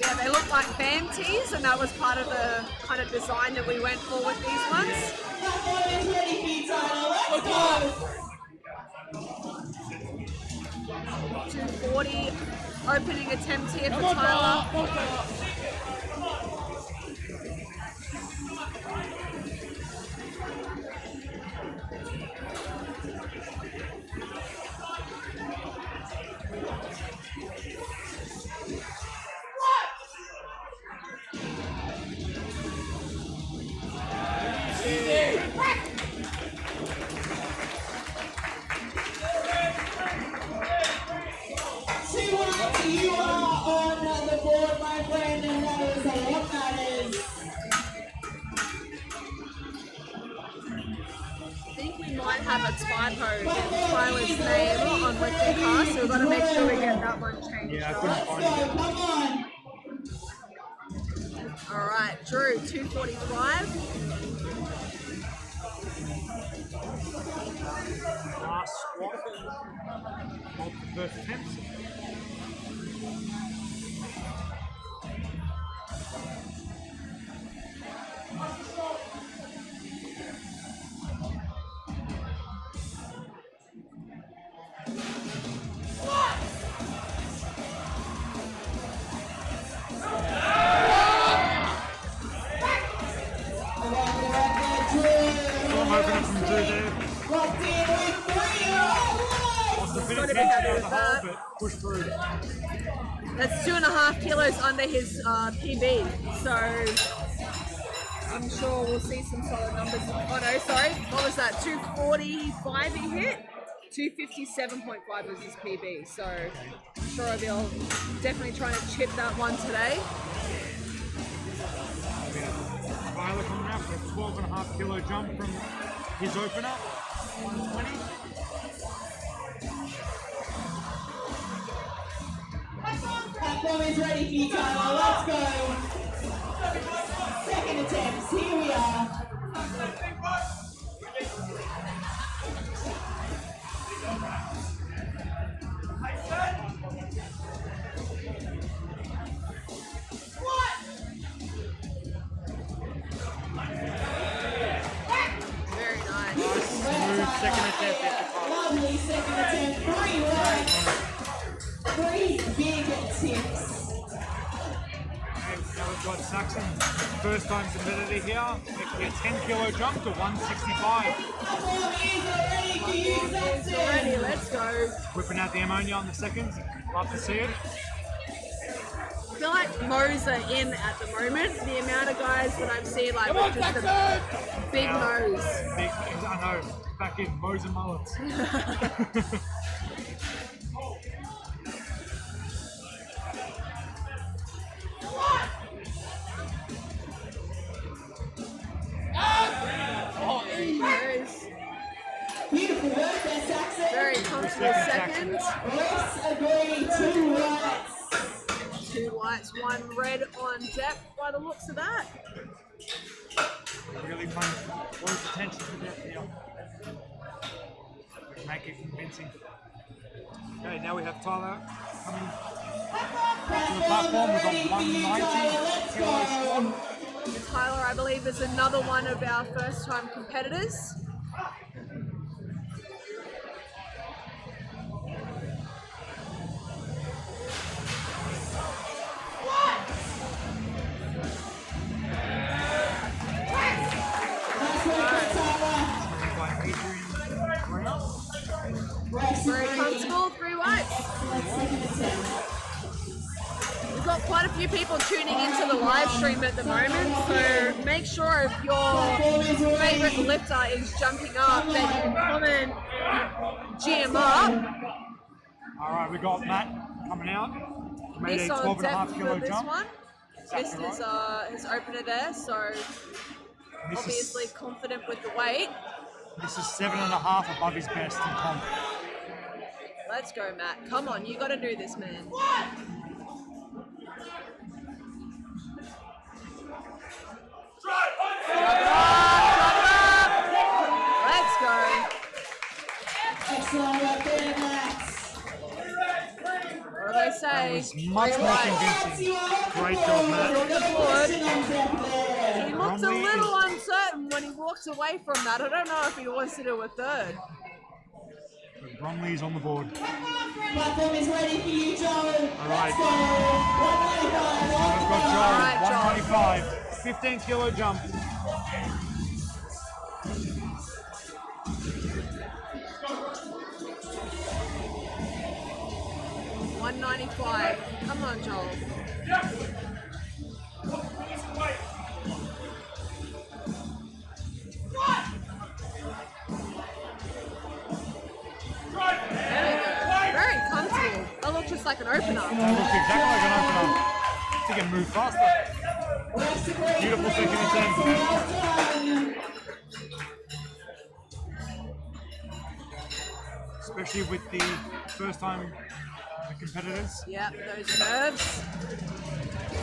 Yeah, they look like BAM tees, and that was part of the kind of design that we went for with these ones. Platform is ready for you, Tyler. Let's go. 240 opening attempt here for Tyler. You are on the board, my friend. Madho and Tyler's name on lifting class, so we've got to make sure we get that one changed. Yeah, I couldn't find it. Come on. All right, Drew, 245. Last squat of the first attempts. I'm hoping from Drew there. Locked in with 3. Lost a bit of Gotta be tension happy out with the that. hole, but pushed through. That's 2.5 kilos under his PB, so I'm sure we'll see some solid numbers. Oh no, sorry, what was that? 245 he hit? 257.5 was his PB, so I'm sure he'll definitely trying to chip that one today. Tyler coming out for a 12.5 kilo jump from his opener, 120. Platform is ready for you, Tyler. Let's go. Second attempts. Here we are. Very nice. Smooth second attempt at the top. Lovely second attempt. 3 works. 3 big tips. Now we've got Saxon, first time competitor here, making a 10 kilo jump to 165. Platform is ready for you, Saxon. Ready, let's go. Whipping out the ammonia on the seconds. Love to see it. I feel like Mo's are in at the moment. The amount of guys that I've seen like with just a big nose. Big, I know, back in Mo's and mullets. Beautiful work there, Saxon. Very comfortable second. Let's agree. 2 whites. 2 whites, 1 red on depth by the looks of that. Really fun. Close attention to depth here. Make it convincing. Okay, now we have Tyler coming to the platform. We've got 190 kilo squat. Tyler, I believe, is another one of our first-time competitors. Very comfortable, 3 whites. We've got quite a few people tuning into the live stream at the moment, so make sure if your favourite lifter is jumping up that you can comment GM up. Alright, we got Matt coming out. Made This a on 12.5 depth kilo for this jump. one. Missed Exactly his, right. his opener there, so This obviously is, confident with the weight. this is 7.5 above his best in comp. Let's go, Matt. Come on, you got to do this, man. Let's go. Excellent work there, Max. What do they say? It's much more convincing. Great job, Matt. He looked a little uncertain when he walked away from that. I don't know if he wants to do a third. Bromley's on the board. Platform is ready for you, Joe. Alright. Let's go. 195. We've got Joe, Alright, Joe. 195, 15 kilo jump. $195. Come on, Joel. There we go. Very comfortable. That looked just like an opener. That looks exactly like an opener. He can move faster. Beautiful second attempt. especially with the first-time competitors. Yep, those nerves.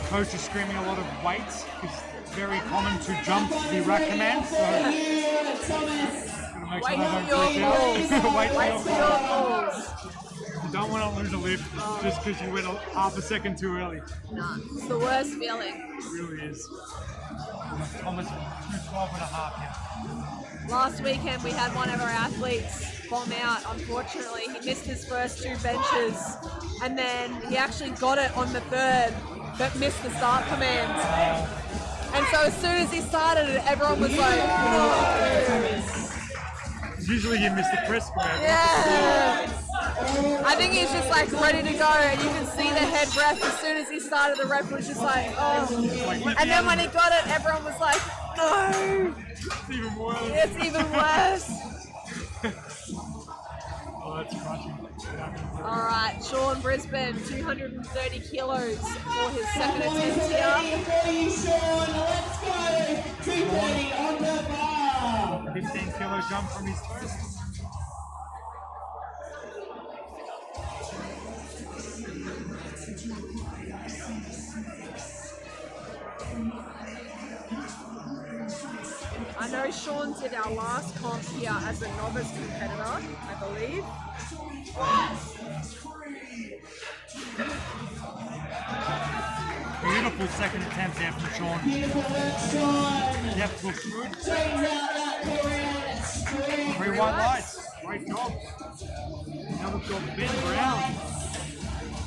Coach is screaming a lot of weights because it's very common to jump the rack command. So gotta make sure Wait they for don't your glitch out. balls. Wait Wait for for your your balls. balls. You don't want to lose a lift just because you went half a second too early. Nah, it's the worst feeling. It really is. Thomas 2:12 and a half here. Last weekend we had one of our athletes bomb out. Unfortunately, he missed his first 2 benches, and then he actually got it on the 3rd, but missed the start command. And so as soon as he started it, everyone was like, "No." Usually you miss the press command. Yeah. I think he's just like ready to go, and you can see the head ref as soon as he started. The ref was just like, "Oh," and then when he got it, everyone was like, "No." It's even worse. It's even worse. Oh, that's crushing. All right, Sean Brisbane, 230 kilos for his second attempt here. 230, Sean, let's go. 230 on the bar. 15 kilo jump from his first. I know Sean did our last comp here as a novice competitor, I believe. Beautiful second attempt there from Sean. Beautiful work, Sean. Depth looks good. Turns out that Korean string. 3 white lights. Great job. Now we've got Ben Brown,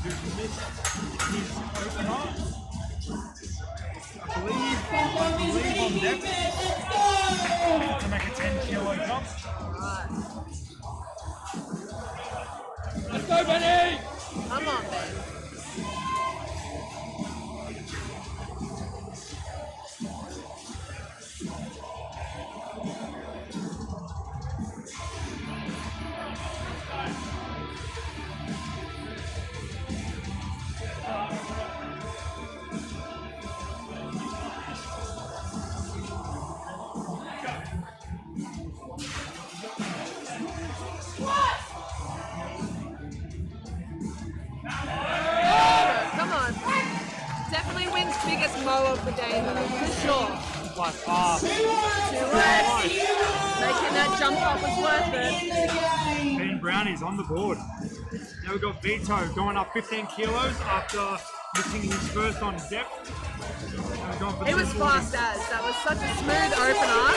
who's missed his opener. I believe on depth to make a 10 kilo jump. Let's go, Benny! Come on, Ben. Come on. Definitely wins biggest mo of the day, though, for sure. By far. 2 reps. Making that jump up was worth it. Ben Brown is on the board. Now we've got Vito going up 15 kilos after missing his first on depth. Now we're going for It was 240. fast as. That was such a smooth opener.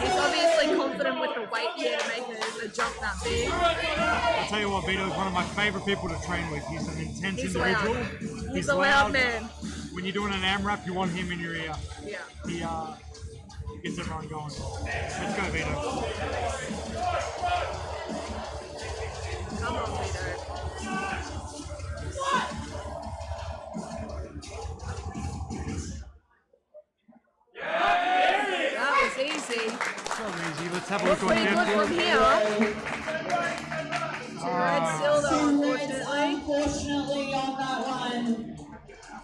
He's obviously confident with the weight here to make a jump that big. I'll tell you what, Vito is one of my favourite people to train with. He's an intense He's individual. loud. He's a loud man. When you're doing an AMRAP, you want him in your ear. Yeah. He gets everyone going. Let's go, Vito. Come on, Vito. That was easy. So easy. Let's have a Looks look at pretty what good from here. Red still though, unfortunately. Unfortunately on that one.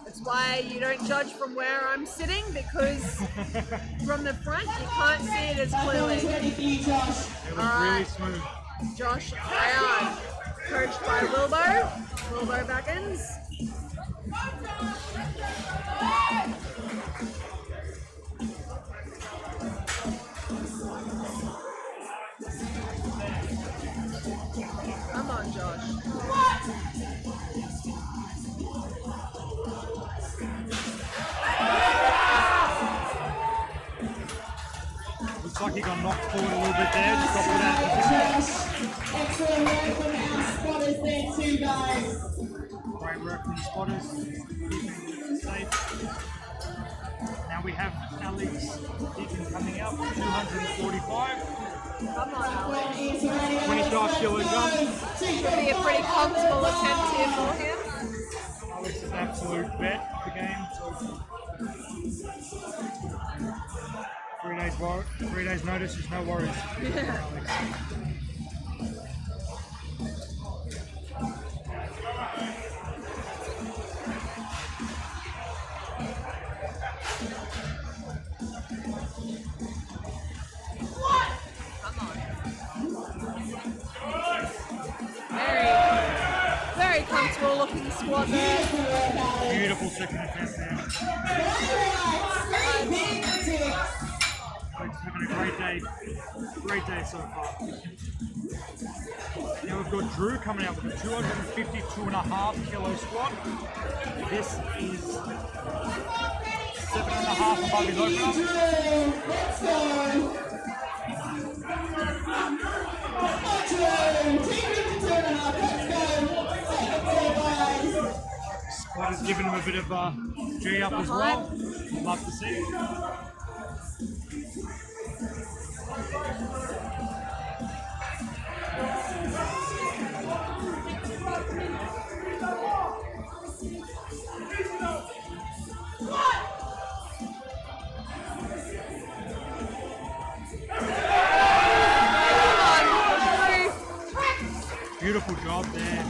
That's why you don't judge from where I'm sitting, because from the front you can't see it as That one was clearly. ready for you, Josh. It was really smooth. Josh Brown, coached by Wilbo Baggins. Come on, Josh. Looks like he got knocked forward a little bit there. Just got put out of position. Josh, excellent work from our spotters there too, guys. Great work from the spotters. Keeping it safe. Now we have Alex Deacon coming out for 245. Come on, Alex. He's ready. 25 kilo jump. Should be a pretty comfortable attempt here for him. Alex is an absolute vet of the game. 3 days notice, there's no worries. Alex. Come on. Very comfortable looking squat there. Beautiful second attempt there. Coach is having a great day. Great day so far. Now we've got Drew coming out with a 252.5 kilo squat. This is 7.5 above his opener. Let's go. Squat has given him a bit of a G up as well. Love to see. Beautiful job there.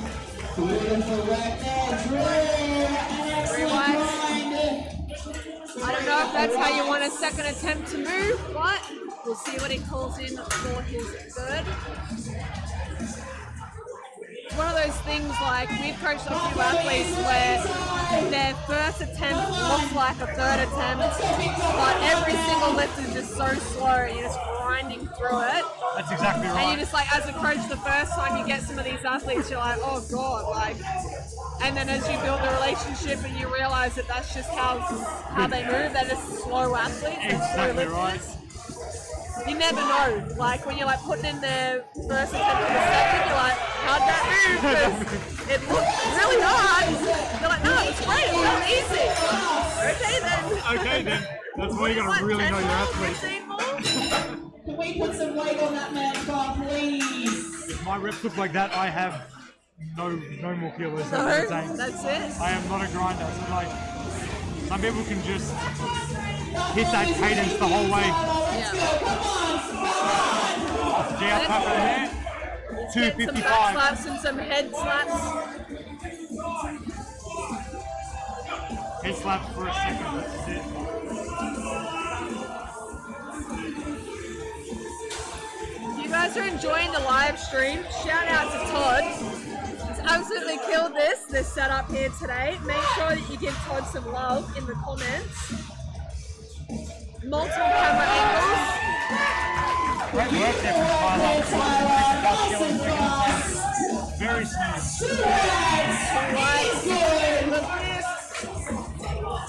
Beautiful work there, Drew. I don't know if that's how you want a second attempt to move, but we'll see what he calls in for his third. It's one of those things like we've coached a few athletes where their first attempt looks like a third attempt, but every single lift is just so slow and you're just grinding through it. That's exactly right. And you're just like, as a coach, the first time you get some of these athletes, you're like, oh God, like, and then as you build the relationship and you realize that that's just how they move, they're just slow athletes, they're slow Exactly lifters. right. You never know. Like when you're like putting in their first attempt to the second, you're like, how'd that move? 'Cause it looked really hard. You're like, no, it's great. It felt easy. Okay then. Okay then. That's why you gotta really know your athlete. 15 more? Can we put some weight on that man's arm, please? If my reps look like that, I have no more kilos. No, That's what I'm saying. that's it. I am not a grinder. So like, some people can just hit that cadence the whole way. Yeah. G up happening there. Get some back 255. slaps and some head slaps. Head slaps for a second. That's it. If you guys are enjoying the live stream, shout out to Todd. He's absolutely killed this setup here today. Make sure that you give Todd some love in the comments. Multiple camera angles. Great work there from Tyler. 255 kilos second attempt. Very smooth.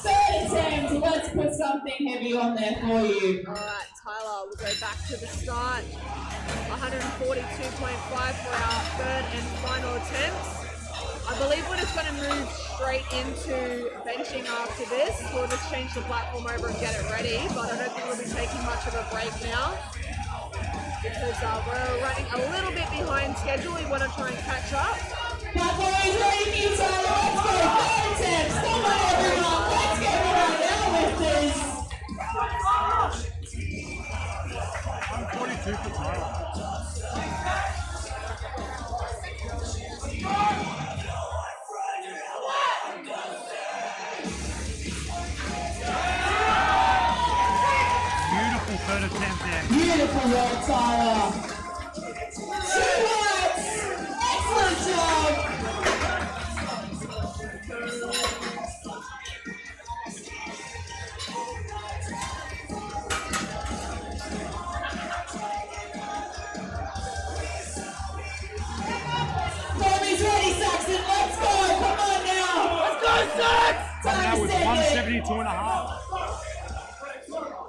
Third attempt, let's put something heavy on there for you. Alright, Tyler, we'll go back to the start. 142.5 for our third and final attempt. I believe we're just going to move straight into benching after this. We'll just change the platform over and get it ready, but I don't think we'll be taking much of a break now because we're running a little bit behind schedule. We want to try and catch up. That boy's ready for you, Tyler. Let's go. Third attempt. Come on, everyone. Let's get right now with this. 142 for Tyler. Beautiful third attempt there. Beautiful work, Tyler. Two works. Excellent job. Tommy's ready, Saxon. Let's go. Come on now. Let's go, Sax. Coming out with 172.5.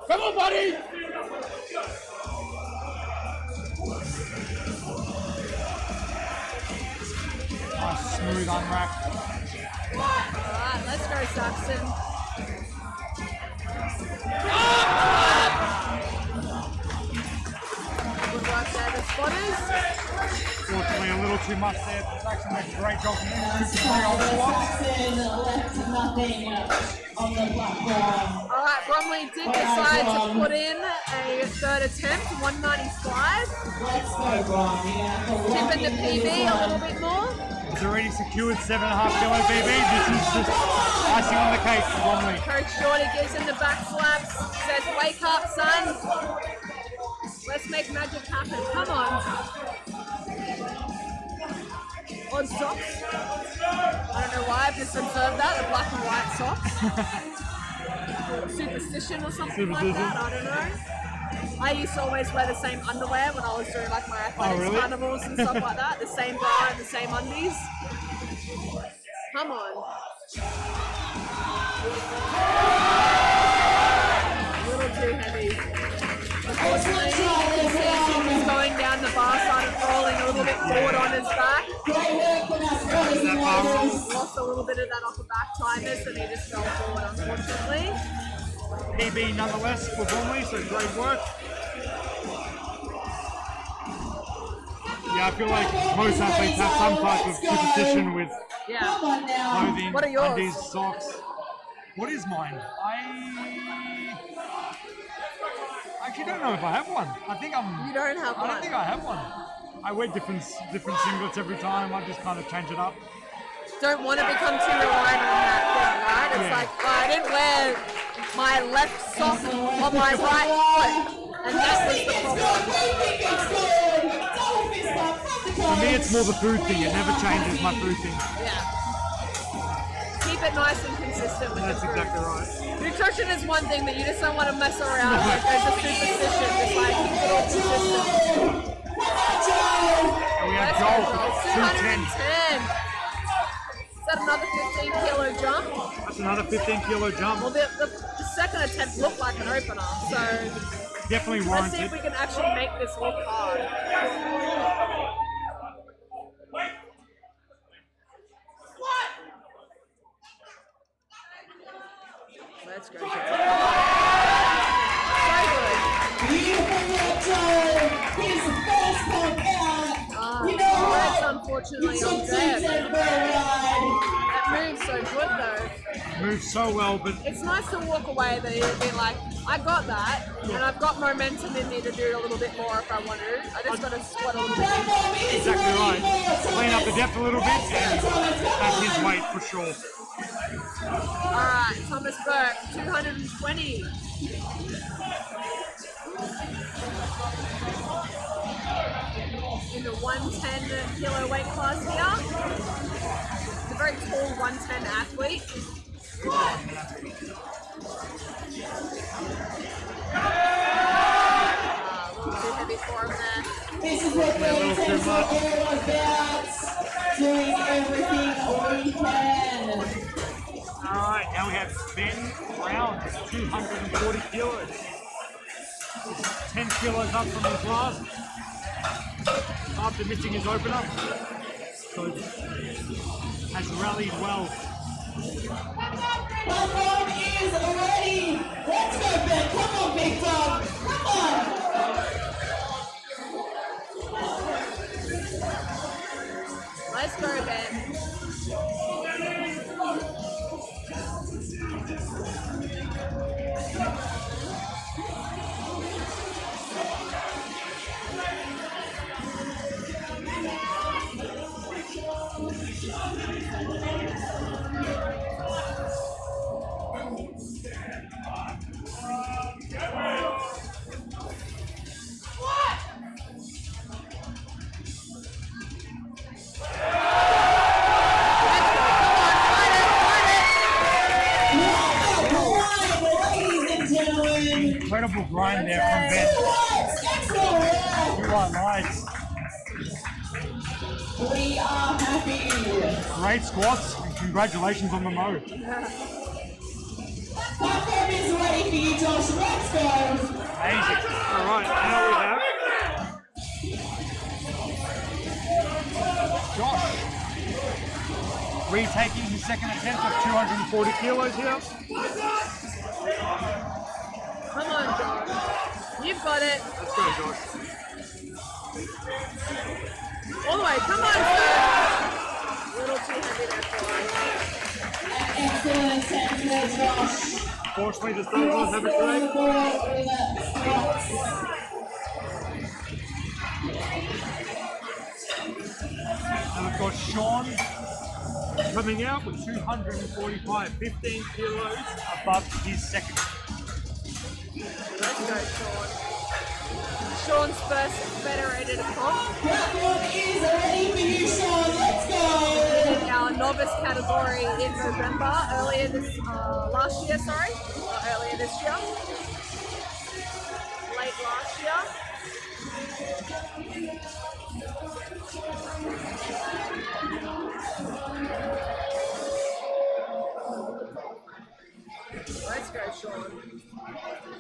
Come on, buddy! Nice smooth unwrap. Alright, let's go, Saxon. Good work there, the spotters. Fortunately, a little too much there. Saxon makes a great job from there. Saxon left nothing on the platform. Alright, Bromley did decide to put in a third attempt, 195. Let's go, Brian. Tipping the PB a little bit more. He's already secured 7.5 kilo BB. This is just icing on the cake for Bromley. Coach Shorty gives him the back slaps, says, wake up, son. Let's make magic happen. Come on. On socks. I don't know why, I've just observed that, the black and white socks. Superstition or something like that, I don't know. I used to always wear the same underwear when I was doing like my athletics really? carnivals and stuff like that. The same bra and the same undies. Come on. A little too heavy. Unfortunately, you can see he was going down the bar, started rolling a little bit forward on his back. Lost a little bit of that upper back tightness and he just fell forward, unfortunately. PB nonetheless for Bromley, so great work. Yeah, I feel like most athletes have some type of superstition with Yeah. clothing, What are yours? undies, socks. What is mine? I actually don't know if I have one. I think You don't have I one. don't think I have one. I wear different singlets every time. I just kind of change it up. Don't want to become too reliant on that thing, right? It's Yeah. like, oh, I didn't wear my left sock on my right foot, and that was the problem. For me, it's more the food thing. It never changes my food thing. Yeah. Keep it nice and consistent with That's the food. exactly right. Nutrition is one thing that you just don't want to mess around. Like there's a superstition. It's like keep it all consistent. And we have Let's go, Joel Joel. for 210. 210. Is that another 15 kilo jump? That's another 15 kilo jump. Well, the second attempt looked like an opener, so Definitely let's see warranted. if we can actually make this look hard. Let's go. So good. Red's unfortunately on dead. That moves so good though. Moves so well, but It's nice to walk away that you'll be like, I got that, and I've got momentum in me to do a little bit more if I want to. I just got to sweat a little bit. exactly right. Clean up the depth a little bit and back his weight for sure. Alright, Thomas Burke, 220. In the 110 kilo weight class here. He's a very tall 110 athlete. A little too heavy for him there. This is what we take all about, doing everything we can. Alright, now we have Ben Brown, 240 kilos. 10 kilos up from his last after missing his opener. So has rallied well. Come on, is ready. Let's go, Ben. Come on, big dog. Come on. Let's go, Ben. Incredible grind there from Ben. Blue light lights. We are happy. Great squats and congratulations on the mode. Platform is ready for you, Josh. Let's go. Amazing. Alright, now we have Josh retaking his second attempt of 240 kilos here. Come on, Josh. You've got it. Let's go, Josh. All the way. Come on, sir. A little too heavy there for him. Excellent attempt there, Josh. Fortunately, the third one have it today. And we've got Sean coming out with 245, 15 kilos above his second. Let's go, Sean. Sean's first federated comp. Platform is ready for you, Sean. Let's go. Our novice category in November, last year, sorry, not earlier this year, late last year. Let's go, Sean.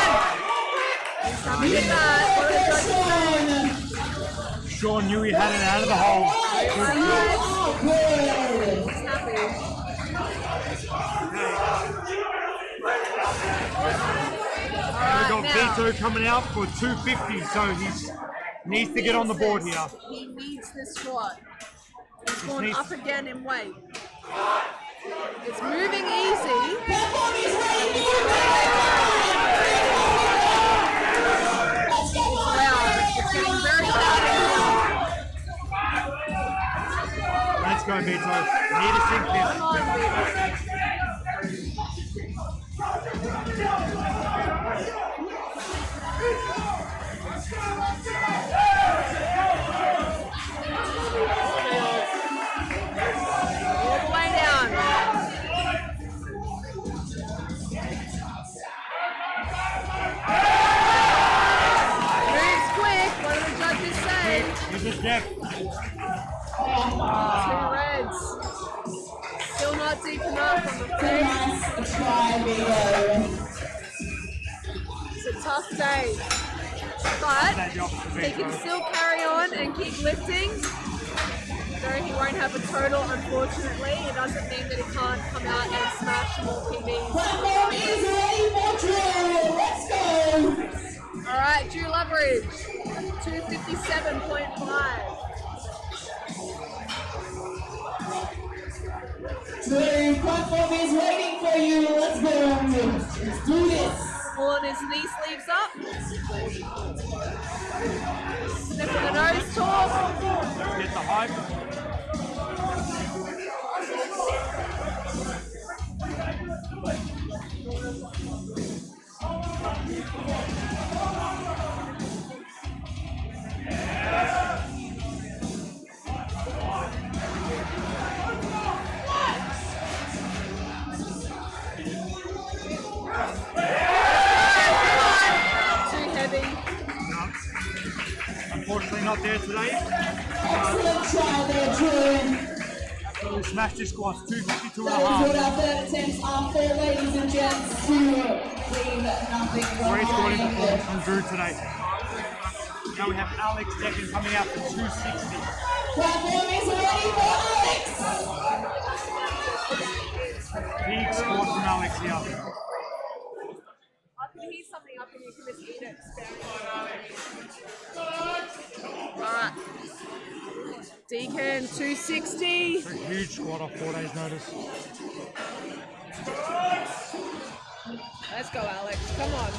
He's happy with that. What are the judges saying? Sean knew he had it out of the hole. Good job. He's happy. We got now. Vito coming out for 250, so he needs to get on the board here. He needs this squat. He's Just gone needs- up again in weight. It's moving easy. Wow, it's getting very loud. Let's go, Vito. Need to sink this. Come on, Vito. All the way down. Moves quick. What do the judges say? Here's the depth. Two reds. Still not deep enough on the face. It's a tough day. But he can still carry on and keep lifting. Though he won't have a total, unfortunately. It doesn't mean that he can't come out and smash more PBs. Platform is ready for drill. Let's go. Alright, Drew Loveridge. 257.5. The platform is waiting for you. Let's go. Let's do this. Pulling his knee sleeves up. Sniffing the nose talk. Get the hype. Too heavy. Unfortunately not there today. Excellent try there, Drew. Absolutely smashed his squats. 252 and a That is what half. our third attempts are for, ladies and gents, to leave nothing Great squatting behind. performance from Drew today. Now we have Alex Decken coming out for 260. Platform is ready for Alex. Big squat from Alex here. I can hear something up and you can just eat it. Alright. Deacon, 260. A huge squat off 4 days' notice. Let's go, Alex. Come on.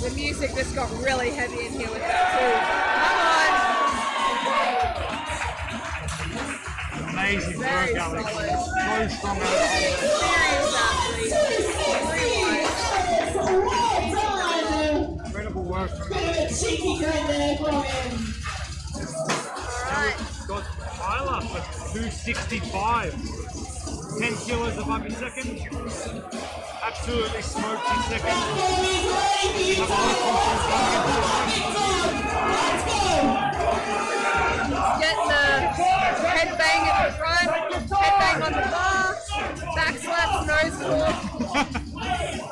The music just got really heavy in here with that too. Amazing Very work, Alex. solid. So strong out of the hole. Experienced athlete. Well done. Incredible work from Bit of a cheeky grin there from him. Alright. Got Tyler for 265. 10 kilos above his second. Absolutely smoked his second. Platform is ready for you, Let's go. Getting the head bang at the front, head bang on the bar, back slaps, nose fork,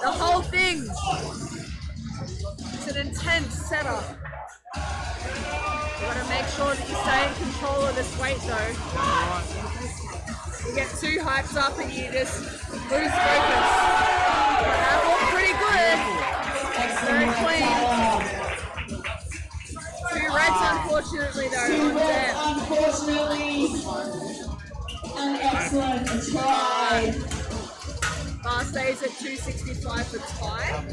the whole thing. It's an intense setup. You gotta make sure that you stay in control of this weight though. You get too hyped up and you just lose focus. That looked pretty good. Very clean. Two reds unfortunately though. Two On reds, set. unfortunately. An excellent try. Bar stays at 265 for time.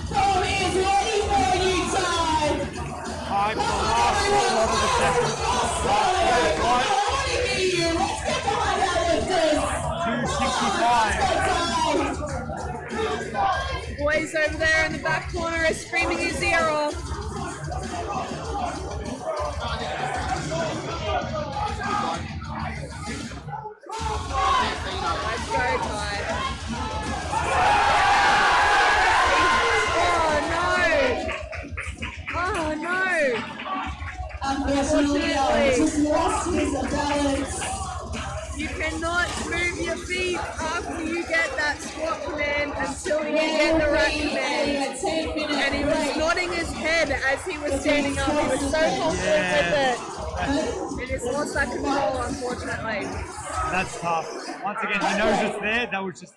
Platform is ready for you, Ty. High for the last squat of the session. I want to hear you. Let's get behind our lifters. 265. over there in the back corner is screaming his ear off. Let's go, Ty. Oh no! Unfortunately, just lost his balance. You cannot move your feet after you get that squat command until you get the rack command. And he was nodding his head as he was standing up. He was so confident with it. And he's lost that control, unfortunately. That's tough. Once again, he knows it's there. That was just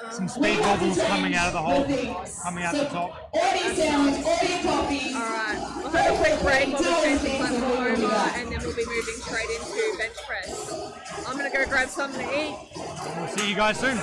some speed wobbles coming out of the hole, coming out the top. Audio sounds, audio copies. Alright, we'll have a quick break while we change the platform over, and then we'll be moving straight into bench press. I'm gonna go grab something to eat. We'll see you guys soon.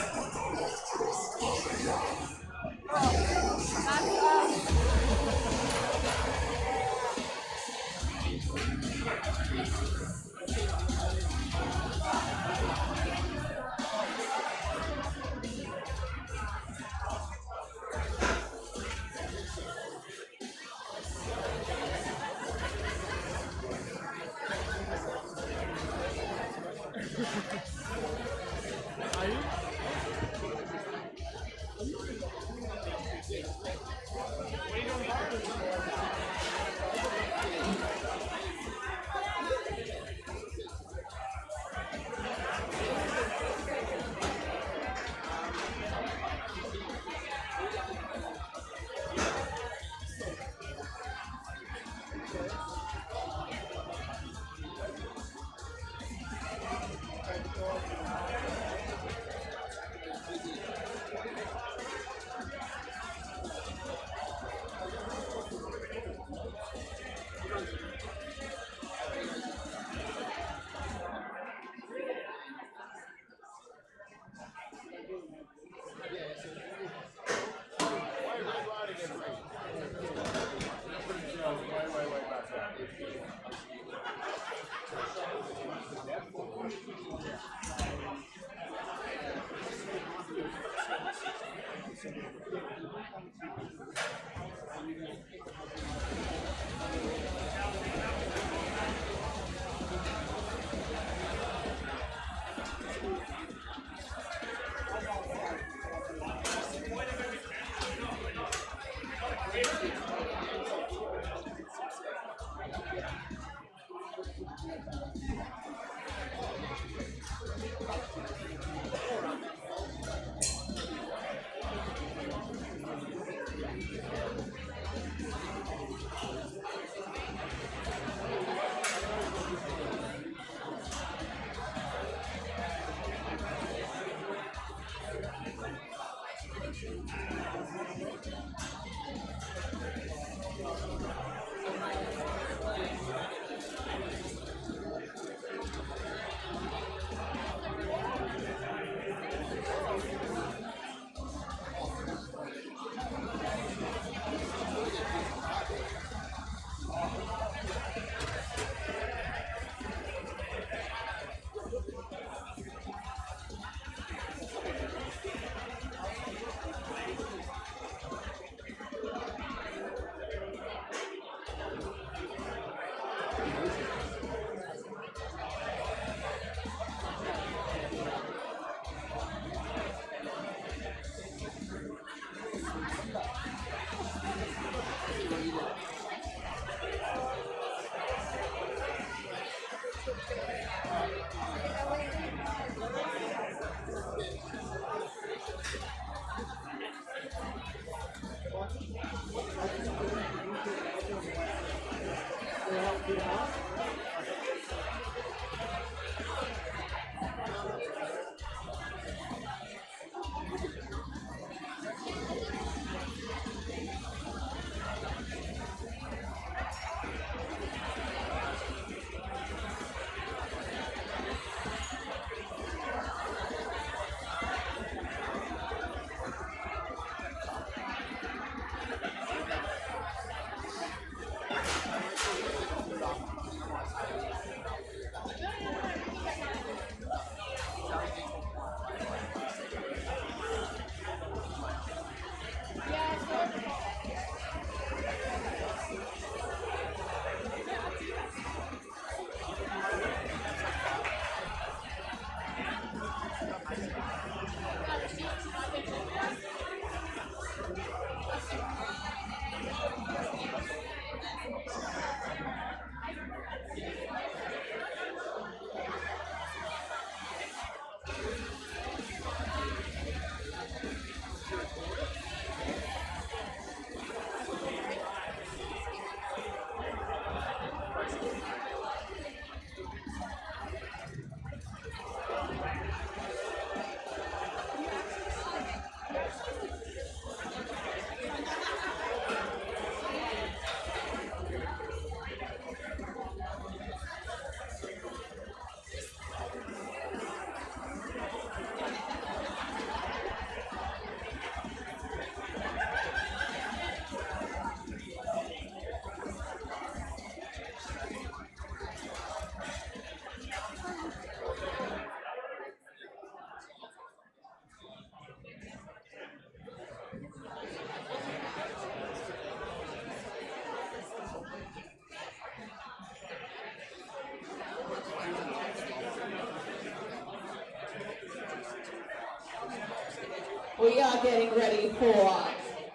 We are getting ready for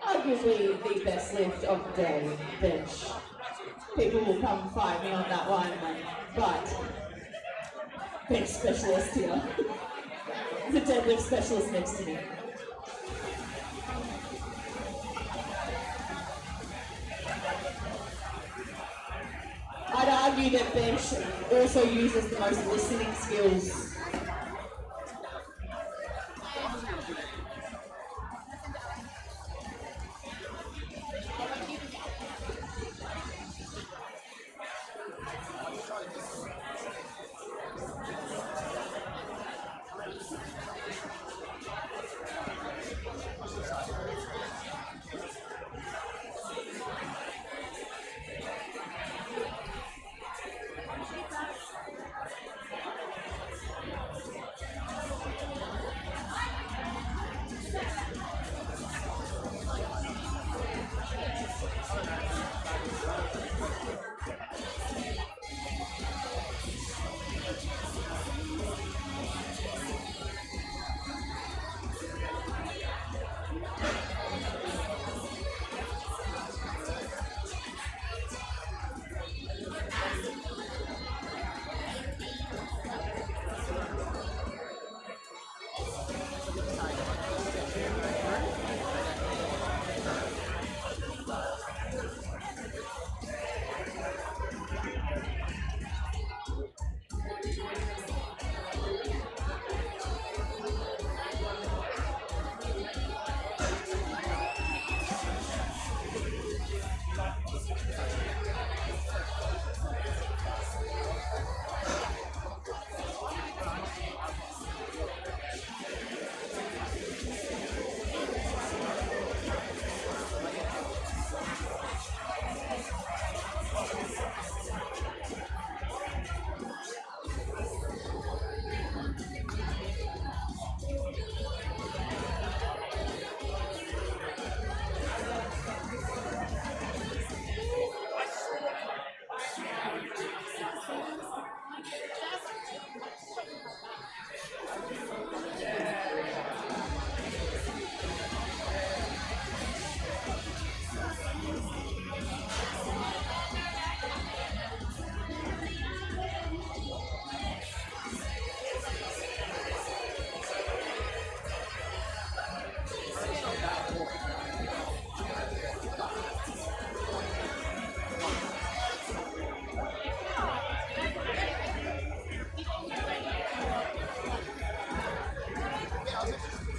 arguably the best lift of the day, bench. People will come fight me on that one, but bench specialist here. The deadlift specialist next to me. I'd argue that bench also uses the most listening skills.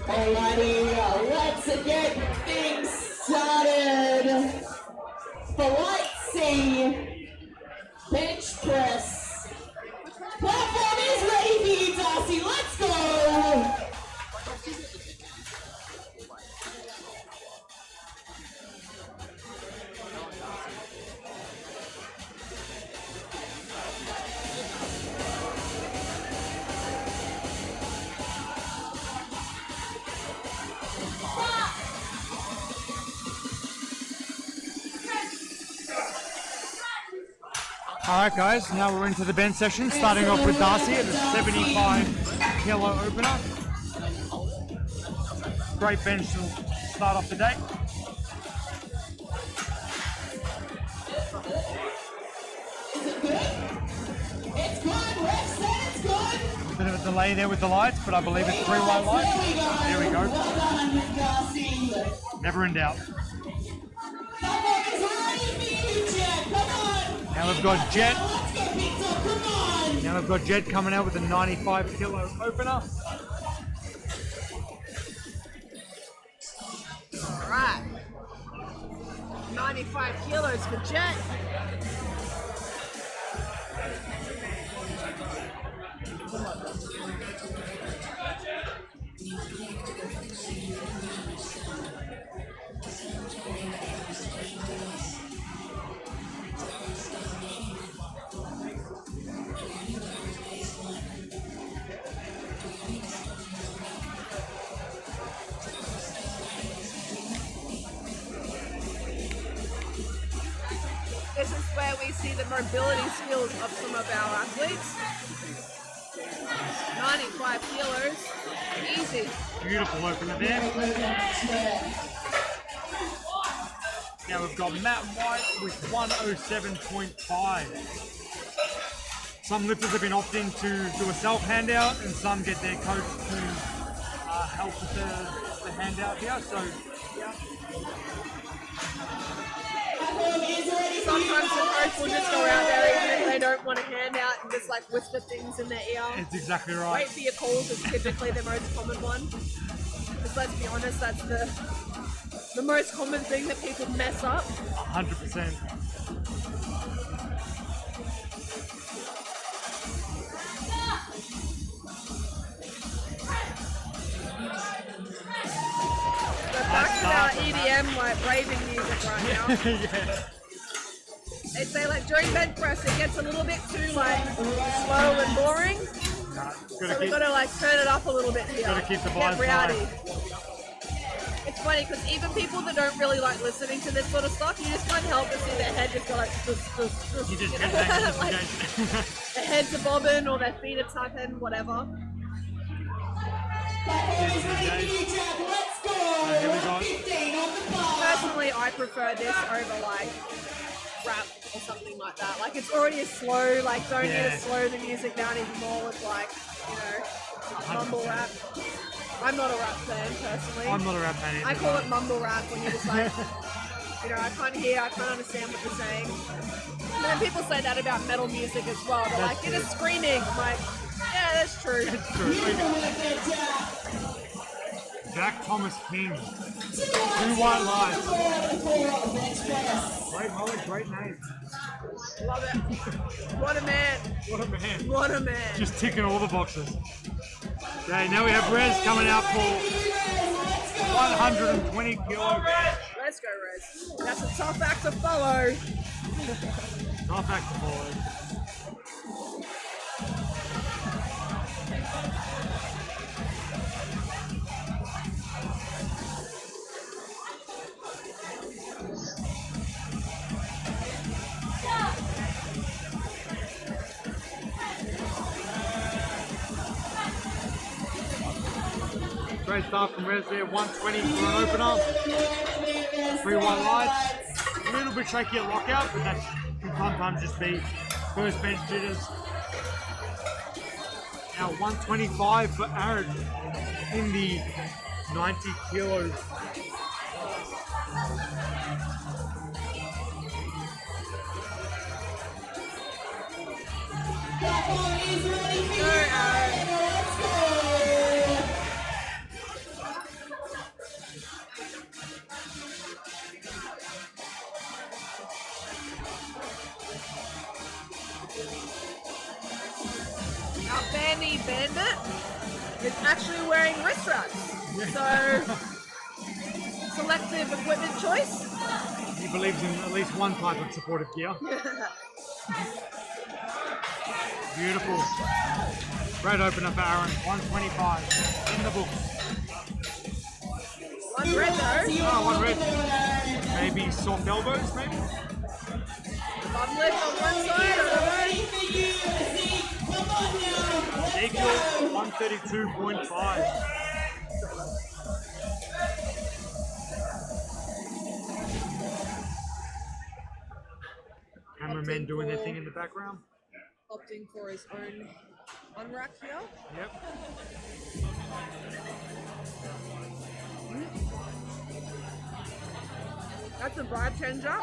Alrighty, let's get things started. Flight C, bench press. Platform is ready for you, Darcy. Let's go. Alright guys, now we're into the bench session, starting off with Darcy at the 75 kilo opener. great bench to start off the day. It's good. Rex said it's good. Bit of a delay there with the lights, but I believe it's 3 white lights. There we go. Well done, Darcy. Never in doubt. Someone is ready for you, Jet. Come on. Now we've got Jet. Let's go, Pizza. Come on. Now we've got Jet coming out with a 95 kilo opener. All right. 95 kilos for Jet. This is where we see the mobility skills of some of our athletes. 95 kilos, easy. Beautiful opener there. Now we've got Matt White with 107.5. Some lifters have been opting to do a self handout, and some get their coach to help with the handout here. So Sometimes the coach will just go out there even if they don't want a handout and just like whisper things in their ear. it's exactly right. Wait for your calls is typically the most common one. Because let's be honest, that's the most common thing that people mess up. 100%. So back to our EDM like raving music right now. Yeah. They say like during bench press it gets a little bit too like slow and boring. So we've got to like turn it up a little bit here. Gotta keep the Get vibes rowdy. high. It's funny because even people that don't really like listening to this sort of stuff, you just can't help but see their head just go like You just you get know? that. Like, their heads are bobbing or their feet are tapping, whatever. Let's go. Here we go. 15 on the bar. Personally, I prefer this over like rap or something like that. Like it's already slow. Like don't need to Yeah. slow the music down even more with like mumble rap. I'm not a rap fan personally. I'm not a rap fan either. I call it mumble rap when you're just like, I can't hear, I can't understand what you're saying. And then people say that about metal music as well. They're like, you're just screaming. I'm like, yeah, that's true. It's true. Jack Thomas King. 2 white lights. Great mullet, great name. Love it. What a man. What a man. What a man. Just ticking all the boxes. Okay, now we have Rez coming out for 120 kilo bench. Let's go, Rez. That's a tough act to follow. Not back to forward. Great start from Rez there, 120 for an opener. 3 white lights. A little bit shaky at lockout, but that can sometimes just be first bench jitters. Now 125 for Aaron in the 90 kilos. Go, Aaron. Our Bandy Bandit is actually wearing wrist straps. So, selective equipment choice. He believes in at least one type of supportive gear. Beautiful. Great opener for Aaron. 125 in the books. One red though. Oh, one red. Maybe soft elbows, maybe? Bum lift on one side, I Equal 132.5. men doing their thing in the background. Opting for his own on-rack here. Yep. That's a vibe changer.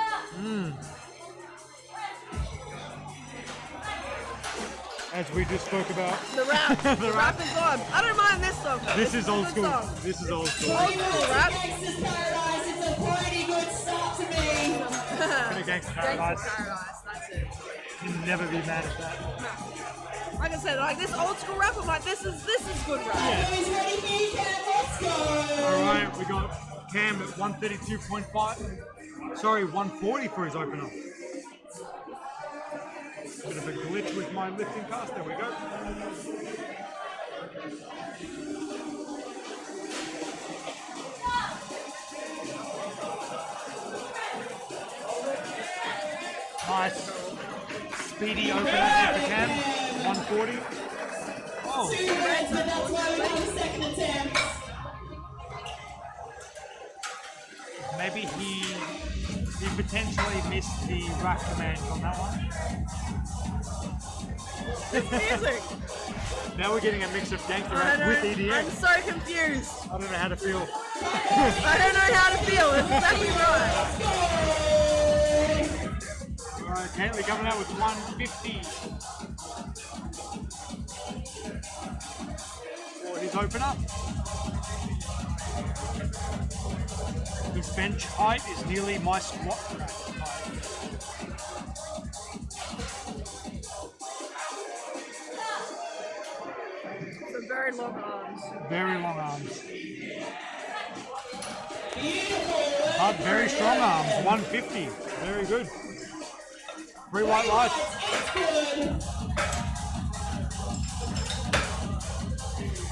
As we just spoke about. The rap. the rap is on. I don't mind this song. This is old a good school. song. This is old school. Old school rap. Gangsta's Paradise, it's a pretty good start to me. Bit of Gangsta Paradise. Gangsta Paradise, that's it. Can never be mad at that. Like I said, like this old school rap, I'm like, this is good rap. Who's ready for you, Cam? Let's go. Alright, we got Cam at 132.5. Sorry, 140 for his opener. Bit of a glitch with my lifting cast. There we go. Nice. Speedy opener there for Cam. 140. Oh. 2 reds, but that's why we got the second attempt. Maybe he potentially missed the rack command on that one. Music. Now we're getting a mix of gangster I rap don't with know. EDM. I'm so confused. I don't know how to feel. I don't know how to feel. It's exactly right. Alright, Caitlin coming out with 150 for his opener. His bench height is nearly my squat rack height. Some very long arms. Very long arms. But very strong arms, 150. Very good. 3 white lights.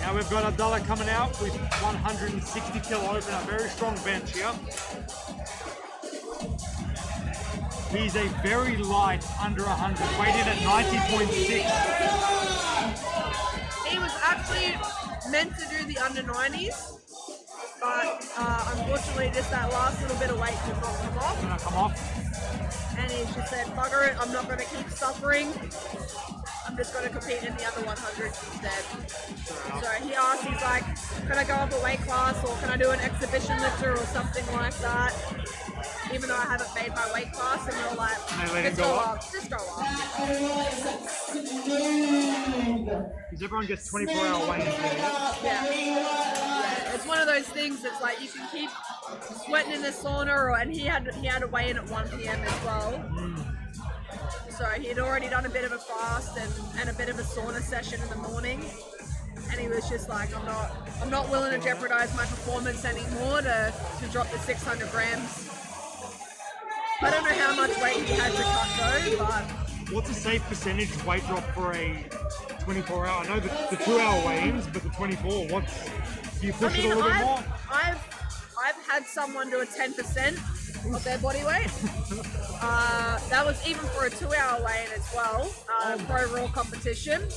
Now we've got Abdullah coming out with 160 kilo opener. Very strong bench here. He's a very light under 100, weighted at 90.6. He was actually meant to do the under 90s, but unfortunately just that last little bit of weight did not come off. Gonna come off. And he just said, bugger it, I'm not going to keep suffering. I'm just going to compete in the under 100s instead. So he asked, he's like, can I go up a weight class or can I do an exhibition lifter or something like that? Even though I haven't made my weight class, and we're like, And they let him just go go up? up, just go up. Because everyone gets 24-hour weigh-ins there. Yeah, it's one of those things that's like you can keep sweating in the sauna, and he had a weigh-in at 1 p.m. as well. So he'd already done a bit of a fast and a bit of a sauna session in the morning, and he was just like, I'm not willing to jeopardize my performance anymore to drop the 600 grams. I don't know how much weight he had to cut though, but What's a safe percentage weight drop for a 24-hour? I know the 2-hour weigh-ins, but the 24, do you push it a little bit more? I've had someone do a 10% of their body weight. That was even for a 2-hour weigh-in as well, pro raw competition.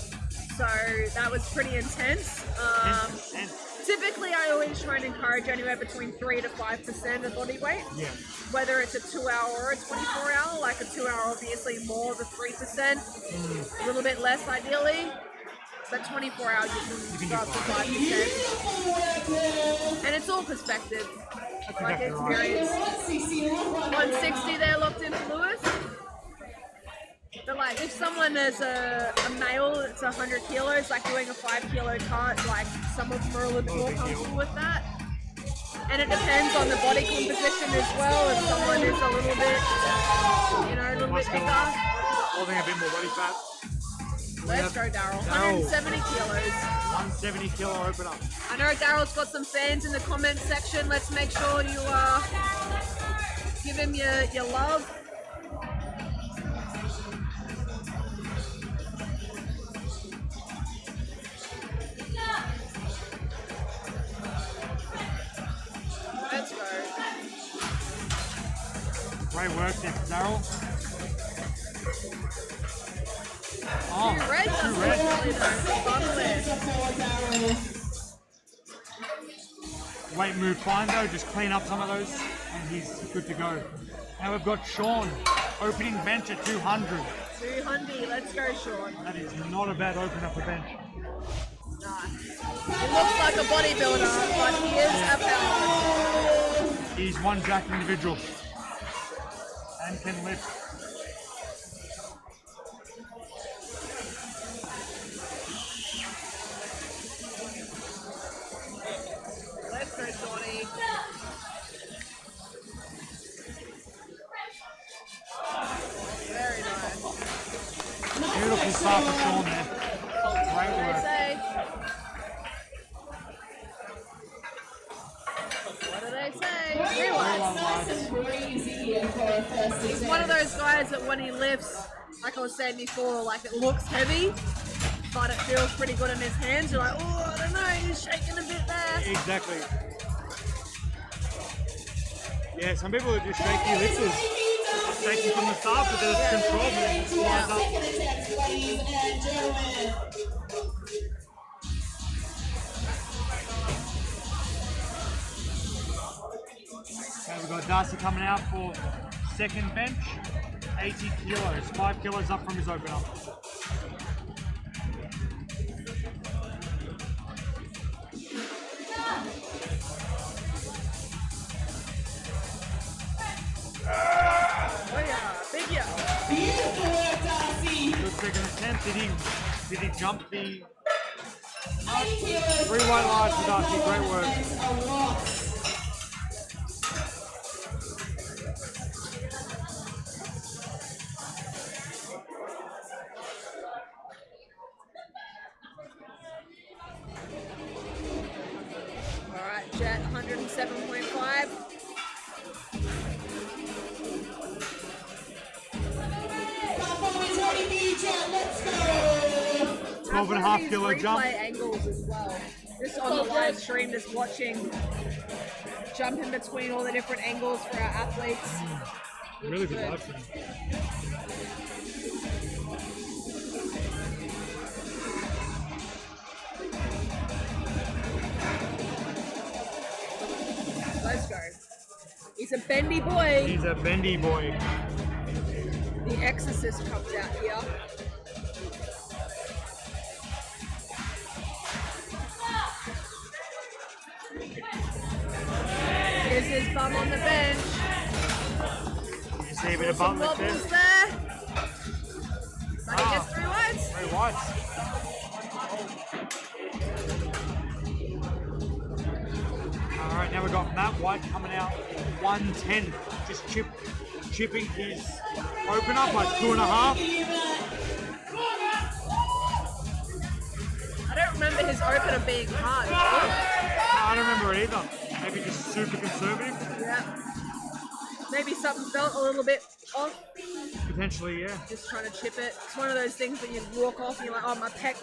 So that was pretty intense. 10%. Typically, I always try and encourage anywhere between 3 to 5% of body weight. Yeah. Whether it's a 2-hour or a 24-hour, like a 2-hour obviously more than 3%, a little bit less ideally. But 24 hours you can go up to 5%. And it's all perspective, like experience. 160 there locked in for Lewis. But like if someone is a male that's 100 kilos, like doing a 5 kilo cut, like some of them are a little bit more comfortable with that. And it depends on the body composition as well. If someone is a little bit, a little bit thicker. Holding a bit more body fat. Let's go, Daryl. 170 kilos. 170 kilo opener. I know Daryl's got some fans in the comment section. Let's make sure you give him your love. Let's go. Great work there, Daryl. Two reds, unfortunately, though. Weight move fine though, just clean up some of those and he's good to go. Now we've got Sean Opening bench at 200. 200. Let's go, Sean. That is not a bad opener for bench. Nah. He looks like a bodybuilder, but he is a powerlifter. He's one jacked individual and can lift. Let's go, Shawnee. Very nice. Beautiful start for Sean there. Great work. What do they say? Nice and breezy for a first He's one of those guys that when he lifts, like I was saying before, like it looks heavy, but it feels pretty good in his hands. You're like, oh, I don't know, he's shaking a bit there. Exactly. Yeah, some people are just shaky lifters. Shaky from the start, but then it's controlled and it flies up. Second attempt, ladies and gentlemen. Okay, we've got Darcy coming out for second bench, 80 kilos, 5 kilos up from his opener. Oh yeah, big yeah. Beautiful work, Darcy. Good second attempt. Did he jump the 80 kilos. 3 white lines for Darcy? Great work. That's a lot. All right, Jet, 107.5. Platform is ready for you, Jet. Let's go. 12.5 kilo jump. Replay angles as well. Just on the live stream, just watching, jumping between all the different angles for our athletes. Really good live stream. Let's go. He's a bendy boy. He's a bendy boy. The Exorcist comes out here. Here's his bum on the bench. You see a bit of Some bump lift there. wobbles there. But he gets 3 whites. 3 whites. Alright, now we've got Matt White coming out 110. Just chipping his opener by 2.5. I don't remember his opener being hard. I don't remember it either. Maybe just super conservative. Yeah. Maybe something felt a little bit off. Potentially, yeah. Just trying to chip it. It's one of those things that you walk off and you're like, oh, my pec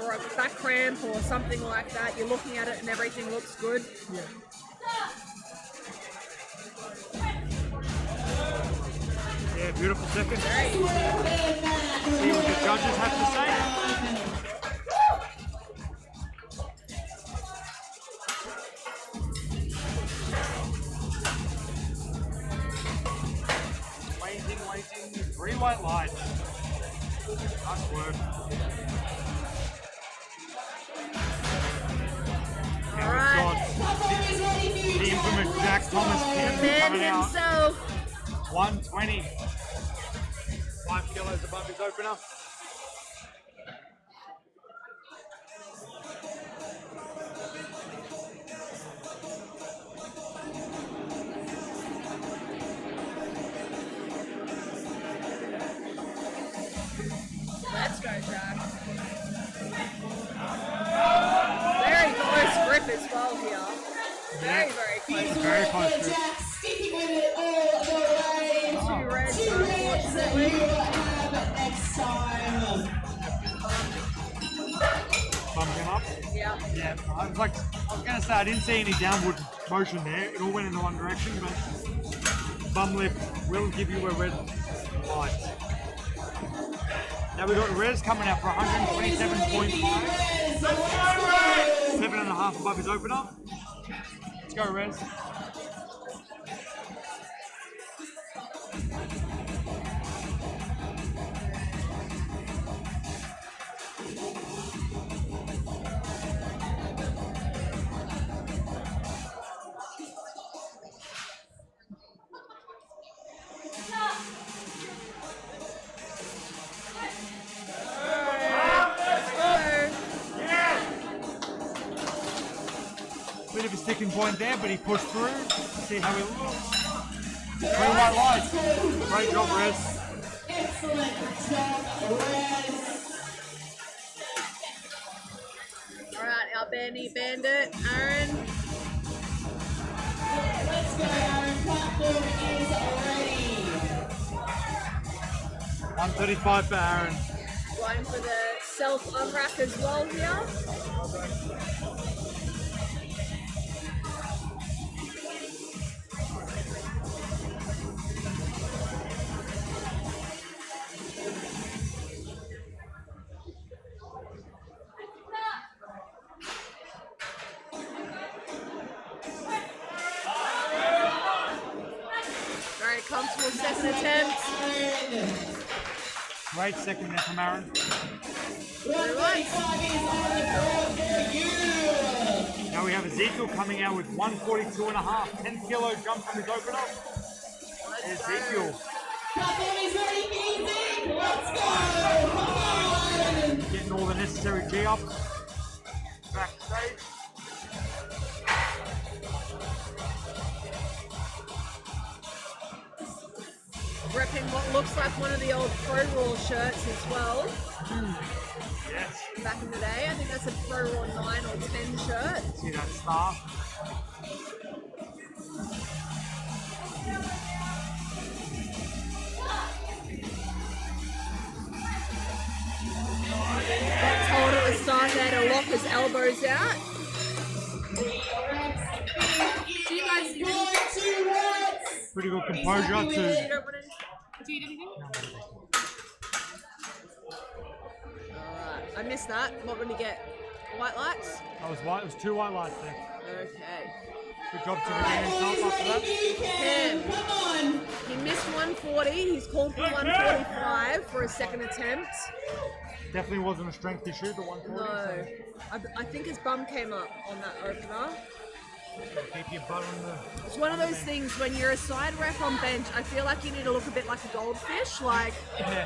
or a back cramp or something like that. You're looking at it and everything looks good. Yeah. Yeah, beautiful second. See what the judges have to say. Waiting. 3 white lights. Nice work. All right. The infamous Jack Thomas Kim Man coming out. himself. 120. 5 kilos above his opener. Let's go, Jack. Very close grip as well here. Very close. Very close to it. Jack sticking with it all the way. 2 reds, 2 reds that you unfortunately. will have next time. Bumping up. Yeah. Yeah, I was gonna say I didn't see any downward motion there. It all went in the one direction, but bum lift will give you a red light. Now we've got Rez coming out for 127.5. 7.5 above his opener. Let's go, Rez. Bit of a sticking point there, but he pushed through. See how he looks. 3 white lights. Great job, Rez. Excellent job, Rez. All right, our Benny Bandit, Aaron. Let's go, Aaron. Platform is ready. 135 for Aaron. Going for the self unwrap as well here. Very comfortable second attempt. Great second there from Aaron. 135 is on the board for you. Now we have Ezekiel coming out with 142.5. 10 kilo jump from his opener. Ezekiel Platform is ready, easy. Let's go. Come on. getting all the necessary G up. Backstage. Repping what looks like one of the old Pro Raw shirts as well. Yes. Back in the day, I think that's a Pro Raw 9 or 10 shirt. See that star? Got told at the start there to lock his elbows out. Do you guys do Pretty good composure to. you don't want to do anything? Alright, I missed that. What would he get? White lights? That was white. It was 2 white lights there. Okay. Good job to regain himself after that. Him. Come on. He missed 140. He's called for 145 for a second attempt. Definitely wasn't a strength issue, the 140. No. I think his bum came up on that opener. So keep your butt on the. It's one of those things when you're a side ref on bench, I feel like you need to look a bit like a goldfish, like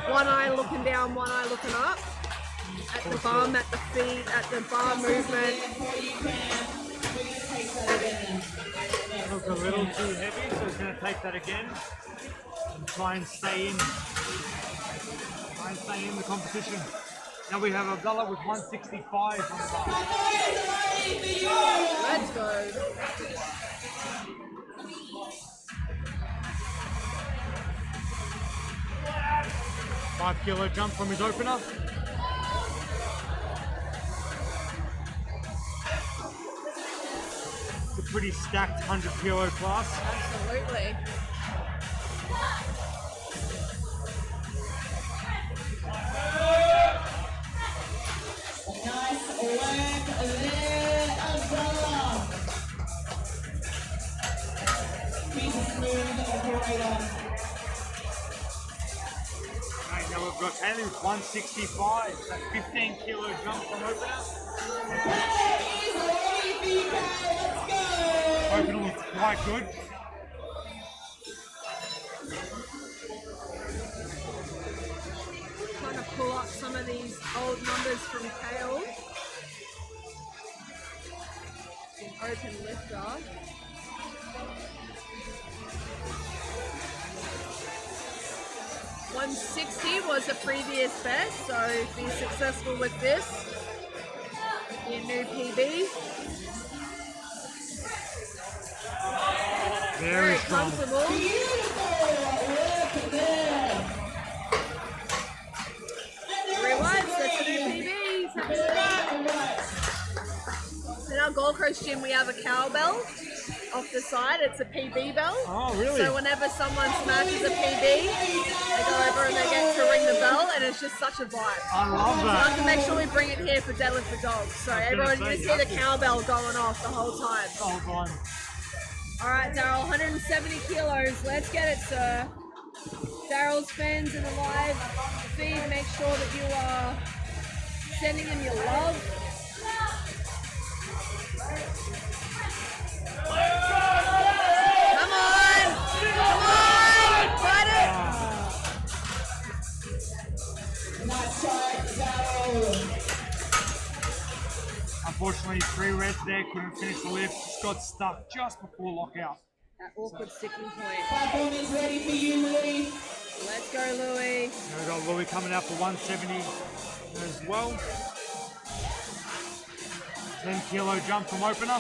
one eye looking down, one eye looking up. At the bum, at the feet, at the bar movement. Look a little too heavy, so he's going to take that again and try and stay in. Try and stay in the competition. Now we have Abdullah with 165 on the bar. Let's go. Five kilo jump from his opener. It's a pretty stacked 100 kilo class. Absolutely. Nice work there, Abdullah. He's a smooth operator. Right, now we've got Haley with 165. That's 15 kilo jump from opener. Opener looks quite good. Trying to pull up some of these old numbers from Kale. Open lifter. $160 was the previous best, so if he's successful with this, be a new PB. Very strong. comfortable. Rewind, that's a new PB. In our Gold Coast gym, we have a cowbell off the side. It's a PB bell. Oh, really? So whenever someone smashes a PB, they go over and they get to ring the bell, and it's just such a vibe. I love So I have that. to make sure we bring it here for Deadlift for Dogs. So everyone, you see the cowbell going off the whole time. The whole time. All right, Daryl, 170 kilos. Let's get it, sir. Daryl's fans in the live feed, make sure that you are sending him your love. Come on! Come on! Fight it! Nice shot, Daryl. Unfortunately, 3 reds there, couldn't finish the lift, just got stuck just before lockout. That awkward sticking point. Platform is ready for you, Louis. Let's go, Louis. Now we've got Louis coming out for 170 as well. 10 kilo jump from opener.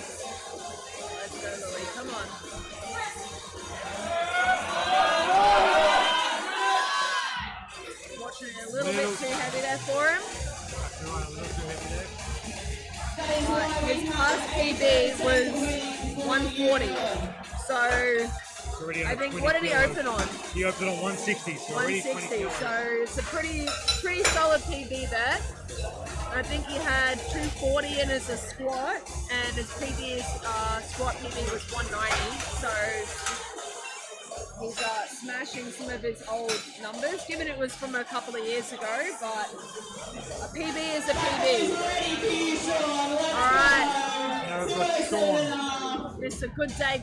Let's go, Louis. Come on. Watching it a little bit too heavy there for him. His past PB was 140. So I think, what did he open on? He opened on 160. So already 20 160. kilos. So it's a pretty solid PB there. I think he had 240 in as a squat, and his previous squat PB was 190. So he's smashing some of his old numbers, given it was from a couple of years ago. But a PB is a PB. All right, Now we've got Sean. it's a good day,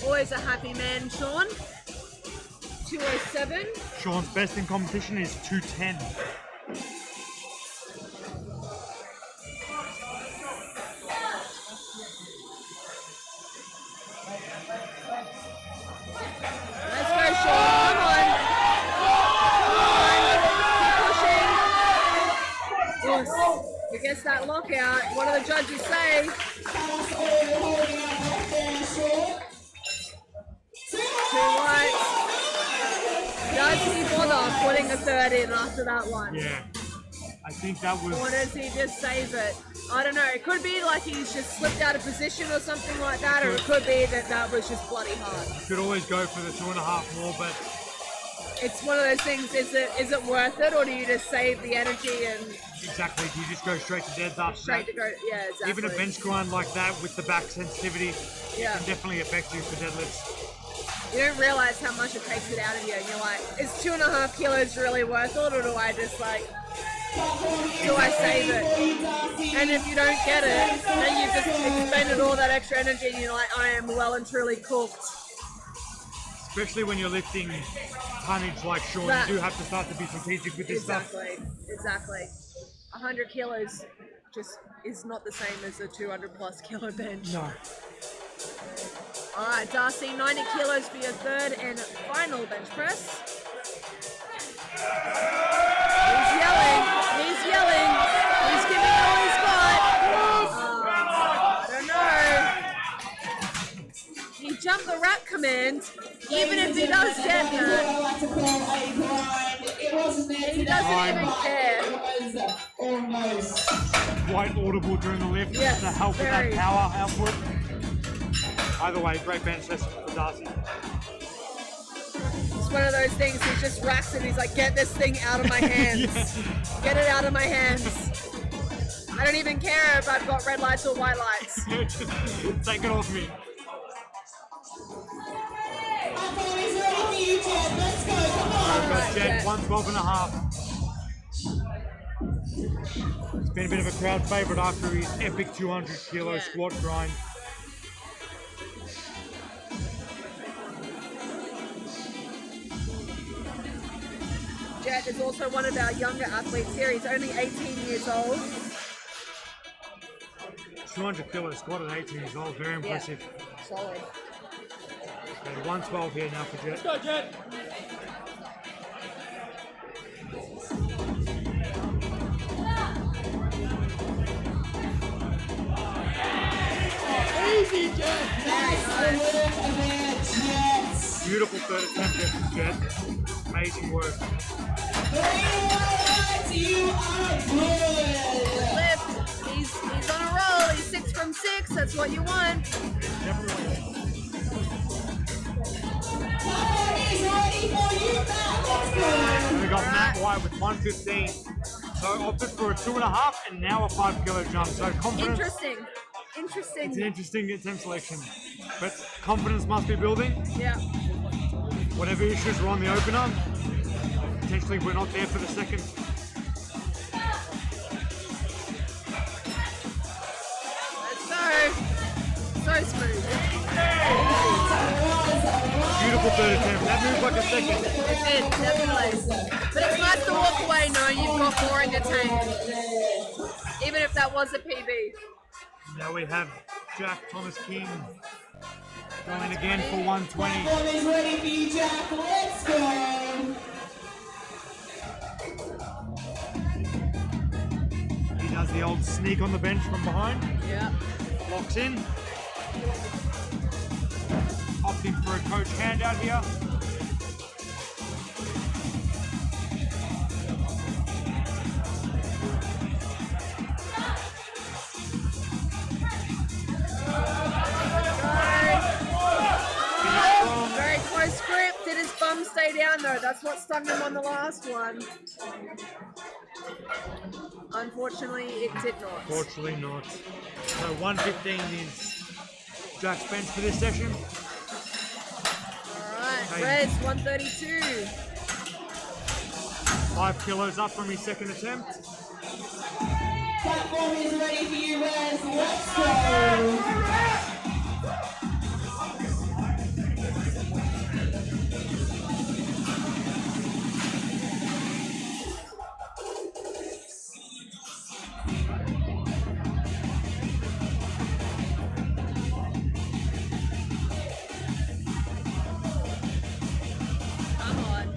Always a happy man, Sean. 207. Sean's best in competition is 210. Let's go, Sean. Come on. Keep pushing. Yes. He gets that lockout. What do the judges say? Too white. Does he bother putting a third in after that one? Yeah. I think that was... Or does he just save it? I don't know. It could be like he's just slipped out of position or something like that, or it could be that that was just bloody hard. You could always go for the 2.5 more, but It's one of those things. Is it worth it, or do you just save the energy and exactly, you just go straight to deads after straight that. to go? Yeah, exactly. Even a bench grind like that with the back sensitivity Yeah. can definitely affect you for deadlifts. You don't realize how much it takes it out of you, and you're like, is 2.5 kilos really worth it, or do I just like, do I save it? And if you don't get it, then you've just expended all that extra energy, and you're like, I am well and truly cooked. Especially when you're lifting tonnage like Sean, That- you do have to start to be strategic with this stuff. Exactly. 100 kilos just is not the same as a 200 plus kilo bench. No. All right, Darcy, 90 kilos for your third and final bench press. He's yelling. He's giving it all he's got. I don't know. He jumped the rack command. Even if he does get that, he doesn't even care. Quite audible during the lift Yes, to help with very. that power output. Either way, great bench session for Darcy. It's one of those things, he just racks it. He's like, get this thing out of my hands. Get it out of my hands. I don't even care if I've got red lights or white lights. Take it off me. I've got Jet, 112.5. It's been a bit of a crowd favourite after his epic 200 kilo squat grind. Jet is also one of our younger athletes here. He's only 18 years old. 200 kilo squat at 18 years old, very impressive. Solid. Okay, 112 here now for Jet. Go, Jet. Easy, Jet. Beautiful third attempt there from Jet. Amazing work. You are good. Lift. He's on a roll. He's 6 from 6. That's what you want. Definitely. He's ready for you, Matt. Let's go. We got Matt White with 115. So opted for a 2.5 and now a 5 kilo jump. So confidence. Interesting. It's an interesting attempt selection. But confidence must be building. Yeah. Whatever issues were on the opener, potentially we're not there for the second. move. Beautiful third attempt. That moved like a second. It did, definitely. But it's nice to walk away knowing you've got more in your tank. Even if that was a PB. Now we have Jack Thomas King going again for 120. Platform is ready for you, Jack. Let's go. He does the old sneak on the bench from behind. Yeah. Locks in. Opting for a coach handout here. Very close grip. Did his bum stay down though? That's what stung him on the last one. Unfortunately, it did not. Fortunately not. So 115 is Jack's bench for this session. Alright, Rez 132. 5 kilos up from his second attempt. Platform is ready for you, Rez. Let's go. Come on.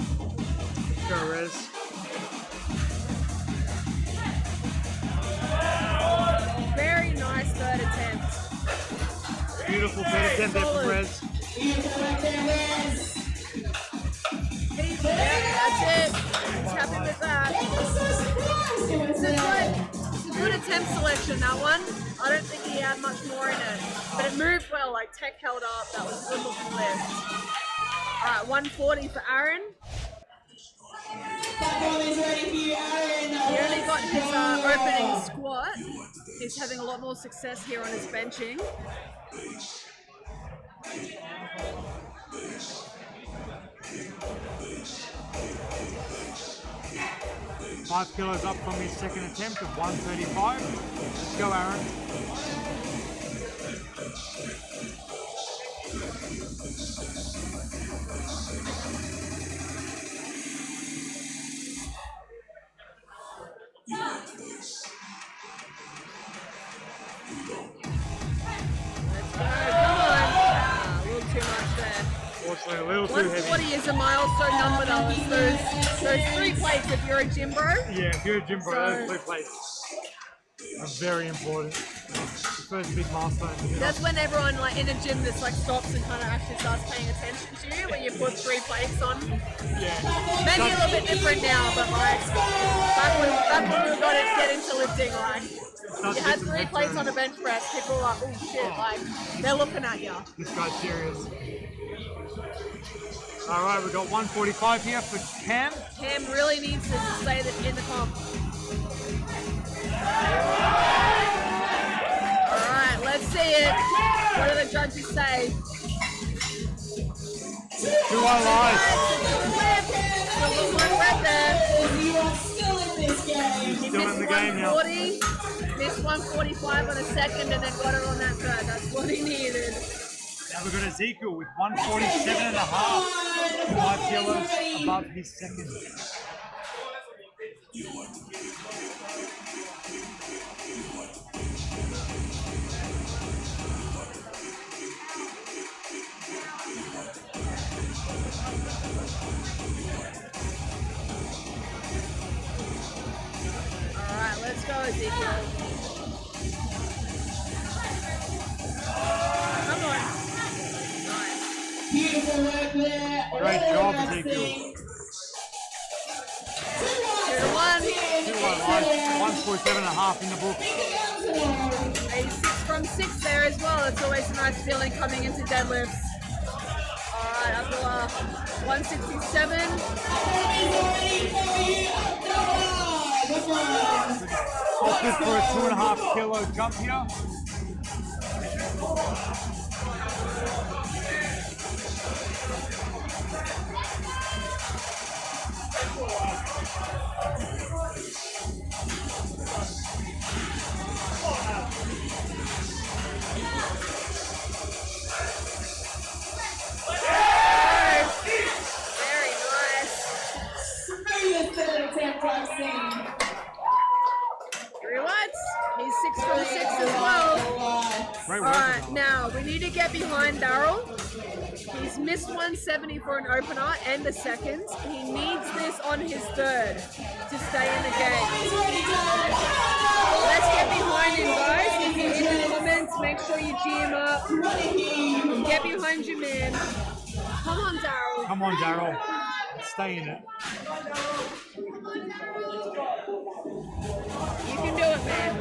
Go, Rez. Very nice third attempt. Beautiful third attempt there from Rez. Beautiful right there, Rez. Yeah, that's it. He's happy with that. It's a good attempt selection, that one. I don't think he had much more in it. But it moved well, like tech held up. That was a good looking lift. Alright, 140 for Aaron. Platform is ready for you, Aaron. He only got his opening squat. He's having a lot more success here on his benching. 5 kilos up from his second attempt of 135. Let's go, Aaron. A little too much there. Fortunately, a little too heavy. 140 is a milestone number though. It's those 3 plates if you're a gym bro. Yeah, if you're a gym bro, So- those 3 plates are very important. The first big milestone. That's when everyone like in a gym just like stops and kind of actually starts paying attention to you when you put 3 plates on. Yeah. Maybe a little bit different now, but like back when we got to get into lifting, like you had 3 plates on a bench press, people were like, oh shit, like they're looking at you. This guy's serious. All right, we've got 145 here for Cam. Cam really needs to stay in the comp. All right, let's see it. What do the judges say? 2 on live. Still one red there. You are still in this game. He Still in missed the game now. 140, missed 145 on a second, and then got it on that third. That's what he needed. Now we've got Ezekiel with 147 and a half. 5 kilos above his second. All right, let's go, Ezekiel. Come on. Nice. Beautiful work there. Great job, Really Ezekiel. nice 2 to 1. 2 on live. 147 and a half in the book. thing. 86 from 6 there as well. It's always a nice feeling coming into deadlifts. All right, Abdullah. 167. Opted for a 2.5 kilo jump here. from 6 as well. Great All work. right, now we need to get behind Daryl. He's missed 170 for an opener and the seconds. He needs this on his third to stay in the game. Let's get behind him, guys. If you're in the comments, make sure you G him up. Get behind your man. Come on, Daryl. Come on, Daryl. Stay in it. You can do it, man.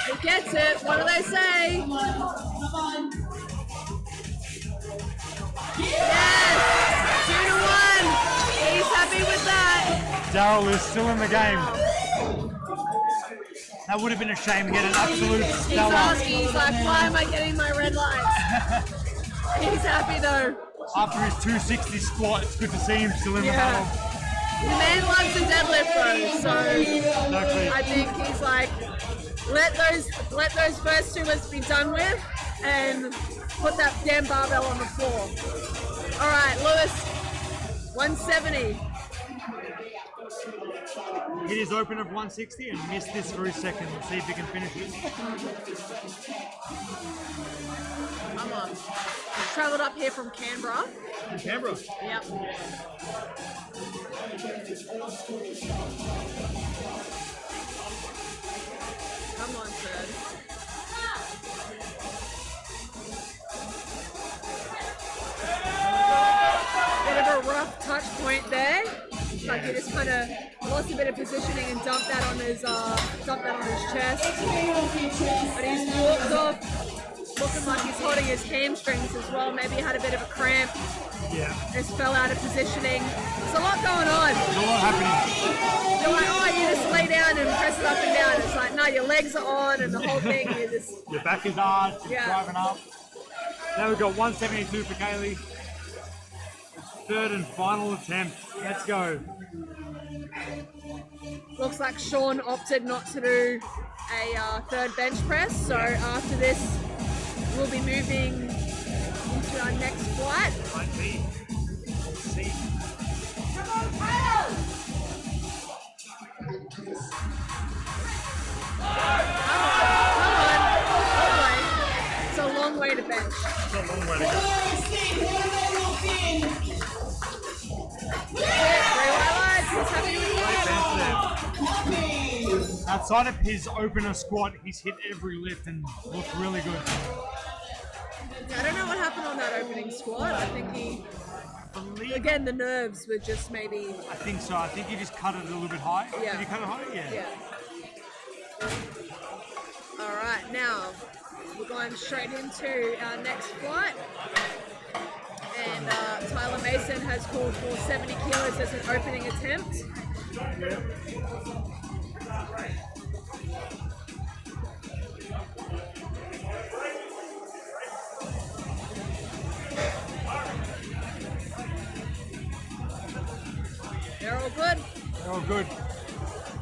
He gets it. What do they say? Yes! 2-1. He's happy with that. Daryl is still in the game. That would have been a shame to get an absolute He's stellar. asking, he's like, why am I getting my red lights? He's happy though. After his 260 squat, it's good to see him still in the Yeah. battle. The man loves a deadlift though, so Exactly. I think he's like, let those first two let's be done with and put that damn barbell on the floor. All right, Lewis, 170. Hit his open of 160 and missed this for his second. Let's see if he can finish it. Come on. He's travelled up here from Canberra. In Canberra. Yep. Come on, Third. Bit of a rough touch point there. Like he just kind of lost a bit of positioning and dumped that on his chest. But he's walked off, looking like he's holding his hamstrings as well. Maybe he had a bit of a cramp. Yeah. Just fell out of positioning. There's a lot going on. There's a lot happening. You're like, oh, you just lay down and press it up and down. It's like, no, your legs are on and the whole thing. You just Your back is hard. It's Yeah. driving up. Now we've got 172 for Kaylee. Third and final attempt. Let's go. looks like Sean opted not to do a third bench press. So after this, we'll be moving into our next flight. Might be. See. It's a long way to bench. It's a long way to go. Outside of his opener squat, he's hit every lift and looked really good. I don't know what happened on that opening squat. I think he, again, the nerves were just maybe. I think so. I think he just cut it a little bit high. Yeah. Did he cut it high? Yeah. Yeah. All right, now we're going straight into our next flight. And Tyler Mason has called for 70 kilos as an opening attempt. Yeah. They're all good. They're all good.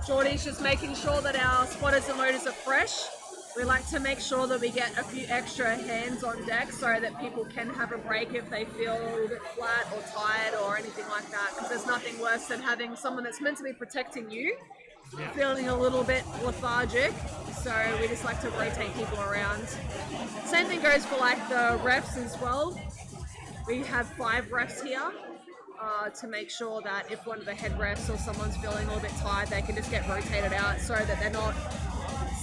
Geordie's just making sure that our spotters and loaders are fresh. We like to make sure that we get a few extra hands on deck so that people can have a break if they feel a little bit flat or tired or anything like that. Because there's nothing worse than having someone that's meant to be protecting you feeling a little bit lethargic. So we just like to rotate people around. Same thing goes for like the refs as well. We have 5 refs here. To make sure that if one of the head refs or someone's feeling a little bit tired, they can just get rotated out so that they're not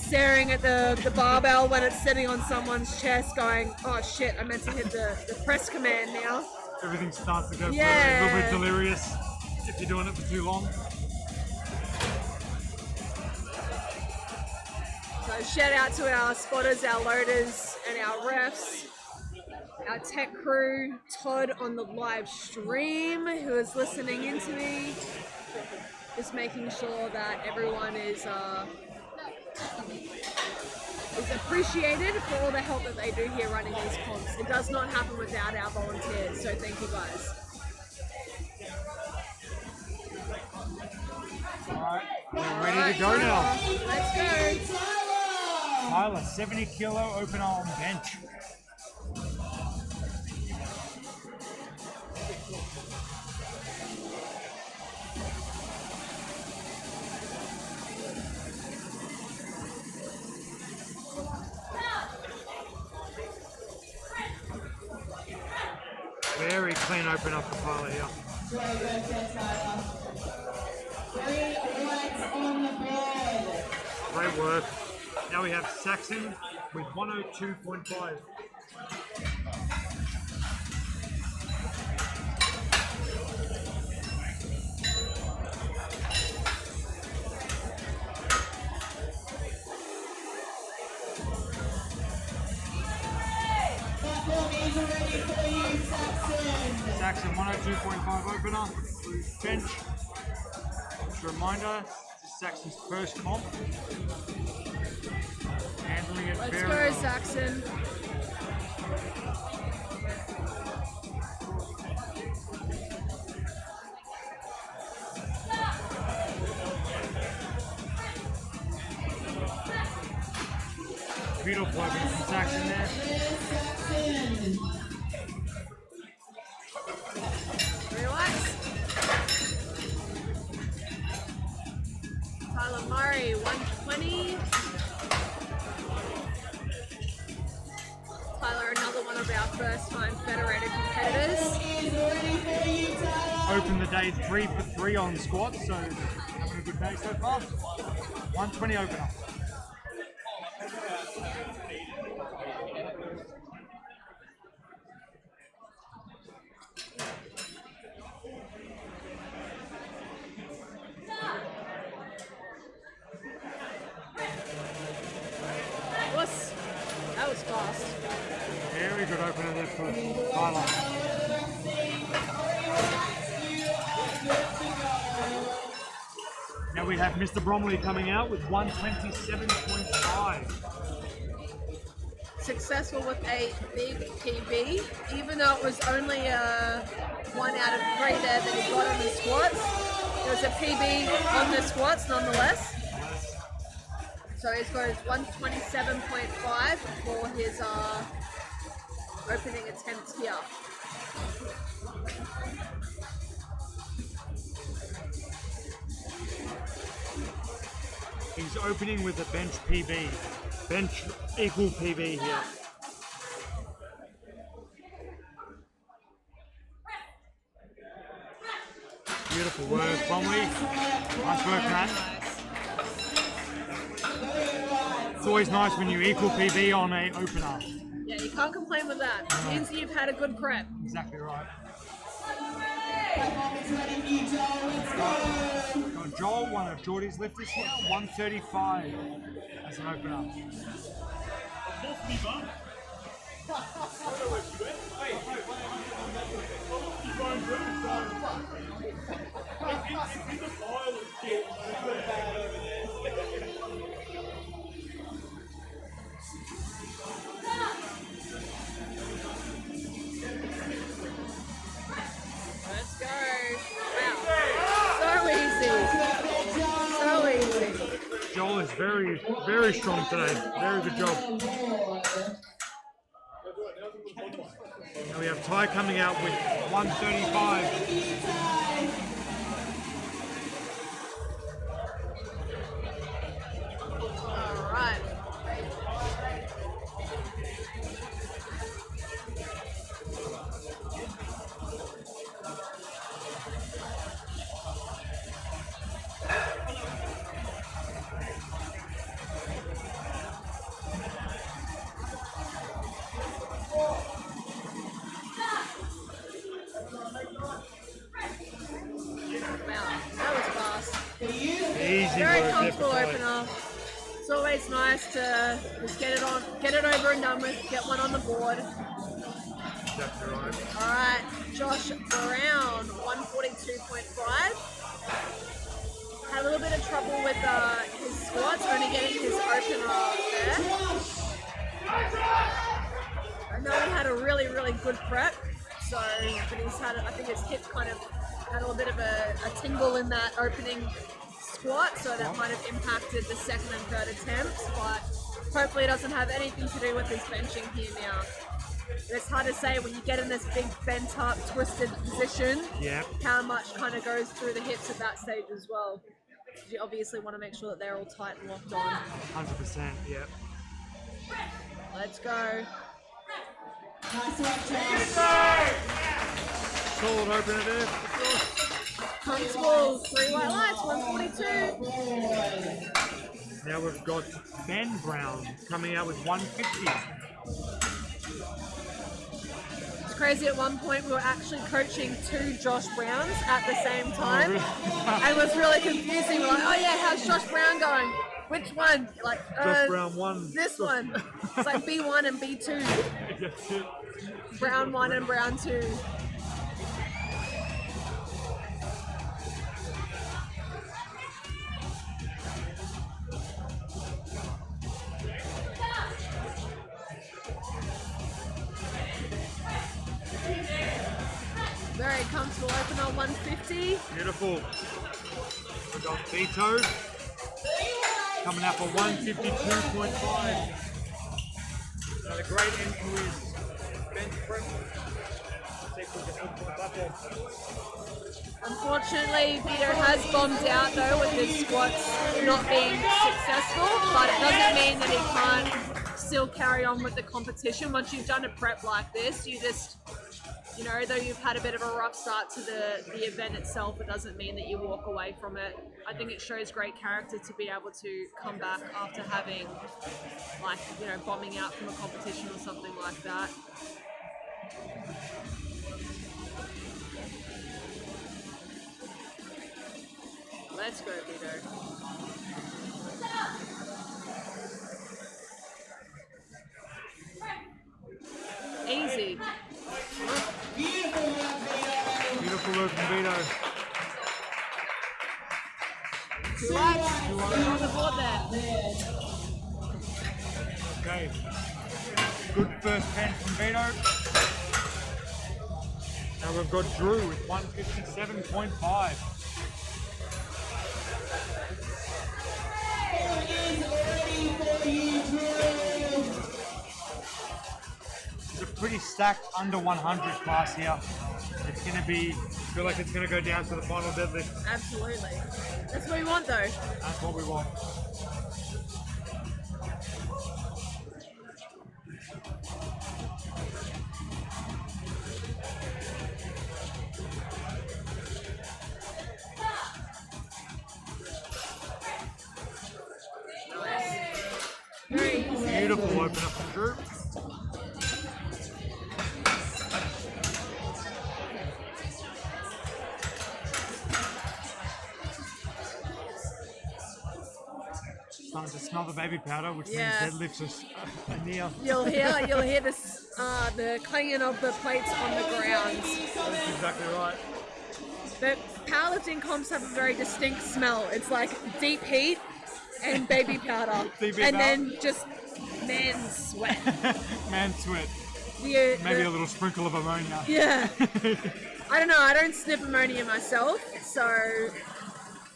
staring at the barbell when it's sitting on someone's chest going, oh shit, I meant to hit the press command now. Everything starts to go a little Yeah. bit delirious if you're doing it for too long. So shout out to our spotters, our loaders, and our refs. Our tech crew, Todd on the live stream, who is listening into me, just making sure that everyone is appreciated for all the help that they do here running these comps. It does not happen without our volunteers, so thank you guys. Alright, we're ready to go now. Let's go. Tyler, 70 kilo opener on bench. Very clean opener for Tyler here. Very good, Tyler. 3 legs on the board. Great work. Now we have Saxon with 102.5. Platform is ready for you, Saxon. Saxon, 102.5 opener, through bench. Just a reminder, this is Saxon's first comp. Handling it Let's very go, well. Saxon. Beautiful opener from Saxon there. Saxon. Relax. Tyler Murray, 120. Tyler, another one of our first-time federated competitors. Is ready for you, Tyler. Opened the day 3 for 3 on squats, so having a good day so far. 120 opener. That was fast. Very good opener there for Tyler. Now we have Mr. Bromley coming out with 127.5. Successful with a big PB, even though it was only 1 out of 3 there that he got on the squats. There was a PB on the squats nonetheless. So he scores 127.5 for his opening attempt here. He's opening with a bench PB. Bench equal PB here. Beautiful work, Bromley. Nice work, Matt. It's always nice when you equal PB on a opener. Yeah, you can't complain with that. It means you've had a good prep. Exactly right. Platform is ready for you, Joel. Let's go. Got Joel, one of Geordie's lifters here, 135 as an opener. Let's go. Wow. So easy. So easy. Joel is very, very strong today. Very good job. Now we have Ty coming out with 135. All right. Wow, that was fast. Easy Very work there comfortable for Ty. opener. It's always nice to just get it on, get it over and done with, get one on the board. Exactly right. All right, Josh Brown, 142.5. Had a little bit of trouble with his squats, only getting his opener there. I know he had a really, really good prep, so, but he's had, I think his hip kind of had a little bit of a tingle in that opening squat, so that might have impacted the second and third attempts, but Hopefully it doesn't have anything to do with his benching here now. But it's hard to say when you get in this big bent up, twisted position, Yeah. how much kind of goes through the hips at that stage as well. You obviously want to make sure that they're all tight and locked on. 100%. Yeah. Let's go. Nice work, Josh. Solid opener there. Constables, 3 white lights, 142. Now we've got Ben Brown coming out with 150. It's crazy, at one point we were actually coaching 2 Josh Browns at the same time. And it was really confusing. We're like, oh yeah, how's Josh Brown going? Which one? Like, Josh Brown 1. This one. It's like B1 and B2. Brown 1 and Brown 2. Very comfortable opener, 150. Beautiful. We've got Vito coming out for 152.5. Another great end to his bench press. See if we can help with that one. Unfortunately, Vito has bombed out though with his squats not being successful, but it doesn't mean that he can't still carry on with the competition. Once you've done a prep like this, you just, you know, though you've had a bit of a rough start to the event itself, it doesn't mean that you walk away from it. I think it shows great character to be able to come back after having, like, you know, bombing out from a competition or something like that. Let's go, Vito. Easy. Beautiful work from Vito. 2 lights. On the board there. Okay. Good first 10 from Vito. Now we've got Drew with 157.5. It's a pretty stacked under 100 class here. It's going to be, I feel like it's going to go down to the final deadlift. Absolutely. That's what we want though. That's what we want. Very easy. Beautiful open up from Drew. Starting to smell the baby powder, which Yeah. means deadlifts are near. You'll hear this the clanging of the plates on the ground. That's exactly right. But powerlifting comps have a very distinct smell. It's like deep heat and baby powder, Deep heat and powder. then just man's sweat. Man sweat. Maybe A little sprinkle of ammonia. Yeah. I don't know. I don't sniff ammonia myself, so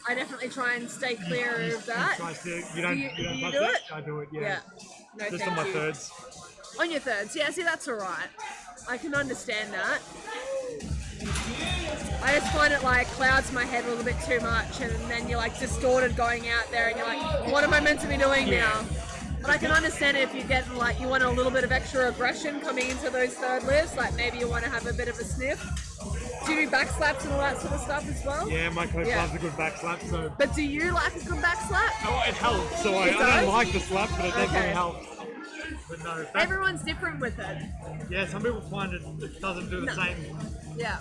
I definitely try and stay clear of that. You don't Do you touch do that? it? I do it, yeah. Yeah. No, Just thank on my you. thirds. On your thirds, yeah. See, that's all right. I can understand that. I just find it like clouds my head a little bit too much, and then you're like distorted going out there, and you're like, what am I meant to be doing now? But I can understand it if you get like you want a little bit of extra aggression coming into those third lifts. Like maybe you want to have a bit of a sniff. Do you do back slaps and all that sort of stuff as well? Yeah, my coach Yeah. loves a good back slap, so. But do you like a good back slap? Oh, it helps. So I It don't does? like the slap, but it definitely Okay. helps. But no, back, Everyone's different with it. yeah, some people find it doesn't do the No. same. Yeah.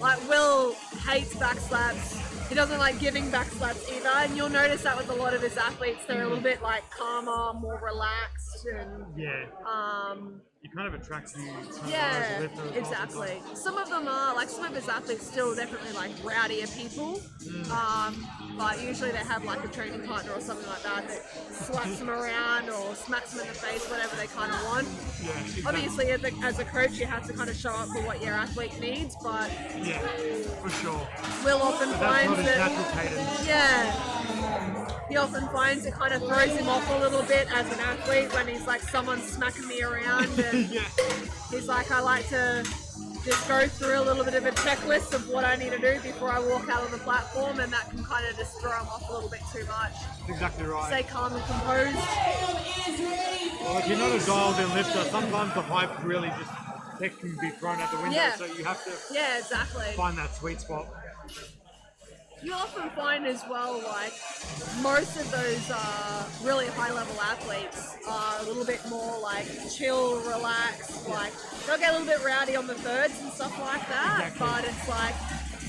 Like Will hates back slaps. He doesn't like giving back slaps either, and you'll notice that with a lot of his athletes. They're a little bit like calmer, more relaxed, and Yeah, it kind of attracts you. yeah, as a lifter as well exactly. Some of them are like some of his athletes still definitely like rowdier people, but usually they have like a training partner or something like that that slaps them around or smacks them in the face, whatever they kind of want. Yeah, exactly. Obviously, as a coach, you have to kind of show up for what your athlete needs, but Yeah, for sure. Will often But that's finds not his that. natural cadence. Yeah. he often finds it kind of throws him off a little bit as an athlete when he's like, someone's smacking me around, and he's like, I like to just go through a little bit of a checklist of what I need to do before I walk out on the platform, and that can kind of just throw him off a little bit too much. Exactly right. Stay calm and composed. Well, if you're not a dialed-in lifter, sometimes the hype really just can be thrown out the window. Yeah. So you have to Exactly. find that sweet spot. You often find as well, like, most of those really high-level athletes are a little bit more, like, chill, relaxed, like, they'll get a little bit rowdy on the thirds and stuff like that, but it's like,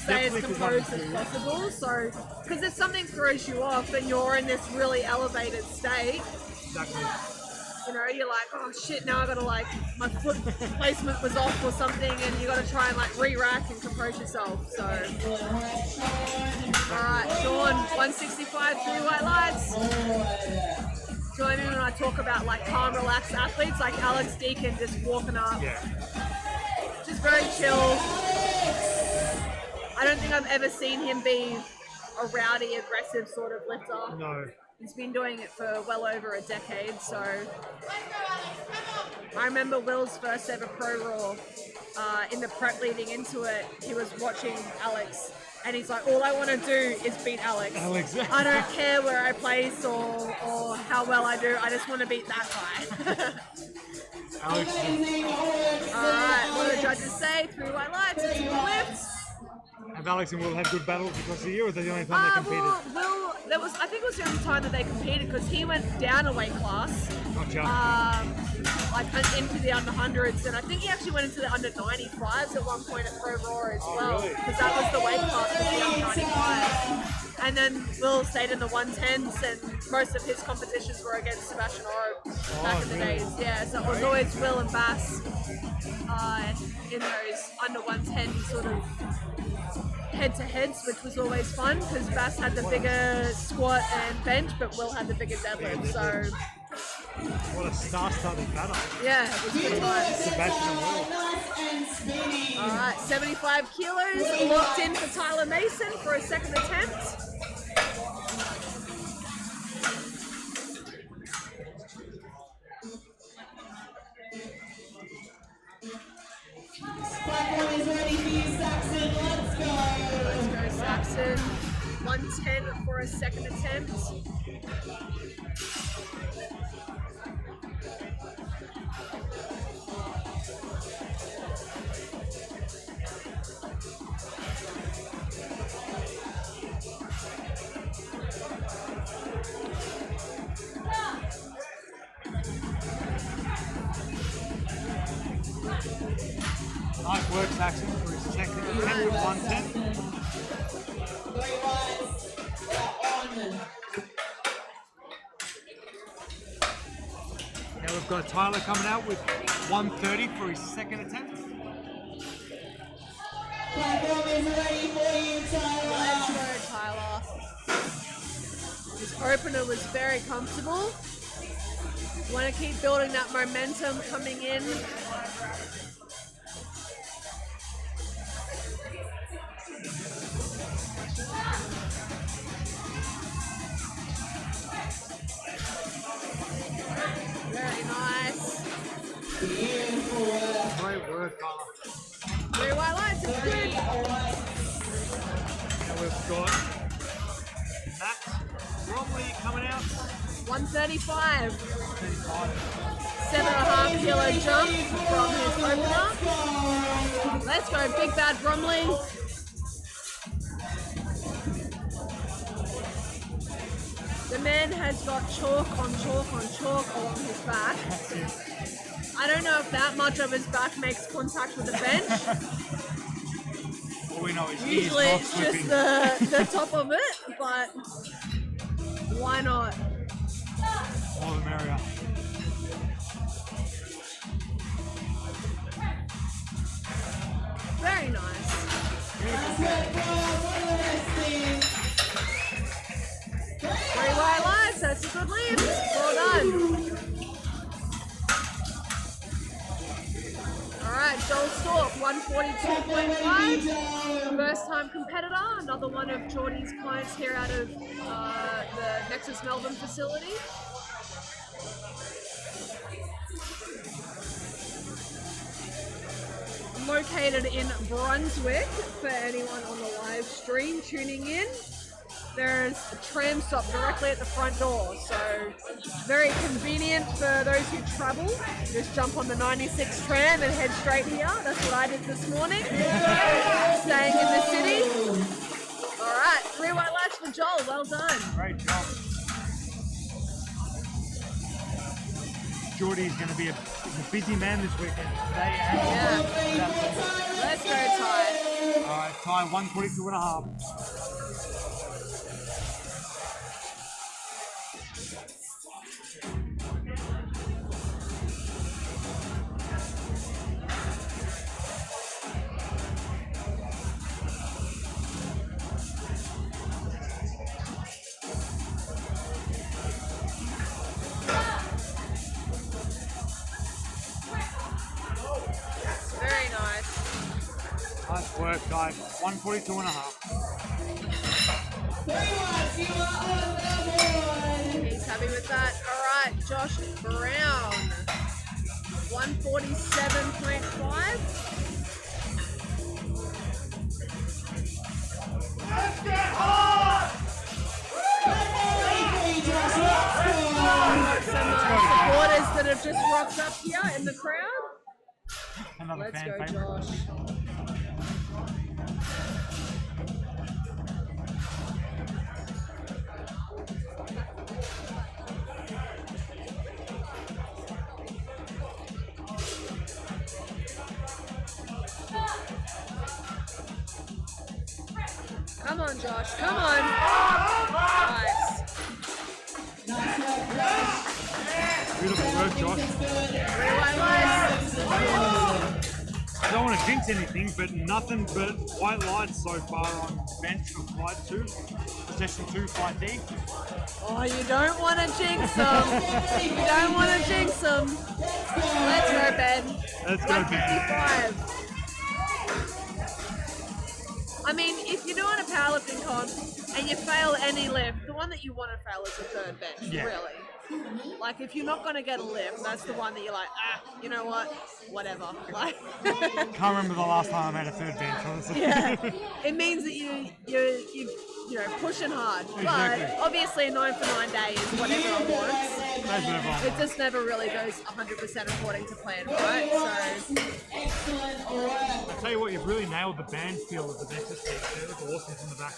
stay as composed as possible, so, because if something throws you off and you're in this really elevated state, Exactly. you know, you're like, oh shit, now I gotta like, my foot placement was off or something, and you gotta try and like re-rack and compose yourself, so. Alright, Sean, 165, 3 white lights. Join me when I talk about like calm, relaxed athletes, like Alex Deacon just walking up. Yeah. Just very chill. I don't think I've ever seen him be a rowdy, aggressive sort of lifter. No. He's been doing it for well over a decade, so. I remember Will's first ever Pro Raw. In the prep leading into it, he was watching Alex, and he's like, all I want to do is beat Alex. I don't care where I place or how well I do, I just want to beat that guy. Alex. Alright, what do the judges say? 3 white lights and 2 lifts. Have Alex and Will had good battles across the year, or is that the only time they competed? Well, Will, I think it was the only time that they competed, because he went down a weight class. Gotcha. Like into the under hundreds, and I think he actually went into the under 95s at one point at Pro Raw as well, because that was the weight class for the under 95s. And then Will stayed in the 110s, and most of his competitions were against Sebastian Oro back in the days. Yeah, so it was always Will and Bass in those under 110 sort of head-to-heads, which was always fun, because Bass had the bigger squat and bench, but Will had the bigger deadlift, so. What a star-studded battle. Yeah, it was good times. Sebastian Will. Alright, 75 kilos, locked in for Tyler Mason for a second attempt. Platform is ready for you, Saxon. Let's go. Let's go, Saxon. 110 for a second attempt. Nice work, Saxon, for his second attempt with 110. Now we've got Tyler coming out with 130 for his second attempt. Platform is ready for you, Tyler. Let's go, Tyler. His opener was very comfortable. You want to keep building that momentum coming in. Very nice. Great work, Tyler. 3 white lights, it's good. Now we've got Matt Bromley coming out. 135. 35. 7.5 kilo jump from his opener. Let's go, Big Bad Bromley. The man has got chalk on chalk on chalk along his back. I don't know if that much of his back makes contact with the bench. All we know is Usually he's not it's slipping. just the top of it, but why not? More the merrier. Very nice. 3 white lights, that's a good lift. Well done. Alright, Joel Stork, 142.5. First time competitor, another one of Geordie's clients here out of the Nexus Melbourne facility. Located in Brunswick for anyone on the live stream tuning in. There's a tram stop directly at the front door, so very convenient for those who travel. Just jump on the 96 tram and head straight here. That's what I did this morning, staying in the city. All right, 3 white lights for Joel, well done. Great job. Geordie's going to be a busy man this weekend. Today and Let's go, Ty. all right, Ty, 142.5. Very nice. Nice work, Ty. 142.5. He's happy with that. All right, Josh Brown, 147.5. Some supporters that have just rocked up here in the crowd. Another Let's fan go, favorite. Josh. Come on, Josh. Come on. Nice. Beautiful work, Josh. 3 white lights. I don't want to jinx anything, but nothing but white lights so far on bench for flight 2, session 2, flight D. Oh, you don't want to jinx them. You don't want to jinx them. Let's go, Ben. Let's go, Ben. 155. I mean, if you're doing a powerlifting comp and you fail any lift, the one that you want to fail is the third bench, Yeah. really. Like, if you're not going to get a lift, that's the one that you're like, you know what? Whatever. Like, Can't remember the last time I made a third bench, honestly. yeah, it means that you know, pushing hard. Exactly. But obviously, a 9 for 9 day is what everyone wants. That's what everyone It wants. just never really goes 100% according to plan, right? So, I tell you what, you've really nailed the band feel of the Nexus piece. They look awesome from the back.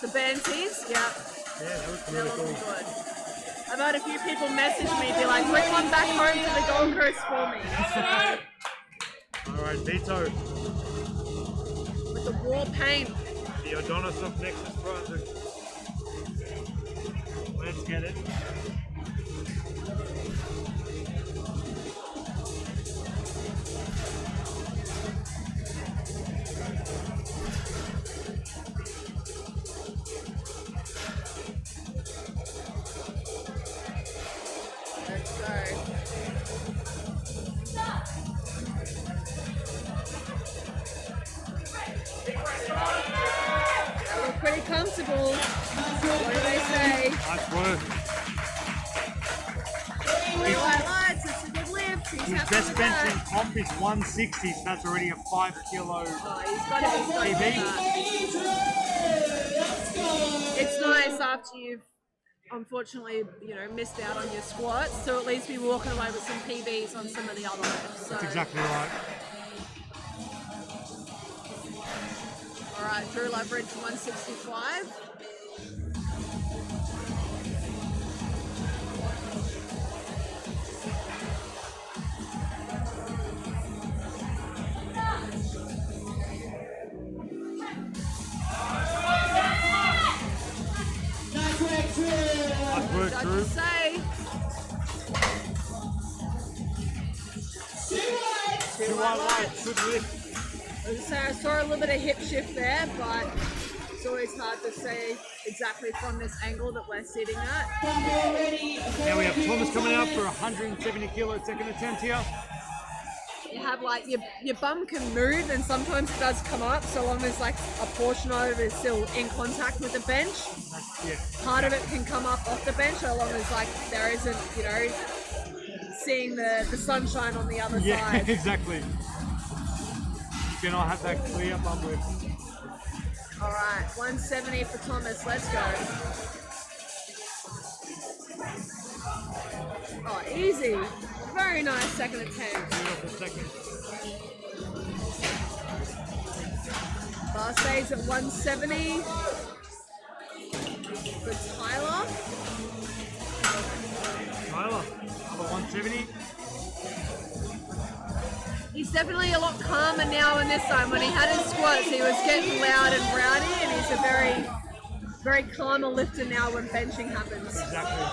the band tees, yeah, Yeah, that looks they're really looking cool. good. I've had a few people message me, be like, bring one back home to the Gold Coast for me. All right, Vito, With the raw paint. the Adonis of Nexus Brunswick. Let's get it. Let's go. They look pretty comfortable. What do they say? Nice work. Blue white lights, it's a good lift. He's His happy best with bench that. in comp is 160, so that's already a 5 kilo. Oh, he's got to be stoked PB. with that. It's nice after you've unfortunately, you know, missed out on your squats, to at least be walking away with some PBs on some of the other lifts. So, That's exactly right. all right, Drew Leverage 165. Nice work, Judges Drew. say Two white lights, good lift. So I saw a little bit of hip shift there, but it's always hard to say exactly from this angle that we're sitting at. Now we have Thomas coming out for 170 kilo second attempt here. You have like your bum can move, and sometimes it does come up so long as like a portion of it is still in contact with the bench. Yeah. Part of it can come up off the bench so long as like there isn't, you know, seeing the sunshine on the other Yeah, side. exactly. You cannot have that clear bum lift. All right, 170 for Thomas. Let's go. Oh, easy. Very nice second attempt. Beautiful second. Bar stays at 170 for Tyler. Tyler, number 170. He's definitely a lot calmer now than this time. When he had his squats, he was getting loud and rowdy, and he's a very calmer lifter now when benching happens. Exactly.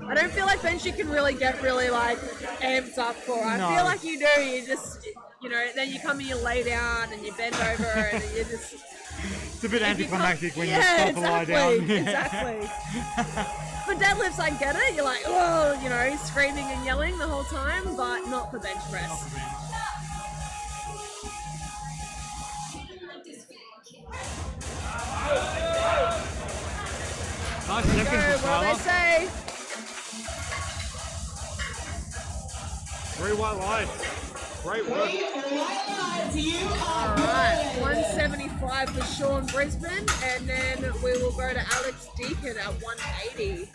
I don't feel like bench you can really get really like amped up for. I No. feel like you do. You just, you know, then you come and you lay down and you bend over and you just. It's a bit anticlimactic when you Yeah, stop and lie down. exactly. For deadlifts, I get it. You're like, oh, you know, screaming and yelling the whole time, but not for bench press. Nice Go, second for what do Tyler. they say? 3 white lines. Great work. Alright, 175 for Sean Brisbane, and then we will go to Alex Deacon at 180.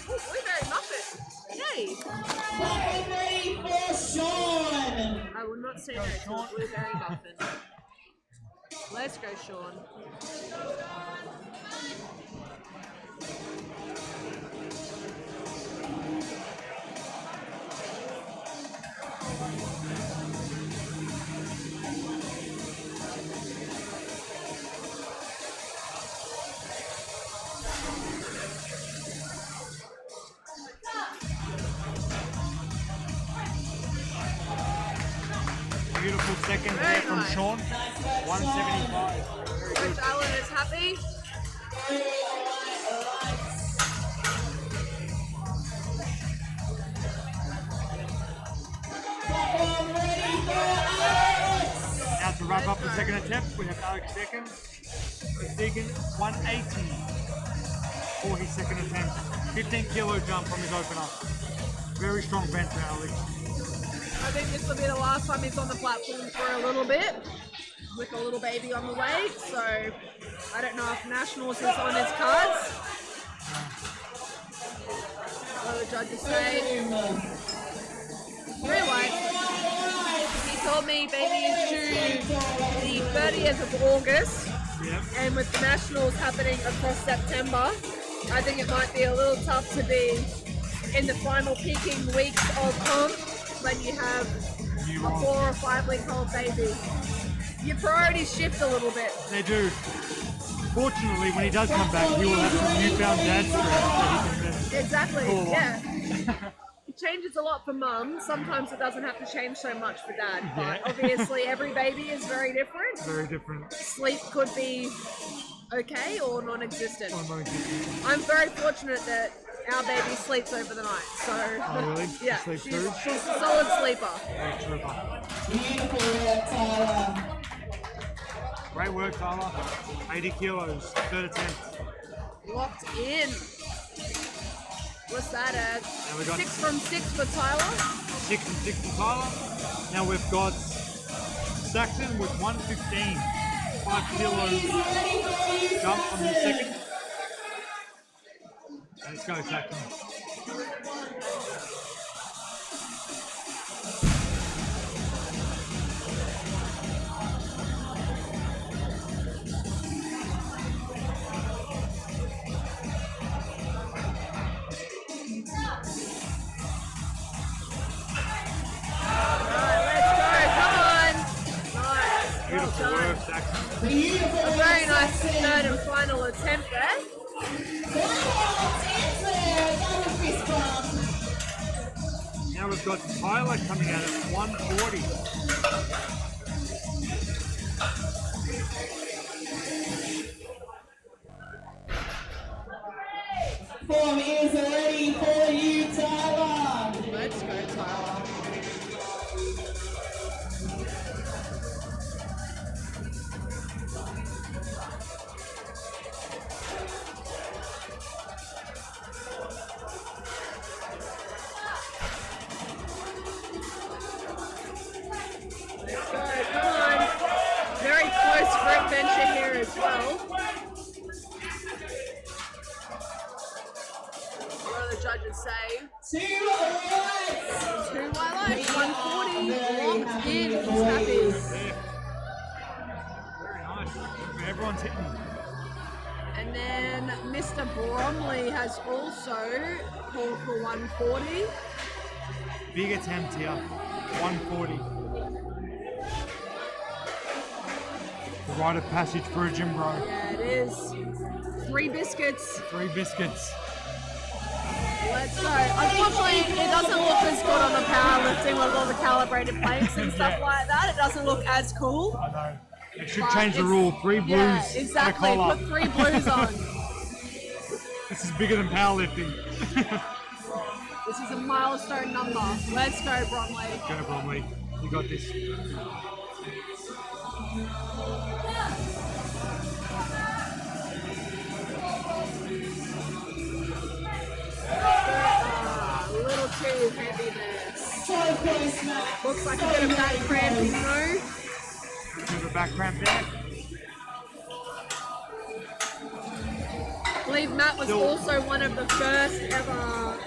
Oh, blueberry muffin. Yay! Ready for Sean. I will not say no to a blueberry muffin. Let's go, Sean. Beautiful second there from nice. Sean. 175. Very good. Coach Allen is happy. Now to wrap up the second attempt, we have Alex Deacon. Deacon 180 for his second attempt. 15 kilo jump from his opener. Very strong bench for Alex. I think this will be the last time he's on the platform for a little bit, with a little baby on the way. So I don't know if Nationals is on his cards. What do the judges say? Realize he told me baby is due the 30th of August, Yep. and with the Nationals happening across September, I think it might be a little tough to be in the final peaking weeks of comp when you have a 4 or 5 week old baby. Your priorities shift a little bit. They do. Fortunately, when he does come back, he will have some newfound dad strength that he can then Exactly, pull yeah. on. It changes a lot for mum. Sometimes it doesn't have to change so much for dad, but Yeah. obviously every baby is very different. Very different. Sleep could be okay or non-existent. Non-existent. I'm very fortunate that our baby sleeps over the night, so Oh, really? yeah, Sleep she's through? a solid sleeper. Great trooper. Beautiful work, Tyler. Great work, Tyler. 80 kilos, third attempt. Locked in. What's that at? Now we got 6 from 6 for Tyler. 6 and 6 for Tyler. Now we've got Saxon with 115. 5 kilos jump from his second. Let's go, Saxon. Beautiful work, Saxon. A very nice third and final attempt there. Now we've got Tyler coming out at 140. Form is ready for you, Tyler. Let's go, Tyler. Mr. Bromley has also called for 140. Big attempt here. 140. The rite of passage for a gym bro. Yeah, it is. 3 biscuits. 3 biscuits. Let's go. Unfortunately, it doesn't look as good on the powerlifting with all the calibrated plates and stuff like that. It doesn't look as cool. I know. It should But change the it's- rule. 3 blues. Yeah, and a exactly. collar. Put 3 blues on. This is bigger than powerlifting. This is a milestone number. Let's go, Bromley. Go, Bromley. You got this. A little too heavy there. So close, Matt. Looks like a bit of back cramping though. Bit of a back cramp there. I believe Matt was also one of the first ever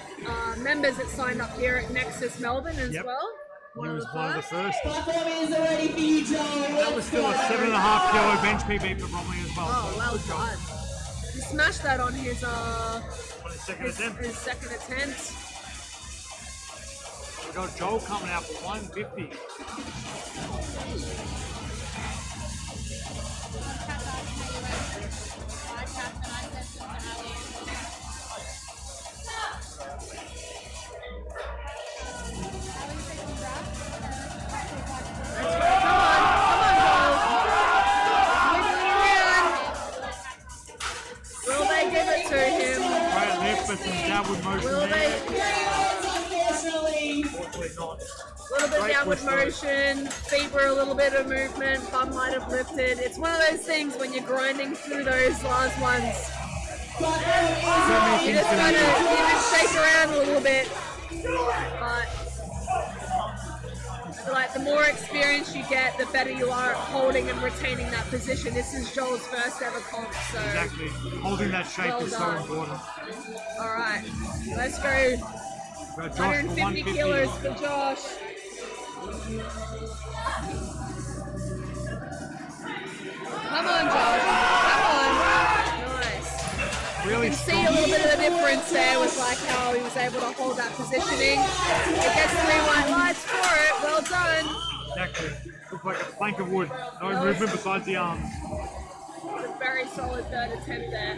members that signed up here at Nexus Melbourne as Yep. well. He was one of the first. Platform is ready for you, Joe. That was still a 7.5 kilo bench PB for Bromley as well. Oh, well done. He smashed that on his On his second attempt. his second attempt. We got Joel coming out for 150. Will they give it to him? Right left, but some downward motion Will there. they? Unfortunately. Unfortunately not. A little bit Great downward twist, though. motion, feet were a little bit of movement, bum might have lifted. It's one of those things when you're grinding through those last ones. Platform You just gotta shake around a little bit. But I feel like the more experience you get, the better you are at holding and retaining that position. This is Joel's first ever comp, so Exactly. Holding that shape Well is so done. important. all right, let's go. Got Josh for 150 150. kilos for Josh. Come on, Josh. Come on. Nice. Really You can see a little bit of the difference there with like how he was able to hold that positioning. It gets 3 white lights for it. Well done. Exactly. Looks like a plank of wood. No movement besides the arms. It's a very solid third attempt there.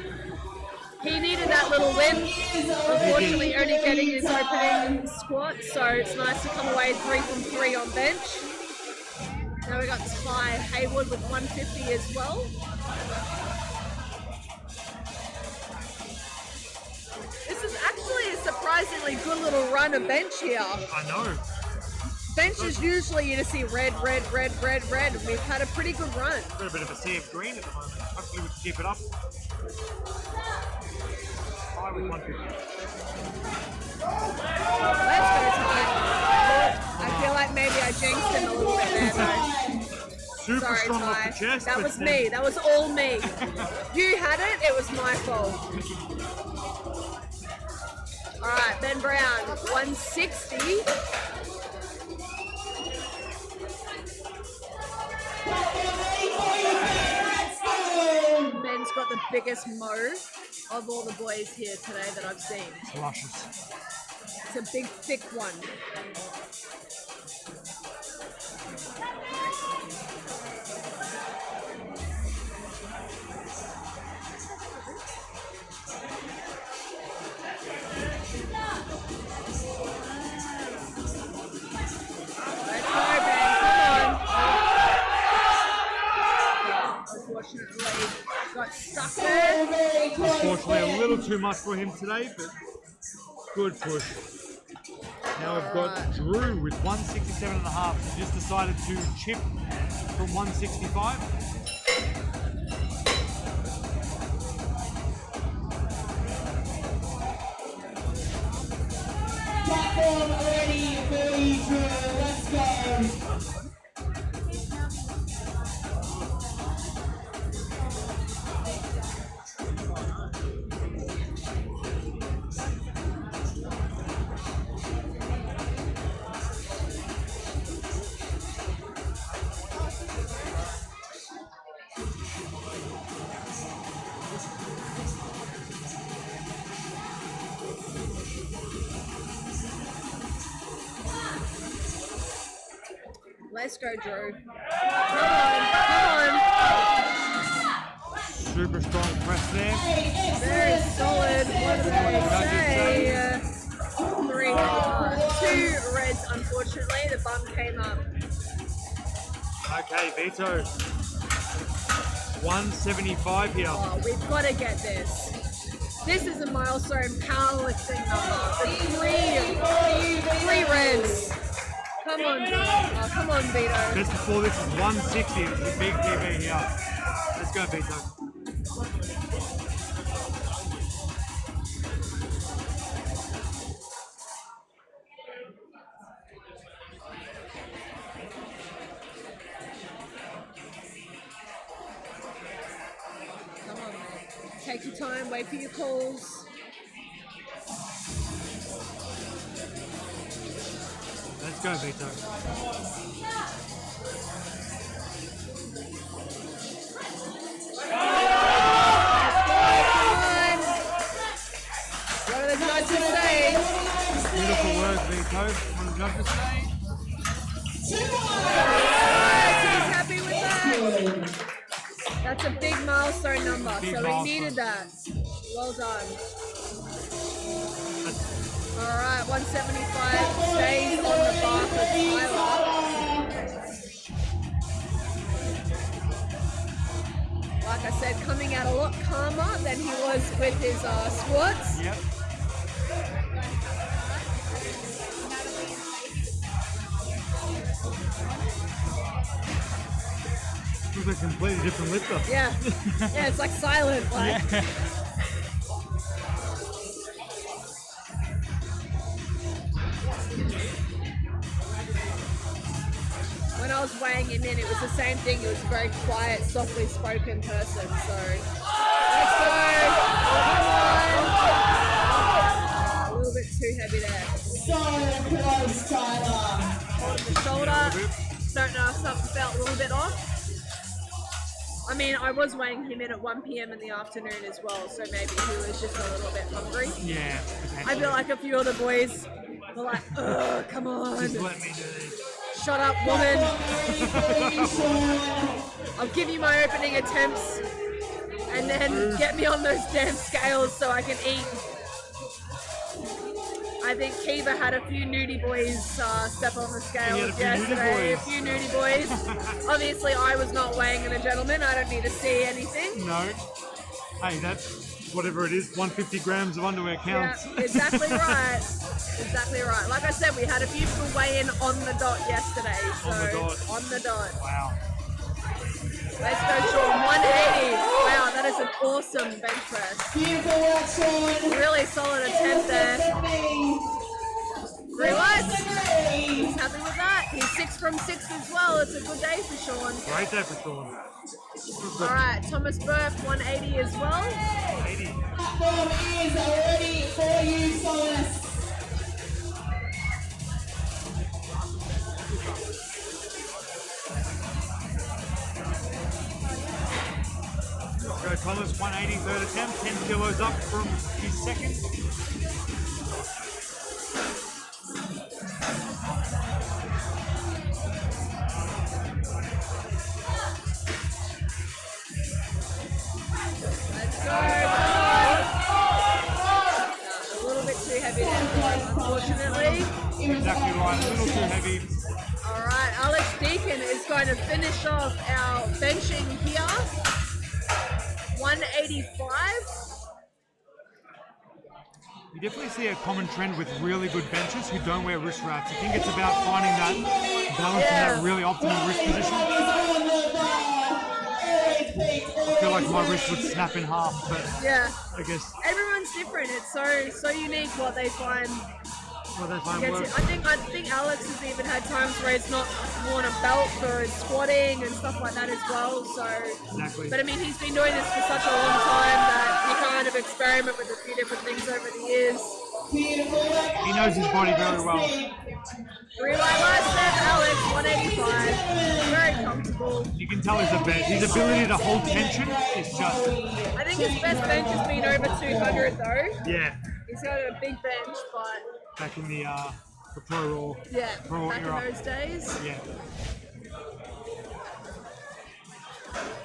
He needed that little win. Unfortunately, only getting his opening squat, so it's nice to come away 3 from 3 on bench. Now we got Ty Haywood with 150 as well. This is actually a surprisingly good little run of bench here. I know. Bench is usually you just see red, red, red, red, red. We've had a pretty good run. Got a bit of a sea of green at the moment. Hopefully we can keep it up. High with 150. Let's go, Ty. I feel like maybe I jinxed him a little bit there, though. Super Sorry, strong off Ty. the chest. That but was then- me. That was all me. You had it. It was my fault. All right, Ben Brown, 160. Ben's got the biggest mo of all the boys here today that I've seen. Luscious. It's a big, thick one. Let's go, Ben. Come on. Unfortunately, got stuck there. Unfortunately, a little too much for him today, but good push. Now we've got Drew with 167.5. He just decided to chip from 165. Platform ready for you, Drew. Let's go. Let's go, Drew. Come on. Super strong press there. Very solid. What do they say? 2 reds, unfortunately. The bum came up. Okay, Vito. 175 here. Oh, we've got to get this. This is a milestone powerlifting number. The three reds. Come on. Oh, come on, Vito. Just before this is 160. It's a big PB here. Let's go, Vito. Take your time, wait for your calls. Let's go, Vito. What are the judges saying? Beautiful work, Vito. What are the judges saying? He's happy with that. That's a big milestone number, Big so milestone. we needed that. Well done. All right, 175 stays on the bar for Tyler. Like I said, coming out a lot calmer than he was with his squats. Yep. Looks like a completely different lifter. Yeah, yeah, it's like silent. Like. Yeah. When I was weighing him in, it was the same thing. He was a very quiet, softly spoken person. So let's go. Come on. A little bit too heavy there. So close, Tyler. Holding the shoulder. Don't know if something felt a little bit off. I mean, I was weighing him in at 1 p.m. in the afternoon as well, so maybe he was just a little bit hungry. Yeah. I feel like a few of the boys were like, ugh, come on. Just let me do this. Shut up, woman. I'll give you my opening attempts and then get me on those damn scales so I can eat. I think Kiva had a few nudie boys step on the scales yesterday. A few nudie boys. Obviously, I was not weighing in a gentleman. I don't need to see anything. No. Hey, that's whatever it is, 150 grams of underwear counts. Yeah, exactly right. Exactly right. Like I said, we had a few people weigh in on the dot yesterday. So On the dot. On the dot. Wow. Let's go, Sean. 180. Wow, that is an awesome bench press. Beautiful work, Sean. Really solid attempt there. 3 lights. He's happy with that. He's 6 from 6 as well. It's a good day for Sean. Great day for Sean. All right, Thomas Burke, 180 as well. 80. Platform is ready for you, Solus. Go Thomas, 180, third attempt, 10 kilos up from his second. Let's go. A little bit too heavy there for us, unfortunately. Exactly right, a little too heavy. All right, Alex Deacon is going to finish off our benching here. 185. You definitely see a common trend with really good benchers who don't wear wrist wraps. I think it's about finding that balance in that really optimal wrist position. I feel like my wrist would snap in half, but Yeah, I guess everyone's different. It's so unique what they find. what they find Gets works. it. I think Alex has even had times where it's not worn a belt for his squatting and stuff like that as well. So, Exactly. but I mean, he's been doing this for such a long time that he kind of experiment with a few different things over the years. He knows his body very well. 3 light step, Alex, 185. Very comfortable. You can tell his ability to hold tension is just, I think his best bench has been over 200 though. yeah, He's got a big bench, but back in the The Pro Raw. Yeah, Pro back in era. those days. Yeah.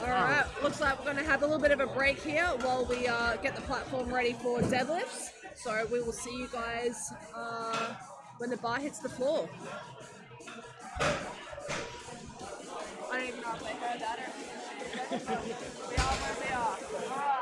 All right, looks like we're going to have a little bit of a break here while we get the platform ready for deadlifts. So we will see you guys when the bar hits the floor. I don't even know if they heard that or if we are where we are. All right.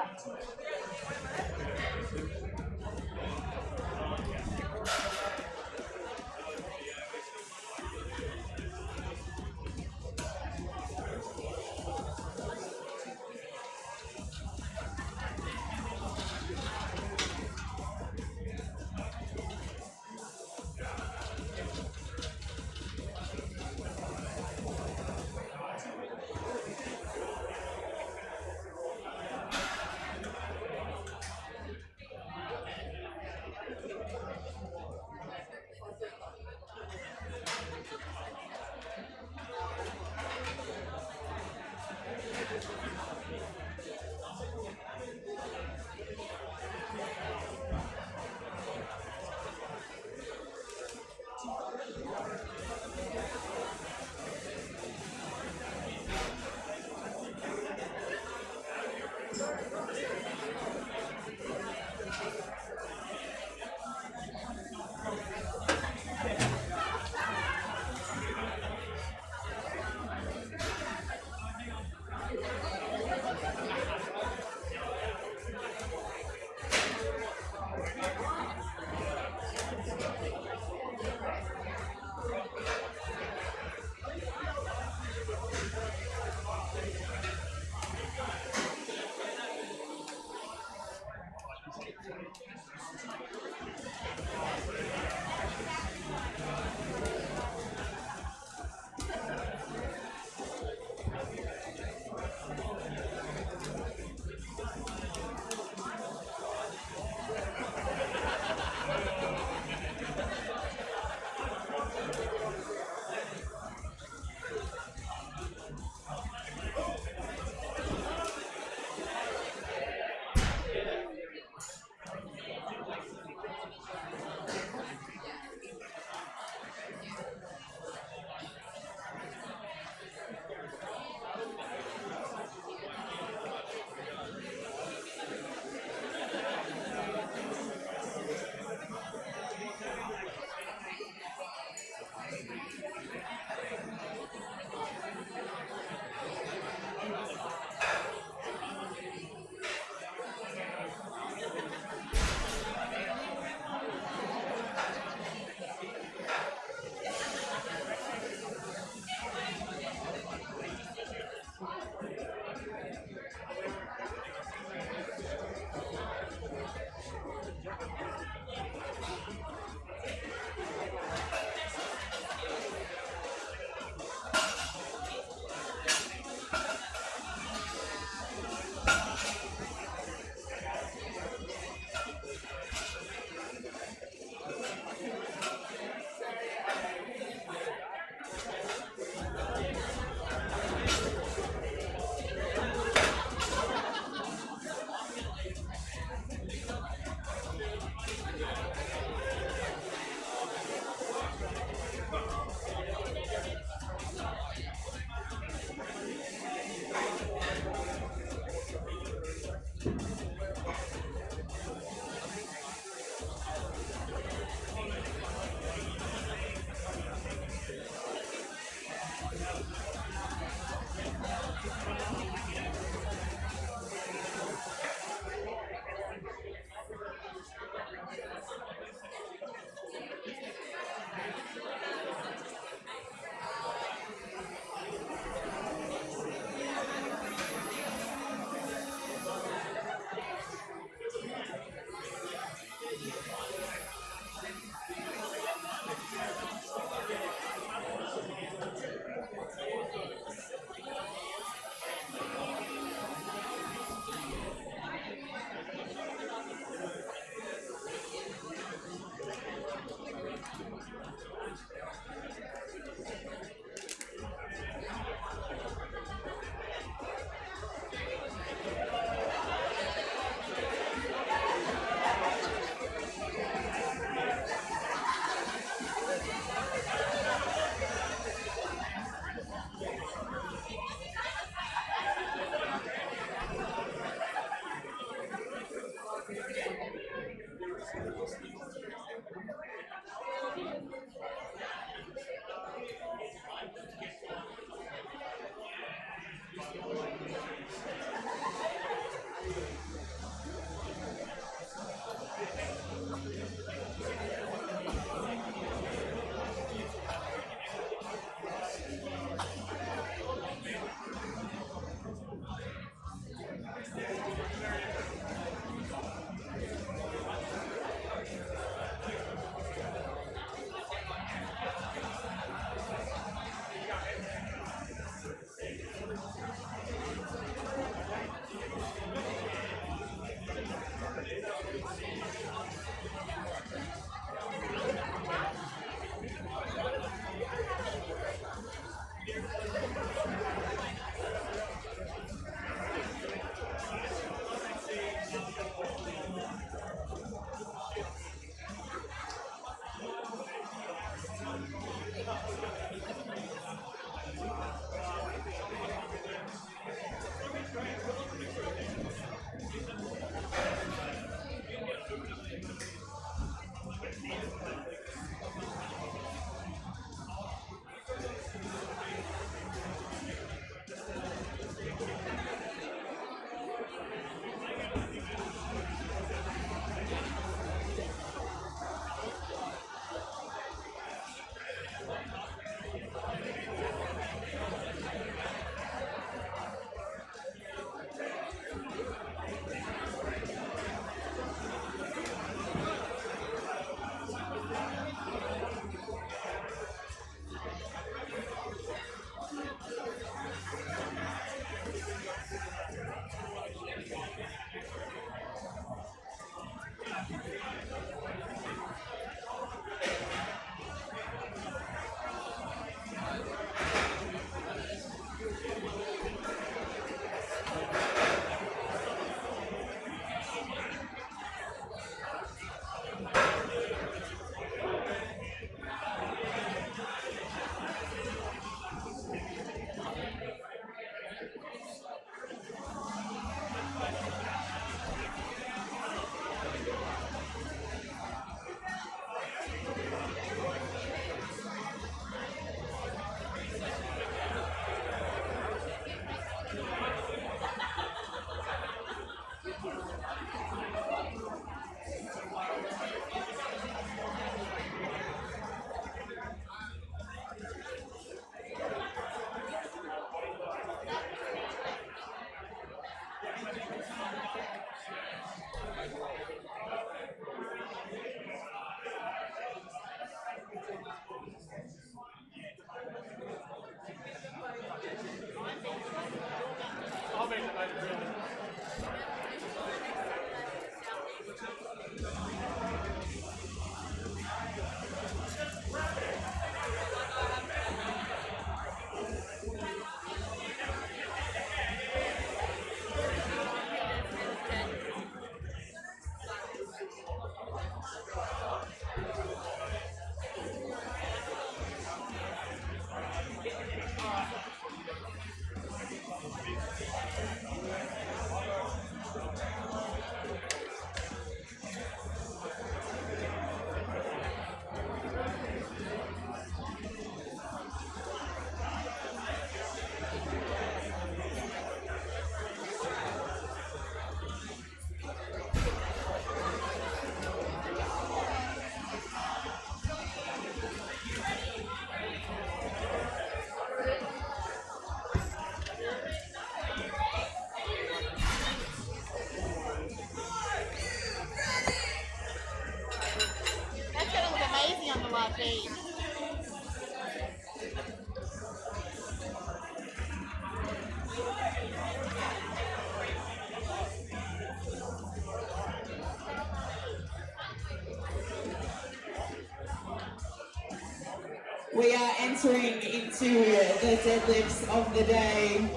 entering into the deadlifts of the day.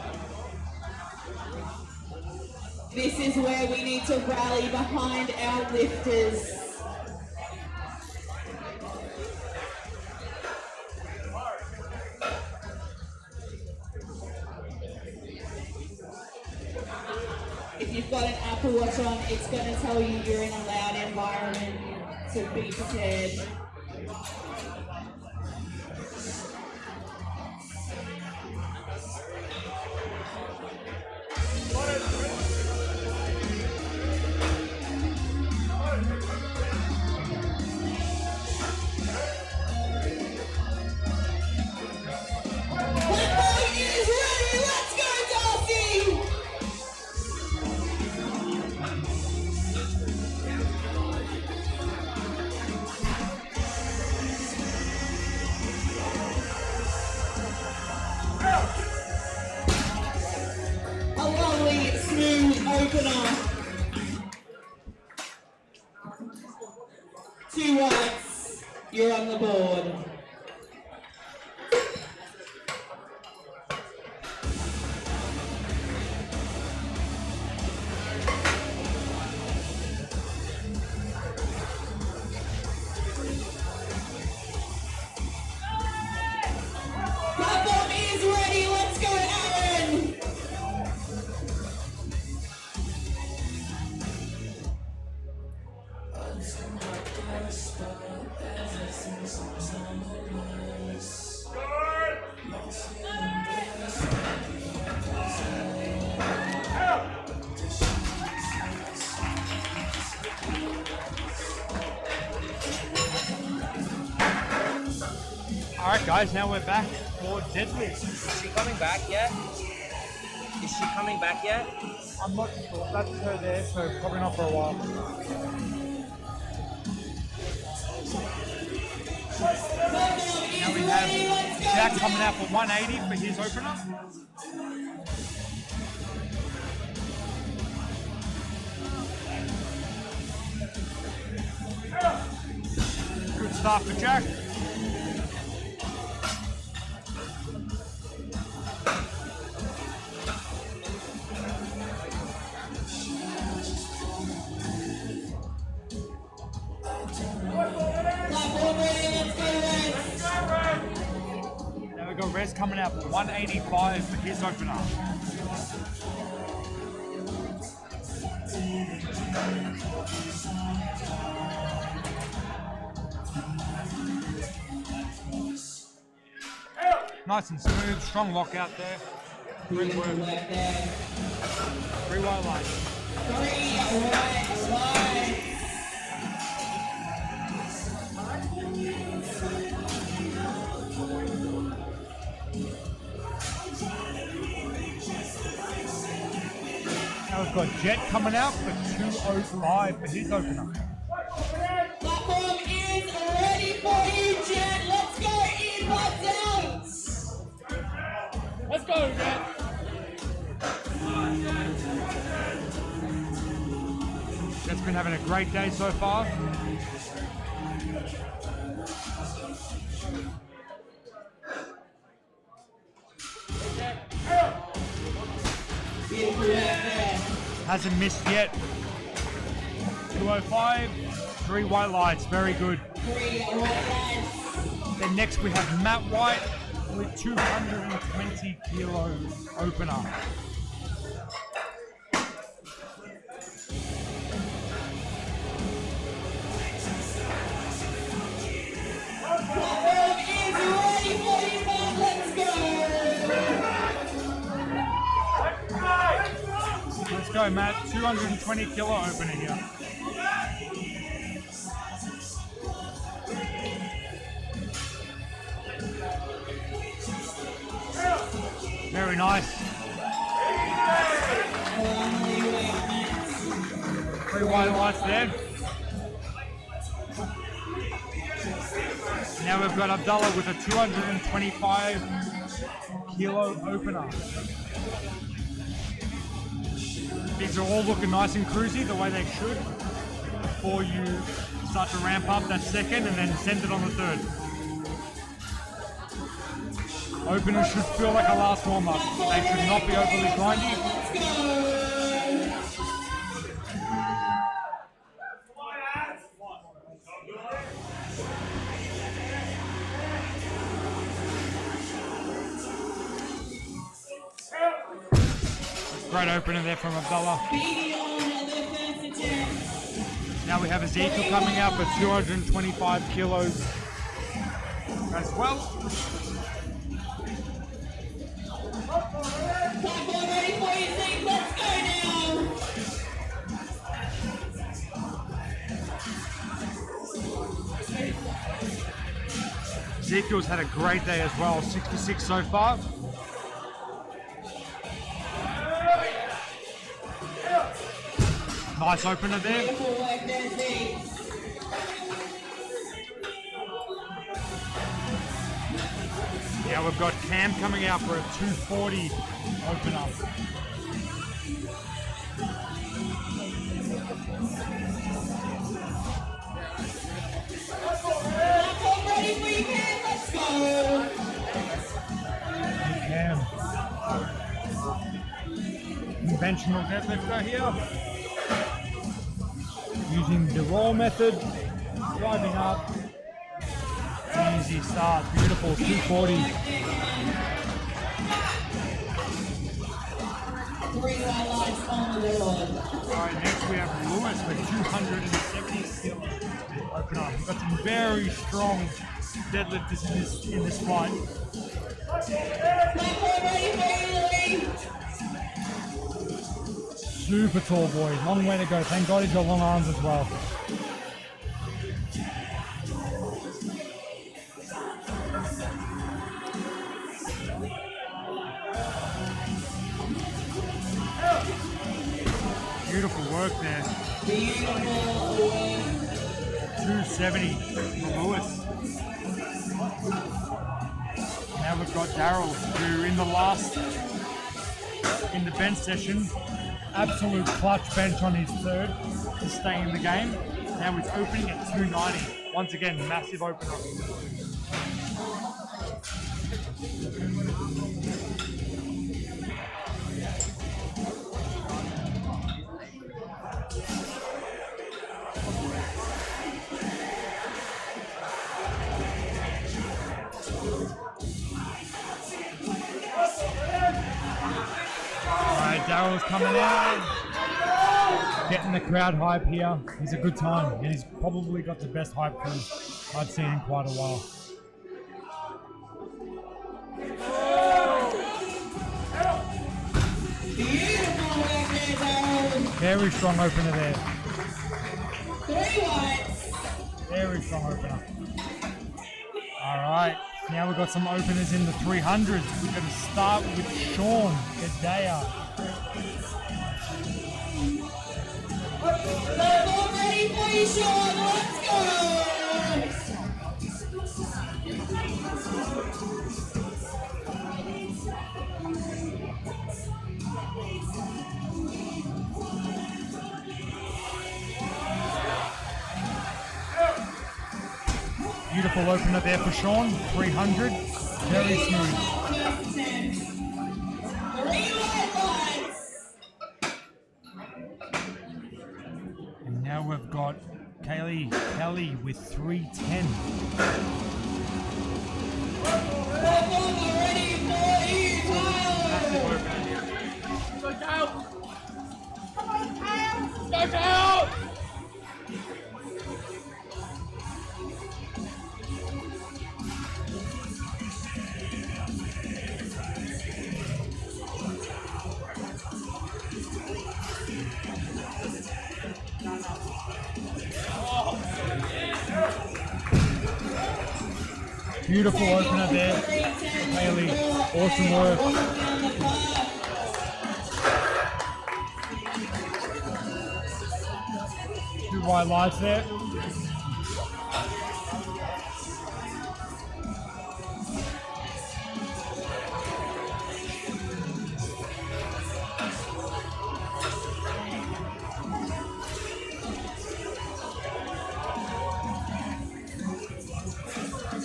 This is where we need to rally behind our lifters. If you've got an Apple Watch on, it's going to tell you you're in a loud environment, so be prepared. Platform is ready, let's go, Darcy! A lovely, smooth opener. 2 whites, you're on the board. Platform is ready, let's go, Aaron! Alright guys, now we're back for deadlift. Is she coming back yet? Is she coming back yet? I'm not sure. That's her there, so probably not for a while. Now we have Jack coming out for 180 for his opener. Good start for Jack. Platform ready, let's go, Reds! Now we've got Rez coming out for 185 for his opener. Nice and smooth, strong lockout there. Great work. 3 white lines. 3 white lines. Now we've got Jet coming out for 205 for his opener. Platform is ready for you, Jet. Let's go in, what's out? Let's go, Jet. Jet's been having a great day so far. Beautiful work there. Hasn't missed yet. 205, 3 white lights, very good. 3 white lines. Then next we have Matt White with 220 kilo opener. Platform is ready for you, Matt. Let's go. Let's go, Matt. 220 kilo opener here. Very nice. 3 white lights there. Now we've got Abdullah with a 225 kilo opener. These are all looking nice and cruisy the way they should before you start to ramp up that second and then send it on the third. Openers should feel like a last warm-up. They should not be overly grindy. Great opener there from Abdullah. Now we have Ezekiel coming out for 225 kilos as well. Platform ready for you, Zeke. Let's go now. Ezekiel's had a great day as well, 66 so far. Nice opener there. Beautiful work there, Zeke. Now we've got Cam coming out for a 240 opener. Platform ready for you, Cam. Let's go. Cam. Conventional deadlifter here. Using the roll method, driving up. Easy start, beautiful, 240. 3 highlights on the board. Alright, next we have Lewis with 270 kilos opener. We've got some very strong deadlifters in this fight. Platform ready for you, Lee. Super tall boy, long way to go. Thank God he's got long arms as well. Beautiful work there. Beautiful work. 270 for Lewis. Now we've got Daryl, who in the bench session, absolute clutch bench on his third to stay in the game. Now he's opening at 290. Once again, massive opener. Daryl's coming out, getting the crowd hype here. He's a good time, and he's probably got the best hype crew I've seen in quite a while. Beautiful work there, Daryl. Very strong opener there. 3 whites. Very strong opener. All right, now we've got some openers in the 300s. We're going to start with Sean Gadea. Platform ready for you, Sean. Let's go. Beautiful opener there for Sean. 300, very smooth. 3 white lights. And now we've got Kelly with 310. Platform ready for you, Massive Tyler. opener here. Go, Kyle. Come on, Kyle. Go, Kyle. Beautiful opener there. Haley, awesome work. Two wide lights there.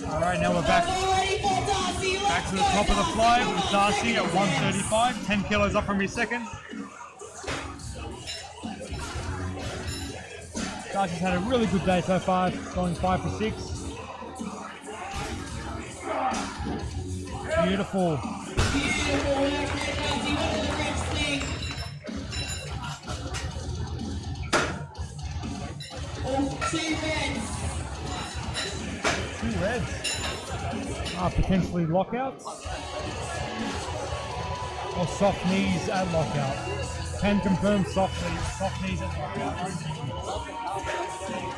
All right, now we're back to the top top of the fly with Darcy at 135, 10 kilos up from his second. Darcy's had a really good day so far, going 5 for 6. Beautiful. Two reds. Potentially lockouts. Or soft knees at lockout. Can confirm soft knees at lockout.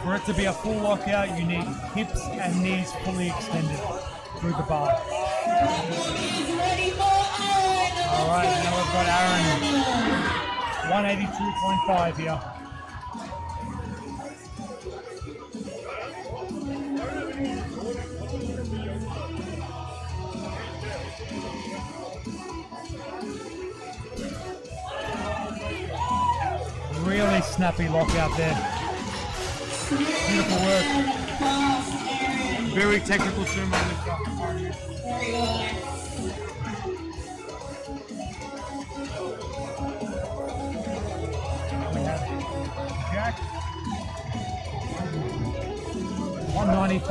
For it to be a full lockout, you need hips and knees fully extended through the bar. Alright, now we've got Aaron. 182.5 here. Really snappy lockout there. Beautiful work. Very technical sumo lifter. We have Jack. 195.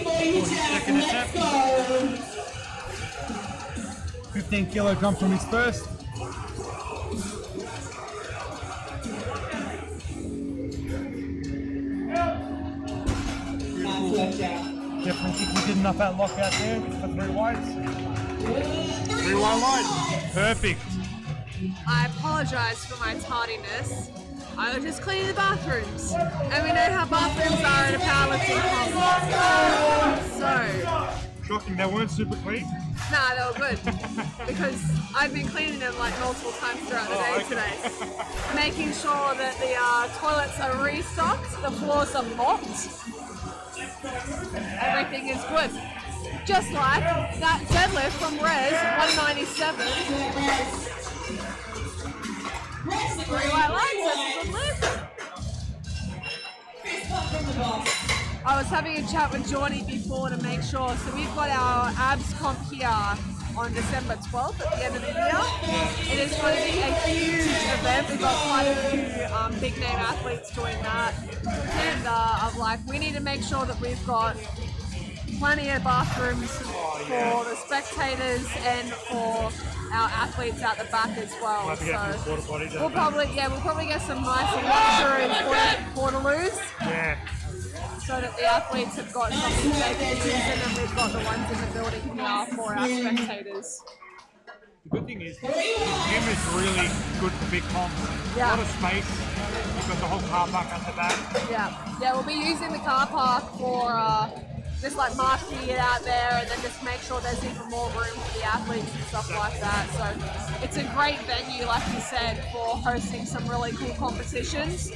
For his second attempt. 15 kilo jump from his first. Definitely think we did enough at lockout there for 3 wides. 3 wide line. Perfect. I apologise for my tardiness. I was just cleaning the bathrooms. And we know how bathrooms are in a powerlifting competition. So. Shocking, they weren't super clean. Nah, they were good. Because I've been cleaning them like multiple times throughout the day today. Making sure that the toilets are restocked, the floors are mopped. Everything is good. Just like that deadlift from Rez, 197. 3 white legs, that's a good lift. I was having a chat with Johnny before to make sure. So we've got our abs comp here on December 12th at the end of the year. It is going to be a huge event. We've got quite a few big name athletes doing that. And we need to make sure that we've got plenty of bathrooms for the spectators and for our athletes out the back as well. We'll probably get some nice luxury portaloos. Yeah. So that the athletes have got something they can use, and then we've got the ones in the building here for our spectators. The good thing is, the gym is really good for big comps. Yeah. A lot of space. You've got the whole car park at the back. Yeah, we'll be using the car park for just like marketing it out there, and then just make sure there's even more room for the athletes and stuff like that. So it's a great venue, like you said, for hosting some really cool competitions.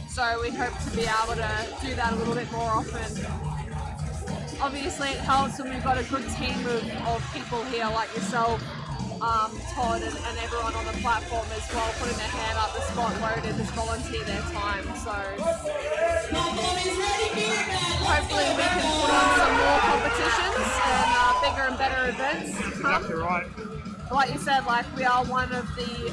So we hope to be able to do that a little bit more often. Obviously it helps when we've got a good team of people here like yourself, Todd and everyone on the platform as well, putting their hand up, the spot loaded, just volunteer their time. So hopefully we can put on some more competitions and bigger and better events. Exactly right. Like you said, we are one of the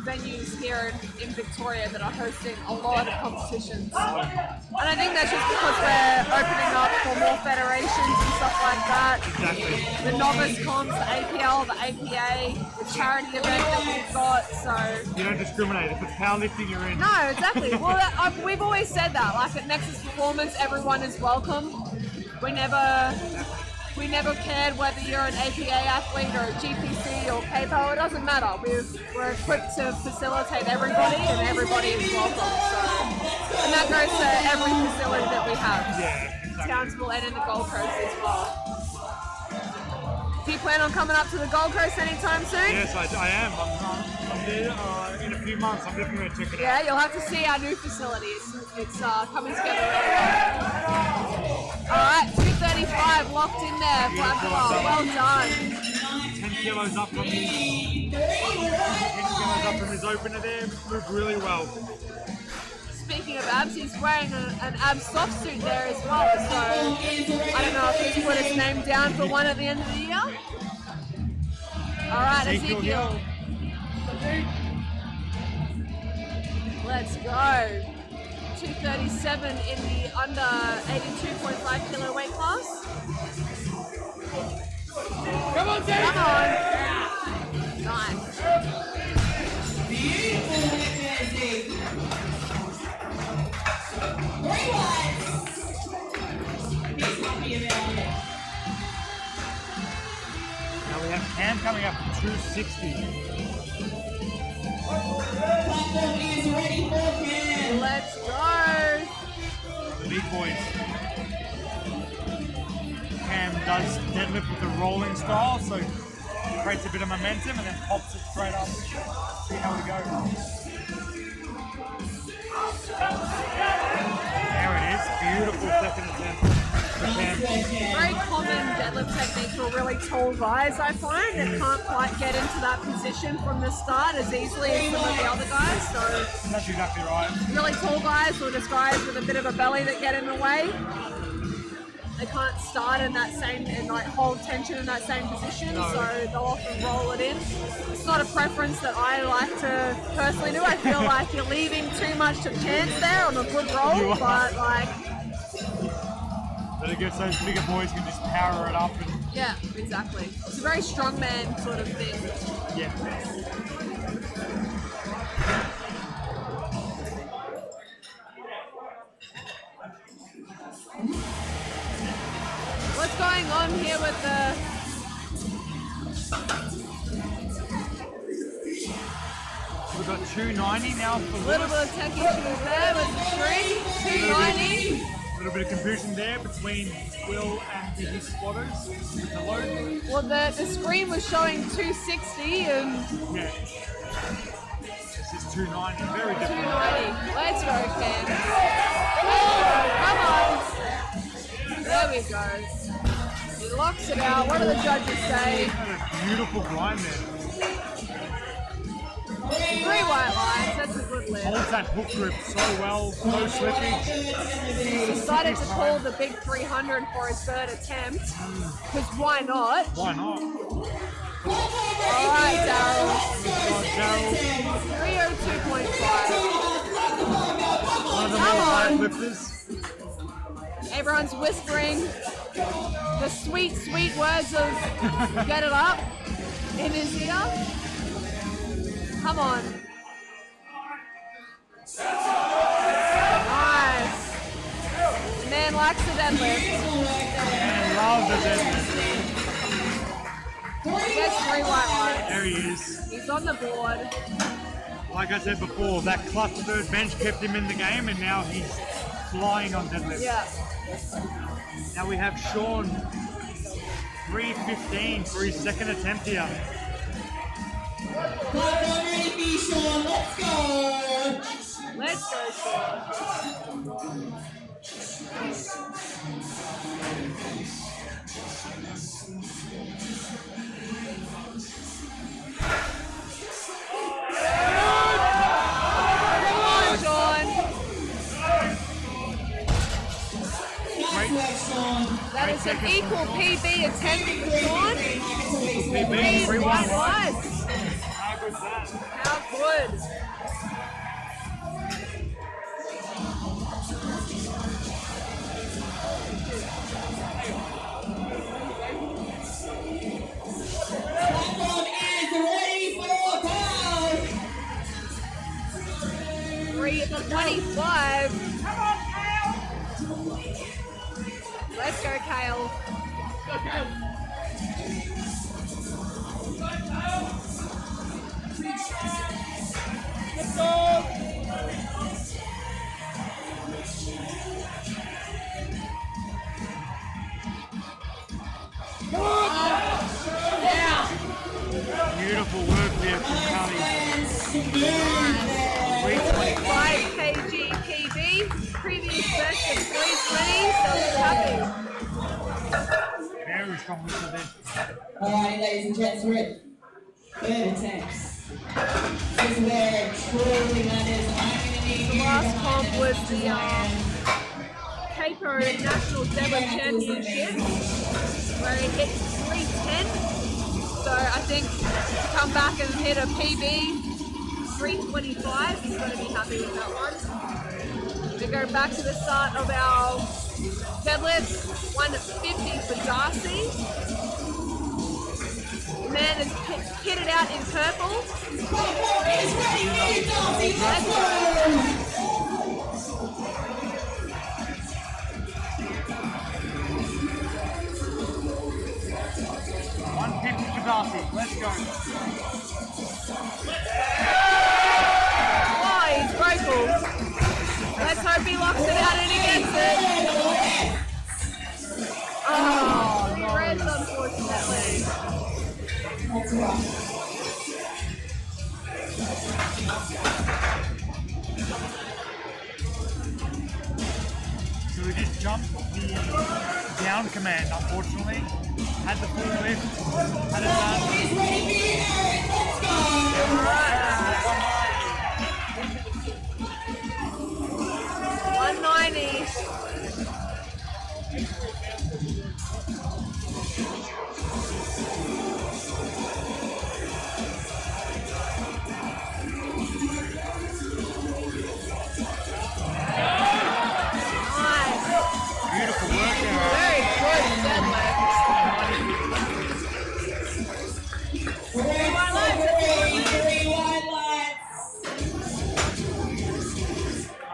venues here in Victoria that are hosting a lot of competitions. And I think that's just because we're opening up for more federations and stuff like that. Exactly. The novice comps, the APL, the APA, the charity event that we've got, so... You don't discriminate. If it's powerlifting, you're in. No, exactly. Well, we've always said that. Like at Nexus Performance, everyone is welcome. We never cared whether you're an APA athlete or a GPC or PayPal, it doesn't matter. We're equipped to facilitate everybody and everybody is welcome. So, and that goes to every facility that we have. Yeah, exactly. Townsville and in the Gold Coast as well. Do you plan on coming up to the Gold Coast anytime soon? Yes, I am. I'm there in a few months. I'm definitely going to check it out. Yeah, you'll have to see our new facilities. It's coming together really well. Alright, 235 locked in there for Abdullah. Well done. 10 kilos up from his opener there. Moved really well. Speaking of abs, he's wearing an abs soft suit there as well. So I don't know if he's put his name down for one at the end of the year. All right, Ezekiel Ezekiel. Let's go. 237 in the under 82.5 kilo weight class. Come on, Dave. Come on. Nice. Now we have Cam coming up at 260. Platform is ready for Cam. Let's go. Big boys. Cam does deadlift with the rolling style, so creates a bit of momentum and then pops it straight up. See how we go. There it is. Beautiful second attempt for Cam. Very common deadlift technique for really tall guys, I find, that can't quite get into that position from the start as easily as some of the other guys. So That's exactly right. really tall guys or just guys with a bit of a belly that get in the way, they can't start in that same and like hold tension in that same position, so they'll often roll it in. It's not a preference that I like to personally do. I feel like you're leaving too much to chance there on a good roll, You are. but like, But I guess those bigger boys can just power it up and yeah, exactly. It's a very strongman sort of thing. yeah. What's going on here with the We've got 290 now for little Lewis. bit of tech issues there with the string? 290. A little bit of confusion there between Will and his spotters with the load. Well, the screen was showing 260 and Yeah. This is 290, very different. 290. Let's go, Cam. Come on. There we go. He locks it out. What do the judges say? What a beautiful grind there. 3 white lines. That's a good lift. Holds that hook grip so well, no slippage. Decided to call the big 300 for his third attempt. Because why not? Why not? All right, Daryl. Daryl, 302.5. one of the Come more on. hard lifters. Everyone's whispering the sweet, sweet words of get it up in his ear. Come on. Nice. Man likes the deadlift. And love the deadlift. He gets 3 white lines. There he is. He's on the board. Like I said before, that clutch third bench kept him in the game, and now he's flying on deadlift. Yeah. Now we have Sean, 315 for his second attempt here. Platform ready for you, Sean. Let's go. Let's go, Sean. Come on, Sean. Nice work, Sean. That is an equal PB attempt for Sean. PB, 3 white 3-1. lights. How good's that? How good. Platform is ready for pound. 325. Let's go, Kale. Let's go. Beautiful work there from Kali. 325. 5 kg PB. Previous best of 320, so it's happy. Very strong lifter there. Alright, ladies and gents, we're at third attempts. This is where truly matters. I'm going to need The you last to comp find was us the Capo National Deadlift Championship, where he hit 310. So So I think to come back and hit a PB 325, he's going to be happy with that one. We go back to the start of our deadlifts. 150 for Darcy. The man is kitted out in purple. Let's go. 150 for Darcy. Let's go. Oh, he's vocal. Let's hope he locks it out and he gets it. Oh, no. Reds, unfortunately. That's rough. So we just jumped the down command, unfortunately. Had the full lift, had it done. He's ready for you, Eric. Let's go. 190. Beautiful work there. Very good deadlift.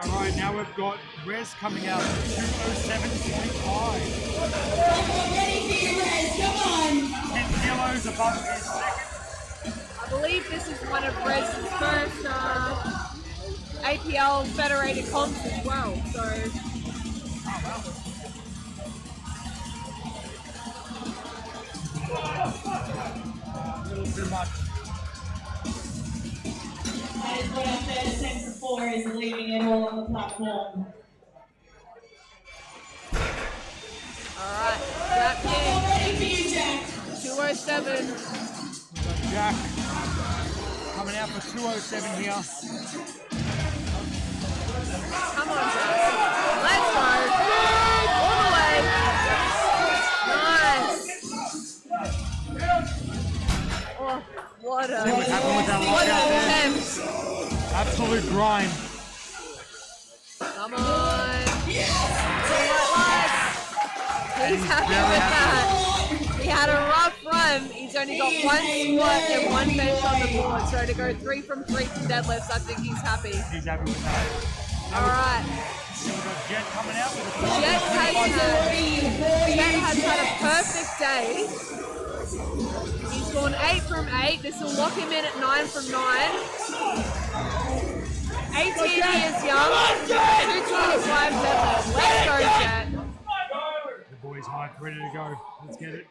Alright, now we've got Rez coming out at 207.5. Ready for you, Rez. Come on. 10 kilos above his second. I believe this is one of Rez's first APL federated comps as well. So A little too much. That is what our third attempt before is leaving it all on the platform. alright, Jack Ready for you, Jack. 207. We've got Jack coming out for 207 here. Come on, Jack. Let's go. All the way. Nice. Oh, what a See what happened with that lockout there? attempt. Absolute grind. Come on. He's happy very with happy. that. He had a rough run. He's only got one squat and one bench on the board. So to go 3 from 3 from deadlifts, I think he's happy. He's happy with that. All right. So we've got Jet coming out with a Jet has had a perfect day. He's gone 8 from 8. This will lock him in at 9 from 9. 18 years young. 225 deadlift. Let's go, Jet. The boys hyped, ready to go. Let's get it.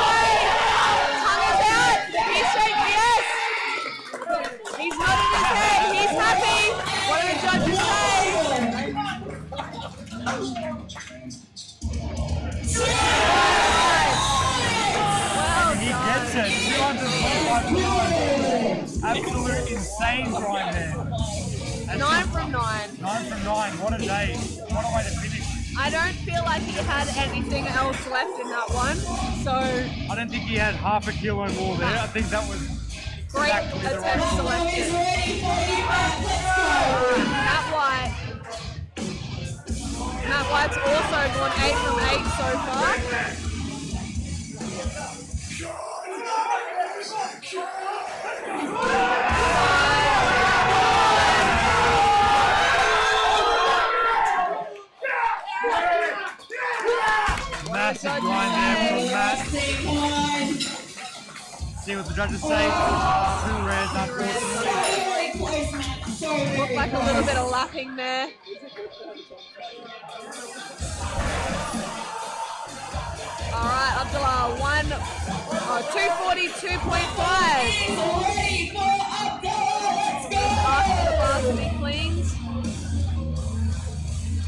Tongue is out. He's shaking, yes. He's nodding his head. He's happy. What do the judges say? Well He gets done. it. 225 kilos. Absolute insane grind there. That's 9 from 9. 9 from 9. What a day. What a way to finish. I don't feel like he had anything else left in that one. So I don't think he had half a kilo more there. I think that was great exactly the right attempt call. selection. Ready for you, Matt. Let's go. Matt White. Matt White's also gone 8 from 8 so far. Massive grind there from Matt. Come on. See what the judges say. 2 Rez, unfortunately. Very close, Matt. So Looked very like a close. little bit of lapping there. All right, Abdullah, 242.5. Ready for Abdullah. Let's go. After the bar to be cleaned.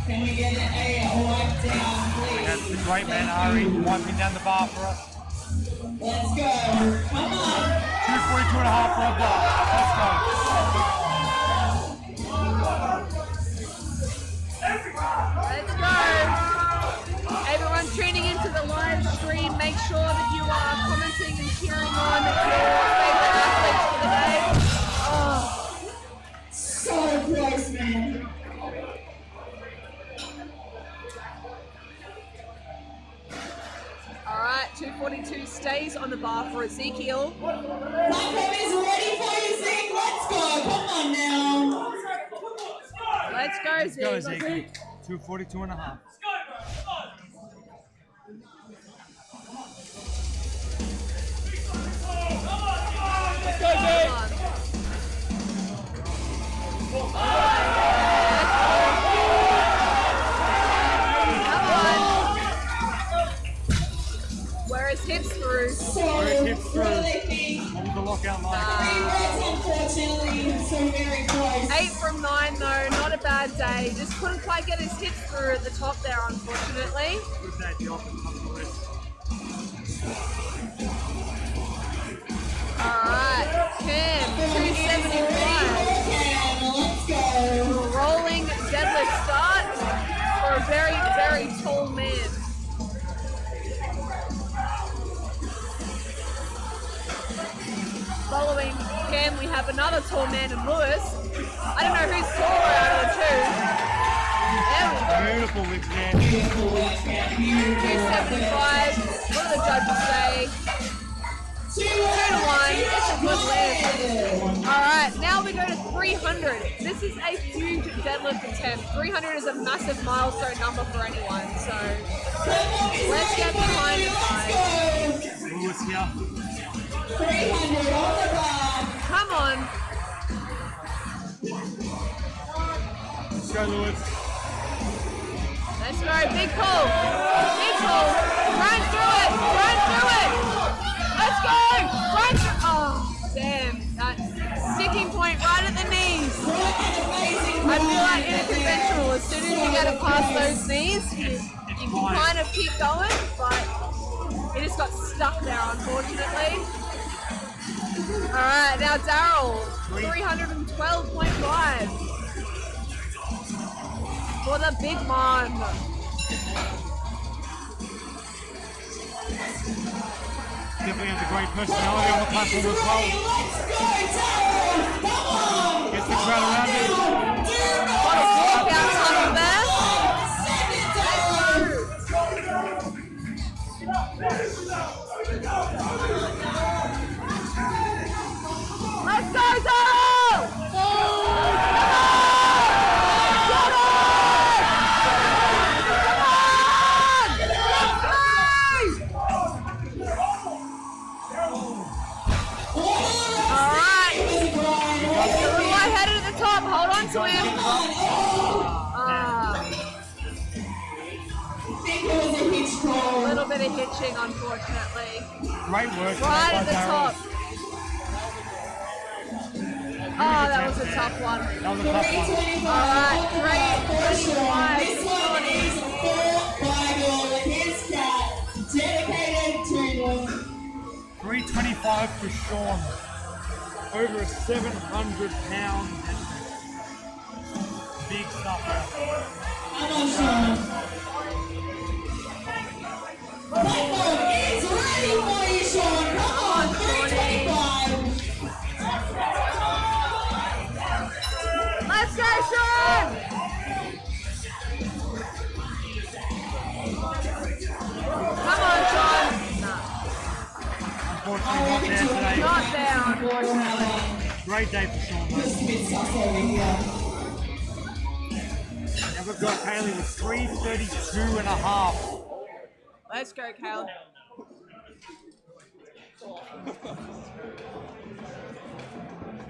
Can we get a wipe down, please? That's the great man Ari wiping down the bar for us. Let's go. Come on. 242.5 for a bar. Let's go. Let's go. Everyone tuning into the live stream, make sure that you are commenting and cheering on your favorite athletes for the day. Oh. So close, man. All right, 242 stays on the bar for Ezekiel. Platform is ready for you, Zeke. Let's go. Come on now. Let's go, Zeke. Go, Ezekiel. 242 and a half. Let's go, Zeke. Where his hips through. Where his hips through. What do they think? What was the lockout like? 3 reps, unfortunately, so very close. 8 from 9 though, not a bad day. Just couldn't quite get his hips through at the top there, unfortunately. Good day, the offense comes to list. Alright, Cam, 275. Let's go. Rolling deadlift start for a very, very tall man. Following Cam, we have another tall man in Lewis. I don't know who's taller out of the two. There we go. Beautiful lift there. 275. What do the judges say? 2 to 1. It's a good lift. Alright, now we go to 300. This is a huge deadlift attempt. 300 is a massive milestone number for anyone. So let's get behind it, guys. Lewis here. 300 on the bar. Come on. Let's go, Lewis. Let's go. Big pull. Big pull. Run through it. Run through it. Let's go. Run through. Oh, damn. That sticking point right at the knees. I feel like in a conventional, as soon as you get it past those knees, you can kind of keep going, but it just got stuck there, unfortunately. All right, now Daryl, 312.5 for the big man. Definitely has a great personality on the platform as well. Gets the crowd around him. Got a walkout tunnel there. Let's go, Daryl! Hold on to him. A little bit of hitching, unfortunately. Great work. Right at the top. Oh, that was a tough one. That was a tough one. All right, 325. This one is for Bible and his cat, dedicated to 325 for Sean. Over a 700-pound big stuff out there. Come on, Sean. Platform is ready for you, Sean. Come on, 325. Let's go, Sean! Come on, Sean. Unfortunately, not there today. Not there, unfortunately. Great day for Sean, though. Just a bit stuck over here. Now we've got Kaylee with 332 and a half. Let's go, Kale.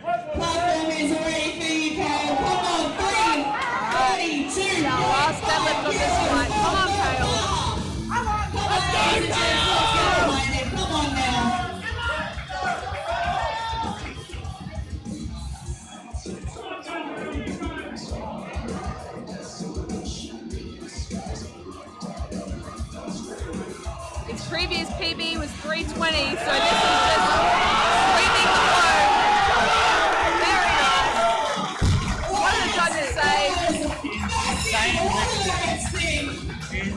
Platform is ready for you, Kale. Come on, 332. Our last deadlift of this fight. Come on, Kale. Let's go, Kale. Come on now. Its previous PB was 320, so this is just sweeping the flow. Very nice. What do the judges say? Insane He's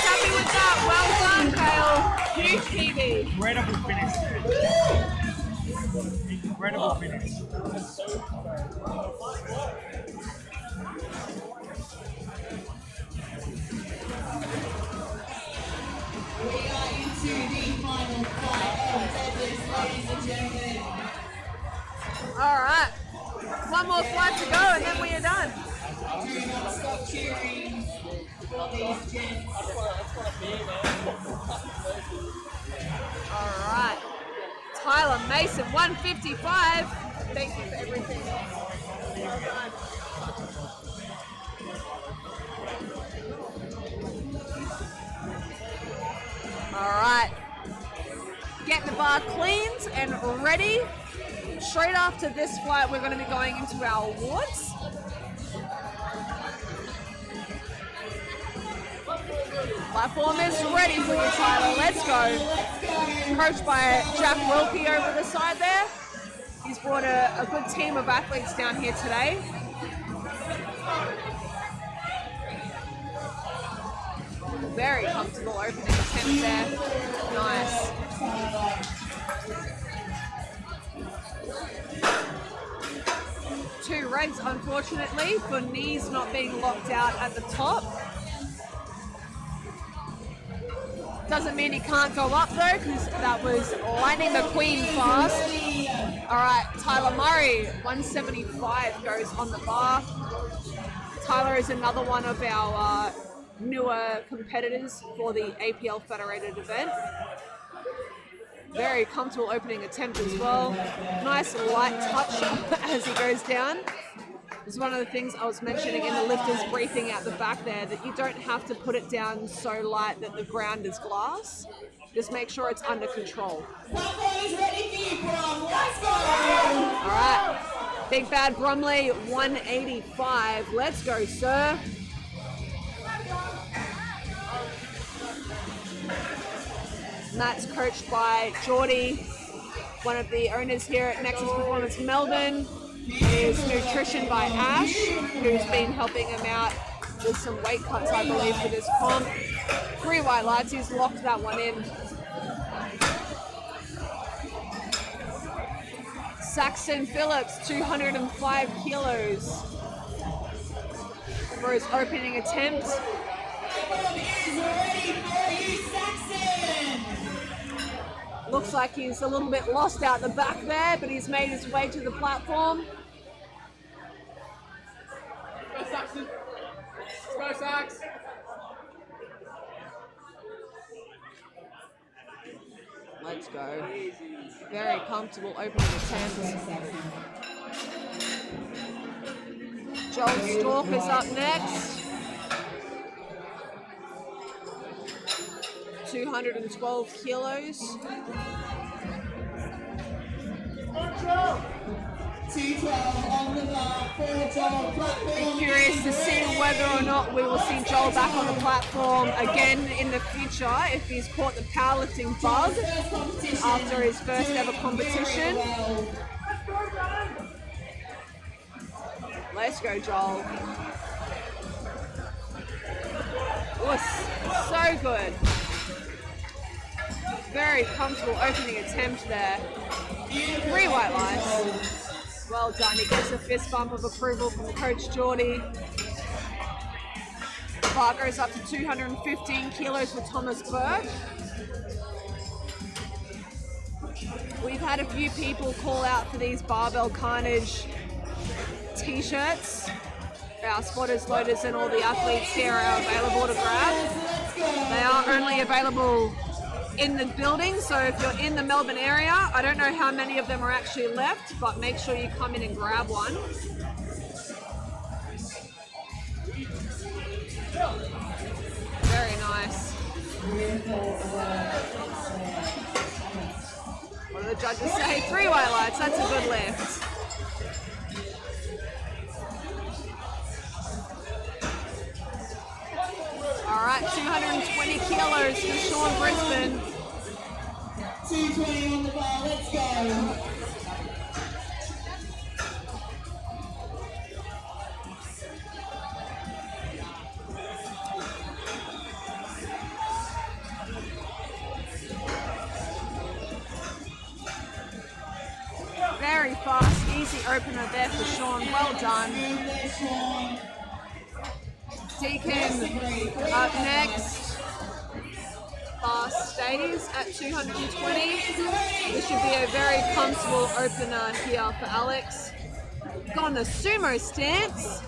happy with that. Well done, Kale. Huge PB. Incredible finish. Incredible finish. We are into the final fight of deadlifts, ladies and gentlemen. All right. One more flight to go and then we are done. Do not stop cheering for these gents. All right. Tyler Mason, 155. Thank you for everything. All right. Getting the bar cleaned and ready. Straight after this flight, we're going to be going into our awards. Platform is ready for you, Tyler. Let's go. Coached by Jack Wilkie over the side there. He's brought a good team of athletes down here today. Very comfortable opening attempt there. Nice. Two regs, unfortunately, for knees not being locked out at the top. Doesn't mean he can't go up though, because that was Lightning McQueen fast. All right, Tyler Murray, 175 goes on the bar. Tyler is another one of our newer competitors for the APL Federated event. Very comfortable opening attempt as well. Nice light touch as he goes down. This is one of the things I was mentioning in the lifters briefing out the back there, that you don't have to put it down so light that the ground is glass. Just make sure it's under control. Platform is ready for you, Brom. Let's go! All right, Big Bad Brumley, 185. Let's go, sir. And that's coached by Geordie, one of the owners here at Nexus Performance Melbourne. Is nutrition by Ash, who's been helping him out with some weight cuts, I believe, for this comp. 3 white lights, he's locked that one in. Saxon Phillips, 205 kilos for his opening attempt. Looks like he's a little bit lost out the back there, but he's made his way to the platform. Let's go, Sax. Let's go. Very comfortable opening attempt. Joel Stork is up next. 212 kilos. 212 on the bar for Joel platform. Be curious to see whether or not we will see Joel back on the platform again in the future if he's caught the powerlifting bug after his first ever competition. Let's go, Joel. Was so good. Very comfortable opening attempt there. 3 white lights. Well done. He gets a fist bump of approval from Coach Geordie. Bar goes up to 215 kilos for Thomas Burke. We've had a few people call out for these Barbell Carnage t-shirts. Our spotters, loaders, and all the athletes here are available to grab. They are only available in the building, so if you're in the Melbourne area, I don't know how many of them are actually left, but make sure you come in and grab one. Very nice. What do the judges say? 3 white lights, that's a good lift. All right, 220 kilos for Sean Brisbane. 220 on the bar, let's go. fast, easy opener there for Sean. Well done. Deacon up next. Bar stays at 220. This should be a very comfortable opener here for Alex. Got on a sumo stance.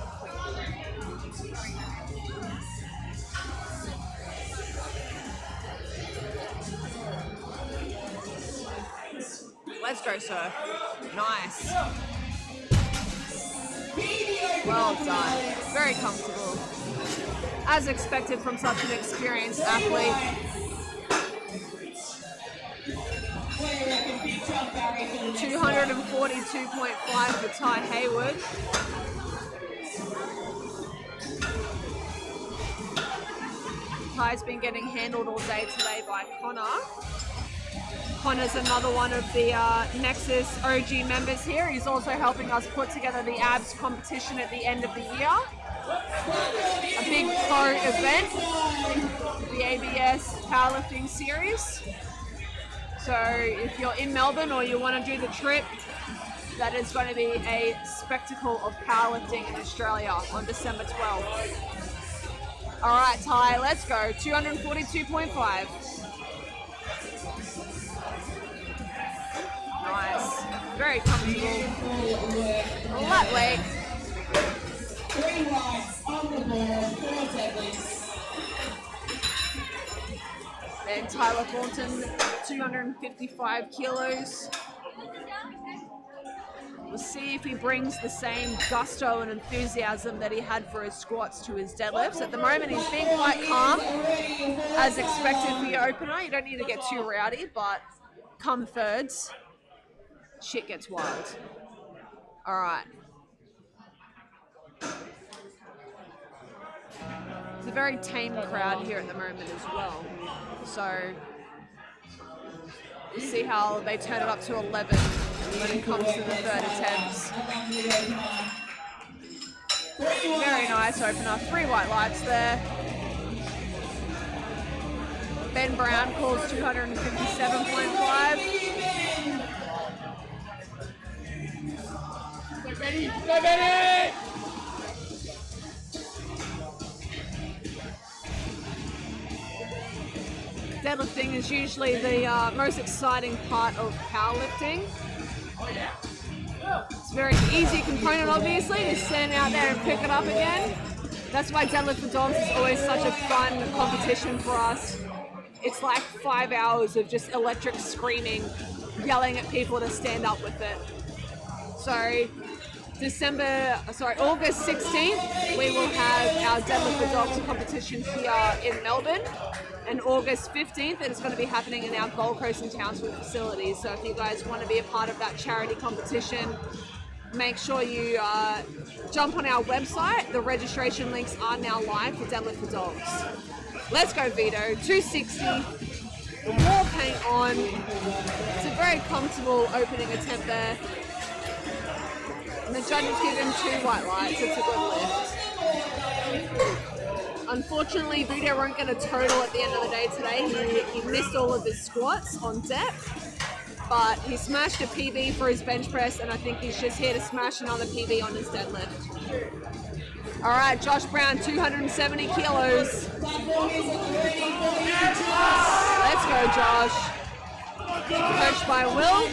Let's go, sir. Nice. Well done. Very comfortable. As expected from such an experienced athlete. 242.5 for Ty Hayward. Ty's been getting handled all day today by Connor. Connor's another one of the Nexus OG members here. He's also helping us put together the abs competition at the end of the year. A big pro event, the ABS powerlifting series. So if you're in Melbourne or you want to do the trip, that is going to be a spectacle of powerlifting in Australia on December 12th. All right, Ty, let's go. 242.5. Nice. Very comfortable. Lat leg. 3 rights on the board, 4 deadlifts. Then Tyler Thornton, 255 kilos. We'll see if he brings the same gusto and enthusiasm that he had for his squats to his deadlifts. At the moment, he's being quite calm, as expected for your opener. You don't need to get too rowdy, but come thirds, shit gets wild. All right. It's a very tame crowd here at the moment as well. So we'll see how they turn it up to 11 when it comes to the third attempts. Very nice opener. 3 white lights there. Ben Brown calls 257.5. Go, Benny! Deadlifting is usually the most exciting part of powerlifting. It's a very easy component, obviously, to stand out there and pick it up again. That's why Deadlift for Dogs is always such a fun competition for us. It's like 5 hours of just electric screaming, yelling at people to stand up with it. So August 16th, we will have our Deadlift for Dogs competition here in Melbourne. And August 15th, it's going to be happening in our Gold Coast and Townsville facilities. So if you guys want to be a part of that charity competition, make sure you jump on our website. The registration links are now live for Deadlift for Dogs. Let's go, Vito. 260. More paint on. It's a very comfortable opening attempt there. And the judges give him 2 white lights. It's a good lift. Unfortunately, Vito won't get a total at the end of the day today. He missed all of his squats on depth, but he smashed a PB for his bench press, and I think he's just here to smash another PB on his deadlift. All right, Josh Brown, 270 kilos. Let's go, Josh. Coached by Will.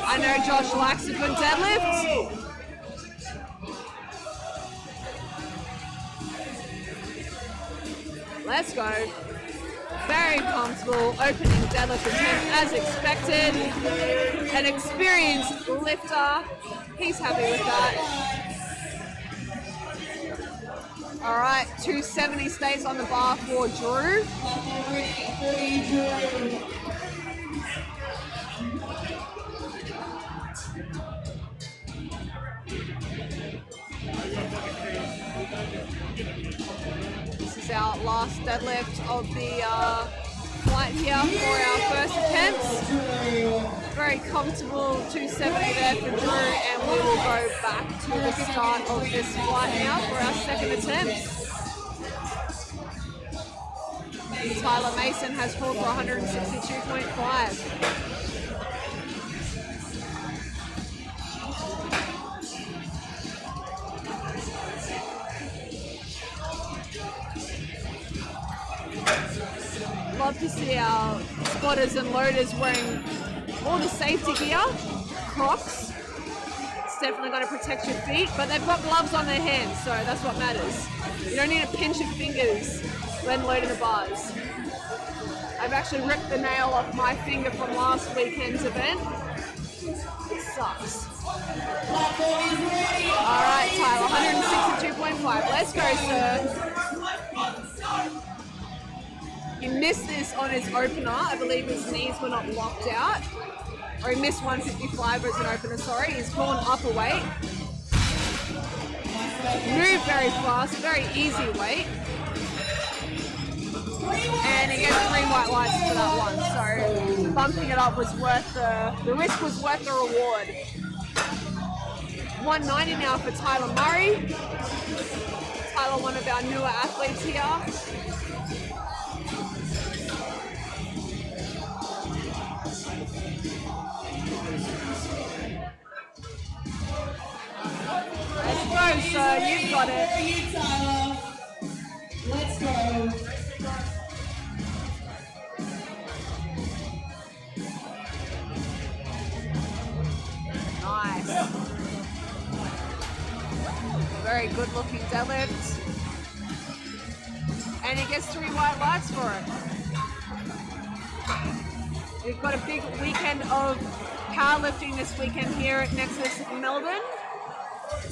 I know Josh likes a good deadlift. Let's go. Very comfortable opening deadlift attempt as expected. An experienced lifter. He's happy with that. All right, 270 stays on the bar for Drew. This is our last deadlift of the flight here for our first attempts. Very comfortable 270 there for Drew, and we will go back to the start of this flight now for our second attempt. Tyler Mason has called for 162.5. Love to see our spotters and loaders wearing all the safety gear, Crocs. It's definitely going to protect your feet, but they've got gloves on their hands, so that's what matters. You don't need to pinch your fingers when loading the bars. I've actually ripped the nail off my finger from last weekend's event. It sucks. All right, Tyler, 162.5. Let's go, sir. He missed this on his opener. I believe his knees were not locked out. Or he missed 155 as an opener, sorry. He's gone up a weight. Moved very fast, very easy weight. And he gets 3 white lights for that one. So bumping it up was worth the risk was worth the reward. 190 now for Tyler Murray. Tyler, one of our newer athletes here. Let's go, sir. You've got it. For you, Tyler. Let's go. Nice. Very good looking deadlift. And he gets 3 white lights for it. We've got a big weekend of powerlifting this weekend here at Nexus in Melbourne.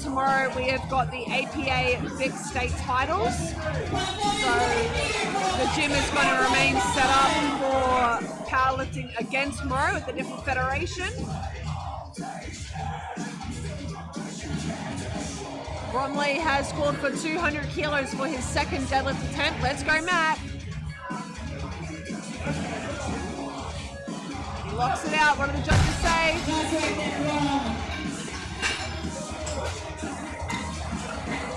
Tomorrow we have got the APA Vic State titles. So the gym is going to remain set up for powerlifting again tomorrow with a different federation. Bromley has called for 200 kilos for his second deadlift attempt. Let's go, Matt. He locks it out. What do the judges say?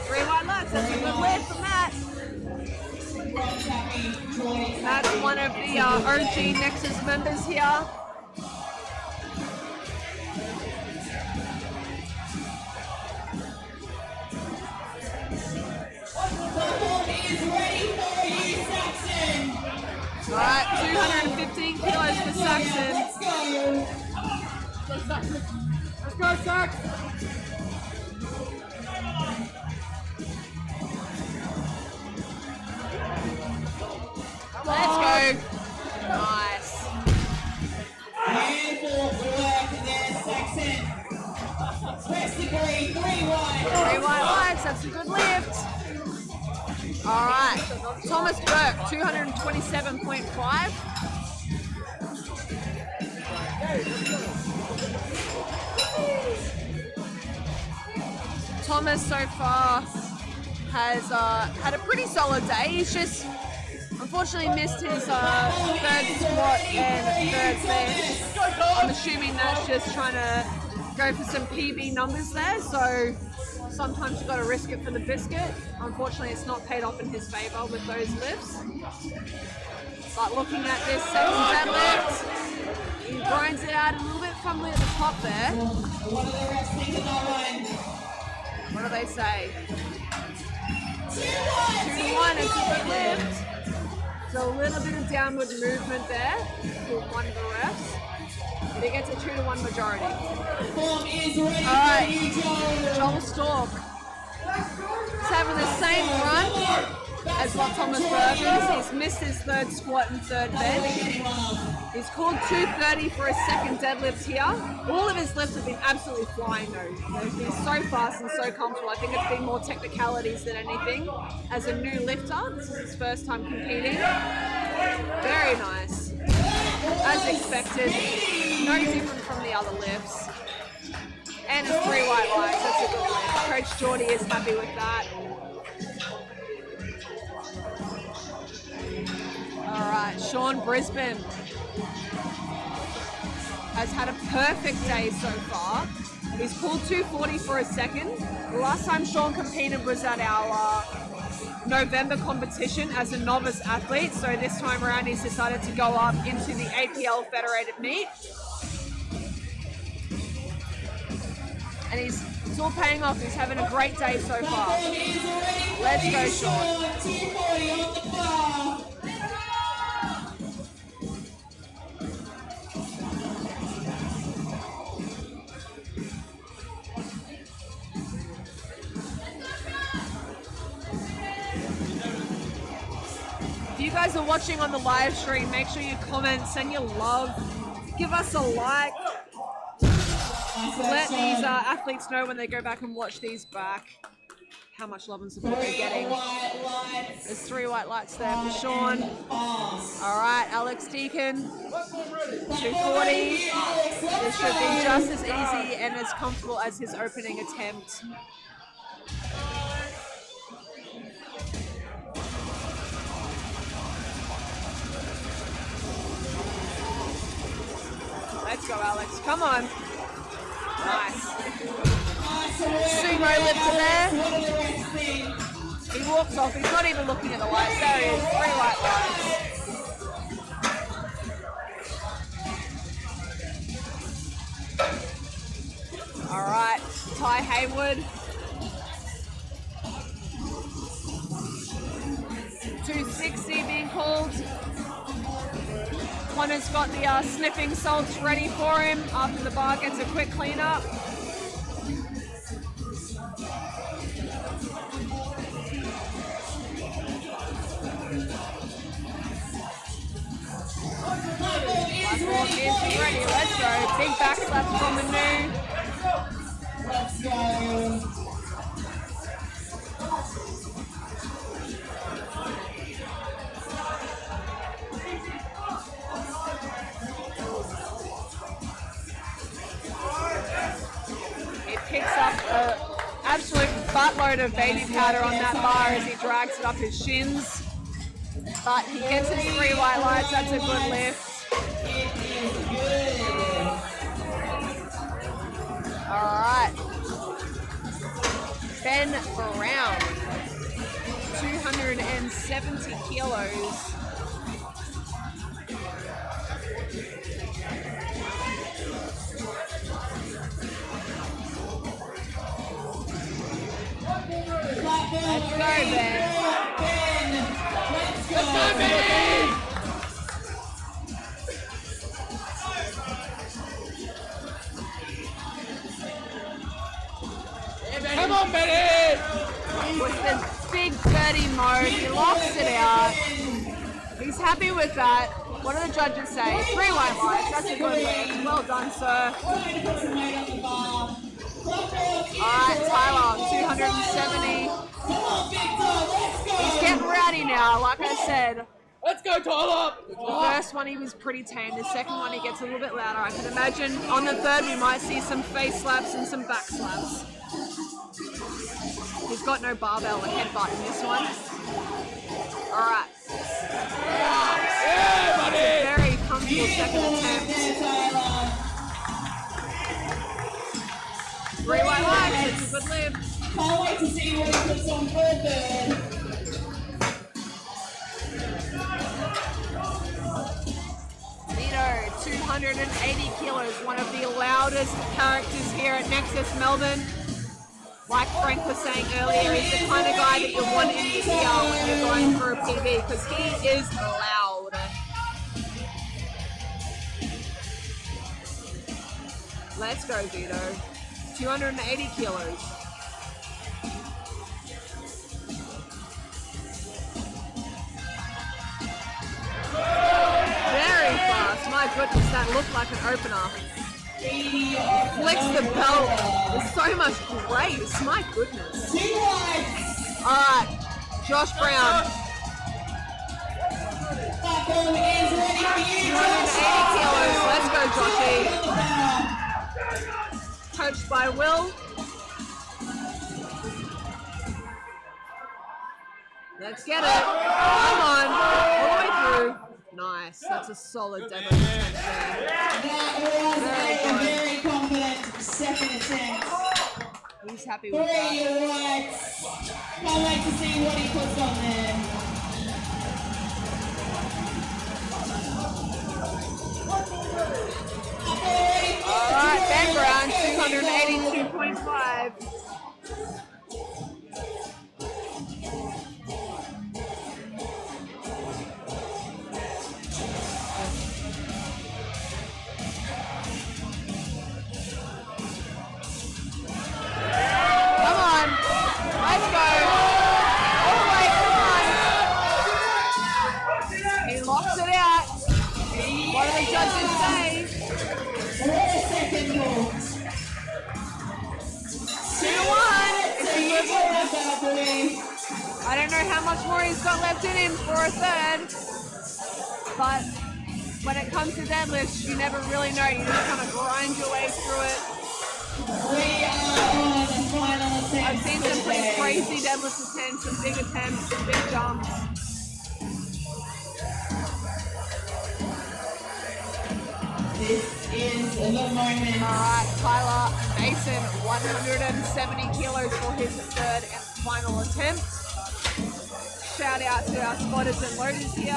3 white lights. That's a good lift for Matt. Matt's one of the OG Nexus members here. All right, 215 kilos for Saxon. Let's go, Sax! Let's go. Nice. Beautiful work there, Saxon. Press degree, 3 white. 3 white lights, that's a good lift. All right, Thomas Burke, 227.5. Thomas so far has had a pretty solid day. He's just unfortunately missed his 3rd squat and 3rd bench. I'm assuming that's just trying to go for some PB numbers there. So sometimes you've got to risk it for the biscuit. Unfortunately, it's not paid off in his favor with those lifts. But looking at this second deadlift, he grinds it out a little bit fumbly at the top there. What are the refs thinking on one? What do they say? 2 white. 2-1, it's a good lift. So a little bit of downward movement there for one of the refs. But he gets a 2-1 majority. Form is ready All right, for you, Joel. Joel Stork. He's having the same run as what Thomas Burke is. He's missed his 3rd squat and 3rd bench. He's called 230 for his second deadlift here. All of his lifts have been absolutely flying though. He's so fast and so comfortable. I think it's been more technicalities than anything. As a new lifter, this is his first time competing. Very nice. As expected, no different from the other lifts. And it's 3 white lights, that's a good lift. Coach Geordie is happy with that. All right, Sean Brisbane has had a perfect day so far. He's pulled 240 for a second. The last time Sean competed was at our November competition as a novice athlete. So this time around he's decided to go up into the APL federated meet. And it's all paying off. He's having a great day so far. Let's go, Sean. 240 on the bar. If you guys are watching on the live stream, make sure you comment, send your love, give us a like. Let these athletes know when they go back and watch these back how much love and support they're getting. There's 3 white lights there for Sean. All right, Alex Deacon, 240. This should be just as easy and as comfortable as his opening attempt. Let's go, Alex. Come on. Nice. Sumo lifter there. He walks off. He's not even looking at the lights. There he is. 3 white lights. All right. Ty Haywood. 260 being called. Connor's got the sniffing salts ready for him after the bar gets a quick cleanup. Platform is ready. Let's go. Big back slaps from Manu. Let's go. Picks up an absolute buttload of baby powder on that bar as he drags it up his shins. But he gets his 3 white lights. That's a good lift. All right. Ben Brown, 270 kilos. Let's go, Ben. Let's go, Ben. Come on, Benny! With the big birdie mode, he locks it out. He's happy with that. What do the judges say? 3 white lights. That's a good lift. Well done, sir. Alright, Tyler, 270. He's getting rowdy now, like I said. Let's go, Tyler! The first one he was pretty tame, the second one he gets a little bit louder. I can imagine on the third we might see some face slaps and some back slaps. He's got no barbell or headbutt in this one. Alright. Yeah, buddy! Very comfortable second attempt. 3 white lights, it's a good lift. Can't wait to see what he puts on for a third. Vito, 280 kilos, one of the loudest characters here at Nexus Melbourne. Like Frank was saying earlier, he's the kind of guy that you want in your ear when you're going for a PB because he is loud. Let's go, Vito. 280 kilos. Very fast. My goodness, that looked like an opener. Flicks the belt with so much grace. My goodness. Alright, Josh Brown. 280 kilos. Let's go, Joshy. Coached by Will. Let's get it. Come on. All the way through. Nice. That's a solid demo attempt there. That was a very confident second attempt. He's happy with that. Can't wait to see what he puts on there. Alright, Ben Brown, 282.5. I don't know how much more he's got left in him for a third, but when it comes to deadlifts, you never really know. You just kind of grind your way through it. We are on the final attempt. I've seen some pretty crazy deadlift attempts, some big attempts, some big jumps. This is the moment. All right, Tyler Mason, 170 kilos for his third and final attempt. Shout out to our spotters and loaders here,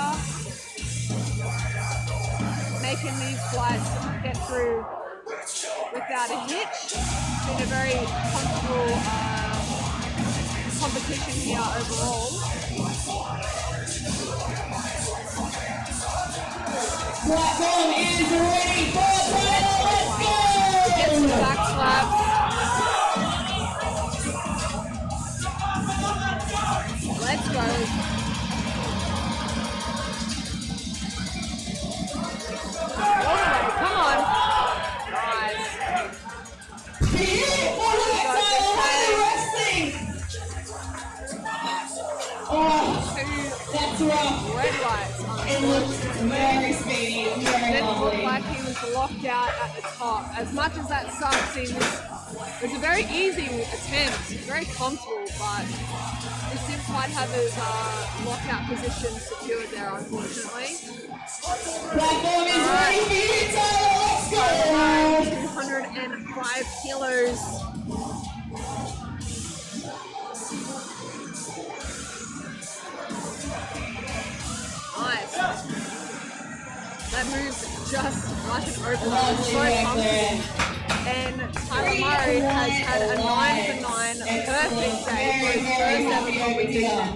making these flights get through without a hitch. It's been a very comfortable competition here overall. Platform is ready for final. Let's go! Get some back slaps. Let's go. All the way, come on. Nice. That's rough. Red lights on It looks very speedy, very Didn't look lovely. like he was locked out at the top. As much as that sucks, it was a very easy attempt, very comfortable, but he didn't quite have his lockout position secured there, unfortunately. Platform is ready for you, Tyler. Let's go! 205 kilos. Nice. That moves just like an overload. So comfortable. And Tyler Murray has had a 9 for 9 perfect day for his first ever competition.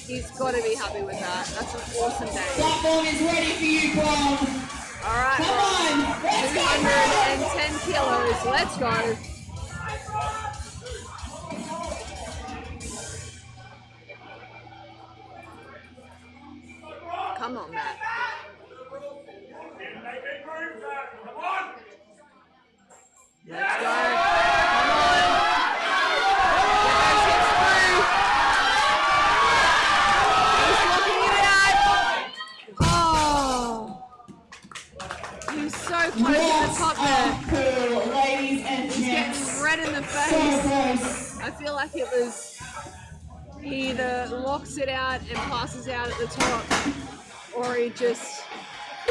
He's got to be happy with that. That's an awesome day. Platform is ready for you, bro. All right, Come on, let's go, bro. 210 kilos. Let's go. Come on, Matt. Let's go. Come on. Get those hips through. He's looking it out. Oh. He was so close to the top there. Cool, ladies and He's getting gents. red in the So face. close. I feel like it was, he either locks it out and passes out at the top, or he just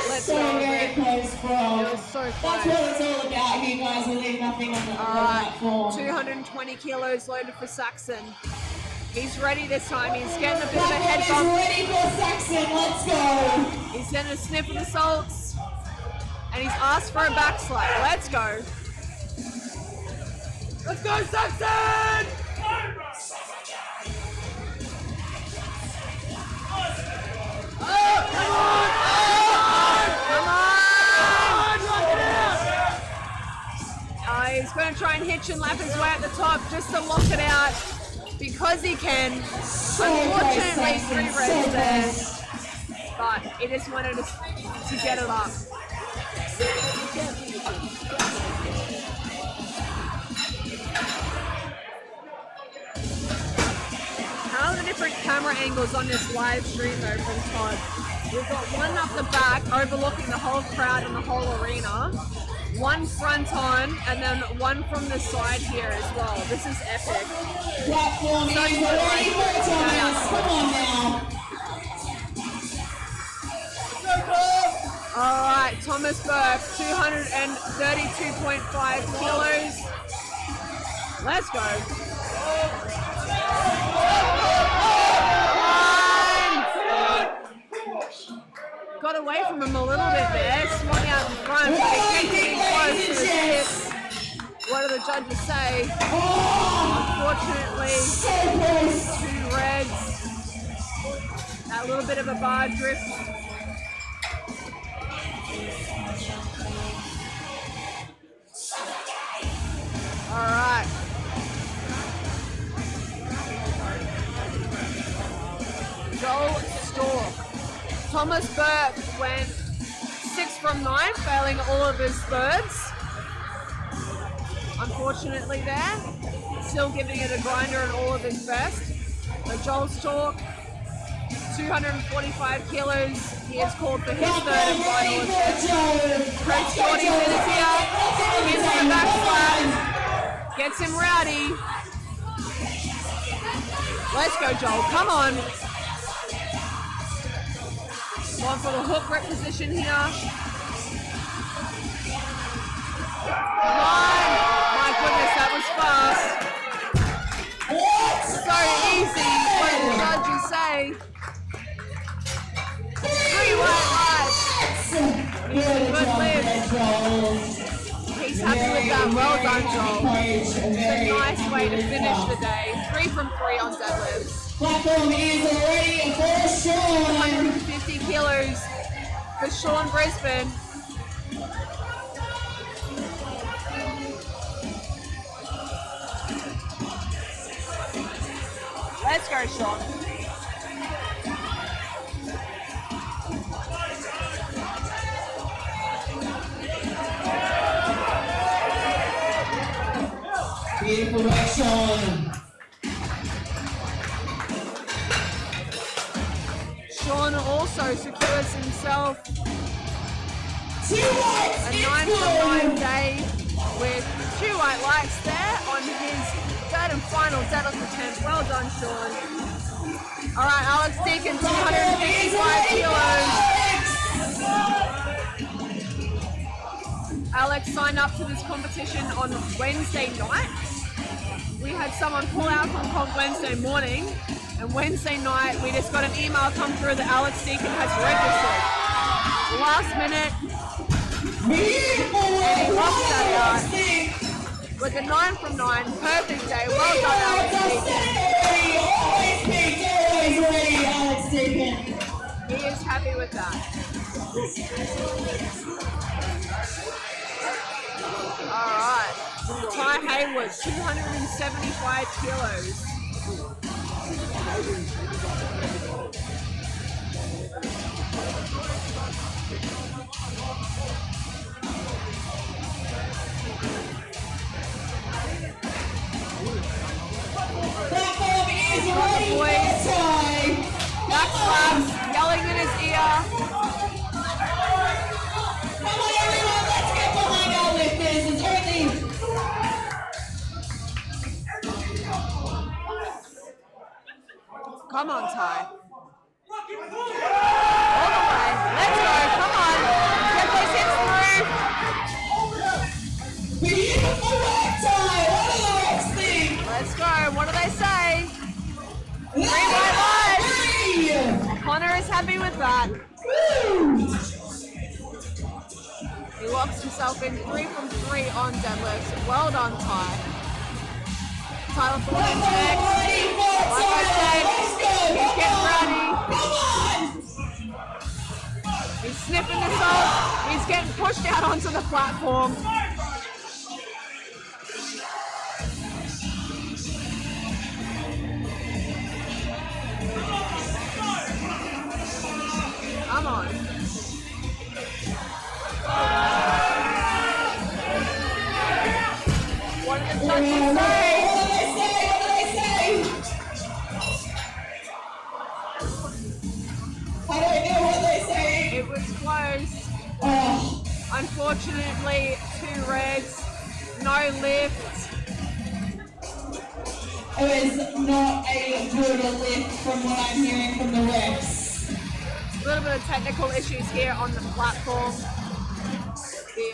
lets So go of very it. close, It bro. was so That's close. what it's all about. You guys will leave nothing on the platform. 220 kilos loaded for Saxon. He's ready this time. He's getting a bit of a Platform head is bump. ready for Saxon. Let's go. He's getting a sniff of the salts. And he's asked for a back slap. Let's go. Let's go, Saxon! Oh, come on! Come on! He's going to try and hitch and lap his way at the top just to lock it out because he can. Unfortunately, 3 reds there, but he just wanted to get it up. How are the different camera angles on this live stream though from Todd? We've got one up the back overlooking the whole crowd and the whole arena, one front on, and then one from the side here as well. This is epic. Platform is ready for Thomas. Come on now. All right, Thomas Burke, 232.5 kilos. Let's go. Got away from him a little bit there, swung out in front, but he kept getting close to the hips. What do the judges say? Unfortunately, 2 reds, a little bit of a bar drift. All right. Joel Stork. Thomas Burke went 6 from 9, failing all of his thirds. Unfortunately there. Still giving it a grinder and all of his best. So Joel's talk, 245 kilos. He is called for his third and final attempt. Coach Jordy's in his ear. Into the back flat. Gets him rowdy. Let's go, Joel. Come on. Going for the hook grip position here. 9. My goodness, that was fast. So easy. What did the judges say? 3 white lights. Good lift. He's happy with that. Well done, Joel. It's a nice way to finish the day. 3 from 3 on deadlifts. Platform is ready for Sean. 150 kilos for Sean Brisbane. Let's go, Sean. Beautiful work, Sean. Sean also secures himself Two whites, a 9 from 9 day with 2 white lights there on his third and final deadlift attempt. Well done, Sean. All right, Alex Deacon, 255 kilos. Alex signed up to this competition on Wednesday night. We had someone pull out from comp Wednesday morning, and Wednesday night we just got an email come through that Alex Deacon has registered. Last minute, and he lost that out with a 9 from 9. Perfect day. Well done, Alex Deacon. He is happy with that. All right. Ty Hayward, 275 kilos. Platform is ready for Ty. Back slaps, yelling in his ear. Come on, everyone, let's get behind our lifters. It's only Come on, Ty. All the way. Let's go. Come on. Get those hips through. beautiful work, Ty. What do the refs think? Let's go. What do they say? 3 white lights. Connor is happy with that. He locks himself in 3 from 3 on deadlifts. Well done, Ty. Tyler Thornton's next. Like I said, he's getting ready. He's sniffing the salt. He's getting pushed out onto the platform. Come on. What did the judges say? I don't know what they say. It was close. Oh, Unfortunately, 2 reds, no lift. it was not a good lift from what I'm hearing from the refs. A little bit of technical issues here on the platform. The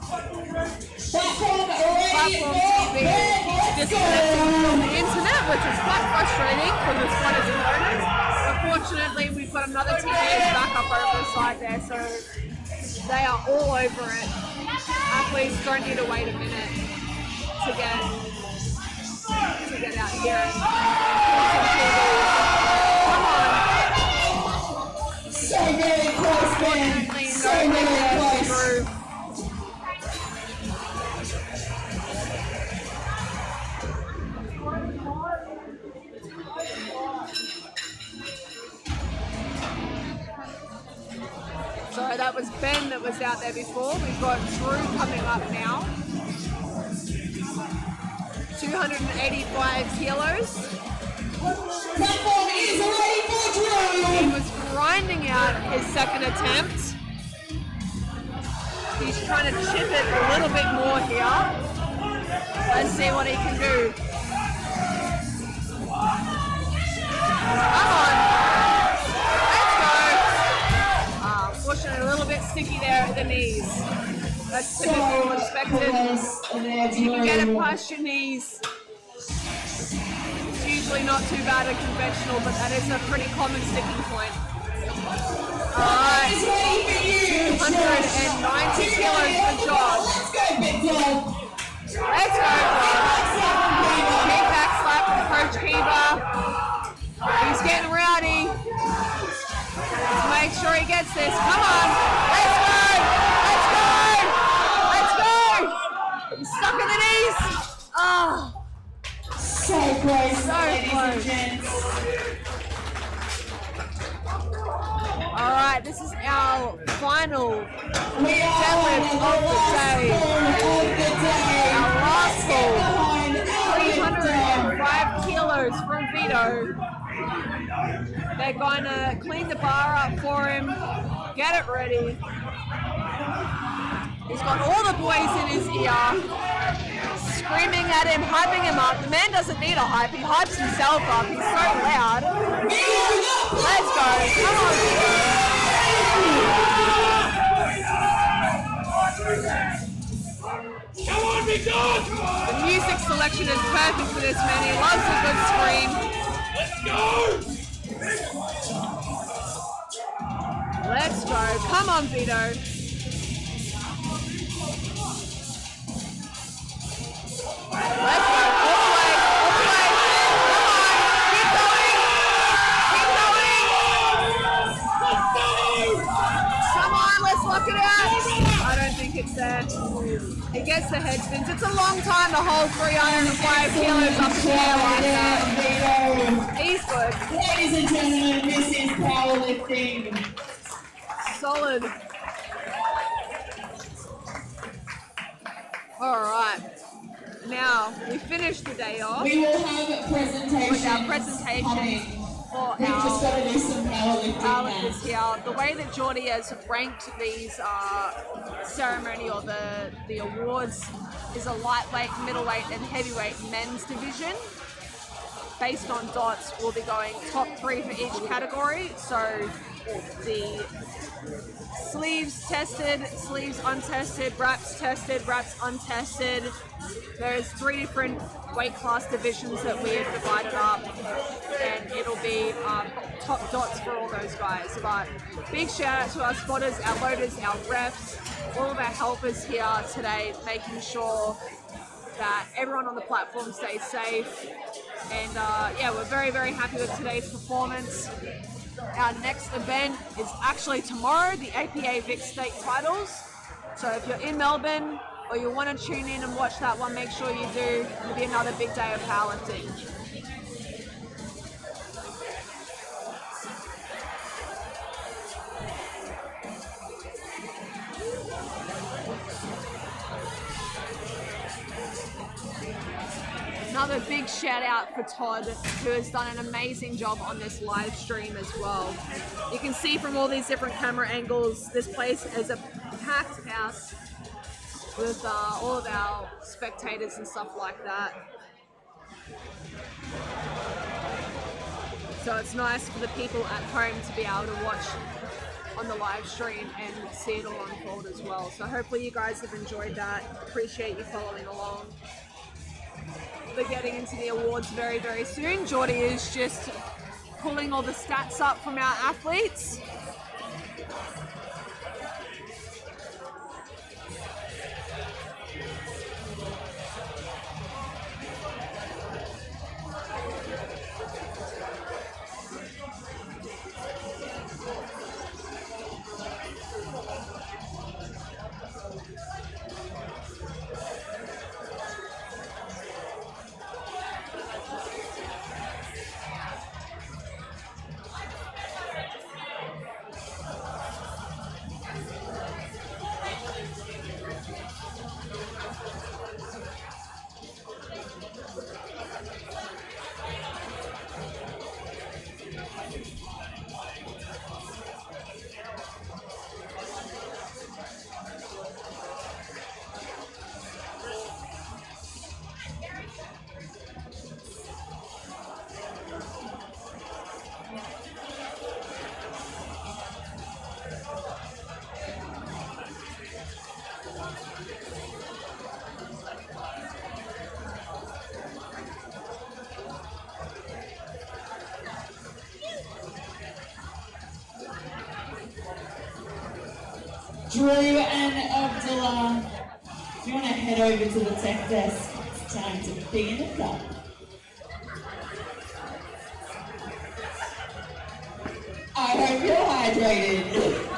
Platform ready platform for TV bed. Let's disconnecting go. from the internet, which is quite frustrating for the squatters and owners. But fortunately, we've got another TV backup over the side there, so they are all over it. Athletes don't need to wait a minute to get out here and watch some TV. Come on. So very close, man. Unfortunately, So no very lift close. through. So that was Ben that was out there before. We've got Drew coming up now. 285 kilos. Platform is ready for drill. He was grinding out his second attempt. He's trying to chip it a little bit more here. Let's see what he can do. Come on. Let's go. Unfortunately, a little bit sticky there at the knees. That's typical, expected. If you can get it past your knees, it's usually not too bad and conventional, but that is a pretty common sticking point. Alright, 290 kilos for Josh. Let's go, big dog. Let's go, Josh. Big back slap from Coach Kiva. He's getting rowdy. Let's make sure he gets this. Come on. Let's go. Let's go. Let's go. He's stuck in the knees. Oh, So close, so ladies and close. gents. All right, this is our final We are deadlift of the day. Our last pull, 305 kilos from Vito. They're going to clean the bar up for him, get it ready. He's got all the boys in his ear, screaming at him, hyping him up. The man doesn't need a hype, he hypes himself up. He's so loud. Let's go. Come on, Vito. Come on, big dog! The music selection is perfect for this man. He loves a good scream. Let's go! Let's go. Come on, Vito. Let's go. All the way. All the way. Come on. Keep going. Keep going. Come on. Let's lock it out. I don't think it's there. He gets the head spins. It's a long time to hold 305 kilos up in the air like that. He's good. Ladies and gentlemen, this is powerlifting. Solid. All right. Now, we finished the day off We will have a presentation. with our presentation for We've just got our to do some powerlifting powerlifters now. here. The way that Geordie has ranked these ceremony or the awards is a lightweight, middleweight, and heavyweight men's division. Based on dots, we'll be going top 3 for each category. So the sleeves tested, sleeves untested, wraps tested, wraps untested. There's 3 different weight class divisions that we have divided up, and it'll be top dots for all those guys. But big shout out to our spotters, our loaders, our refs, all of our helpers here today, making sure that everyone on the platform stays safe. And yeah, we're very, very happy with today's performance. Our next event is actually tomorrow, the APA Vic State Titles. So if you're in Melbourne or you want to tune in and watch that one, make sure you do. It'll be another big day of powerlifting. Another big shout out for Todd, who has done an amazing job on this live stream as well. You can see from all these different camera angles, this place is a packed house with all of our spectators and stuff like that. So it's nice for the people at home to be able to watch on the live stream and see it all unfold as well. So hopefully you guys have enjoyed that. Appreciate you following along. We're getting into the awards very, very soon. Geordie is just pulling all the stats up from our athletes. Drew and Abdullah, if you want to head over to the tech desk, it's time to begin it up. I hope you're hydrated.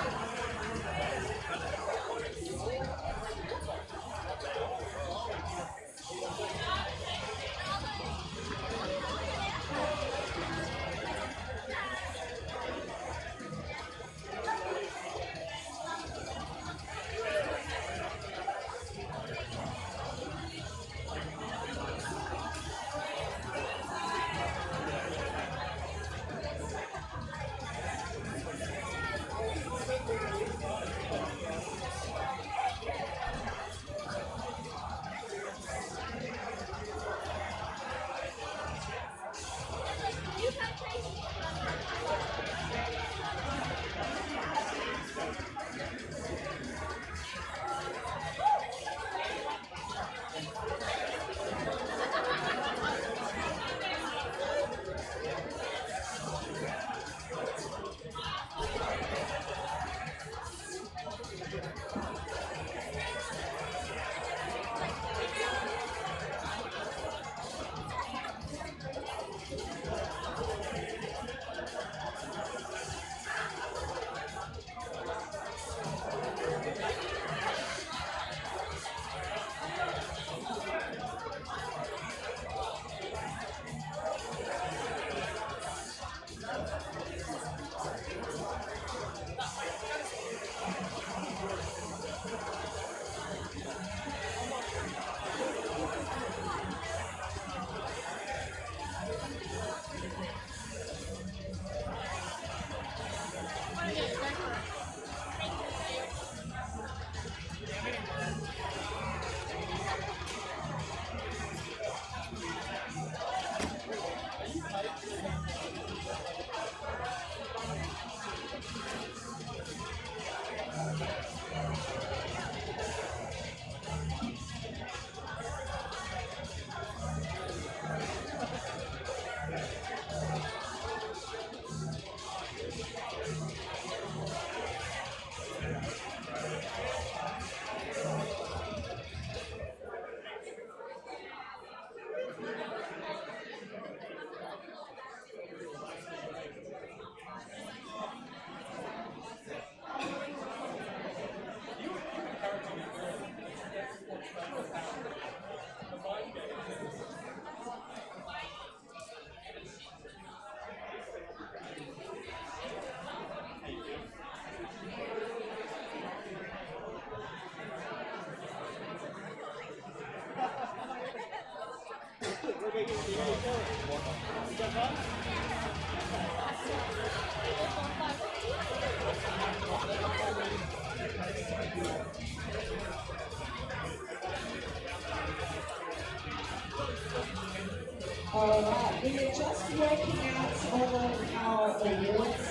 Alright, we are just working out all of our awards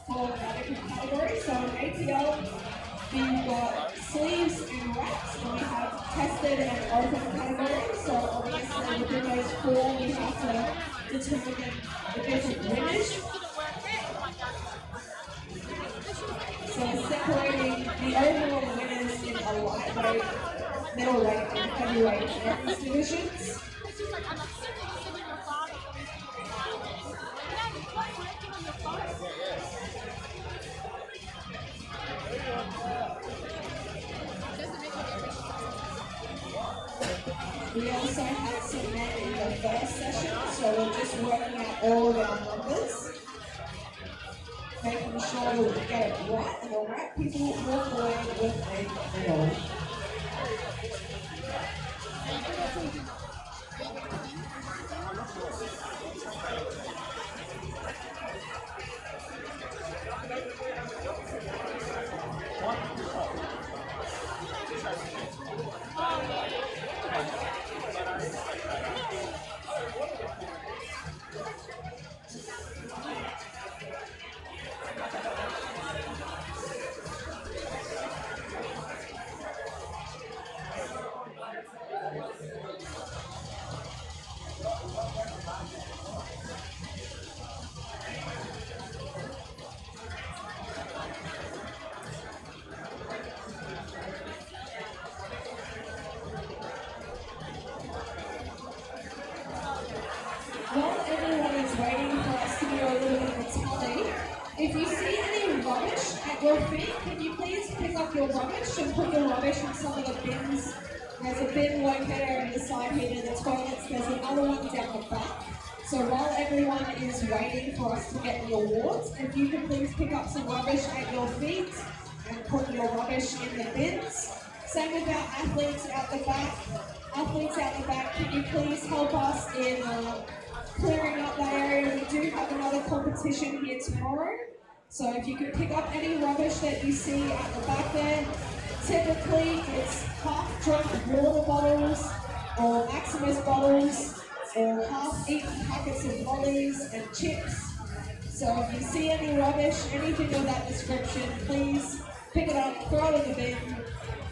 for the different categories. So in APL, we've got sleeves and wraps, and we have tested and open categories. So obviously within those four, we have to determine the different winners. So separating the overall winners in a lightweight, middleweight, and heavyweight men's divisions. We also had some men in the first session, so we're just working out all of our numbers, making sure we get it right, and the right people walk away with a medal. tally. If you see any rubbish at your feet, can you please pick up your rubbish and put your rubbish in some of the bins? There's a bin locator in the side here near the toilets. There's another one down the back. So while everyone is waiting for us to get the awards, if you can please pick up some rubbish at your feet and put your rubbish in the bins. Same with our athletes out the back. Athletes out the back, can you please help us in clearing up that area? We do have another competition here tomorrow. So if you can pick up any rubbish that you see at the back there, typically it's half-drunk water bottles or Maximus bottles or half-eaten packets of lollies and chips. So if you see any rubbish, anything of that description, please pick it up, throw it in the bin,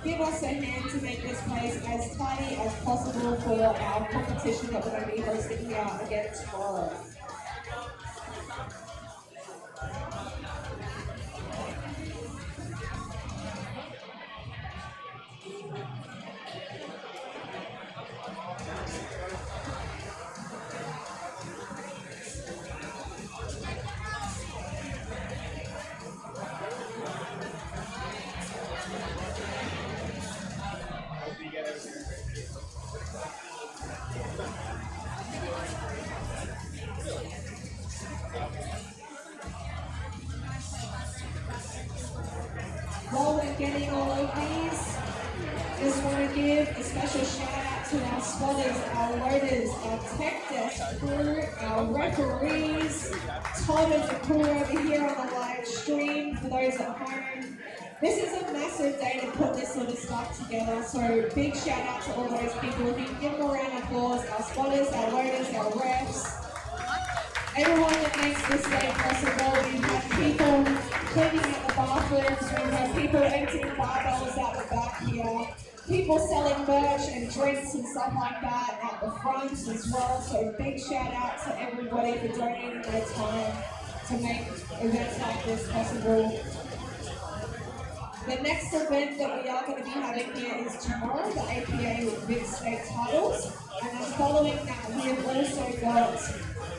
give us a hand to make this place as tidy as possible for our competition that we're going to be hosting here again tomorrow. While we're getting all of these, just want to give a special shout out to our spotters, our loaders, our tech desk crew, our referees, Todd and the crew over here on the live stream for those at home. This is a massive day to put this sort of stuff together, so big shout out to all those people. If you can give them a round of applause, our spotters, our loaders, our refs, everyone that makes this day possible. We've had people cleaning out the bathrooms, we've had people emptying barbells out the back here, people selling merch and drinks and stuff like that at the front as well. So big shout out to everybody for donating their time to make events like this possible. The next event that we are going to be having here is tomorrow, the APA Big State Titles. And then following that, we have also got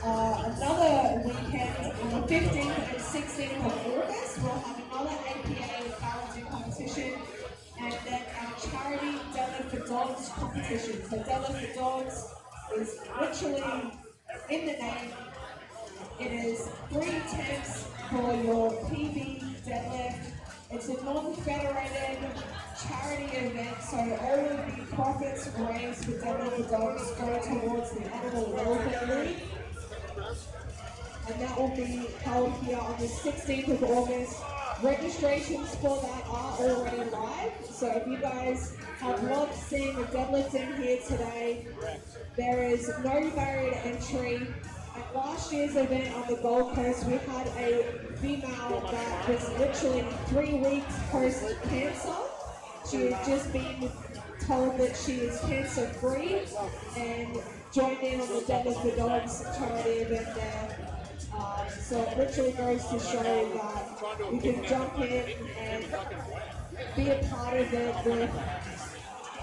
another weekend on the 15th and 16th of August. We'll have another APA powerlifting competition. And then our charity Deadlift for Dogs competition. So Deadlift for Dogs is literally in the name. It is 3 attempts for your PB deadlift. It's a non-federated charity event, so all of the profits raised for Deadlift for Dogs go towards the Animal Welfare League. And that will be held here on the 16th of August. Registrations for that are already live, so if you guys have loved seeing the deadlifting here today, there is no barrier to entry. At last year's event on the Gold Coast, we had a female that was literally 3 weeks post-cancer. She had just been told that she is cancer-free and joined in on the Deadlift for Dogs charity event there. So it literally goes to show that you can jump in and be a part of it with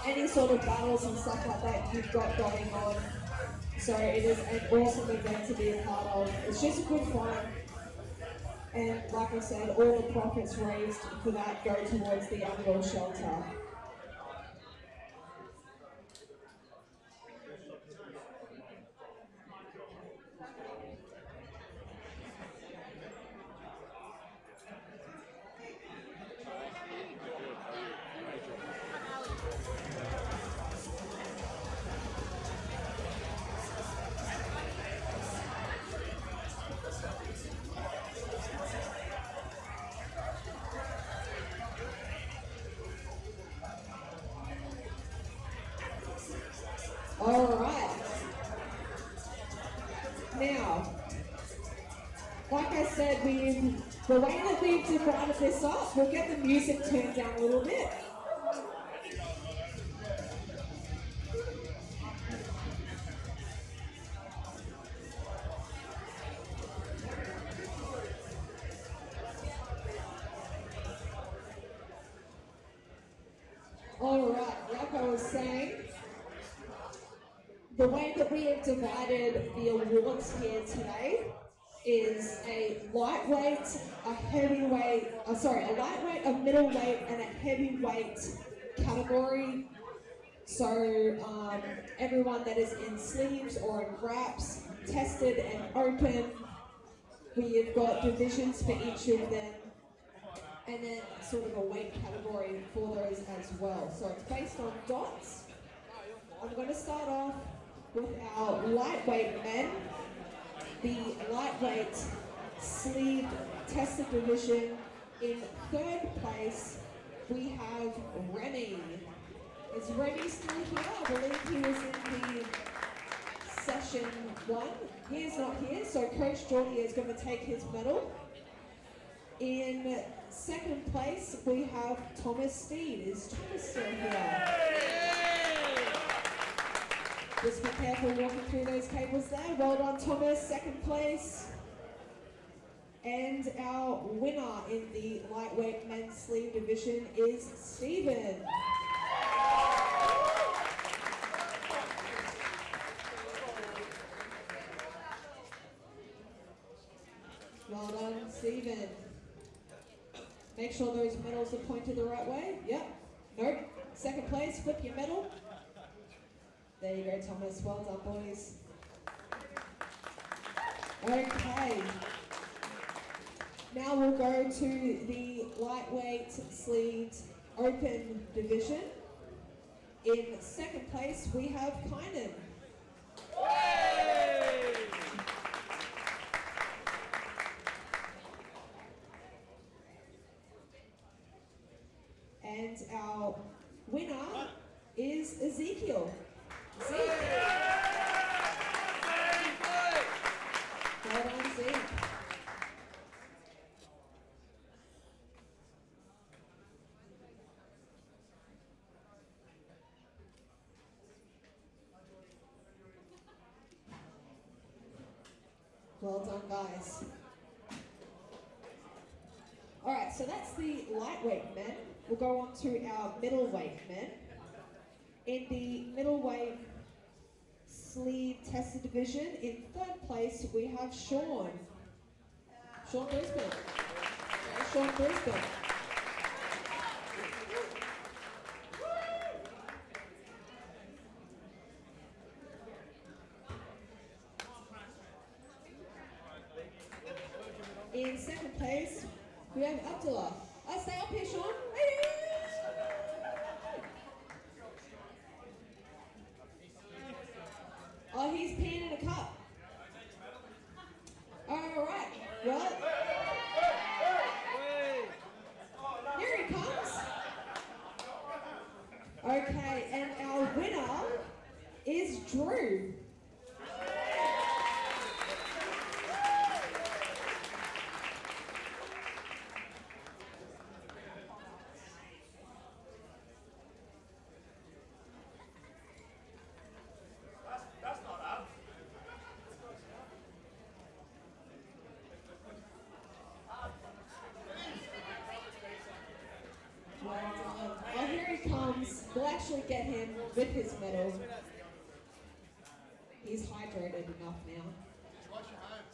any sort of battles and stuff like that you've got going on. So it is an awesome event to be a part of. It's just good fun. And like I said, all the profits raised for that go towards the animal shelter. All right. Now, like I said, the way that we've divided this up, we'll get the music turned down a little bit. All right, like I was saying, the way that we have divided the awards here today is a lightweight, a heavyweight, a lightweight, a middleweight, and a heavyweight category. So everyone that is in sleeves or in wraps, tested and open. We've got divisions for each of them, and then sort of a weight category for those as well. So it's based on dots. I'm going to start off with our lightweight men. The lightweight sleeved tested division. In third place, we have Remy. Is Remy still here? I believe he was in the session 1. He is not here, so Coach Geordie is going to take his medal. In second place, we have Thomas Steed. Is Thomas still here? Just be careful walking through those cables there. Well done, Thomas. Second place. And our winner in the lightweight men's sleeve division is Stephen. Well done, Stephen. Make sure those medals are pointed the right way. Yep. Nope. Second place, flip your medal. There you go, Thomas. Well done, boys. Okay. Now we'll go to the lightweight sleeved open division. In second place, we have Kynan. And our winner is Ezekiel. Zeke. Well done, Zeke. Well done, guys. All right, so that's the lightweight men. We'll go on to our middleweight men. In the middleweight sleeve tested division, in third place, we have Sean. Sean Brisbane. Sean Brisbane. In second place, we have Abdullah. Stay up here, Sean. Oh, he's peeing in a cup. All right. Well, here he comes. Okay, and our winner is Drew. Well, here he comes. We'll actually get him with his medal. He's hydrated enough now. Wash your hands.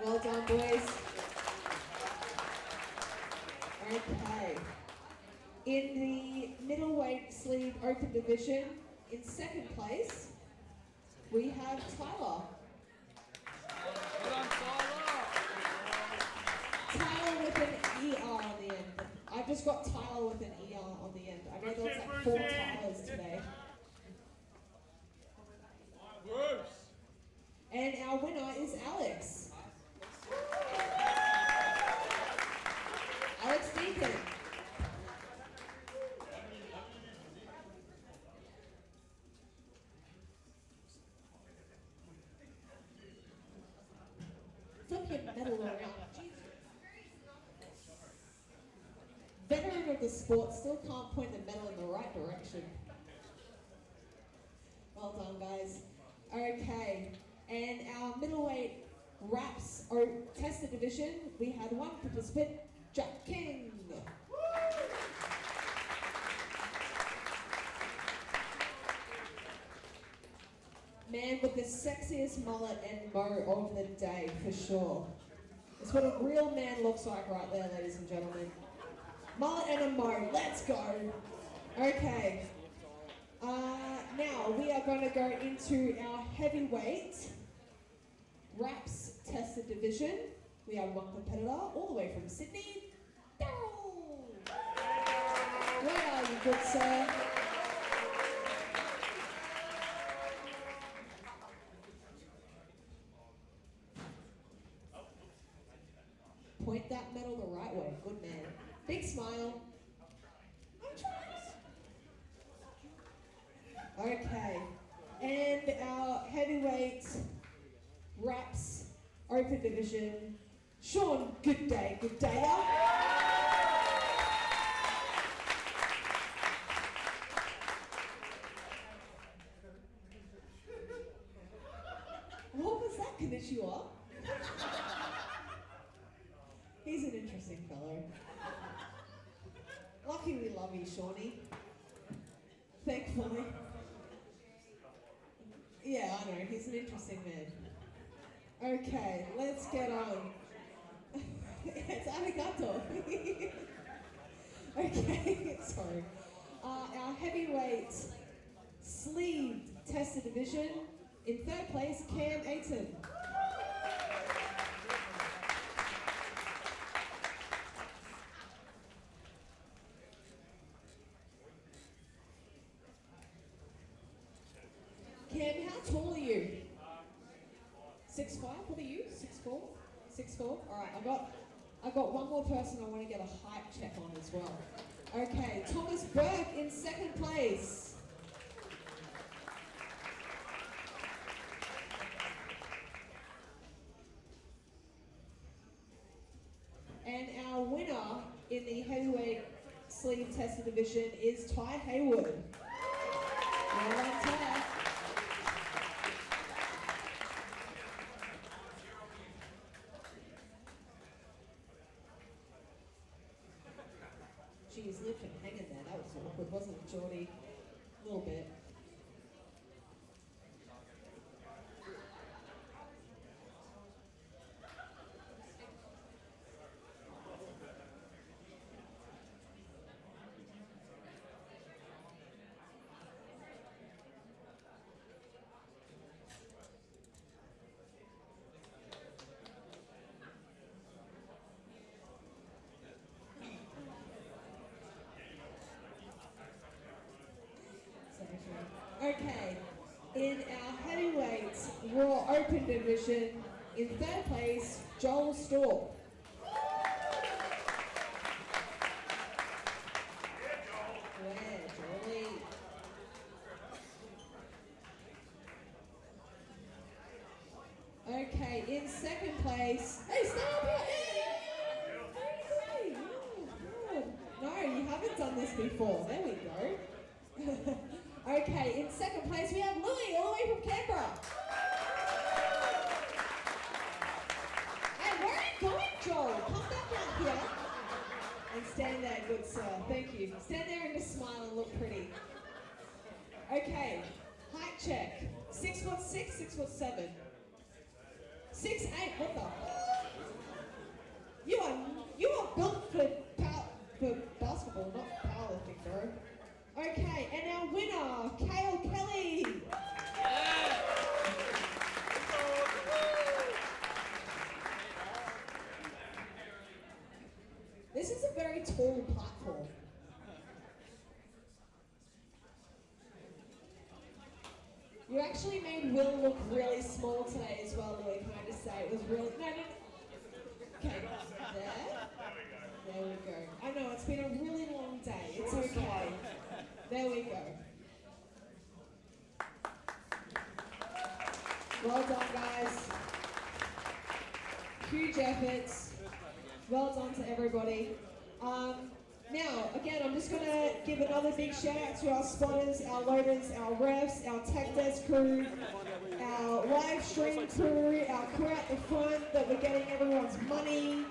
Well done, boys. Okay. In the middleweight sleeve open division, in second place, we have Tyler. Tyler with an ER on the end. I've just got Tyler with an ER on the end. I know there's like 4 Tylers today. And our winner is Alex. Alex Deacon. Flip your medal around. Veteran of the sport still can't point the medal in the right direction. Well done, guys. Okay, and our middleweight wraps or tested division, we had one participant, Jack King. man with the sexiest mullet and mo of the day, for sure. That's what a real man looks like right there, ladies and gentlemen. Mullet and a mo, let's go. Okay. Now we are going to go into our heavyweight wraps tested division. We have one competitor all the way from Sydney, Daryl. Where are you, good sir? Point that medal the right way. Good man. Big smile. I'm trying. Okay. And our heavyweight wraps open division. Sean, good day. Good day. What was that, Konnichiwa? He's an interesting fellow. Lucky we love you, Shawnee. Thankfully. Yeah, I know, he's an interesting man. Okay, let's get on. It's arigato. Okay, sorry. Our heavyweight sleeved tested division. In third place, Cam Ayton. Cam, how tall are you? 6'5", what are you? 6'4"? 6'4"? Alright, I've got one more person I want to get a height check on as well. Okay, Thomas Burke in second place. And our winner in the heavyweight sleeve tested division is Ty Hayward. Well done, Ty. Geez, left him hanging there. That was awkward, wasn't it, Geordie? A little bit. Okay, in our heavyweight Raw Open division, in third place, Joel Stork. Yeah, Jolie. Okay, in second place, hey, stay up here! Hey! Oh, good. No, you haven't done this before. There we go. Okay, in second place we have Louie, all the way from Canberra. Hey, where are you going, Joel? Come back out here. And stand there, good sir. Thank you. Stand there and just smile and look pretty. Okay, height check. 6'6", 6'7". 6'8", what the? You are built for basketball, not powerlifting, bro. Okay, and our winner, Kale Kelly. This is a very tall platform. You actually made Will look really small today as well, Louis, can I just say? It was really, no. Okay, there we go. I know, it's been a really long day, it's okay. There we go. Well done, guys. Huge efforts. Well done to everybody. Now, again, I'm just going to give another big shout out to our spotters, our loaders, our refs, our tech desk crew, our live stream crew, our crew at the front that we're getting everyone's money.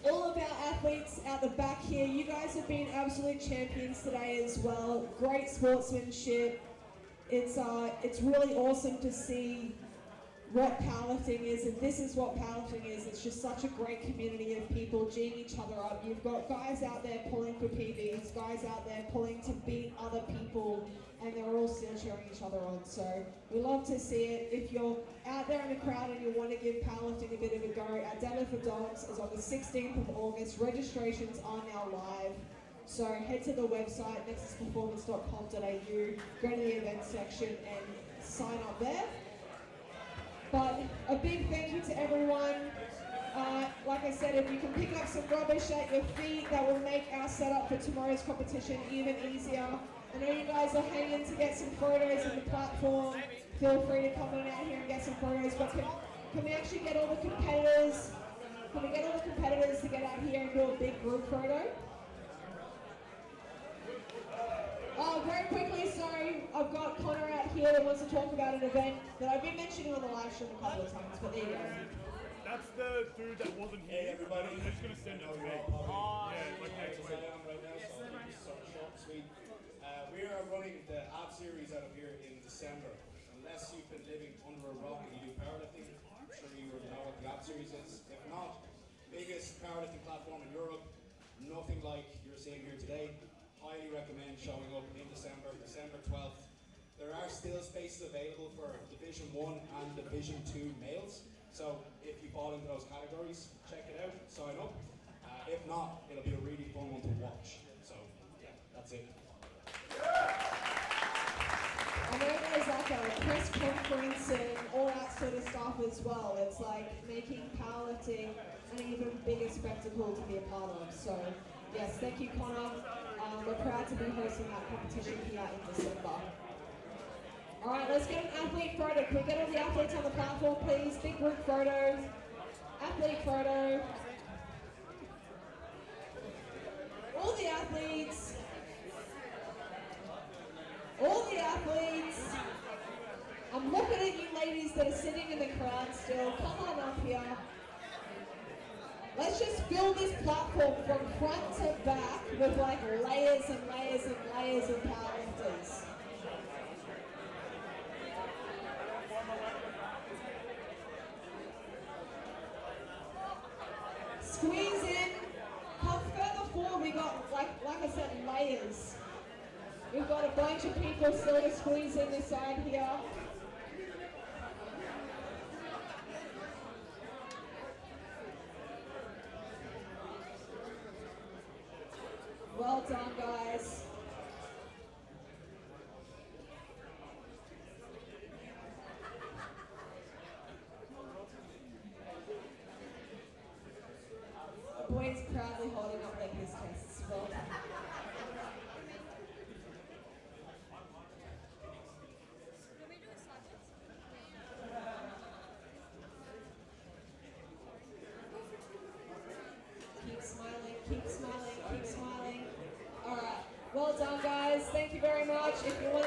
All of our athletes out the back here, you guys have been absolute champions today as well. Great sportsmanship. It's really awesome to see what powerlifting is, and this is what powerlifting is. It's just such a great community of people geeing each other up. You've got guys out there pulling for PBs, guys out there pulling to beat other people, and they're all still cheering each other on. So we love to see it. If you're out there in the crowd and you want to give powerlifting a bit of a go, our Deadlift for Dogs is on the 16th of August. Registrations are now live. So head to the website, nexusperformance.com.au, go to the events section and sign up there. But a big thank you to everyone. Like I said, if you can pick up some rubbish at your feet, that will make our setup for tomorrow's competition even easier. I know you guys are hanging to get some photos on the platform. Feel free to come on out here and get some photos. But can we actually get all the competitors? Can we get all the competitors to get out here and do a big group photo? Oh, very quickly, sorry, I've got Connor out here that wants to talk about an event that I've been mentioning on the live stream a couple of times, but there you go. That's the dude that wasn't here. Hey everybody. They're just gonna send it to me. Yeah, like next week. I am right now, so I'll keep this short and sweet. We are running the app series out of here in December. Unless you've been living under a rock and you do powerlifting, I'm sure you already know what the app series is. If not, biggest powerlifting platform in Europe. Nothing like you're seeing here today. Highly recommend showing up in December 12th. There are still spaces available for Division 1 and Division 2 males. So if you fall into those categories, check it out, sign up. If not, it'll be a really fun one to watch. So yeah, that's it. I know there's like a press conference and all that sort of stuff as well. It's like making powerlifting an even bigger spectacle to be a part of. So yes, thank you, Connor. We're proud to be hosting that competition here in December. All right, let's get an athlete photo. Can we get all the athletes on the platform, please? Big group photo. Athlete photo. All the athletes. All the athletes. I'm looking at you ladies that are sitting in the crowd still. Come on up here. Let's just fill this platform from front to back with like layers and layers and layers of powerlifters. Squeeze in. Come further forward. We got like I said, layers. We've got a bunch of people still to squeeze in this side here. Well done, guys. The boys proudly holding up their piss tests. Well done. Keep smiling, keep smiling, keep smiling. All right, well done, guys. Thank you very much. If you want